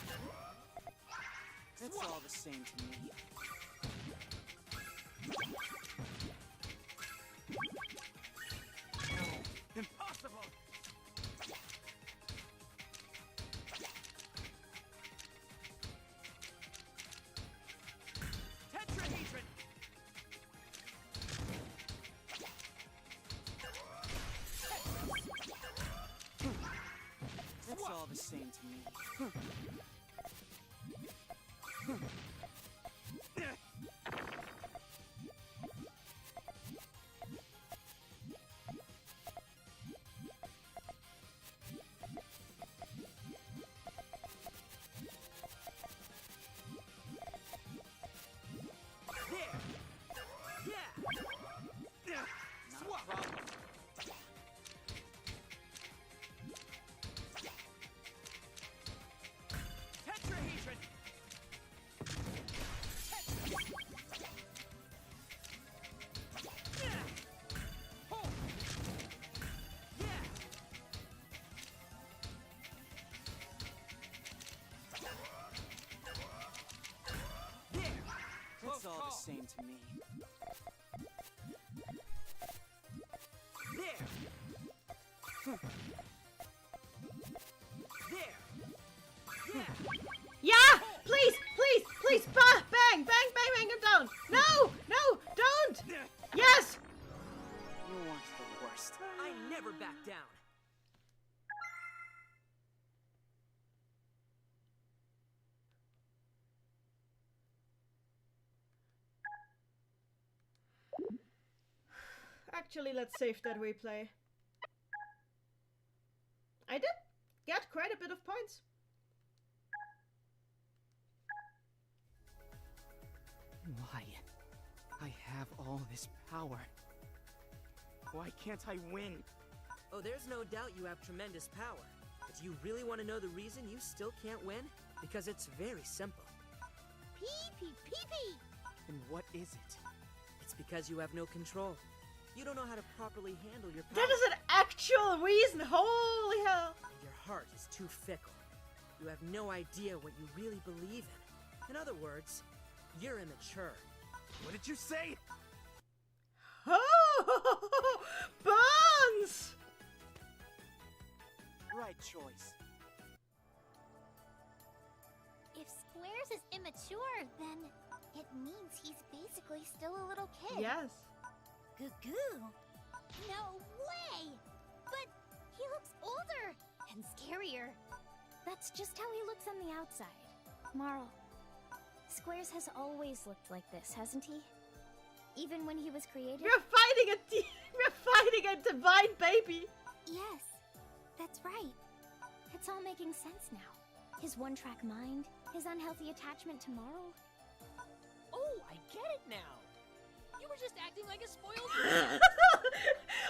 It's all the same to me. Impossible! Tetrahedron! It's all the same to me. Tetrahedron! It's all the same to me. There! There! Yeah! Yeah! Please! Please! Please! Bang! Bang! Bang! Bang! Him down! No! No! Don't! Yes! You weren't the worst. I never back down. Actually, let's save that replay. I did get quite a bit of points. Why? I have all this power. Why can't I win? Oh, there's no doubt you have tremendous power. But do you really want to know the reason you still can't win? Because it's very simple. Pee-pee-pee-pee! And what is it? It's because you have no control. You don't know how to properly handle your power. That is an actual reason! Holy hell! And your heart is too fickle. You have no idea what you really believe in. In other words, you're immature. What did you say? Oh! Burns! Right choice. If Squares is immature, then it means he's basically still a little kid. Yes. Goo-goo. No way! But he looks older and scarier. That's just how he looks on the outside. Marl, Squares has always looked like this, hasn't he? Even when he was created? We're fighting a divine baby! Yes, that's right. It's all making sense now. His one-track mind, his unhealthy attachment to Marl. Oh, I get it now. You were just acting like a spoiled brat.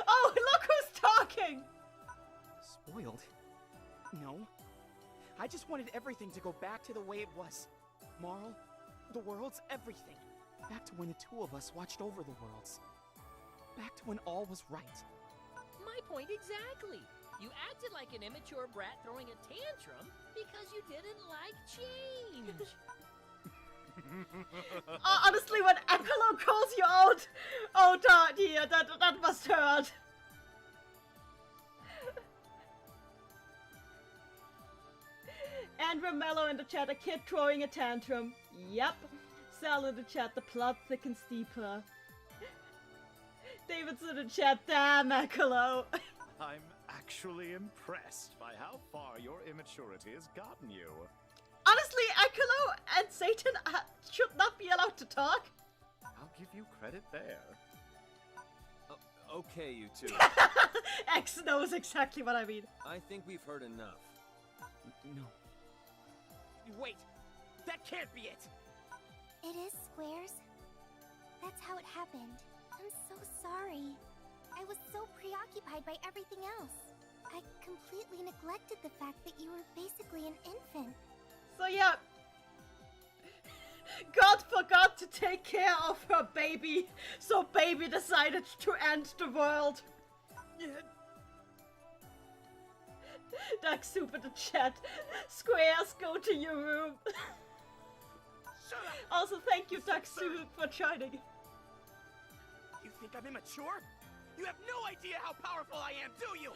Oh, look who's talking! Spoiled? No. I just wanted everything to go back to the way it was. Marl, the world's everything. Back to when the two of us watched over the worlds. Back to when all was right. My point exactly. You acted like an immature brat throwing a tantrum because you didn't like change. Honestly, when Akalo calls you out, oh dear, that must hurt. And Romello in the chat, a kid throwing a tantrum. Yep. Sal in the chat, the plot thickens deeper. David's in the chat, damn Akalo. I'm actually impressed by how far your immaturity has gotten you. Honestly, Akalo and Satan should not be allowed to talk. I'll give you credit there. Okay, you two. X knows exactly what I mean. I think we've heard enough. No. Wait! That can't be it! It is, Squares. That's how it happened. I'm so sorry. I was so preoccupied by everything else. I completely neglected the fact that you were basically an infant. So yeah, God forgot to take care of her baby, so baby decided to end the world. Duck Soup in the chat. Squares, go to your room. Also, thank you, Duck Soup, for joining. You think I'm immature? You have no idea how powerful I am, do you?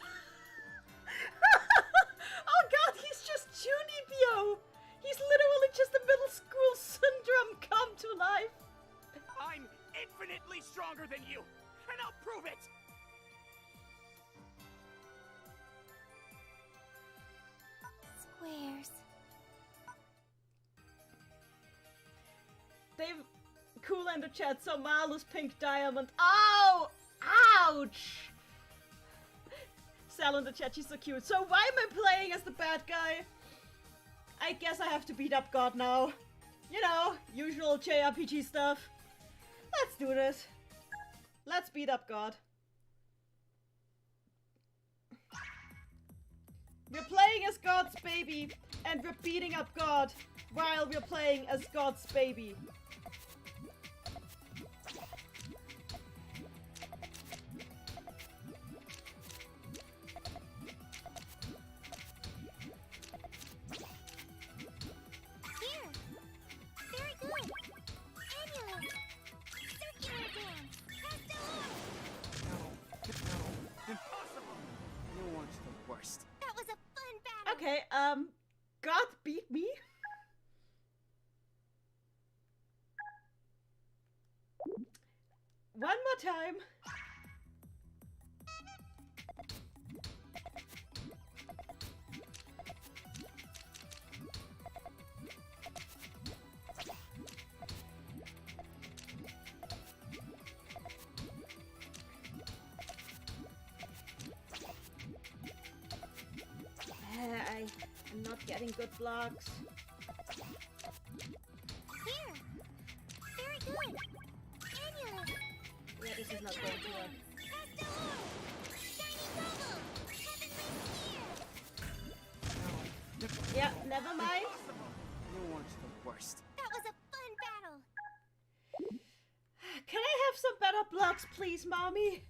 Oh god, he's just Junipio. He's literally just a middle school syndrome come to life. I'm infinitely stronger than you, and I'll prove it! Squares. They've cool in the chat, so Marlo's pink diamond. Ow! Ouch! Sal in the chat, she's so cute. So why am I playing as the bad guy? I guess I have to beat up God now. You know, usual JRPG stuff. Let's do this. Let's beat up God. We're playing as God's baby, and we're beating up God while we're playing as God's baby. Here. Very good. Amulet. Circular dance. Castellar. Impossible! You weren't the worst. That was a fun battle. Okay, God beat me? One more time. Getting good blocks. Here. Very good. Amulet. Yeah, this is not going to work. Pastel. Shiny bubble. Heavenly sphere. Yeah, never mind. You weren't the worst. That was a fun battle. Can I have some better blocks, please, mommy?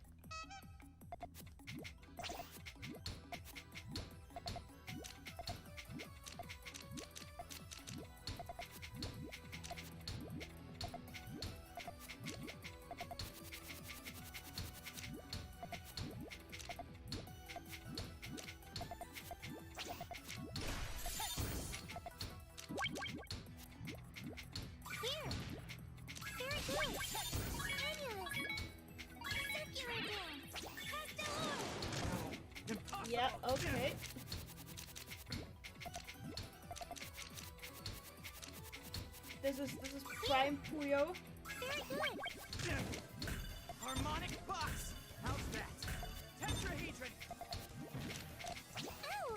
Here. Very good. Amulet. Circular dance. Pastel. Yeah, okay. This is prime Puyo. Very good. Harmonic box! How's that? Tetrahedron! Ow.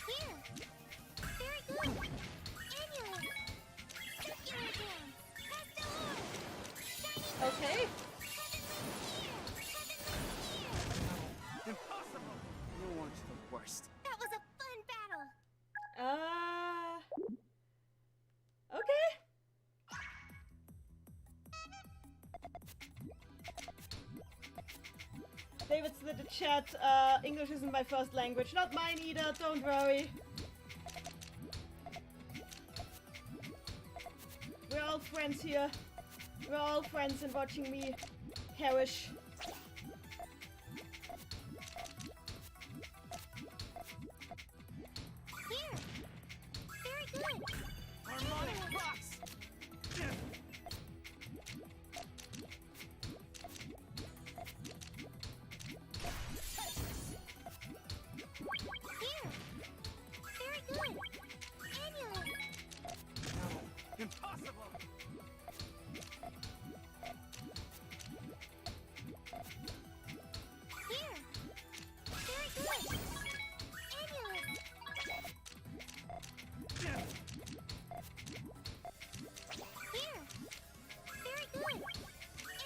Here. Very good. Amulet. Circular dance. Pastel. Shiny Okay. Impossible! You weren't the worst. That was a fun battle. Okay. David said in the chat, English isn't my first language. Not mine either, don't worry. We're all friends here. We're all friends in watching me perish. Here. Very good. Harmonic box! Here. Very good. Amulet. Impossible! Here. Very good. Amulet. Here. Very good.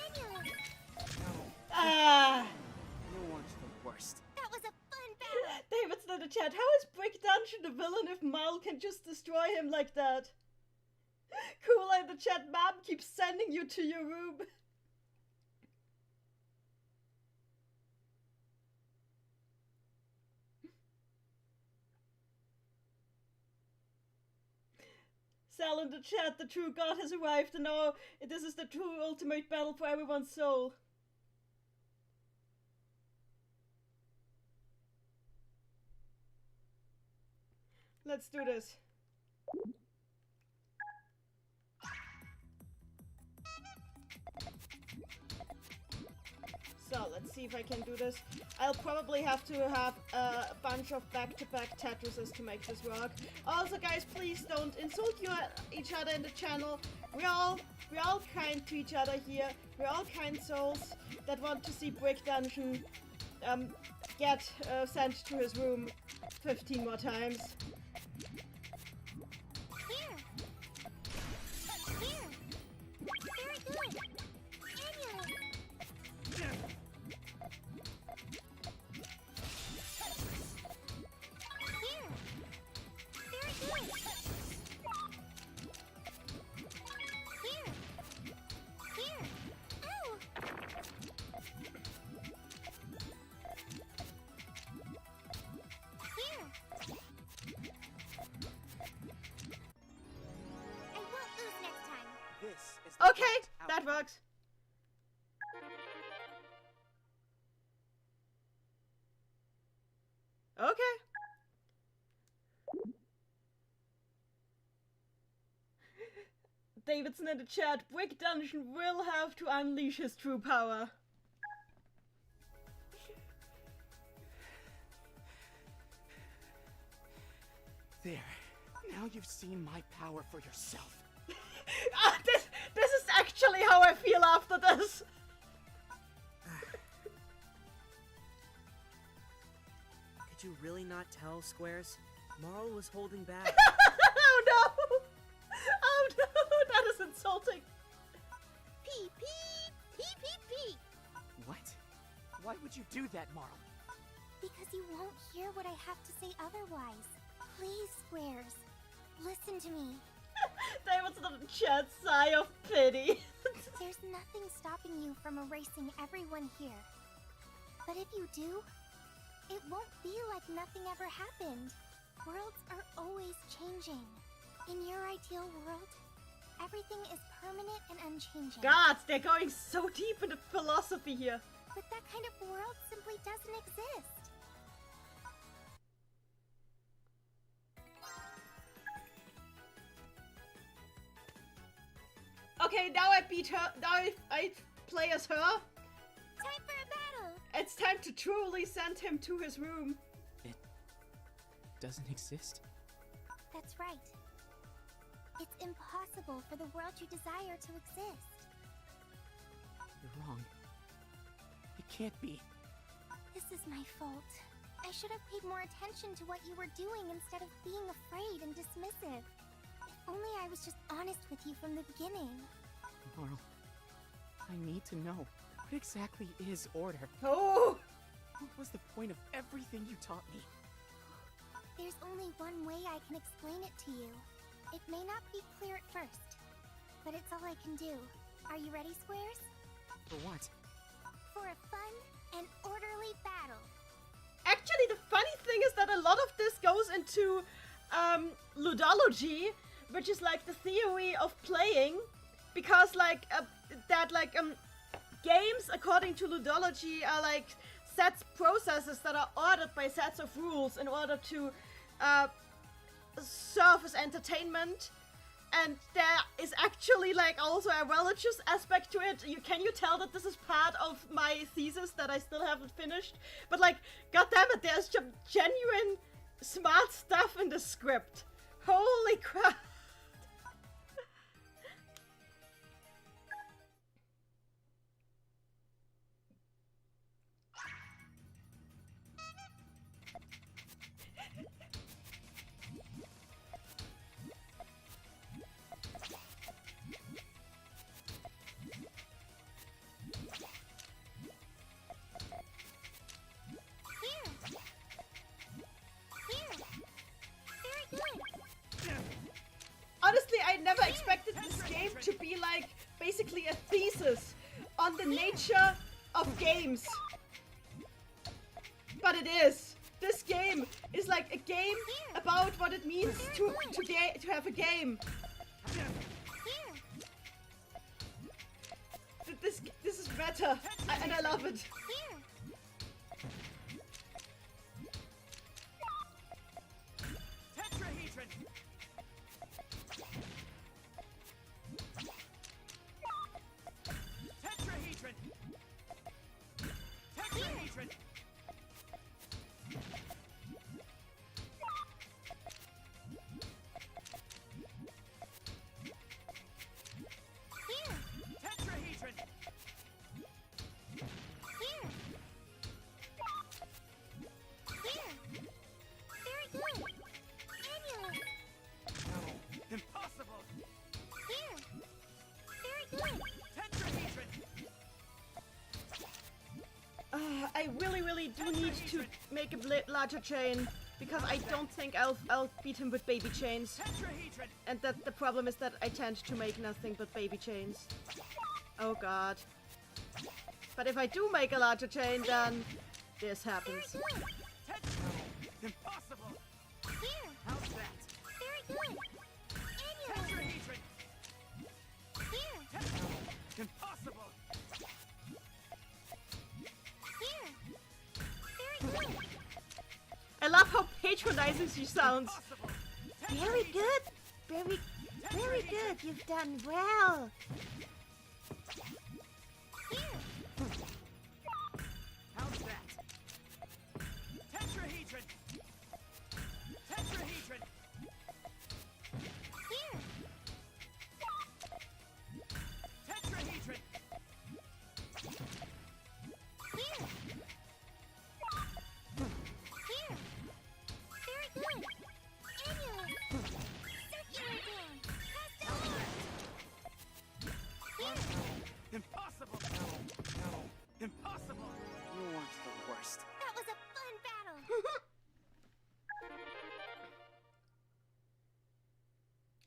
Amulet. Ah! You weren't the worst. That was a fun battle. David's in the chat. How is Brick Dungeon a villain if Mal can just destroy him like that? Cool in the chat. Mom keeps sending you to your room. Sal in the chat. The true god has arrived, and now this is the true ultimate battle for everyone's soul. Let's do this. So, let's see if I can do this. I'll probably have to have a bunch of back-to-back Tetrises to make this work. Also, guys, please don't insult each other in the channel. We're all kind to each other here. We're all kind souls that want to see Brick Dungeon get sent to his room 15 more times. Here. Here. Very good. Amulet. Here. Very good. Here. Here. Ow. Here. I won't lose next time. This is the Okay, correct that outcome. works. Okay. Davidson in the chat. Brick Dungeon will have to unleash his true power. There. Now you've seen my power for yourself. This is actually how I feel after this. Could you really not tell, Squares? Marl was holding back. Oh no! Oh no! That is insulting. Pee pee! Pee pee pee! What? Why would you do that, Marl? Because you won't hear what I have to say otherwise. Please, Squares, listen to me. David's little chat sigh of pity. There's nothing stopping you from erasing everyone here. But if you do, it won't be like nothing ever happened. Worlds are always changing. In your ideal world, everything is permanent and unchanging. God, they're going so deep into philosophy here. But that kind of world simply doesn't exist. Okay, now I beat her. Now I play as her. Time for a battle! It's time to truly send him to his room. It doesn't exist? That's right. It's impossible for the world you desire to exist. You're wrong. It can't be. This is my fault. I should have paid more attention to what you were doing instead of being afraid and dismissive. If only I was just honest with you from the beginning. Marl, I need to know. What exactly is order? Oh! What was the point of everything you taught me? There's only one way I can explain it to you. It may not be clear at first, but it's all I can do. Are you ready, Squares? For what? For a fun and orderly battle. Actually, the funny thing is that a lot of this goes into ludology, which is like the theory of playing, because like games according to ludology are like processes that are ordered by sets of rules in order to serve as entertainment. And there is actually like also a religious aspect to it. Can you tell that this is part of my thesis that I still haven't finished? But like, goddammit, there's genuine smart stuff in the script. Holy crap. Honestly, I never expected this game to be like basically a thesis on the nature of games. But it is. This game is like a game about what it means to have a game. This is better, and I love it. Tetrahedron! Tetrahedron! Tetrahedron! Tetrahedron! Very good. Amulet. Impossible! Here. Very good. Tetrahedron! I really do need to make a larger chain, because I don't think I'll beat him with baby chains. Tetrahedron! And that the problem is that I tend to make nothing but baby chains. Oh god. But if I do make a larger chain, then this happens. Impossible! Here. How's that? Very good. Amulet. Tetrahedron! Here. Impossible! Here. Very good. I love how patronizing she sounds. Very good. Very good. You've done well. How's that? Tetrahedron! Tetrahedron! Impossible! Impossible! You weren't the worst. That was a fun battle.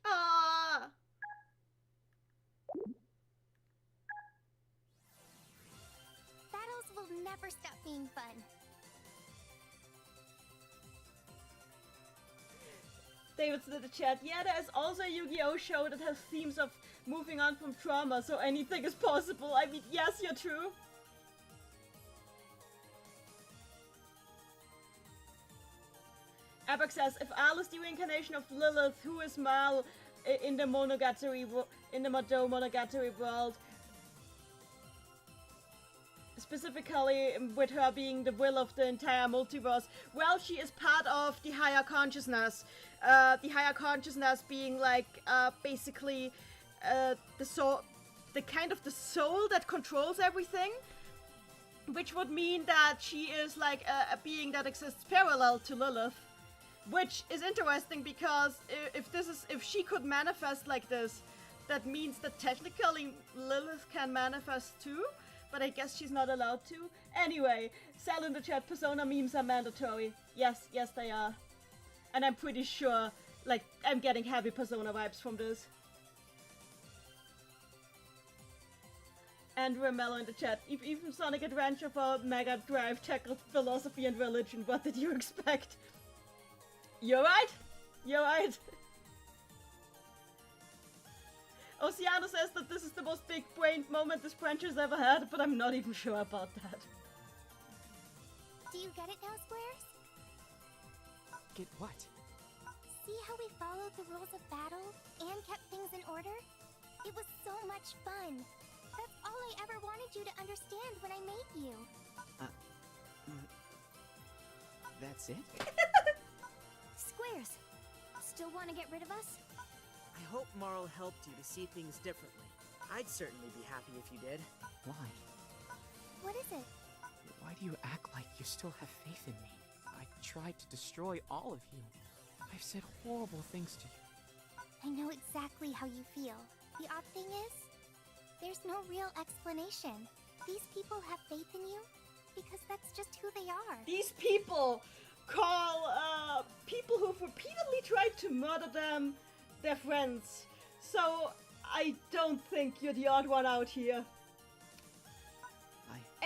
Ah! Battles will never stop being fun. David's in the chat. Yeah, there's also a Yu-Gi-Oh show that has themes of moving on from trauma, so anything is possible. I mean, yes, you're true. Abak says, if Al is the reincarnation of Lilith, who is Mal in the Monogatari in the Mado Monogatari world? Specifically with her being the will of the entire multiverse. Well, she is part of the higher consciousness. The higher consciousness being like basically the soul, the kind of the soul that controls everything, which would mean that she is like a being that exists parallel to Lilith, which is interesting because if she could manifest like this, that means that technically Lilith can manifest too. But I guess she's not allowed to. Anyway, Sal in the chat, Persona memes are mandatory. Yes, they are. And I'm pretty sure, like, I'm getting heavy Persona vibes from this. And Ramello in the chat, even Sonic Adventure for Mega Drive tackled philosophy and religion. What did you expect? You're right. You're right. Oceano says that this is the most big-brained moment this franchise ever had, but I'm not even sure about that. Do you get it now, Squares? Get what? See how we followed the rules of battle and kept things in order? It was so much fun. That's all I ever wanted you to understand when I made you. That's it? Squares, still want to get rid of us? I hope Marl helped you to see things differently. I'd certainly be happy if you did. Why? What is it? Why do you act like you still have faith in me? I tried to destroy all of you. I've said horrible things to you. I know exactly how you feel. The odd thing is, there's no real explanation. These people have faith in you because that's just who they are. These people call people who've repeatedly tried to murder them their friends. So I don't think you're the odd one out here.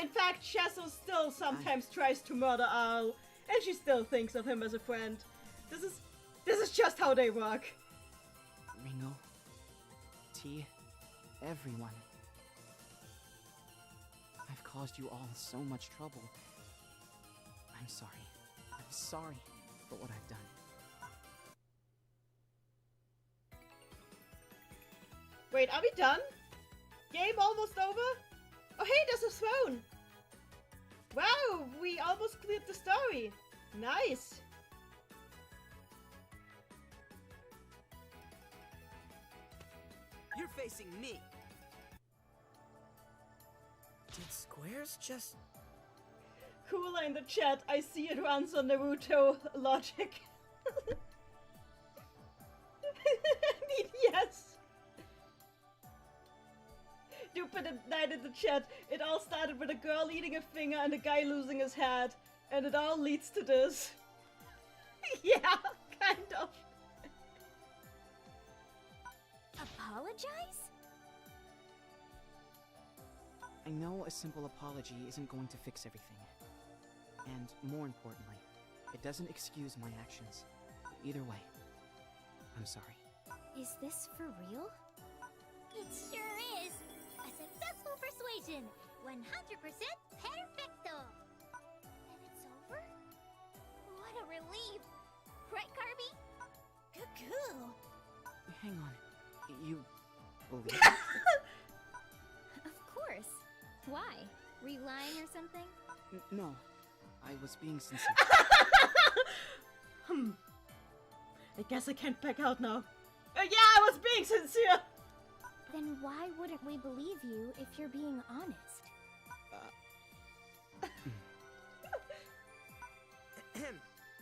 In fact, Shasso still sometimes tries to murder Al, and she still thinks of him as a friend. This is just how they work. Ringo, T, everyone. I've caused you all so much trouble. I'm sorry. I'm sorry for what I've done. Wait, are we done? Game almost over? Oh hey, there's a throne! Wow, we almost cleared the story. Nice. You're facing me. Did Squares just... Cooler in the chat, I see it runs on Naruto logic. I mean, yes. Stupid Night in the chat, it all started with a girl eating a finger and a guy losing his head. And it all leads to this. Yeah, kind of. Apologize? I know a simple apology isn't going to fix everything. And more importantly, it doesn't excuse my actions. Either way, I'm sorry. Is this for real? It sure is! A successful persuasion! 100% perfecto! And it's over? What a relief! Right, Carby? Cuckoo! Hang on. You believe? Of course. Why? Were you lying or something? No. I was being sincere. I guess I can't back out now. Yeah, I was being sincere! Then why wouldn't we believe you if you're being honest?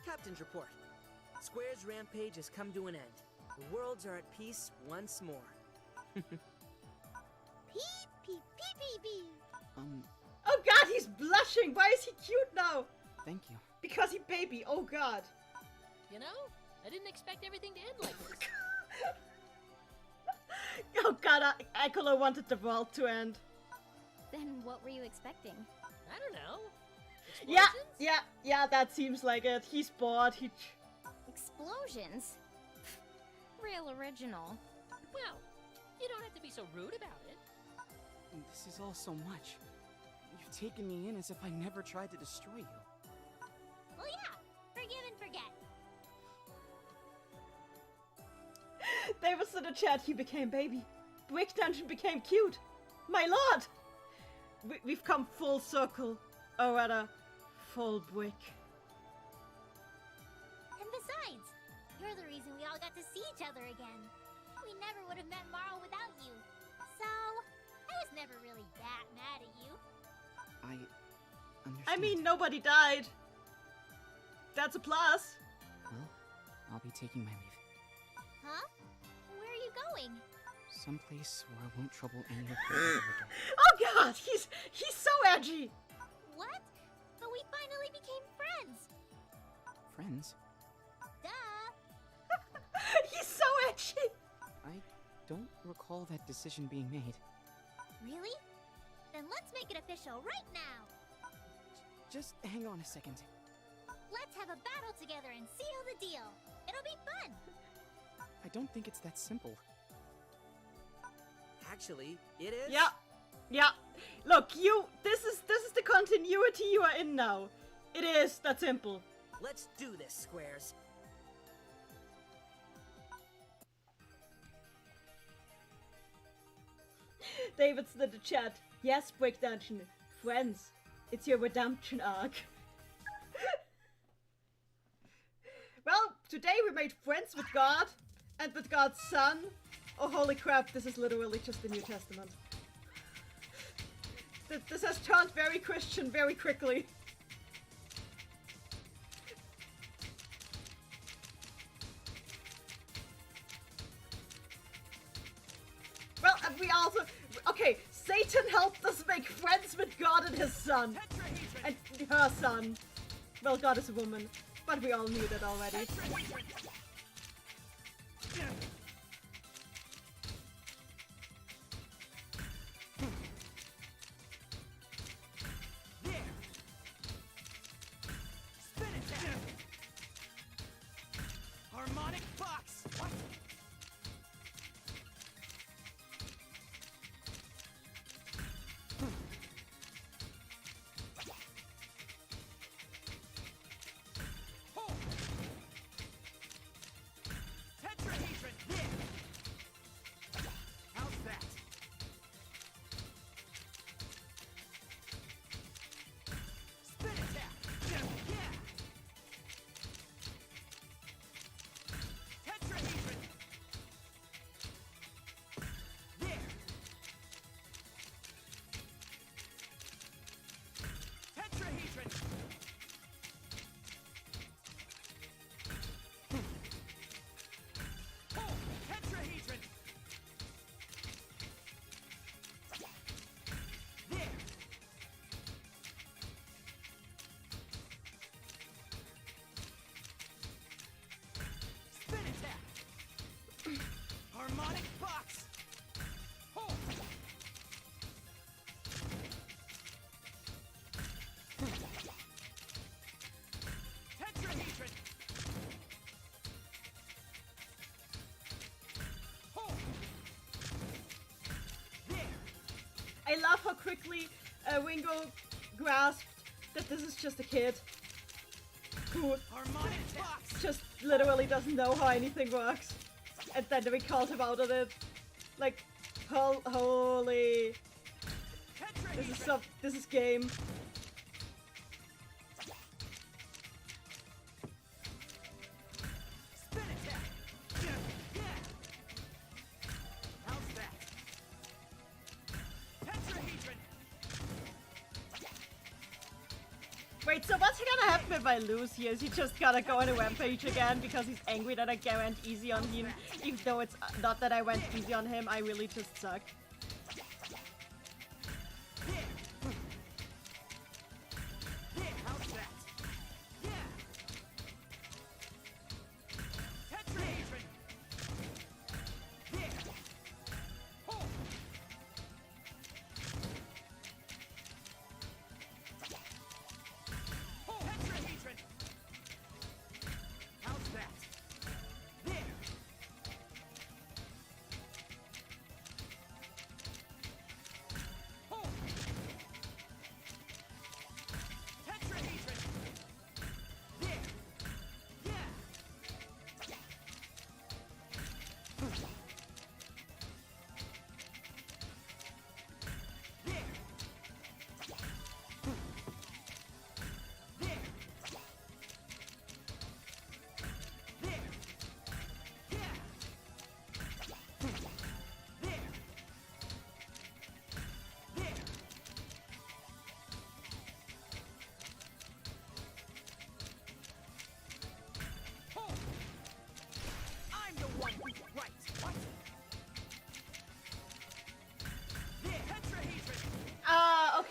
Captain's report. Square's rampage has come to an end. The worlds are at peace once more. Peep, peep, peep, blushing. Why is he cute now? Thank you. Because he baby. Oh god. You know, I didn't expect everything to end like this. Oh god, Akula wanted the world to end. Then what were you expecting? I don't know. Yeah, that seems like it. He's bored. Explosions? Real original. Well, you don't have to be so rude about it. This is all so much. You've taken me in as if I never tried to destroy you. Well, yeah. Forgive and forget. David said in the chat, he became baby. Brick Dungeon became cute. My lord! We've come full circle. Or rather, full brick. And besides, you're the reason we all got to see each other again. We never would have met Marl without you. So, I was never really that mad at you. I understand. I mean, nobody died. That's a plus. Well, I'll be taking my leave. Huh? Where are you going? Someplace where I won't trouble any of you ever again. Oh god, he's so edgy. What? But we finally became friends. Friends? Duh. He's so edgy. I don't recall that decision being made. Really? Then let's make it official right now. Just hang on a second. Let's have a battle together and seal the deal. It'll be fun. I don't think it's that simple. Actually, it is. Yeah. Look, this is the continuity you are in now. It is that simple. Let's do this, Squares. David's in the chat. Yes, Brick Dungeon. Friends. It's your redemption arc. Well, today we made friends with God and with God's son. Oh, holy crap, this is literally just the New Testament. This has turned very Christian very quickly. Well, and we also... Okay, Satan helped us make friends with God and his son. And her son. Well, God is a woman. But we all knew that already. Harmonic box! What? Tetrahedron! Yeah! How's that? Spin attack! Yeah! Tetrahedron! There! Tetrahedron! Oh! Tetrahedron! There! Spin attack! Harmonic box! Oh! Tetrahedron! Oh! There! I love how quickly Ringo grasped that this is just a kid who Harmonic box! just literally doesn't know how anything works. And then we called him out on it. Like, holy... This is game. Spin attack! Yeah! How's that? Tetrahedron! Wait, so what's gonna happen if I lose here? Is he just gonna go on a rampage again because he's angry that I went easy on him? Even though it's not that I went easy on him, I really just suck.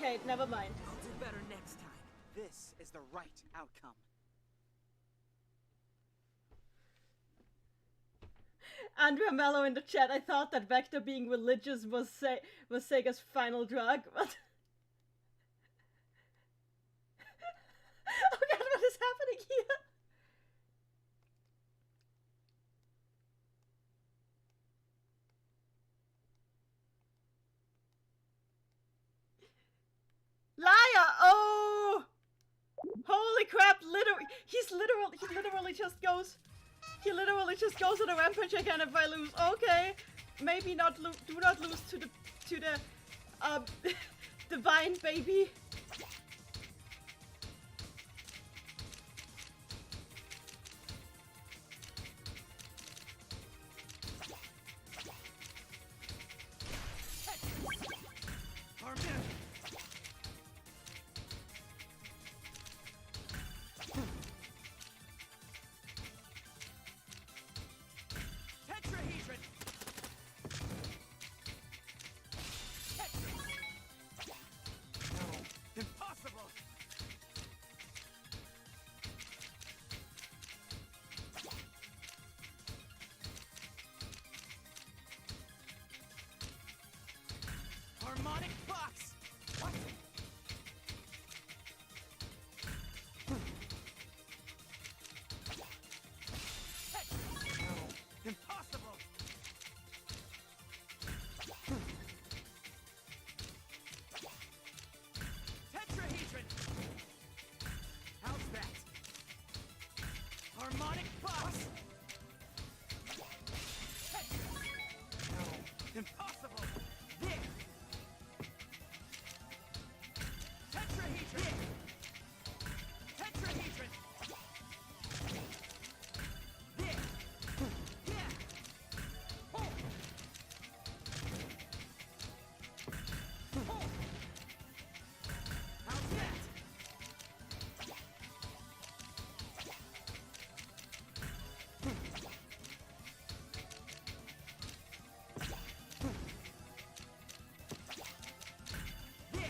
Okay, never mind. I'll do better next time. This is the right outcome. Andrea Mello in the chat, I thought that Vector being religious was Sega's final drug, but... Oh god, what is happening here? Liar! Oh! Holy crap, he literally just goes... He literally just goes on a rampage again if I lose. Okay. Maybe not do not lose to the divine baby. Harmonic box! What? Impossible! Tetrahedron! How's that? Harmonic box! Impossible! There! Tetrahedron! Tetrahedron! There! Yeah! Oh! Oh! How's that? There!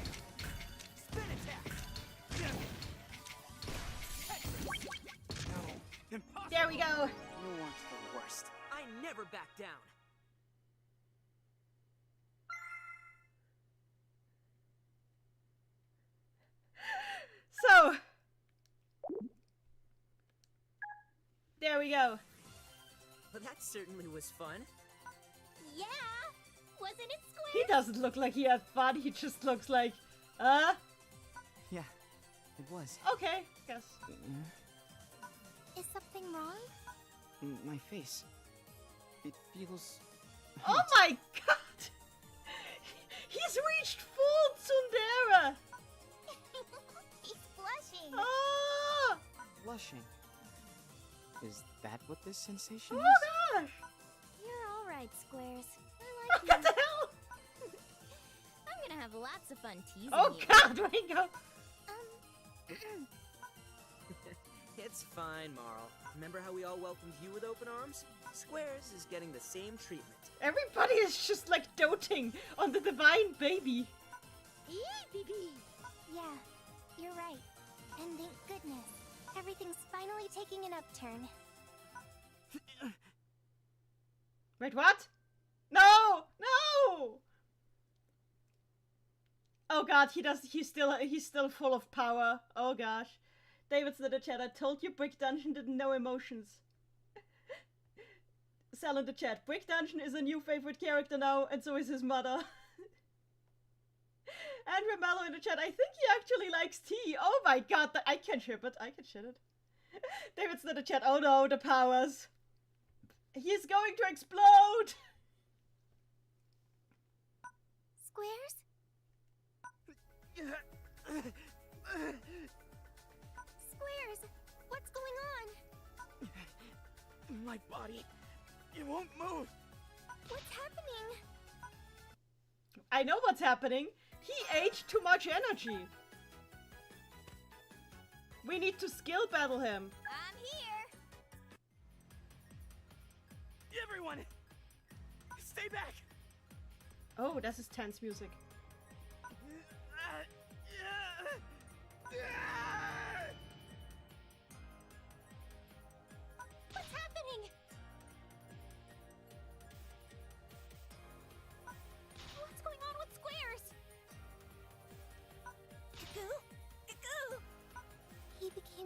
Spin attack! Impossible! There we go. You weren't the worst. I never back down. So, there we go. Well, that certainly was fun. Yeah! Wasn't it, Square? He doesn't look like he had fun, he just looks like, Yeah, it was. okay, guess. Is something wrong? My face. It feels... Oh my god! He's reached full tsundere! He's blushing. Oh! Blushing. Is that what this sensation Oh is? gosh! You're alright, Squares. I What like the you. hell? I'm gonna have lots of fun teasing Oh you. god, Ringo! It's fine, Marl. Remember how we all welcomed you with open arms? Squares is getting the same treatment. Everybody is just like doting on the divine baby. Yeah, you're right. And thank goodness, everything's finally taking an upturn. Wait, what? No! No! Oh god, he's still full of power. Oh gosh. David's in the chat, I told you Brick Dungeon didn't know emotions. Sal in the chat, Brick Dungeon is a new favorite character now, and so is his mother. And Ramello in the chat, I think he actually likes tea. Oh my god, I can ship it. I can ship it. David's in the chat, oh no, the powers. He's going to explode! Squares? Squares, what's going on? My body... It won't move! What's happening? I know what's happening. He ate too much energy. We need to skill battle him. I'm here. Everyone! Stay back! Oh, das ist tense music.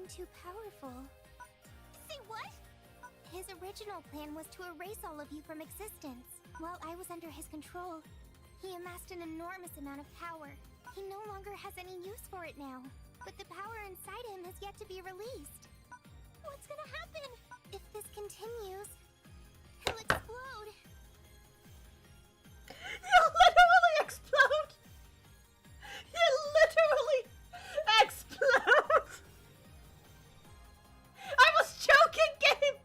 too powerful. Say what? His original plan was to erase all of you from existence. While I was under his control, he amassed an enormous amount of power. He no longer has any use for it now, but the power inside him has yet to be released. What's gonna happen? If this continues, he'll explode. He'll literally explode! He'll literally explode! I was joking, Gabe!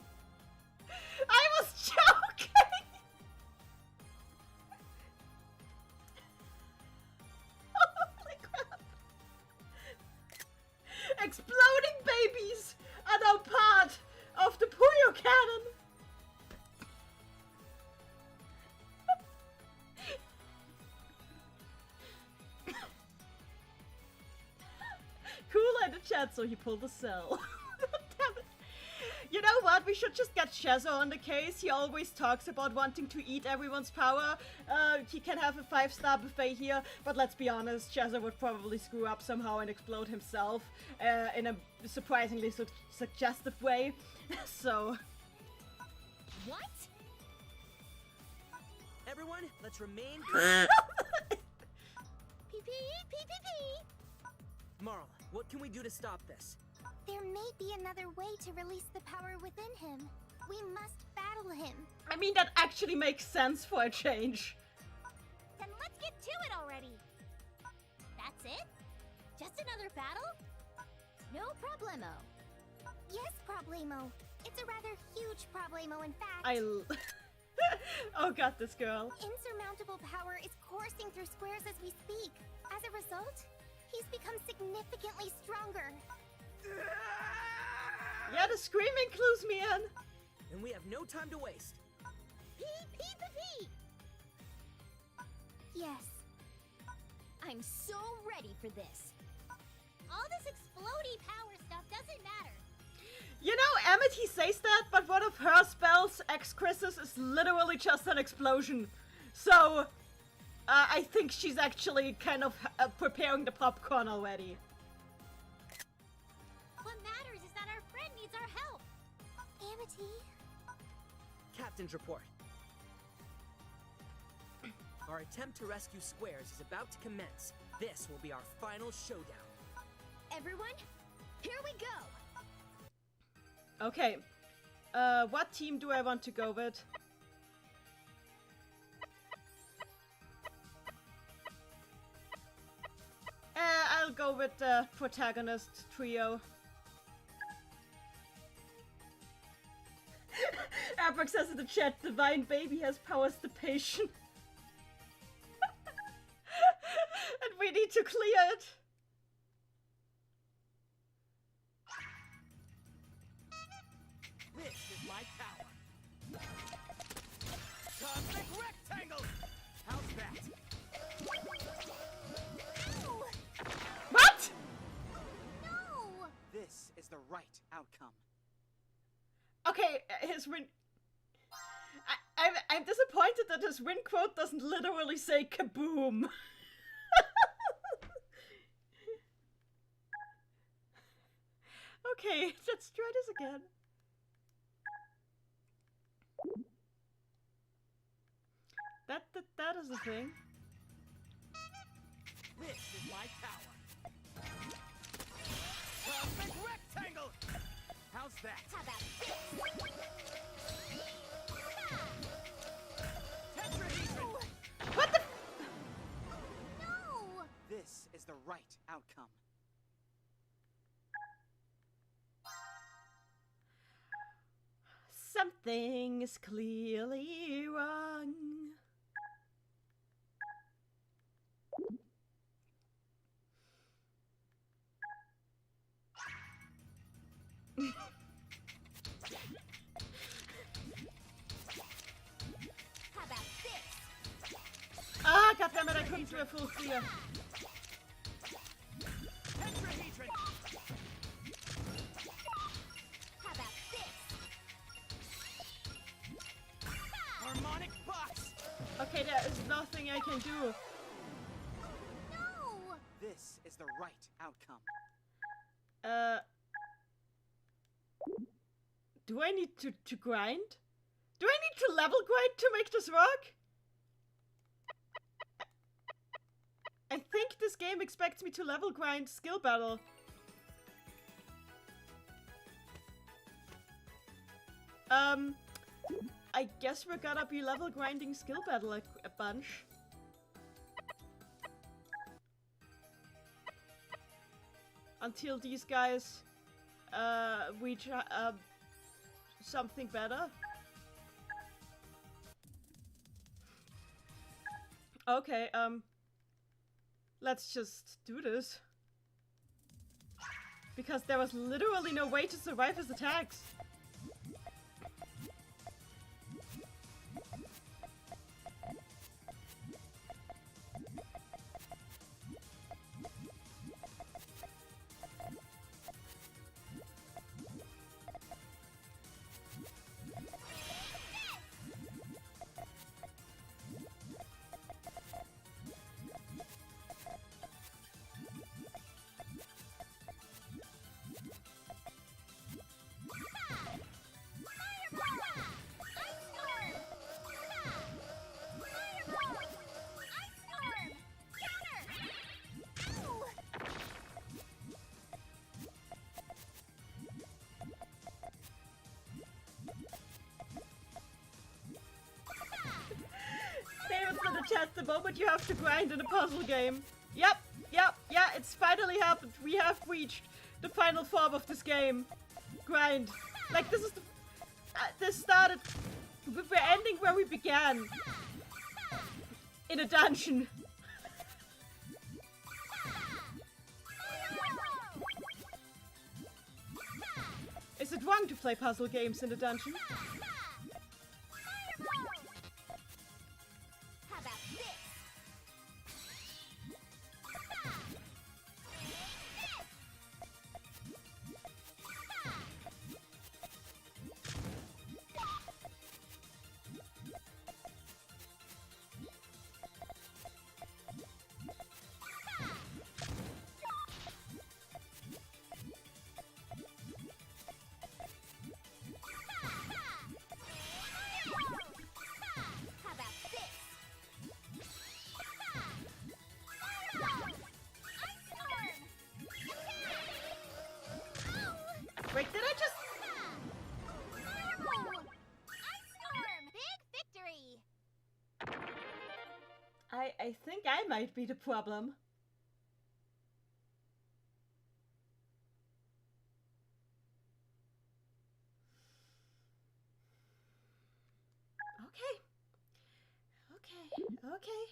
I was joking! Holy crap! Exploding babies are now part of the Puyo canon! Cool in the chat, so he pulled a cell. Damn it. You know what? We should just get Shazza on the case. He always talks about wanting to eat everyone's power. He can have a 5-star buffet here, but let's be honest, Shazza would probably screw up somehow and explode himself in a surprisingly suggestive way. So... What? Everyone, let's remain Marl, what can we do to stop this? There may be another way to release the power within him. We must battle him. I mean, that actually makes sense for a change. Then let's get to it already. That's it? Just another battle? No problemo. Yes, problemo. It's a rather huge problemo, in fact. Oh god, this girl. Insurmountable power is coursing through squares as we speak. As a result, he's become significantly stronger. Yeah, the screaming clues me in. And we have no time to waste. Pee! Yes. I'm so ready for this. All this explodey power stuff doesn't matter. You know, Amity says that, but one of her spells, X-Chris's, is literally just an explosion. So, I think she's actually kind of preparing the popcorn already. What matters is that our friend needs our help. Amity? Captain's report. Our attempt to rescue Squares is about to commence. This will be our final showdown. Everyone, here we go! Okay. What team do I want to go with? I'll go with the protagonist trio. Abrax says in the chat, Divine Baby has powers to patient. And we need to clear it. This is my power. Cosmic rectangle. How's that? What? No! This is the right outcome. Okay, his win... I'm disappointed that his win quote doesn't literally say kaboom. Okay, let's try this again. That is a thing. This is my power. Cosmic rectangle. How's that? How about this? Tetrahedron. What the? No! This is the right outcome. Something is clearly wrong. How about this? Ah, goddammit, I couldn't do a full clear. Tetrahedron. How about this? Harmonic box. Okay, there is nothing I can do. No! This is the right outcome. Do I need to grind? Do I need to level grind to make this work? I think this game expects me to level grind skill battle. I guess we're gonna be level grinding skill battle a bunch. Until these guys reach something better. Okay, let's just do this. Because there was literally no way to survive his attacks. Chat, the moment you have to grind in a puzzle game. Yep, yeah, it's finally happened. We have reached the final form of this game. Grind. Like, this is the... this started... We're ending where we began. In a dungeon. Is it wrong to play puzzle games in a dungeon? Wait, did I just... I think I might be the problem. Okay.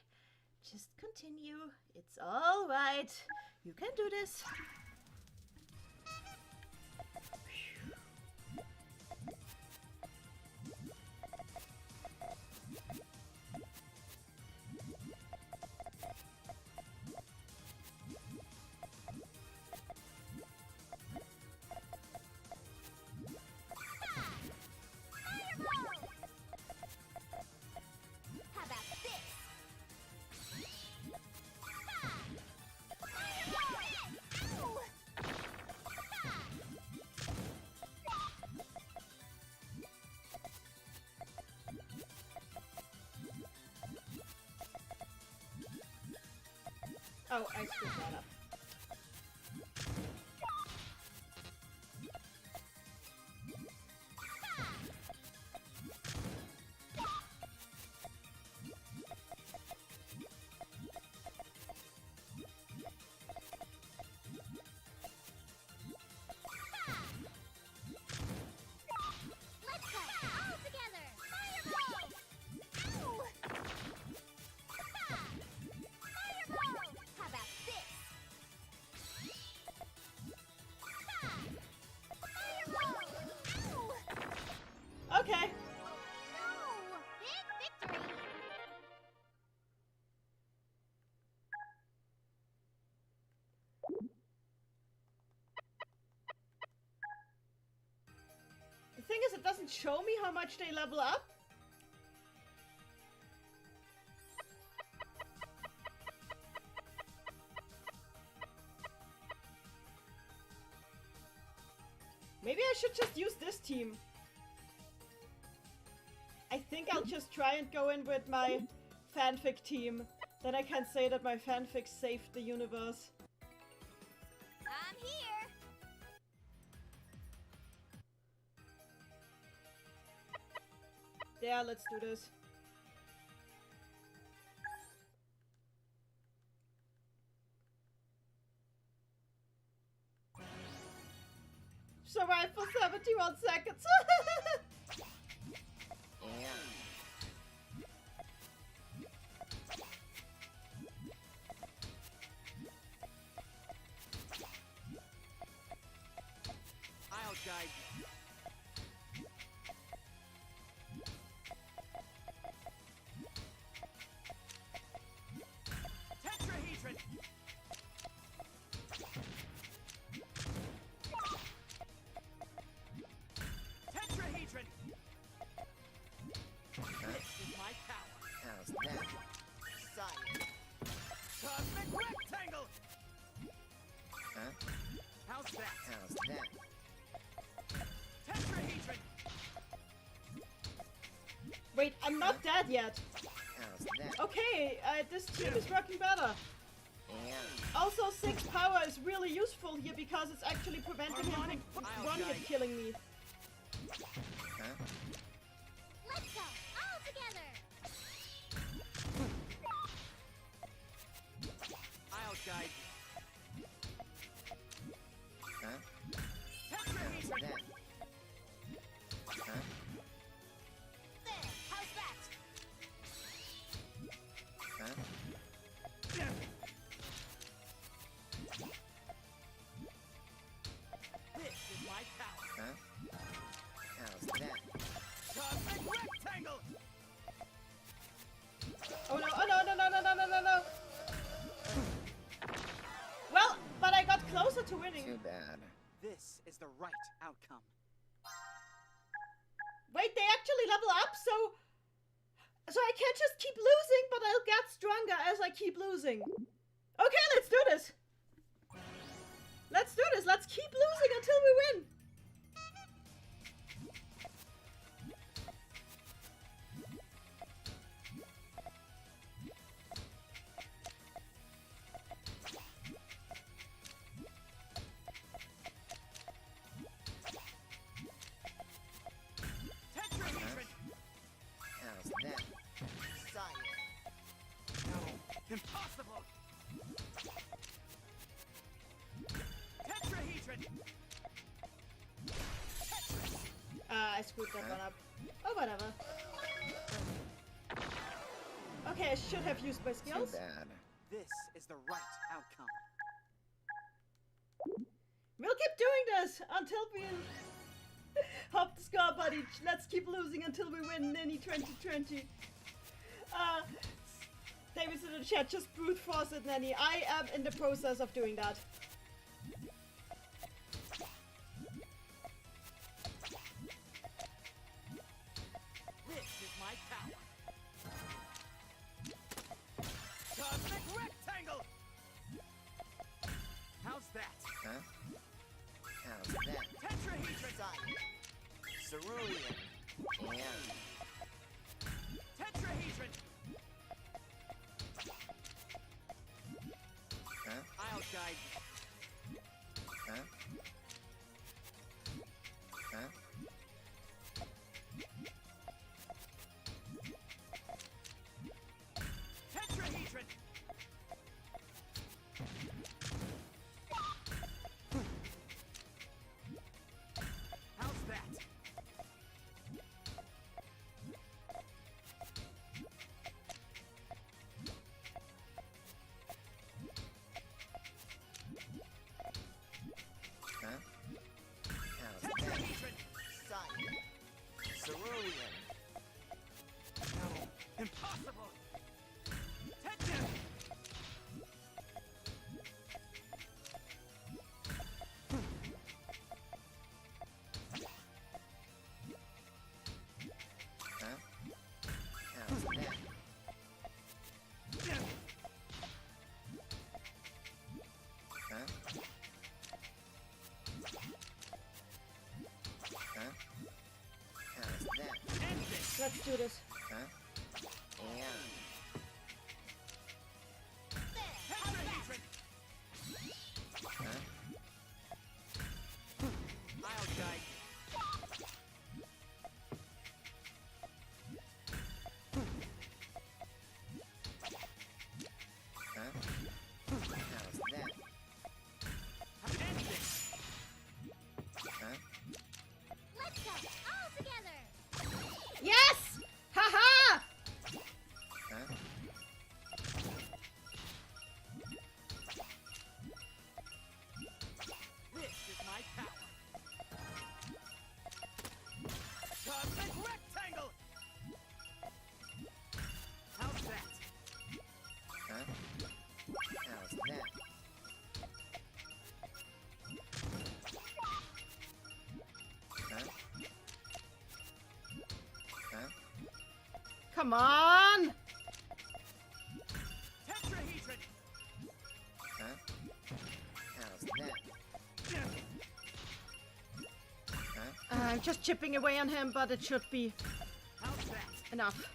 Just continue. It's all right. You can do this. Oh, I screwed that up. Okay. The thing is, it doesn't show me how much they level up. Maybe I should just use this team. just try and go in with my fanfic team. Then I can say that my fanfic saved the universe. I'm here. Yeah, let's do this. Survive for 71 seconds. I'll guide you. Tetrahedron! Tetrahedron! This is my power. How's that? Science. Cosmic rectangle! Huh? How's that? How's that? Tetrahedron! Wait, I'm not dead yet. How's that? Okay, this team is working better. Yeah. Also, 6 power is really useful here because it's actually preventing him from one-hit killing me. Huh? Let's go, all together. I'll guide you. Huh? How's Tetrahedron! that? Huh? There, how's that? Huh? This is my power. Huh? How's that? Cosmic rectangle! Oh no, oh no, no, no, no, no, no, no, no. Well, but I got closer to winning. Too bad. This is the right outcome. Wait, they actually level up, so I can't just keep losing, but I'll get stronger as I keep losing. Okay, let's do this. Let's do this. Let's keep losing until we win. Tetrahedron! How's that? Science. No, impossible! Tetrahedron! Tetris! I screwed that one up. Oh, whatever. Okay, I should have used my Too skills. bad. This is the right outcome. We'll keep doing this until we hop the score, buddy. Let's keep losing until we win Neni 2020. David in the chat, just brute force it, Neni. I am in the process of doing that. This is my power. Cosmic rectangle! How's that? Huh? How's that? Tetrahedron! Cerulean. Yeah. Tetrahedron! Huh? I'll guide you. Huh? Huh? Tetrahedron! How's that? Huh? How's that? Tetrahedron! Cerulean. No, impossible! Tetra! Huh? How's that? Huh? Huh? How's that? End this! Let's do this. Huh? Come on! Tetrahedron! Huh? How's that? Huh? I'm just chipping away on him, but it should be enough.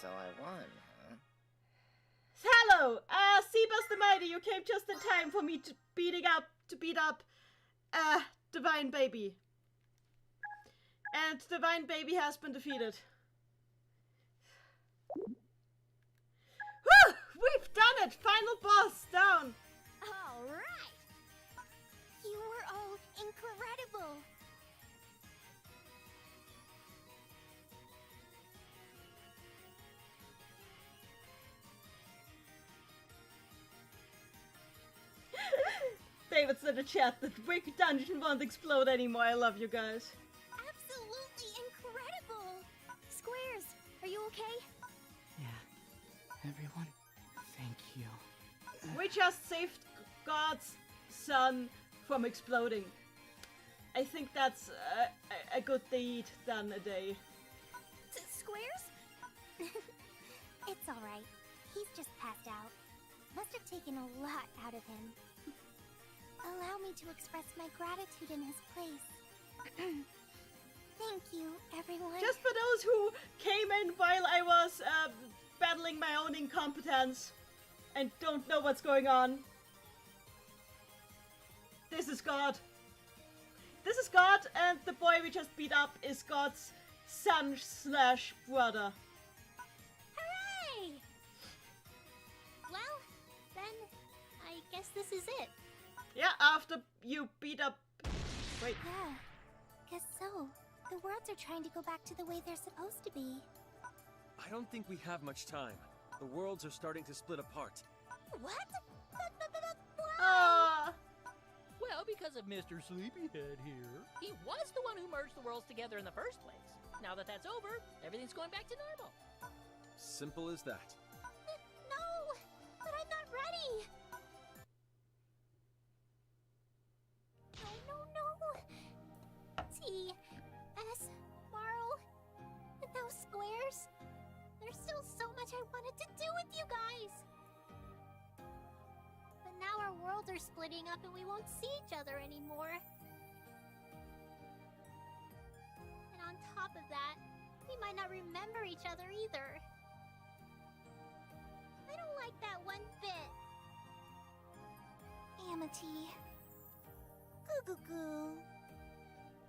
So I won, huh? Hello! Seabus the Mighty, you came just in time for me to beat up, Divine Baby. And Divine Baby has been defeated. Whew! We've done it! Final boss down! All right! You were all incredible! David's in the chat that Wicked Dungeon won't explode anymore. I love you guys. Absolutely incredible! Squares, are you okay? Yeah. Everyone, thank you. We just saved God's son from exploding. I think that's a good deed done a day. Squares? It's alright. He's just passed out. Must have taken a lot out of him. Allow me to express my gratitude in his place. Thank you, everyone. Just for those who came in while I was battling my own incompetence and don't know what's going on. This is God. This is God, and the boy we just beat up is God's son / brother. Hooray! Well, then, I guess this is it. Yeah, after you beat up... Wait. Yeah, guess so. The worlds are trying to go back to the way they're supposed to be. I don't think we have much time. The worlds are starting to split apart. What? Well, because of Mr. Sleepyhead here. He was the one who merged the worlds together in the first place. Now that that's over, everything's going back to normal. Simple as that. No, but I'm not ready. No. T.S. Marl, those squares. There's still so much I wanted to do with you guys. But now our worlds are splitting up and we won't see each other anymore. And on top of that, we might not remember each other either. I don't like that one bit. Amity. Goo goo goo.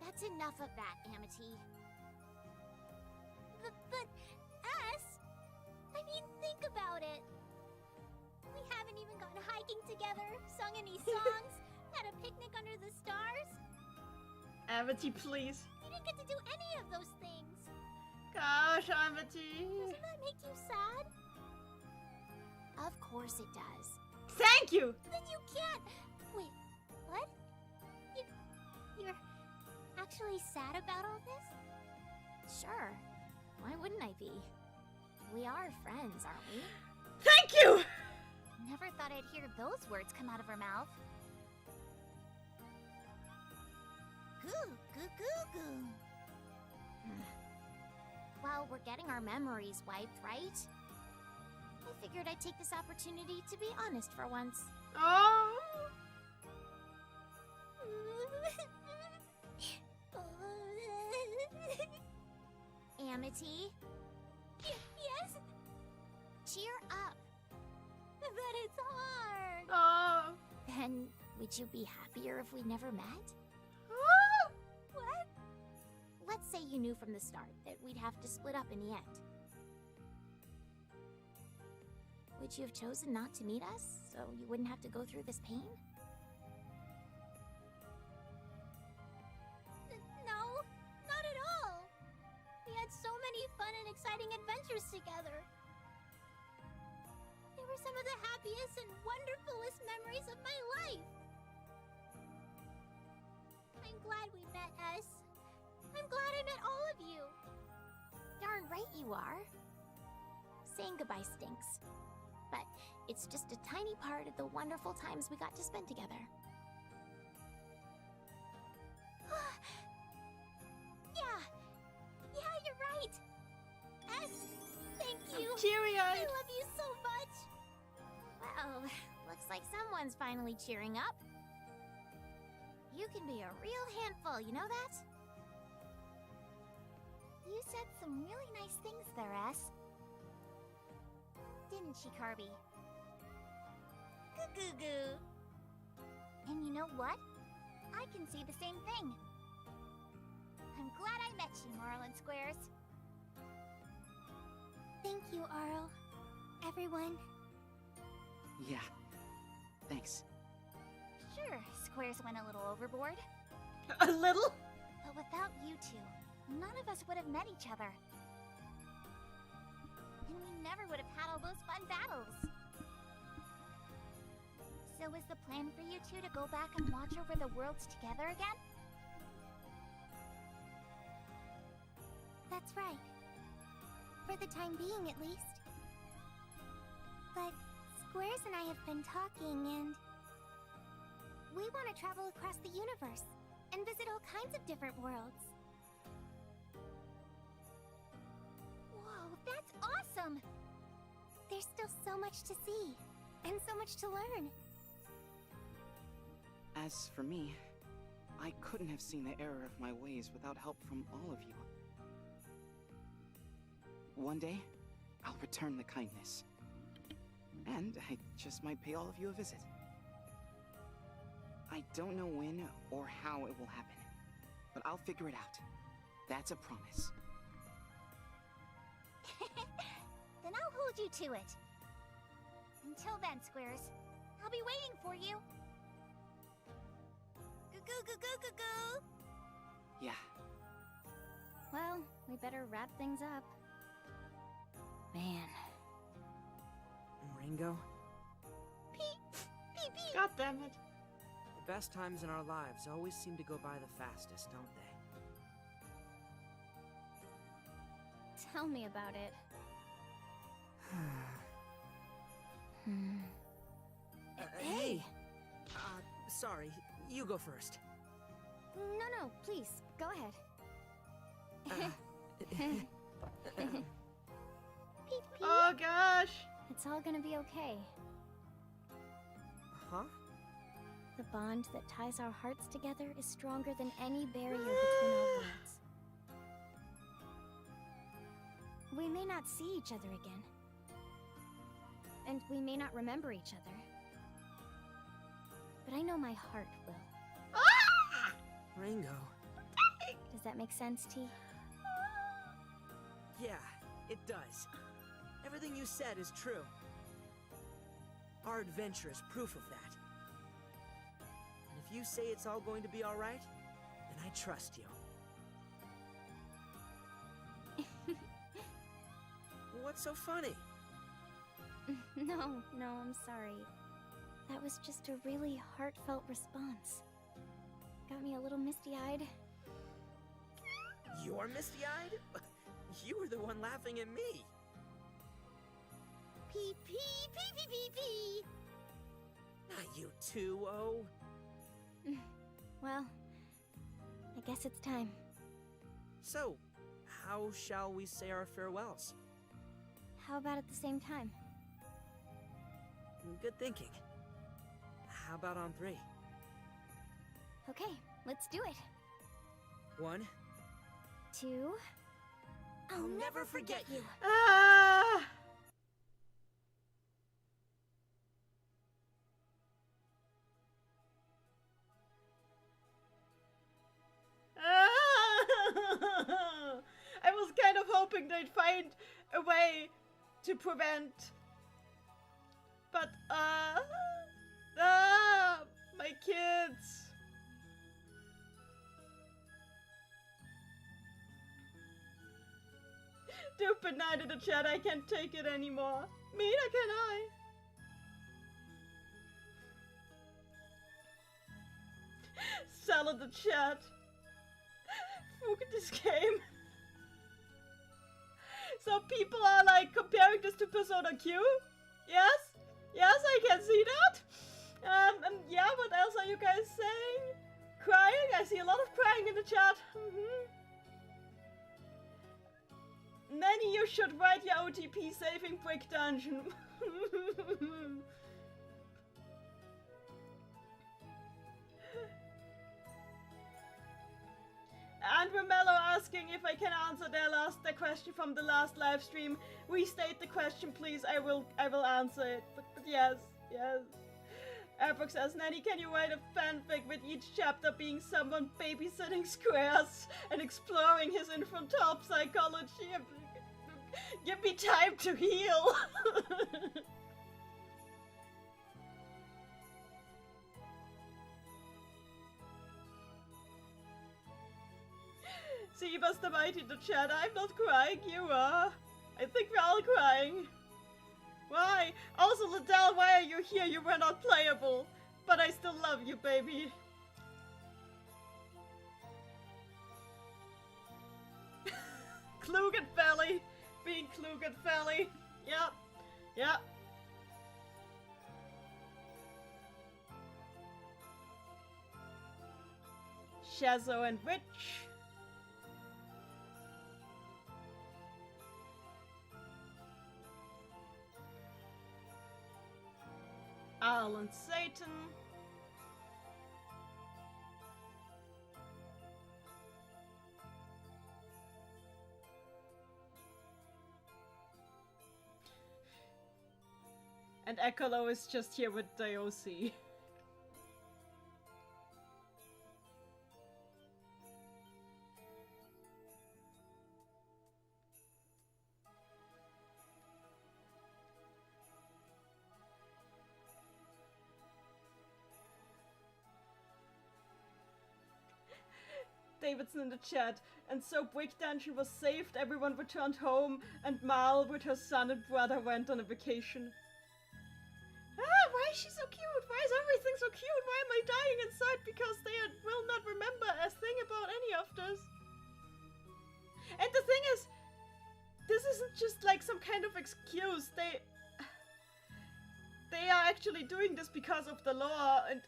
That's enough of that, Amity. But, S? I mean, think about it. We haven't even gone hiking together, sung any songs, had a picnic under the stars. Amity, please. We didn't get to do any of those things. Gosh, Amity. Doesn't that make you sad? Of course it does. Thank you! Then you can't... Wait, what? You're actually sad about all this? Sure. Why wouldn't I be? We are friends, aren't we? Thank you! Never thought I'd hear those words come out of her mouth. Goo, goo, goo, goo. Well, we're getting our memories wiped, right? I figured I'd take this opportunity to be honest for once. Oh! Amity? Yes? Cheer up. But it's hard. Oh. Then, would you be happier if we never met? What? Let's say you knew from the start that we'd have to split up in the end. Would you have chosen not to meet us, so you wouldn't have to go through this pain? No, not at all. We had so many fun and exciting adventures together. It They were some of the happiest and wonderfulest memories of my life. I'm glad we met, S. I'm glad I met all of you. Darn right you are. Saying goodbye stinks. But it's just a tiny part of the wonderful times we got to spend together. Yeah, you're right. S, thank you. I'm teary-eyed. I love you so much. Well, looks like someone's finally cheering up. You can be a real handful, you know that? You said some really nice things there, S. Didn't she, Carby? Goo-goo-goo. And you know what? I can see the same thing. I'm glad I met you, Marlin Squares. Thank you, Arl. Everyone. Yeah. Thanks. Sure, Squares went a little overboard. A little? But without you two, none of us would have met each other. And we never would have had all those fun battles. So is the plan for you two to go back and watch over the worlds together again? That's right. For the time being, at least. But Squares and I have been talking, and we want to travel across the universe and visit all kinds of different worlds. Whoa, that's awesome! There's still so much to see, and so much to learn. As for me, I couldn't have seen the error of my ways without help from all of you. One day, I'll return the kindness. And I just might pay all of you a visit. I don't know when or how it will happen, but I'll figure it out. That's a promise. Then I'll hold you to it. Until then, Squares, I'll be waiting for you. Goo-goo-goo-goo-goo-goo! Yeah. Well, we better wrap things up. Man. Ringo, God damn it. the best times in our lives always seem to go by the fastest, don't they? Tell me about it. Hey! Sorry, you go first. No, please, go ahead. Oh gosh! It's all gonna be okay. Huh? The bond that ties our hearts together is stronger than any barrier between our worlds. We may not see each other again. And we may not remember each other. But I know my heart will. Ringo. Does that make sense, T? Yeah, it does. Everything you said is true. Our adventure is proof of that. And if you say it's all going to be alright, then I trust you. What's so funny? No, I'm sorry. That was just a really heartfelt response. Got me a little misty-eyed. You're misty-eyed? You were the one laughing at me. Pee pee pee pee pee pee. Not you too, oh. Well, I guess it's time. So, how shall we say our farewells? How about at the same time? Good thinking. How about on 3? Okay, let's do it. 1, 2... I'll never forget you. Ah! I was kind of hoping they'd find a way to prevent, but my kids. Stupid Night in the Chat, I can't take it anymore. Mina, can I? sell in the chat. Look at this game. So people are like comparing this to Persona Q? Yes? Yes, I can see that. And yeah, what else are you guys saying? Crying? I see a lot of crying in the chat. Neni, you should write your OTP saving Brick Dungeon. And Romello asking if I can answer the question from the last live stream. Restate the question, please. I will answer it. But yes. Airbox says, Neni, can you write a fanfic with each chapter being someone babysitting squares and exploring his infantile psychology? Give me time to heal. See, Buster Mighty in the chat. I'm not crying, you are. I think we're all crying. Why? Also, Liddell, why are you here? You were not playable. But I still love you, baby. Klugenfelly. Being Klugenfelly. Yep. Shazo and Witch. Al and Satan. And Ekolo is just here with Diosi. Davidson in the chat. And so Brick Dungeon was saved, everyone returned home, and Mal with her son and brother went on a vacation. Ah, why is she so cute? Why is everything so cute? Why am I dying inside? Because they will not remember a thing about any of this. And the thing is, this isn't just like some kind of excuse. They are actually doing this because of the lore and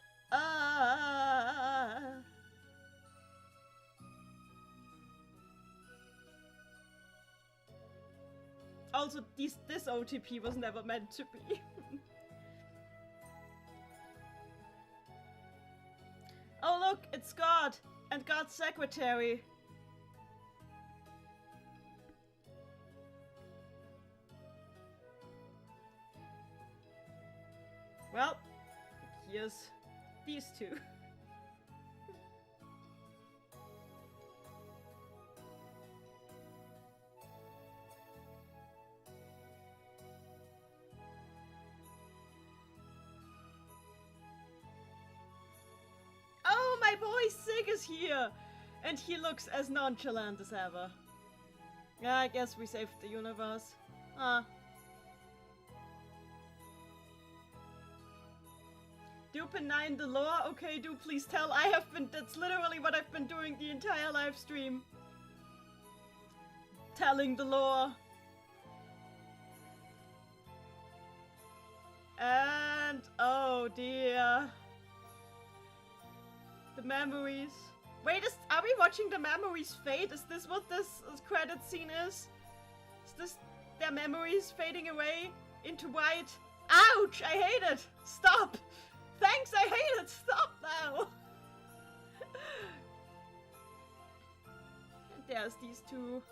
also, this OTP was never meant to be. Oh look, it's God! And God's secretary! Well, here's these two. Oh, my boy Sig is here! And he looks as nonchalant as ever. Yeah, I guess we saved the universe. Dupe 9 the lore? Okay, do please tell. That's literally what I've been doing the entire live stream. Telling the lore. And, oh dear. The memories. Wait, are we watching the memories fade? Is this what this credit scene is? Is this their memories fading away into white? Ouch! I hate it! Stop! Thanks, I hate it! Stop now! And there's these two.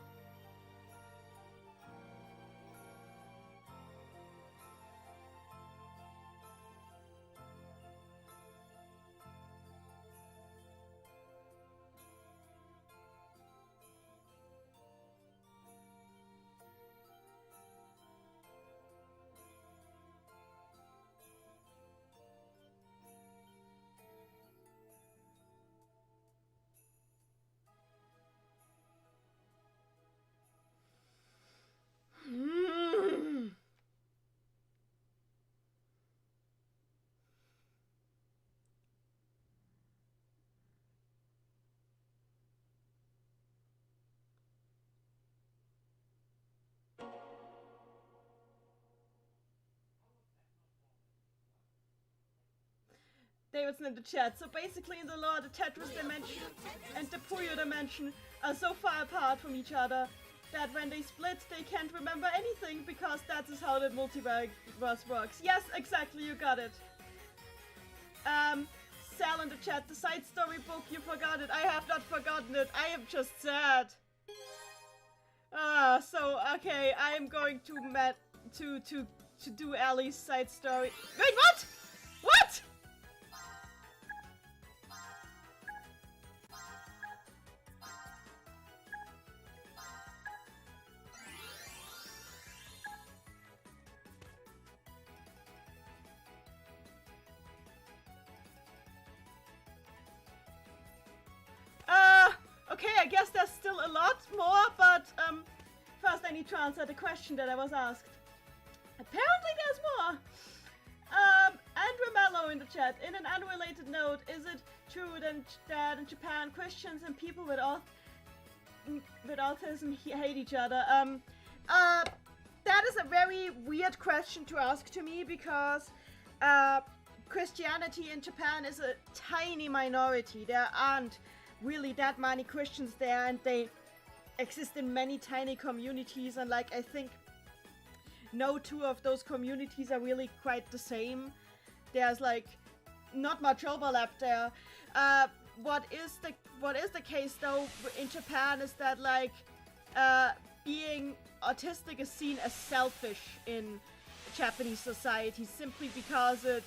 Davidson in the chat. So basically in the lore, the Tetris dimension and the Puyo dimension are so far apart from each other that when they split, they can't remember anything because that is how the multiverse works. Yes, exactly, you got it. Sal in the chat, the side story book, you forgot it. I have not forgotten it. I am just sad. So okay, I am going to do Ellie's side story. Wait, what? What? Okay, I guess there's still a lot more, but first I need to answer the question that I was asked. Apparently there's more! Andrew Mello in the chat. In an unrelated note, is it true that in Japan Christians and people with autism hate each other? That is a very weird question to ask to me because Christianity in Japan is a tiny minority. There aren't really that many Christians there, and they exist in many tiny communities, and like I think no two of those communities are really quite the same. There's like not much overlap there. What is the case though in Japan is that like being autistic is seen as selfish in Japanese society simply because it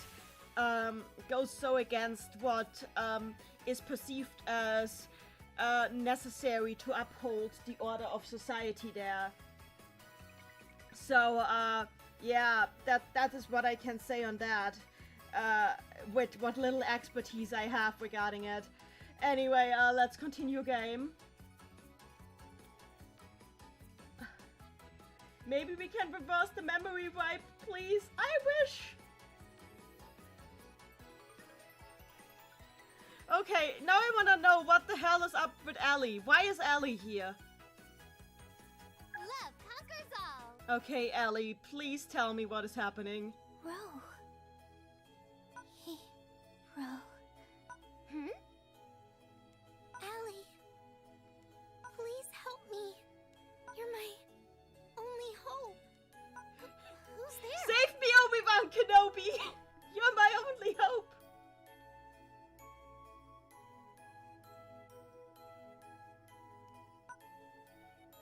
goes so against what is perceived as necessary to uphold the order of society there. So, yeah, that is what I can say on that, with what little expertise I have regarding it. Anyway, let's continue game. Maybe we can reverse the memory wipe, please? I wish! Okay, now I wanna know what the hell is up with Ellie. Why is Ellie here? Love conquers all. Okay, Ellie, please tell me what is happening. Ro. Hmm? Allie. Please help me. You're my only hope. Who's there? Save me, Obi-Wan Kenobi! You're my only hope!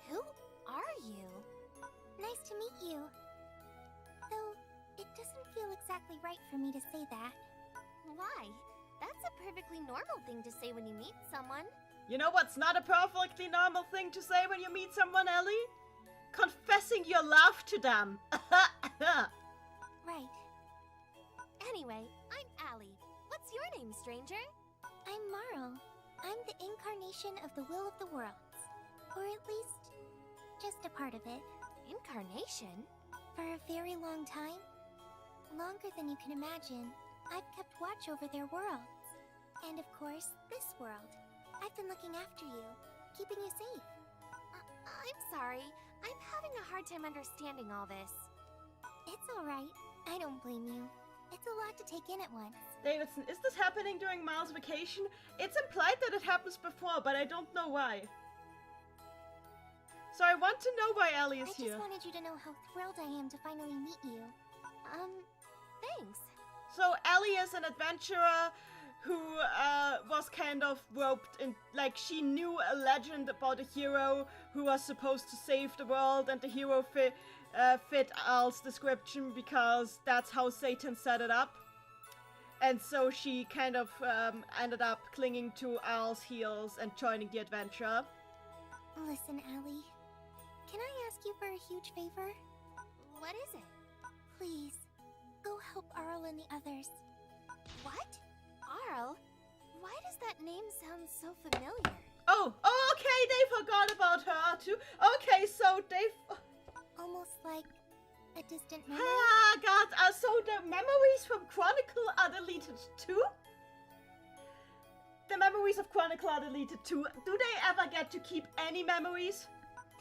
Who are you? Nice to meet you. Though, it doesn't feel exactly right for me to say that. Why? That's a perfectly normal thing to say when you meet someone. You know what's not a perfectly normal thing to say when you meet someone, Ellie? Confessing your love to them. Right. Anyway, I'm Allie. What's your name, stranger? I'm Marl. I'm the incarnation of the will of the worlds. Or at least, just a part of it. Incarnation? For a very long time. Longer than you can imagine. I've kept watch over their worlds. And of course, this world. I've been looking after you, keeping you safe. I'm sorry. I'm having a hard time understanding all this. It's alright. I don't blame you. It's a lot to take in at once. Davidson, is this happening during Miles' vacation? It's implied that it happens before, but I don't know why. So I want to know why Ellie is here. I just wanted you to know how thrilled I am to finally meet you. Thanks. So Ellie is an adventurer who was kind of roped in, like she knew a legend about a hero who was supposed to save the world, and the hero fit Al's description because that's how Satan set it up. And so she kind of ended up clinging to Al's heels and joining the adventure. Listen, Allie. Can I ask you for a huge favor? What is it? Please, go help Arl and the others. What? Arl? Why does that name sound so familiar? Oh, okay, they forgot about her too. Okay, so they... Almost like a distant memory? Ah, God, so the memories from Chronicle are deleted too? The memories of Chronicle are deleted too. Do they ever get to keep any memories?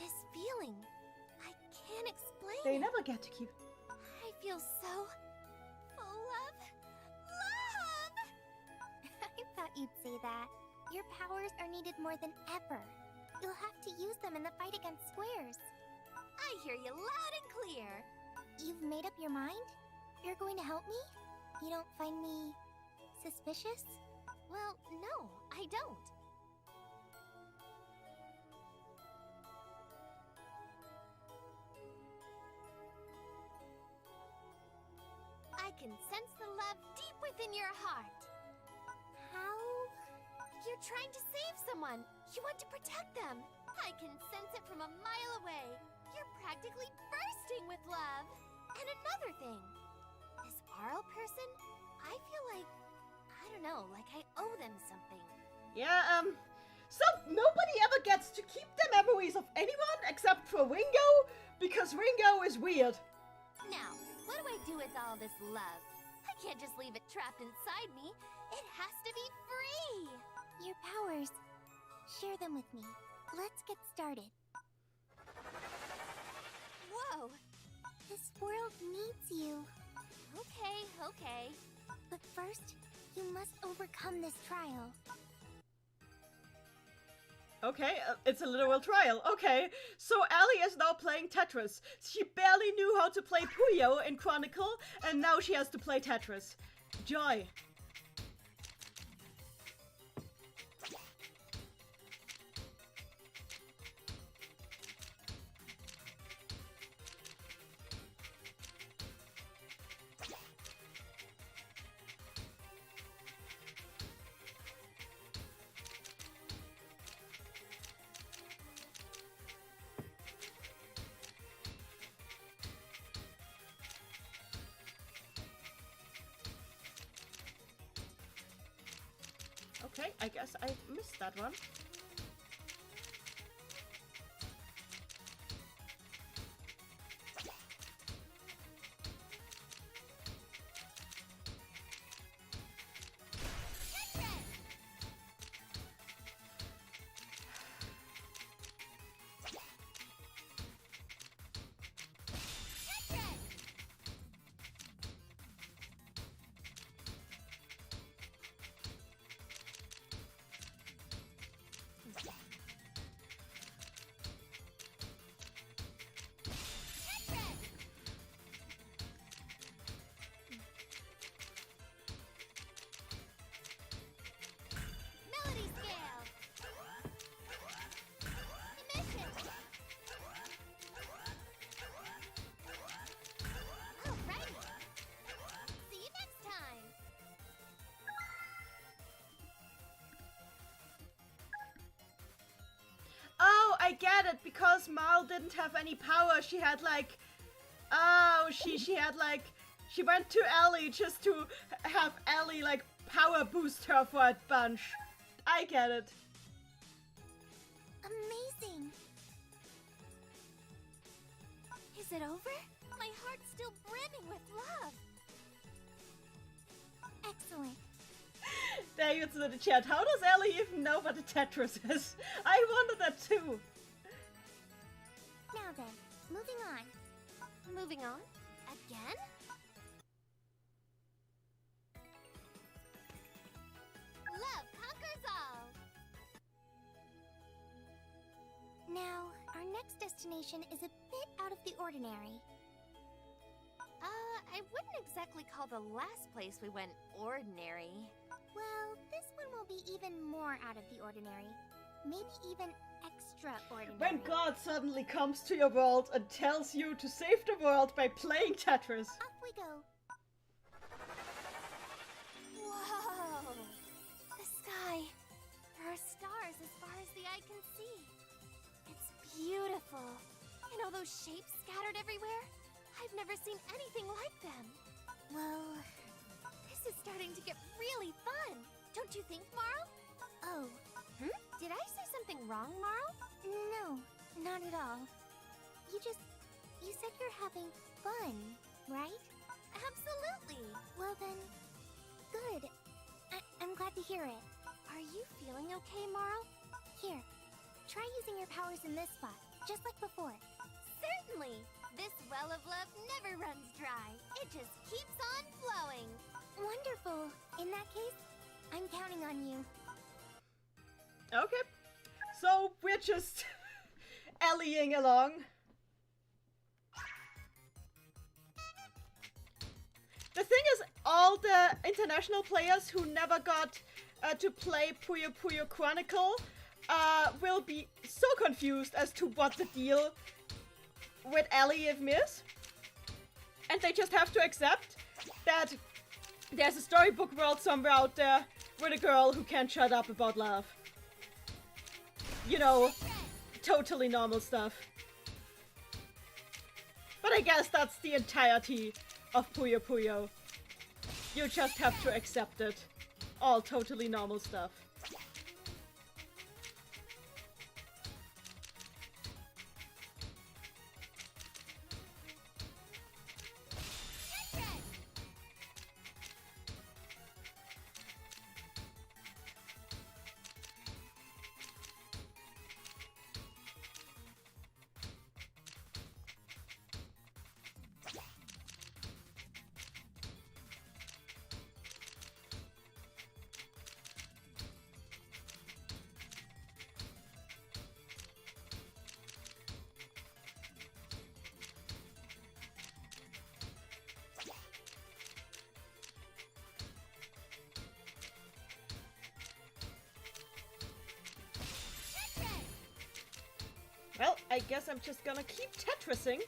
This feeling, I can't explain. They never get to keep... I feel so full of love. thought you'd say that. Your powers are needed more than ever. You'll have to use them in the fight against squares. I hear you loud and clear. You've made up your mind? You're going to help me? You don't find me suspicious? Well, no, I don't. I can sense the love deep within your heart. How? You're trying to save someone. You want to protect them. I can sense it from a mile away. You're practically bursting with love. And another thing. This Arl person, I feel like, I don't know, like I owe them something. Yeah, so nobody ever gets to keep the memories of anyone except for Ringo, because Ringo is weird. Now, what do I do with all this love? I can't just leave it trapped inside me. It has to be free. Your powers. Share them with me. Let's get started. Whoa. This world needs you. Okay. But first, you must overcome this trial. Okay, it's a literal trial. Okay, so Ellie is now playing Tetris. She barely knew how to play Puyo in Chronicle, and now she has to play Tetris. Joy. Okay, I guess I missed that one. Melody scale. Emission. Alrighty. See you next time. Oh, I get it, because Marl didn't have any power. She had like, oh, she had like, she went to Ellie just to have Ellie like power boost her for a bunch. I get it. Amazing. Is it over? My heart's still brimming with love. Excellent. There you to the chat. How does Ellie even know what a Tetris is? I wondered that too. Now then, moving on. Moving on? Again? Love conquers all. Now, our next destination is a bit out of the ordinary. I wouldn't exactly call the last place we went ordinary. Well, this one will be even more out of the ordinary. Maybe even extraordinary. When God suddenly comes to your world and tells you to save the world by playing Tetris. Off we go. Whoa! The sky. There are stars as far as the eye can see. It's beautiful. And all those shapes scattered everywhere? I've never seen anything like them. Well, this is starting to get really fun. Don't you think, Marl? Oh. Did I say something wrong, Marl? No, not at all. You said you're having fun, right? Absolutely. Well then, good. I'm glad to hear it. Are you feeling okay, Marl? Here, try using your powers in this spot, just like before. Certainly. This well of love never runs dry. It just keeps on flowing. Wonderful. In that case, I'm counting on you. Okay. So we're just alleying along. The thing is, all the international players who never got to play Puyo Puyo Chronicle will be so confused as to what the deal with alleying is. And they just have to accept that there's a storybook world somewhere out there with a girl who can't shut up about love. You know, totally normal stuff. But I guess that's the entirety of Puyo Puyo. You just have to accept it. All totally normal stuff. Well, I guess I'm just gonna keep Tetrising.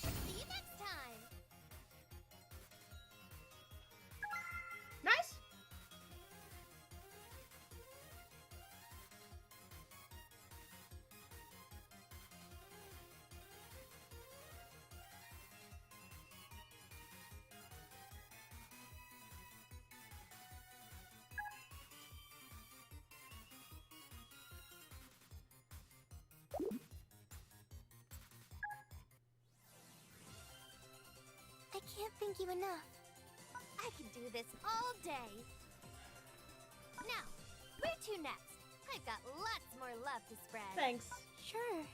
See you next time. Nice! I can't thank you enough. I can do this all day. Now, where to next? I've got lots more love to spread. Thanks. Sure.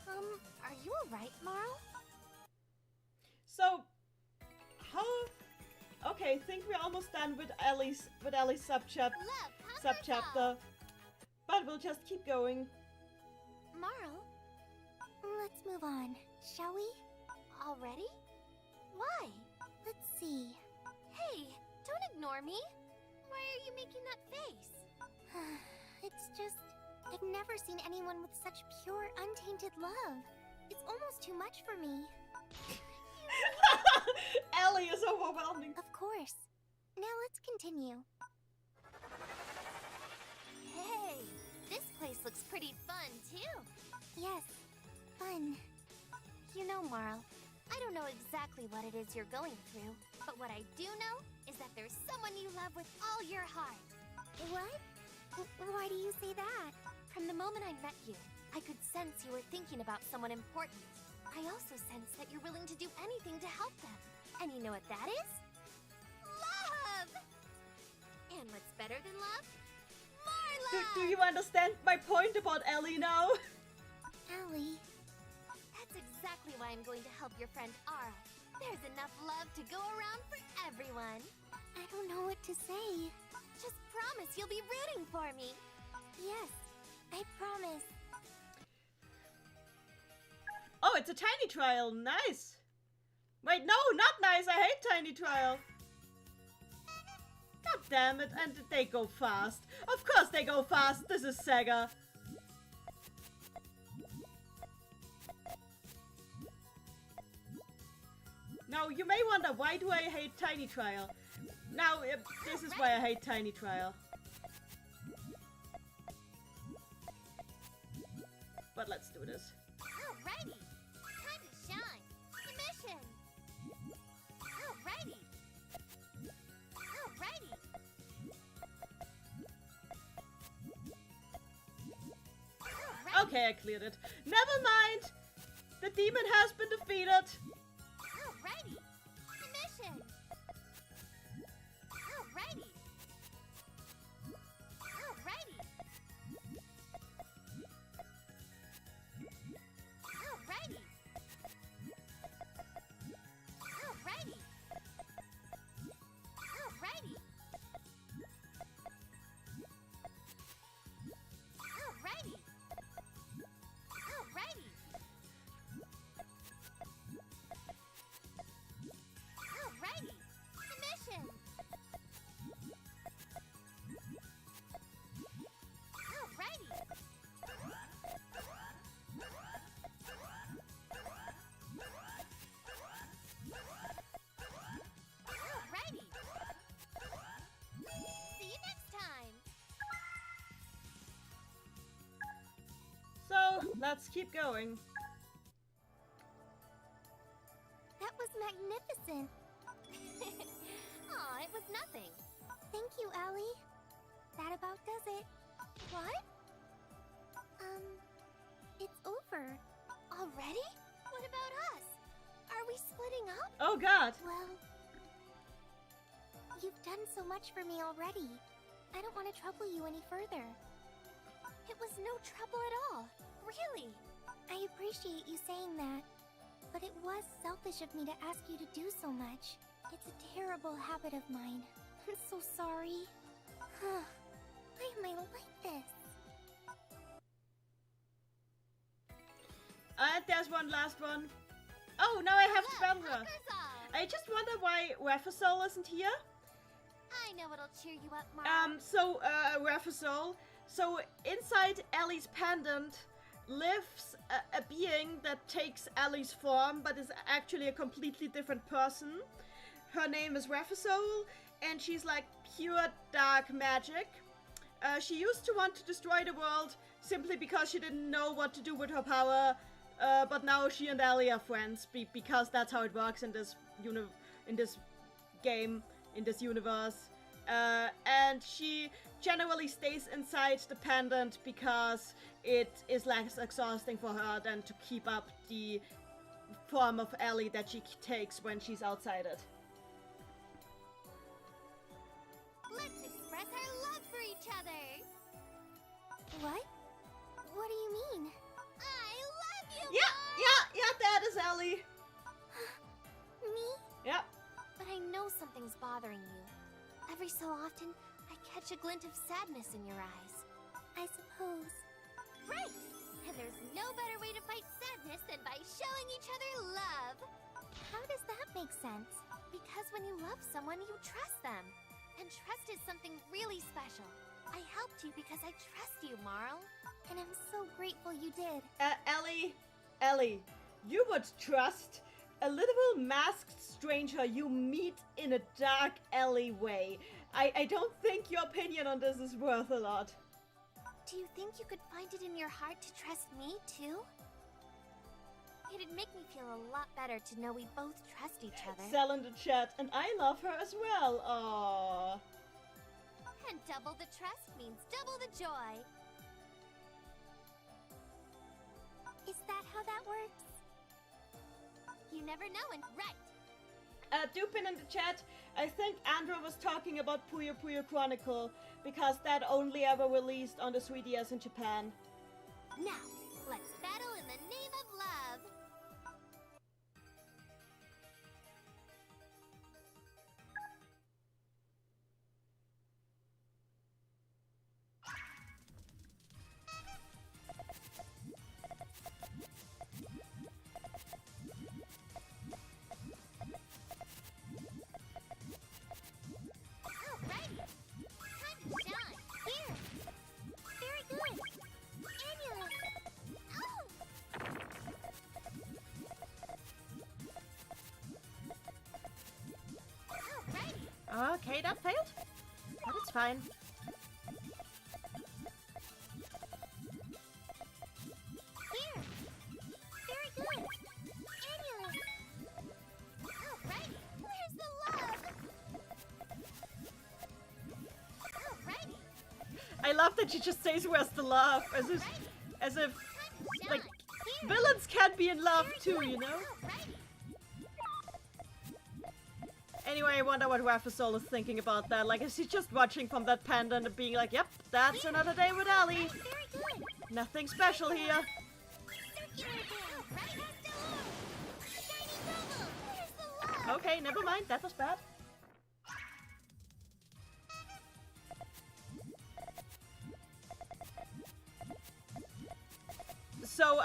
Are you alright, Marl? So, how... Okay, think we're almost done with Ellie's subchapter. But we'll just keep going. Marl, let's move on, shall we? Already? Why? Let's see. Hey, don't ignore me. Why are you making that face? It's just, I've never seen anyone with such pure, untainted love. It's almost too much for me. Ellie is overwhelming. Of course. Now let's continue. Hey, this place looks pretty fun, too. Yes, fun. You know, Marl, I don't know exactly what it is you're going through, but what I do know is that there's someone you love with all your heart. What? Why do you say that? From the moment I met you, I could sense you were thinking about someone important. I also sense that you're willing to do anything to help them. And you know what that is? Love! And what's better than love? More love! Do you understand my point about Ellie now? Ellie. That's exactly why I'm going to help your friend Ara. There's enough love to go around for everyone. I don't know what to say. Just promise you'll be rooting for me. Yes, I promise. Oh, it's a tiny trial. Nice. Wait, no, not nice. I hate tiny trial. God damn it. And they go fast. Of course they go fast. This is Sega. Now, you may wonder, why do I hate tiny trial? Now, this is why I hate tiny trial. But let's do this. Alrighty, time to shine. Submission. Alrighty. Alrighty. Alrighty. Okay, I cleared it. Never mind. The demon has been defeated. Alrighty. Submission. Alrighty. Alrighty. Alrighty. let's keep going. That was magnificent. Aw, it was nothing. Thank you, Ellie. That about does it. What? It's over. Already? What about us? Are we splitting up? Oh god. Well, you've done so much for me already. I don't want to trouble you any further. It was no trouble at all. Really. I appreciate you saying that. But it was selfish of me to ask you to do so much. It's a terrible habit of mine. I'm so sorry. Why am I like this? There's one last one. Oh, now I have to battle her. I just wonder why Raphasol isn't here. I know it'll cheer you up, Mom. Raphasol. So, inside Ellie's pendant lives a being that takes Ellie's form, but is actually a completely different person. Her name is Raphasol, and she's like pure dark magic. She used to want to destroy the world simply because she didn't know what to do with her power, but now she and Ellie are friends because that's how it works in this game, in this universe. And she generally stays inside the pendant because it is less exhausting for her than to keep up the form of Ellie that she takes when she's outside it. Let's express our love for each other. What? What do you mean? I love you, Yeah, that is Ellie. Me? Yep. But I know something's bothering you. Every so often, I catch a glint of sadness in your eyes. I suppose. Right! And there's no better way to fight sadness than by showing each other love. How does that make sense? Because when you love someone, you trust them. And trust is something really special. I helped you because I trust you, Marl. And I'm so grateful you did. Ellie, you would trust a little masked stranger you meet in a dark alleyway. I don't think your opinion on this is worth a lot. Do you think you could find it in your heart to trust me, too? It'd make me feel a lot better to know we both trust each other. Sell in the chat, and I love her as well. Aww. And double the trust means double the joy. Is that how that works? You never know, and right. Dupin in the chat, I think Andrew was talking about Puyo Puyo Chronicle, because that only ever released on the 3DS in Japan. Now, let's battle in the name of love. Okay, that failed. But it's fine. Here. Very good. Annulus. Alrighty. Where's the love? Alrighty. I love that she just says where's the love, as if like villains can be in love too, you know? Anyway, I wonder what Raphasol is thinking about that. Like, is he just watching from that pendant and being like, yep, that's another day with Ellie. Nothing special here. Okay, never mind. That was bad. So,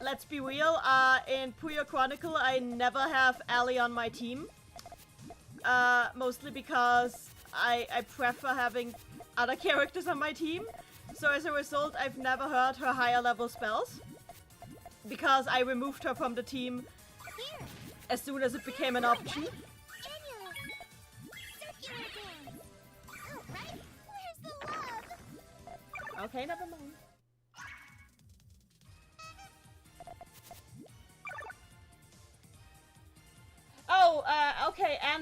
let's be real. In Puyo Chronicle, I never have Ellie on my team. Mostly because I prefer having other characters on my team. So as a result, I've never heard her higher level spells. Because I removed her from the team as soon as it became an option. Okay, never mind.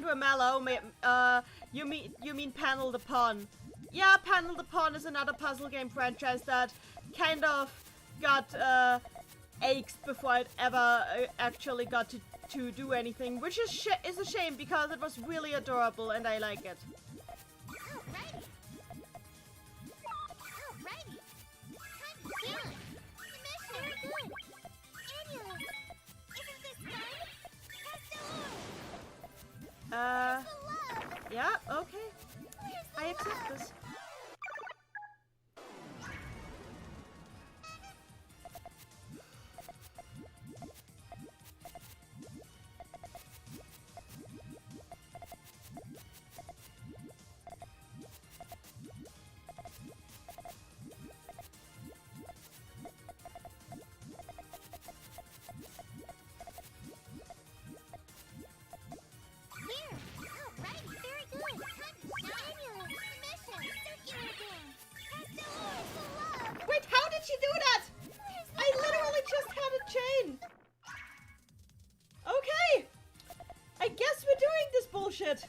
Grimmello, you mean Panel the Pawn. Yeah, Panel the Pawn is another puzzle game franchise that kind of got aches before it ever actually got to do anything, which is a shame because it was really adorable and I like it. Alrighty. Time to dance. Very good. Fabulous. Isn't this fun? Yeah, okay. I accept this. Wait, how did she do that? I literally just had a chain. Okay. I guess we're doing this bullshit.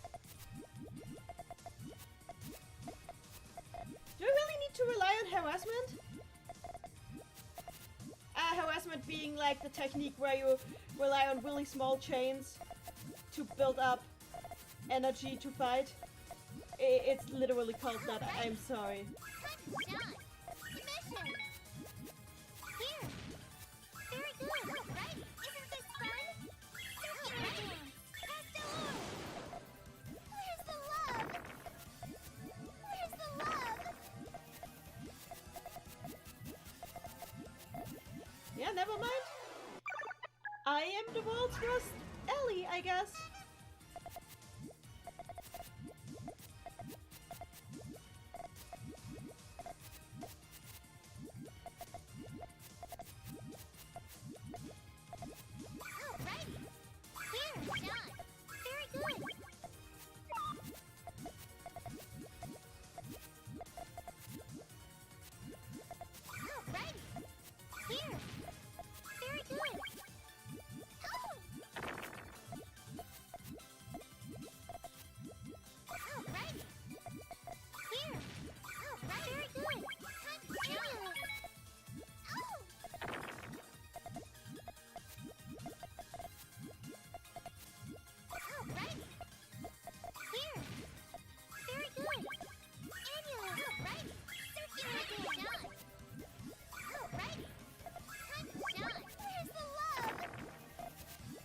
Do I really need to rely on harassment? Harassment being like the technique where you rely on really small chains to build up energy to fight. It's literally called that. I'm sorry. Yeah, never mind. I am the world's worst Ellie, I guess.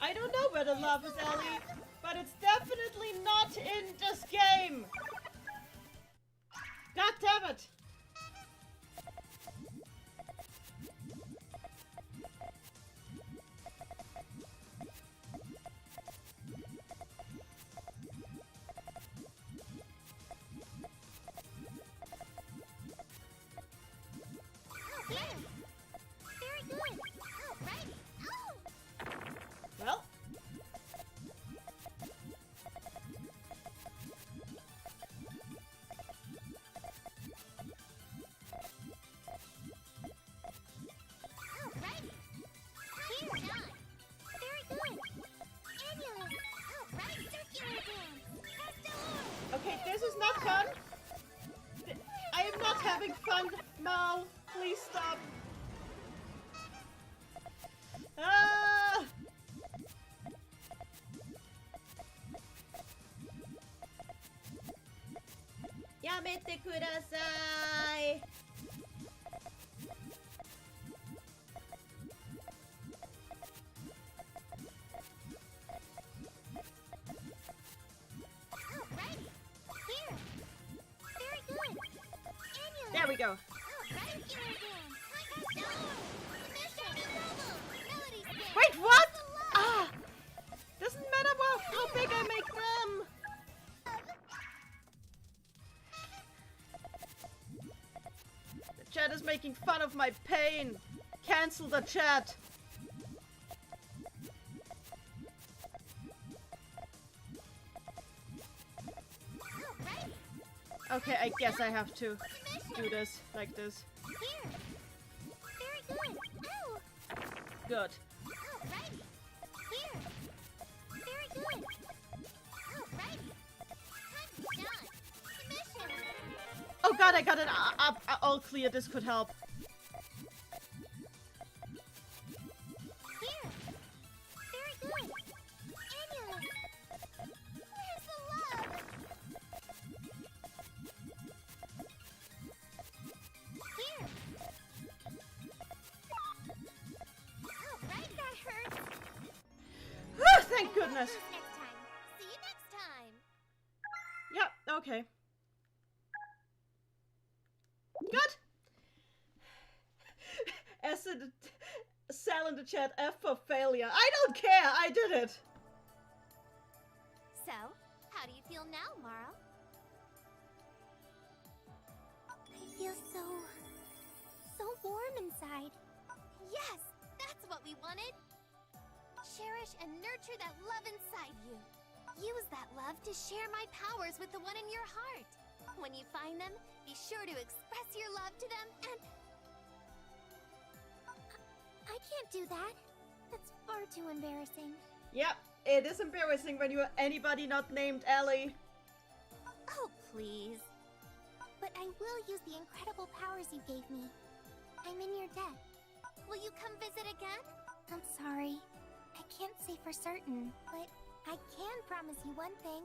I don't know where the love is, Ellie, but it's definitely not in this game. God damn it. Well. Okay, this is not fun. I am not having fun, Mal. Please stop. Ah! Yamete kudasai. There we go. Wait, what? Ah! Doesn't matter how big I make them. The chat is making fun of my pain. Cancel the chat. Okay, I guess I have to do this like this. Good. god, I got an all clear. This could help. Here. Very good. Amulet. Where's the love? Here. Oh, right, that hurts. Thank goodness. Next time. See you next time. Yep, okay. Good. S in the Sal in the chat, F for failure. I don't care, I did it. So, how do you feel now, Marl? I feel so warm inside. Yes, that's what we wanted. Cherish and nurture that love inside you. Use that love to share my powers with the one in your heart. When you find them, be sure to express your love to them and... I can't do that. That's far too embarrassing. Yep, it is embarrassing when you're anybody not named Ellie. Oh, please. But I will use the incredible powers you gave me. I'm in your debt. Will you come visit again? I'm sorry. I can't say for certain, but I can promise you one thing.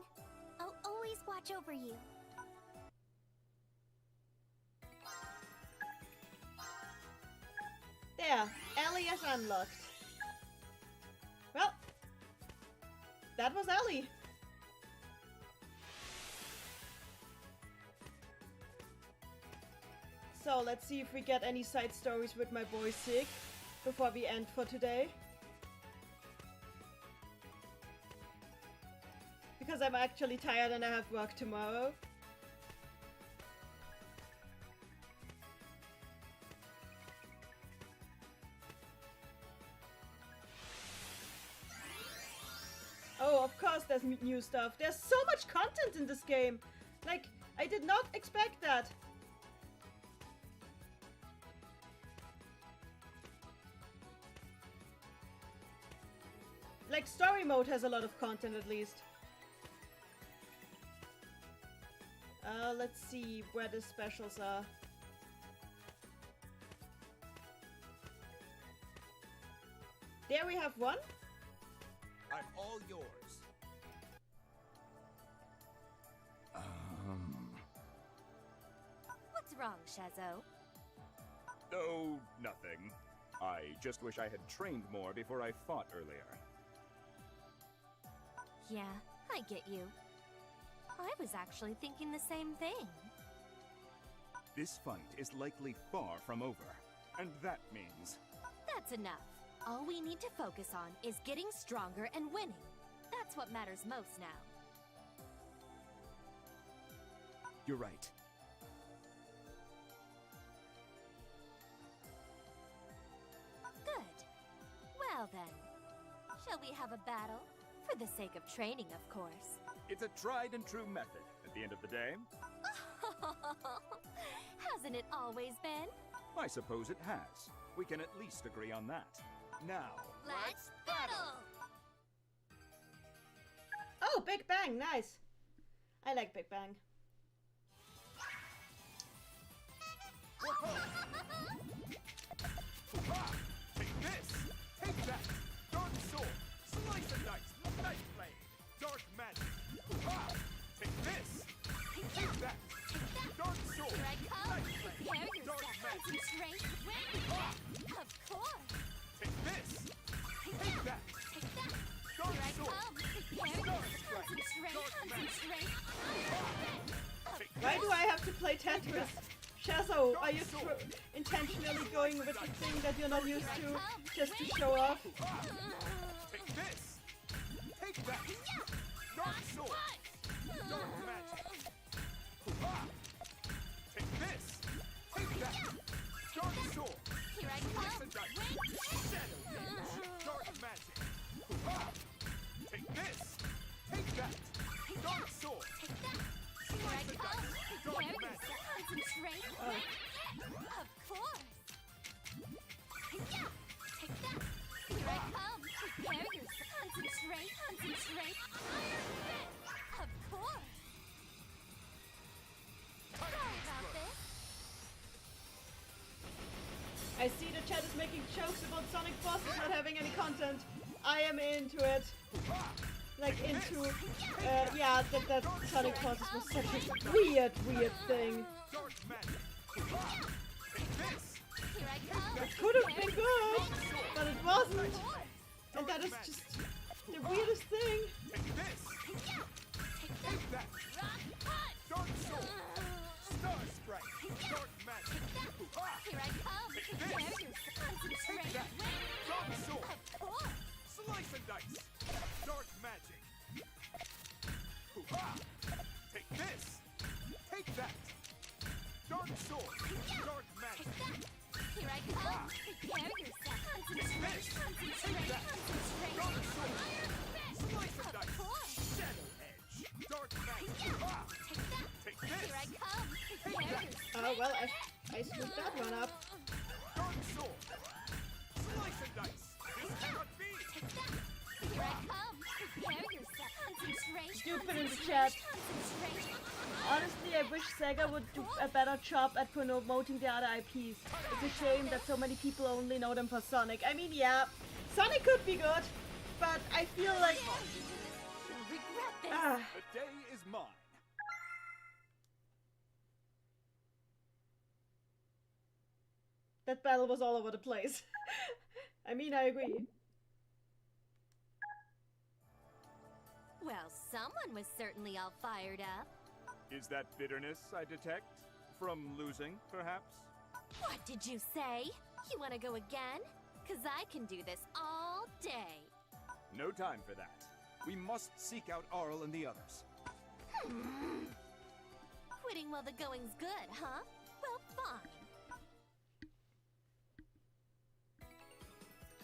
I'll always watch over you. There, Ellie is unlocked. Well, that was Ellie. So let's see if we get any side stories with my boy Sig before we end for today. Because I'm actually tired and I have work tomorrow. Oh, of course there's new stuff. There's so much content in this game. Like, I did not expect that. Like, story mode has a lot of content at least. Let's see where the specials are. There we have one. I'm all yours. What's wrong, Shazo? Oh, nothing. I just wish I had trained more before I fought earlier. Yeah, I get you. I was actually thinking the same thing. This fight is likely far from over, and that means... That's enough. All we need to focus on is getting stronger and winning. That's what matters most now. You're right. Good. Well then, shall we have a battle? For the sake of training, of course. It's a tried and true method at the end of the day. Hasn't it always been? I suppose it has. We can at least agree on that. Now, let's battle! Oh, Big Bang, nice. I like Big Bang. Take this! Take that! Dark sword! Slice and dice! Knife blade! Dark magic! Take this! Take that! Dark sword! Here I come! Knife blade! Prepare Dark yourself! magic! Concentrate! Win! Of course! Take this! Take that! Take that! Dark Here I sword! come! Prepare Dark yourself! strike! Concentrate! Dark Concentrate! Why do I have to play Tetris? Shazo, are you intentionally going with the thing that you're not used to, just to show off? Take this! Take that! Dark sword! Dark magic! Take this! Take that! Dark sword! Here I Slice come! and dice! Shadow dance! Dark magic! Take this! Take that! Dark sword! Take that! Here I come! Prepare yourself! Concentrate! Of course! Take that! Here I come! Prepare yourself! Concentrate! Concentrate! Iron Fist! Of course! I see the chat is making jokes about Sonic bosses not having any content. I am into it. Like, into... yeah, that Sonic bosses was such a weird thing. It could have been good, but it wasn't. And that is just the weirdest thing. Dark Sword! Star Strike! Dark Magic! Here I come! Take that! Dark Sword! Slice and Dice! Dark Magic! Take this! Take that! Dark Sword! Dark Magic! Here I come! Prepare yourself! Concentrate! Take that! Dark Sword! Slice and Dice! Shadow Edge! Dark Magic! Take this! Here I come! Prepare yourself! Oh, well, I screwed that one up. Dark Sword! Slice and Dice! This cannot be! Here I come! Prepare yourself! Concentration! Stupid in the chat. Honestly, I wish Sega would do a better job at promoting the other IPs. It's a shame that so many people only know them for Sonic. I mean, yeah, Sonic could be good, but I feel like... The day is mine. That battle was all over the place. I mean, I agree. Well, someone was certainly all fired up. Is that bitterness I detect? From losing, perhaps? What did you say? You want to go again? 'Cause I can do this all day. No time for that. We must seek out Arl and the others. Quitting while the going's good, huh? Well, fine.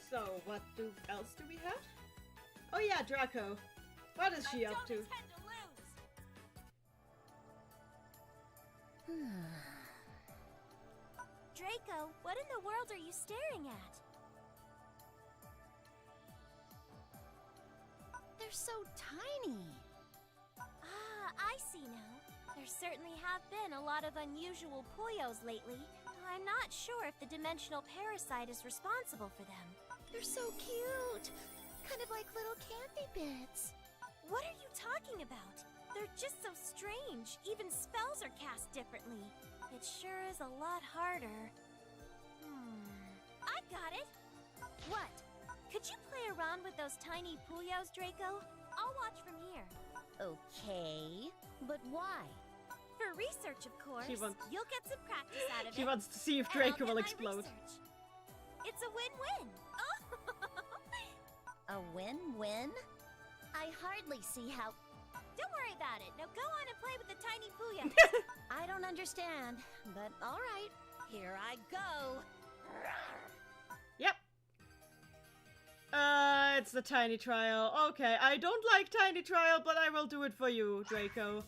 So, what else do we have? Oh yeah, Draco. What is she up to? Draco, what in the world are you staring at? They're so tiny. Ah, I see now. There certainly have been a lot of unusual Puyos lately. I'm not sure if the dimensional parasite is responsible for them. They're so cute. Kind of like little candy bits. What are you talking about? They're just so strange. Even spells are cast differently. It sure is a lot harder. I got it! What? Could you play around with those tiny Puyos, Draco? I'll watch from here. Okay, but why? For research, of course. wants- You'll get some practice out of it. She wants to see if and I'll Draco get will my explode. research. It's a win-win. A win-win? I hardly see how... Don't worry about it. Now go on and play with the tiny Puyos. I don't understand, but all right. Here I go. Yep. It's the tiny trial. Okay, I don't like tiny trial, but I will do it for you, Draco.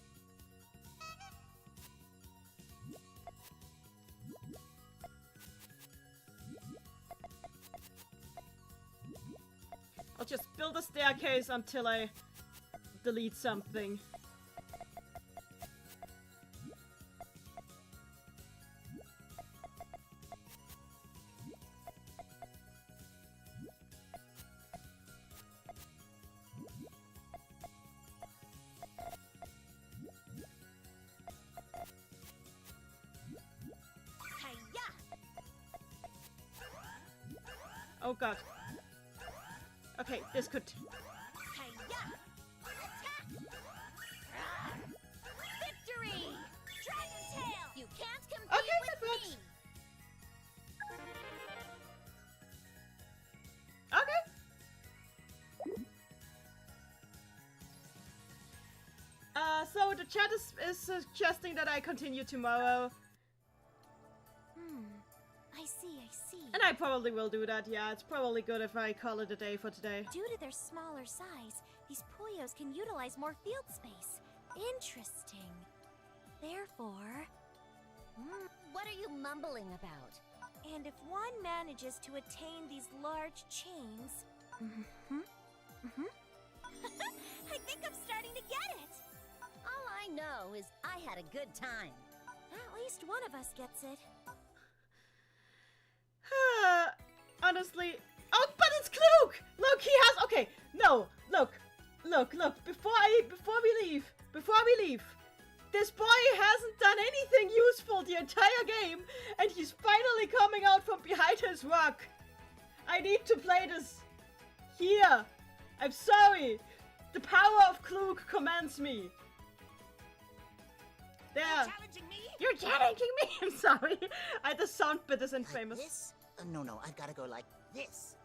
I'll just build a staircase until I delete something. Oh god. Okay, this could... Victory! Dragon Tail! You can't compete Okay, with that works. me! Okay. So the chat is suggesting that I continue tomorrow. I see. And I probably will do that, yeah. It's probably good if I call it a day for today. Due to their smaller size, these Puyos can utilize more field space. Interesting. Therefore... What are you mumbling about? And if one manages to attain these large chains... I think I'm starting to get it! All I know is I had a good time. At least one of us gets it. honestly... Oh, but it's Klug! Look, he has... Okay, no, look. Before we leave, this boy hasn't done anything useful the entire game, and he's finally coming out from behind his rock. I need to play this here. I'm sorry. The power of Klug commands me. There. You're challenging me? I'm sorry. The sound bit is infamous. Like this? No, I've got to go like this.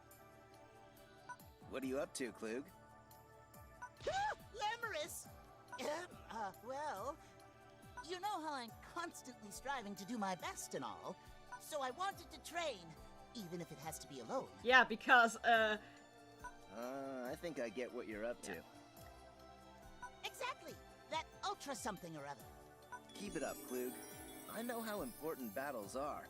What are you up to, Klug? Lemurus! Well, you know how I'm constantly striving to do my best and all, so I wanted to train, even if it has to be alone. Yeah, because, I think I get what you're up to. Exactly! That ultra something or other. Keep it up, Klug. I know how important battles are,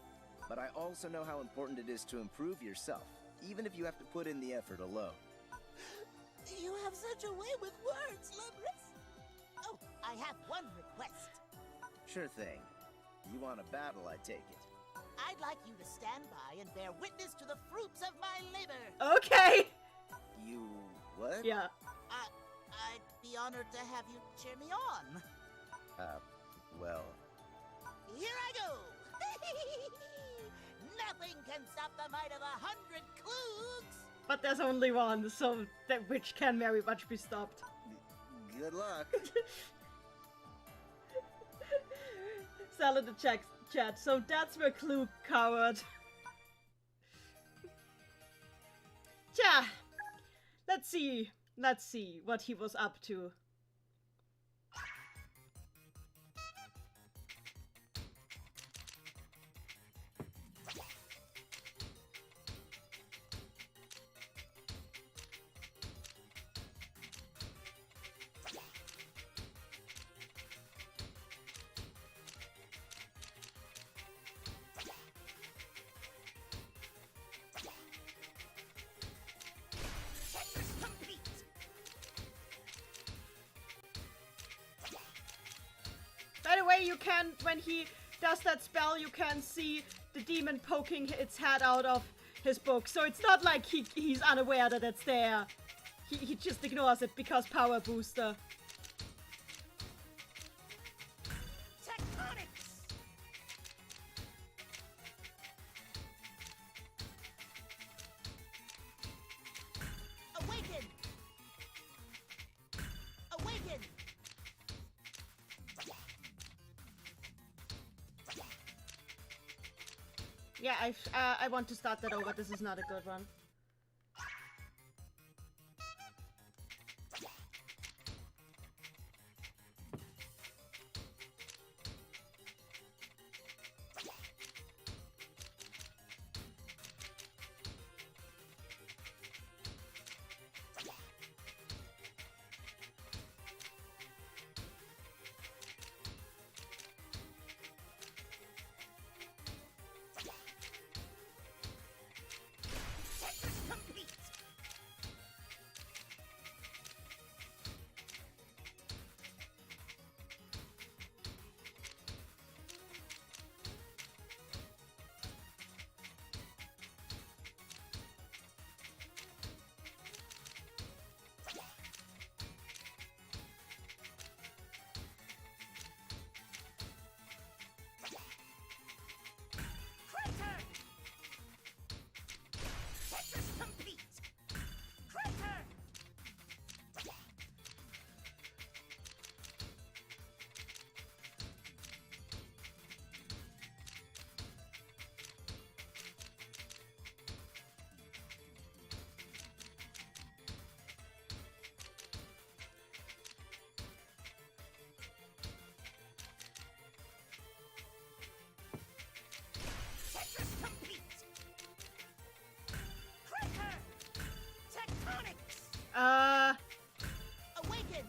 but I also know how important it is to improve yourself, even if you have to put in the effort alone. You have such a way with words, Lemurus. Oh, I have one request. Sure thing. You want a battle, I take it. I'd like you to stand by and bear witness to the fruits of my labor. Okay! You... what? Yeah. I'd be honored to have you cheer me on. Well... Here I go! Nothing can stop the might of 100 Klugs! But there's only one, so that which can very much be stopped. Good luck. Sell in the chat. So that's where Klug cowered. Tja. Let's see what he was up to. By the way, you can, when he does that spell, you can see the demon poking its head out of his book. So it's not like he's unaware that it's there. He just ignores it because power booster. Awaken! Awaken! Yeah, I want to start that over. This is not a good one. Awaken!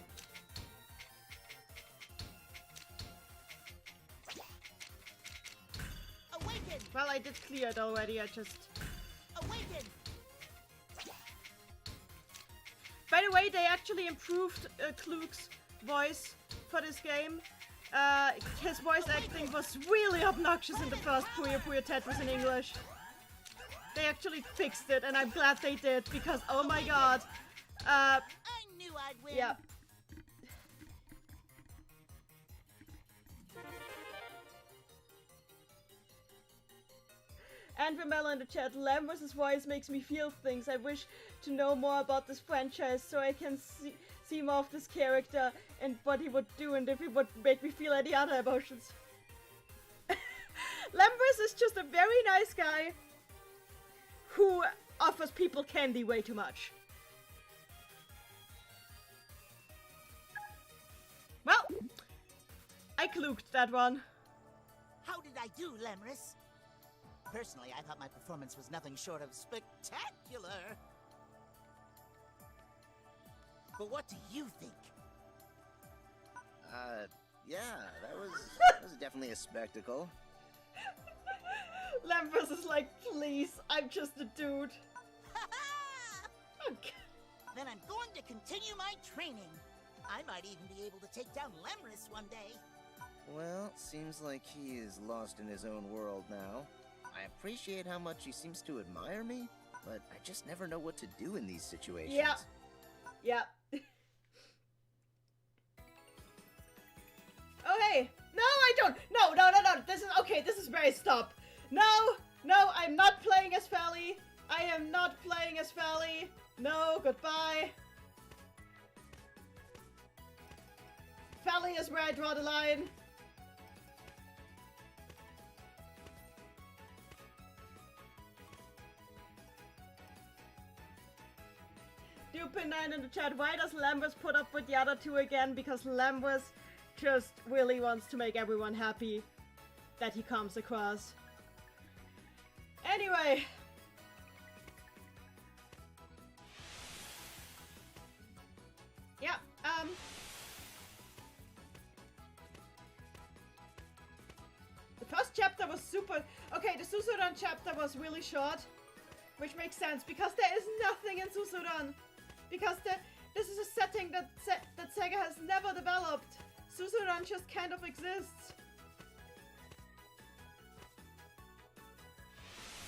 Awaken! Well, I did clear it already, I just... Awaken! By the way, they actually improved Klug's voice for this game. His voice acting was really obnoxious in the first Puyo Tetris in English. They actually fixed it, and I'm glad they did, because oh my god. I knew I'd win. Yeah. And Ramella in the chat, Lambert's voice makes me feel things. I wish to know more about this franchise so I can see more of this character and what he would do and if he would make me feel any other emotions. Lambert is just a very nice guy who offers people candy way too much. Well, I kluked that one. How did I do, Lemris? Personally, I thought my performance was nothing short of spectacular. But what do you think? Yeah, that was definitely a spectacle. Lambert is like, please, I'm just a dude. Okay. Then I'm going to continue my training. I might even be able to take down Lemris one day. Well, seems like he is lost in his own world now. I appreciate how much he seems to admire me, but I just never know what to do in these situations. Yeah. Yeah. Okay. No, I don't. No. This is okay. This is where I stop. No, I'm not playing as Fally. I am not playing as Fally. No, goodbye. Fally is where I draw the line. Dupin9 in the chat, why does Lambert put up with the other two again? Because Lambert just really wants to make everyone happy that he comes across. Anyway. Yeah, the first chapter was super... Okay, the Susuran chapter was really short. Which makes sense, because there is nothing in Susuran. Because this is a setting that Sega has never developed. Susuran just kind of exists.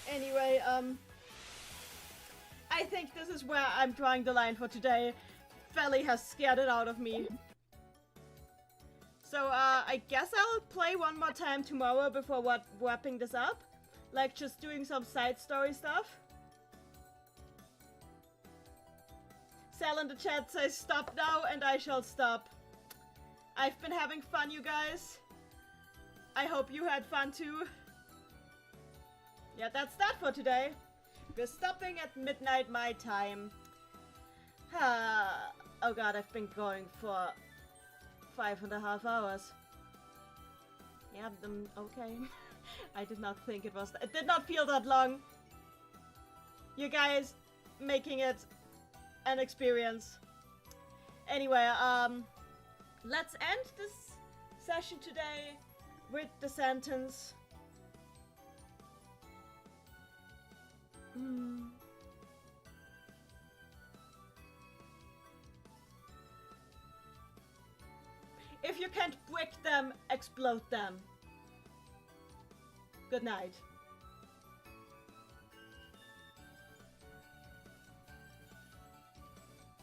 Anyway, I think this is where I'm drawing the line for today. Fally has scared it out of me. So, I guess I'll play one more time tomorrow before wrapping this up. Like, just doing some side story stuff. Sal in the chat says stop now, and I shall stop. I've been having fun, you guys. I hope you had fun too. Yeah, that's that for today. We're stopping at midnight my time. Oh god, I've been going for 5.5 hours. Yeah, okay. I did not think it was... It did not feel that long. You guys making it an experience. Anyway, let's end this session today with the sentence. If you can't break them, explode them. Good night.